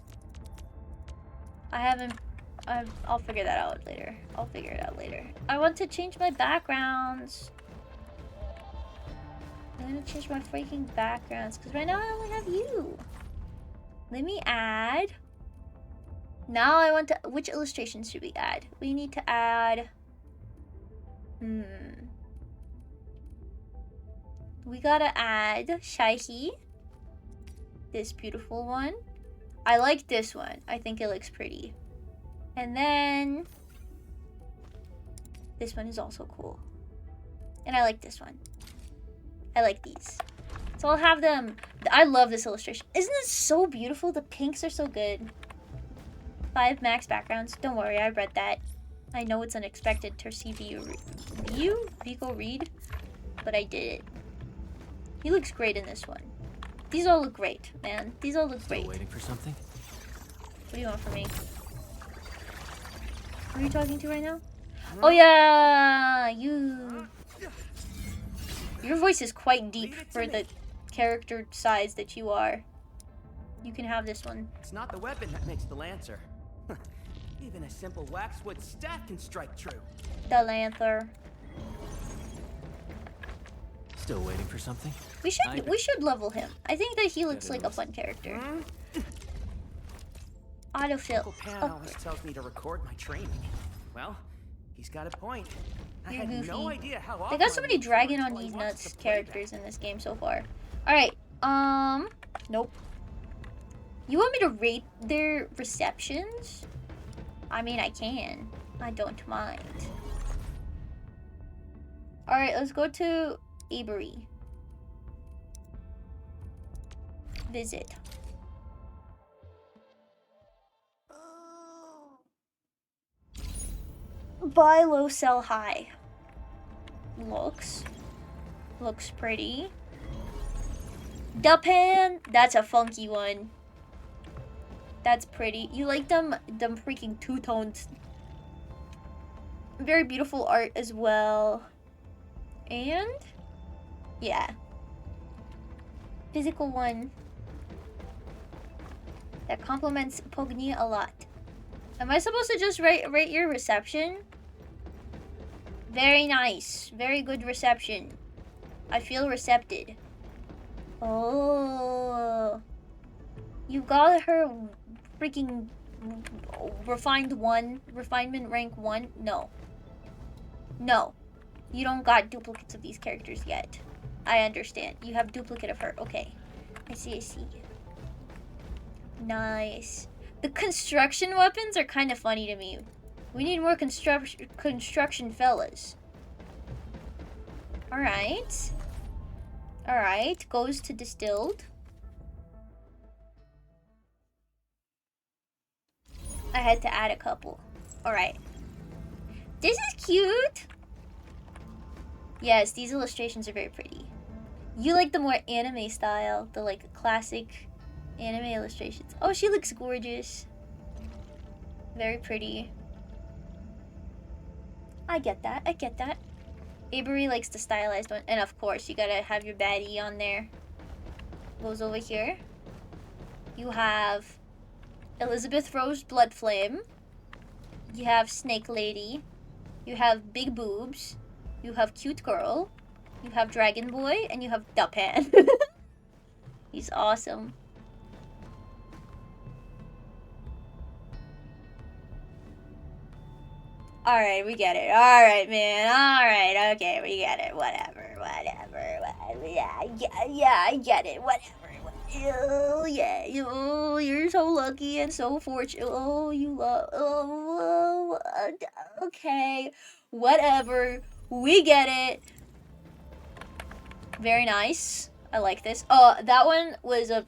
I'll figure that out later. I'll figure it out later. I want to change my backgrounds. I'm gonna change my freaking backgrounds because right now I only have you. Let me add. Now I want to... Which illustrations should we add? We need to add... We gotta add Shaihi. This beautiful one. I like this one. I think it looks pretty. And then... This one is also cool. And I like this one. I like these. So I'll have them... I love this illustration. Isn't it so beautiful? The pinks are so good. 5 max backgrounds. Don't worry, I read that. I know it's unexpected to see Vico read, but I did it. He looks great in this one. These all look great, man. These all look great. Still waiting for something? What do you want from me? Who are you talking to right now? Oh yeah, you. Your voice is quite deep for the character size that you are. You can have this one. It's not the weapon that makes the lancer. Even a simple waxwood staff can strike true. The lancer. Still waiting for something? We should level him. I think that he looks like a fun character. Autofill. Uncle Pan always tells me to record my training. Well, he's got a point. I had no idea how they got so many Dragon on These Nuts characters in this game so far. Alright, nope. You want me to rate their receptions? I mean, I can. I don't mind. Alright, let's go to Avery. Visit. Buy low, sell high. Looks pretty. Dupan, that's a funky one. That's pretty. You like them freaking two-tones. Very beautiful art as well. And yeah. Physical one. That complements Pogni a lot. Am I supposed to just rate your reception? Very nice. Very good reception. I feel recepted. Oh. You got her freaking refinement rank 1? No. No. You don't got duplicates of these characters yet. I understand. You have duplicate of her. Okay. I see, I see. Nice. The construction weapons are kind of funny to me. We need more construction fellas. Alright. Alright. Goes to distilled. I had to add a couple. Alright. This is cute. Yes, these illustrations are very pretty. You like the more anime style, the like classic anime illustrations. Oh, she looks gorgeous. Very pretty. I get that, I get that. Avery likes the stylized one. And of course, you gotta have your baddie on there. Goes over here. You have Elizabeth Rose Bloodflame. You have Snake Lady. You have Big Boobs. You have Cute Girl. You have Dragon Boy. And you have Dupan. He's awesome. Alright, we get it. Alright, man. Alright, okay, we get it. Whatever, whatever. Yeah, I get it. Whatever. Oh, yeah. Oh, you're so lucky and so fortunate. Oh, you love... Oh, okay. Whatever. We get it. Very nice. I like this. Oh, that one was a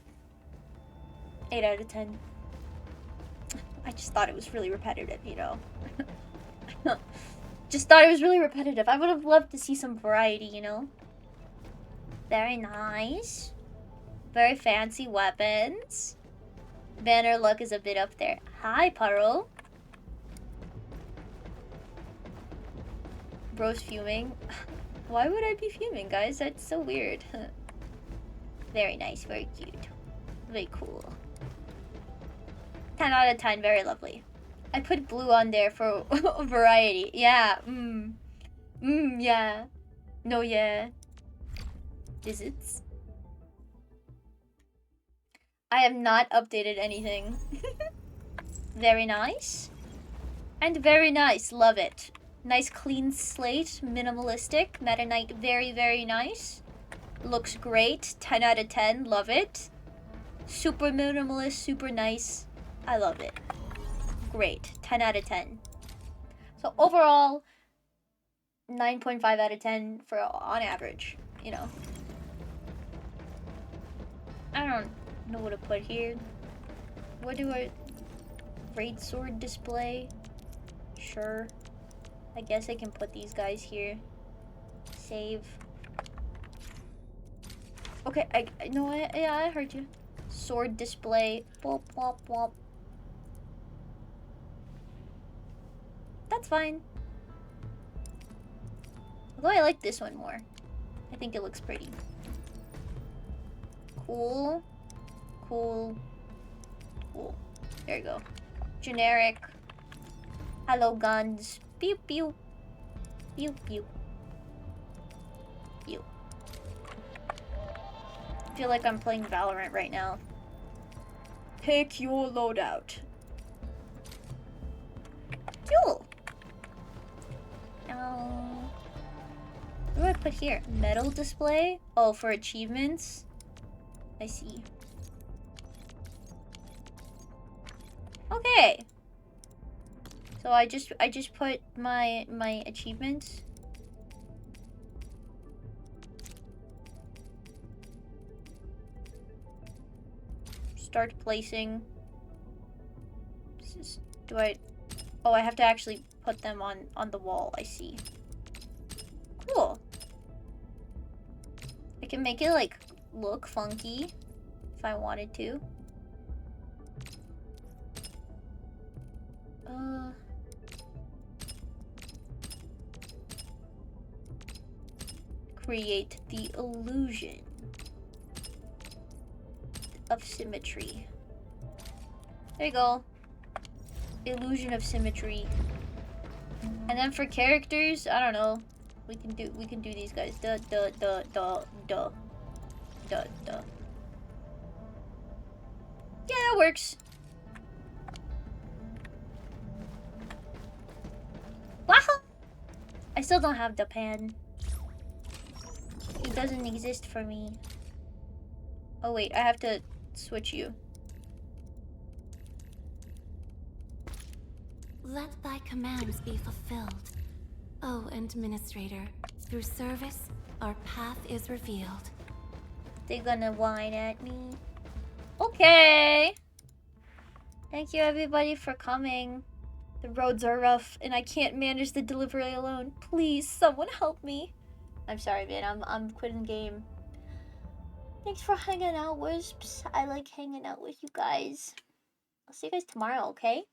8 out of 10. I just thought it was really repetitive, you know. Just thought it was really repetitive. I would have loved to see some variety, you know. Very nice. Very fancy weapons. Banner luck is a bit up there. Hi, Paro. Bro's fuming. Why would I be fuming, guys? That's so weird. Very nice, very cute. Very cool. 10 out of 10, very lovely. I put blue on there for variety. Yeah, yeah. No, yeah. Visits. I have not updated anything. Very nice. And very nice, love it. Nice clean slate, minimalistic. Meta Knight, very, very nice. Looks great, 10 out of 10, love it. Super minimalist, super nice. I love it. Great, 10 out of 10. So overall, 9.5 out of 10 for on average, you know. I don't know what to put here. What do I... Great sword display? Sure. I guess I can put these guys here. Save. Okay, I know yeah, I heard you. Sword display. Womp, womp, womp. That's fine. Although I like this one more. I think it looks pretty. Cool. Cool. Cool. There you go. Generic. Hello, guns. Pew, pew. Pew, pew. Pew. I feel like I'm playing Valorant right now. Pick your loadout. Cool. What do I put here? Medal display? Oh, for achievements? I see. Okay. So I just put my achievements. Start placing. Do I... Oh, I have to actually put them on the wall. I see. Cool. I can make it like look funky if I wanted to. Create the illusion of symmetry. There you go. illusion of symmetry. And then for characters, I don't know. We can do these guys. Duh. Yeah, that works. Wow! I still don't have the pen. It doesn't exist for me. Oh wait, I have to switch you. Let thy commands be fulfilled. O Administrator, through service, our path is revealed. They're gonna whine at me. Okay. Thank you everybody for coming. The roads are rough and I can't manage the delivery alone. Please, someone help me. I'm sorry, man. I'm quitting game. Thanks for hanging out, Wisps. I like hanging out with you guys. I'll see you guys tomorrow, okay?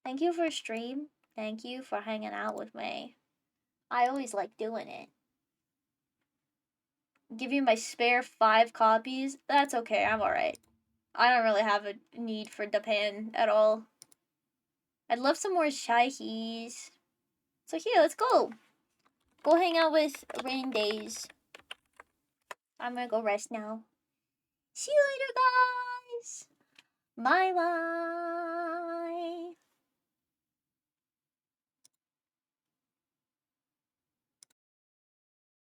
Thank you for stream. Thank you for hanging out with me. I always like doing it. Give you my spare 5 copies. That's okay. I'm alright. I don't really have a need for Japan at all. I'd love some more Shaihees. So here, let's go. Go hang out with Rain Days. I'm gonna go rest now. See you later, guys. Bye-bye.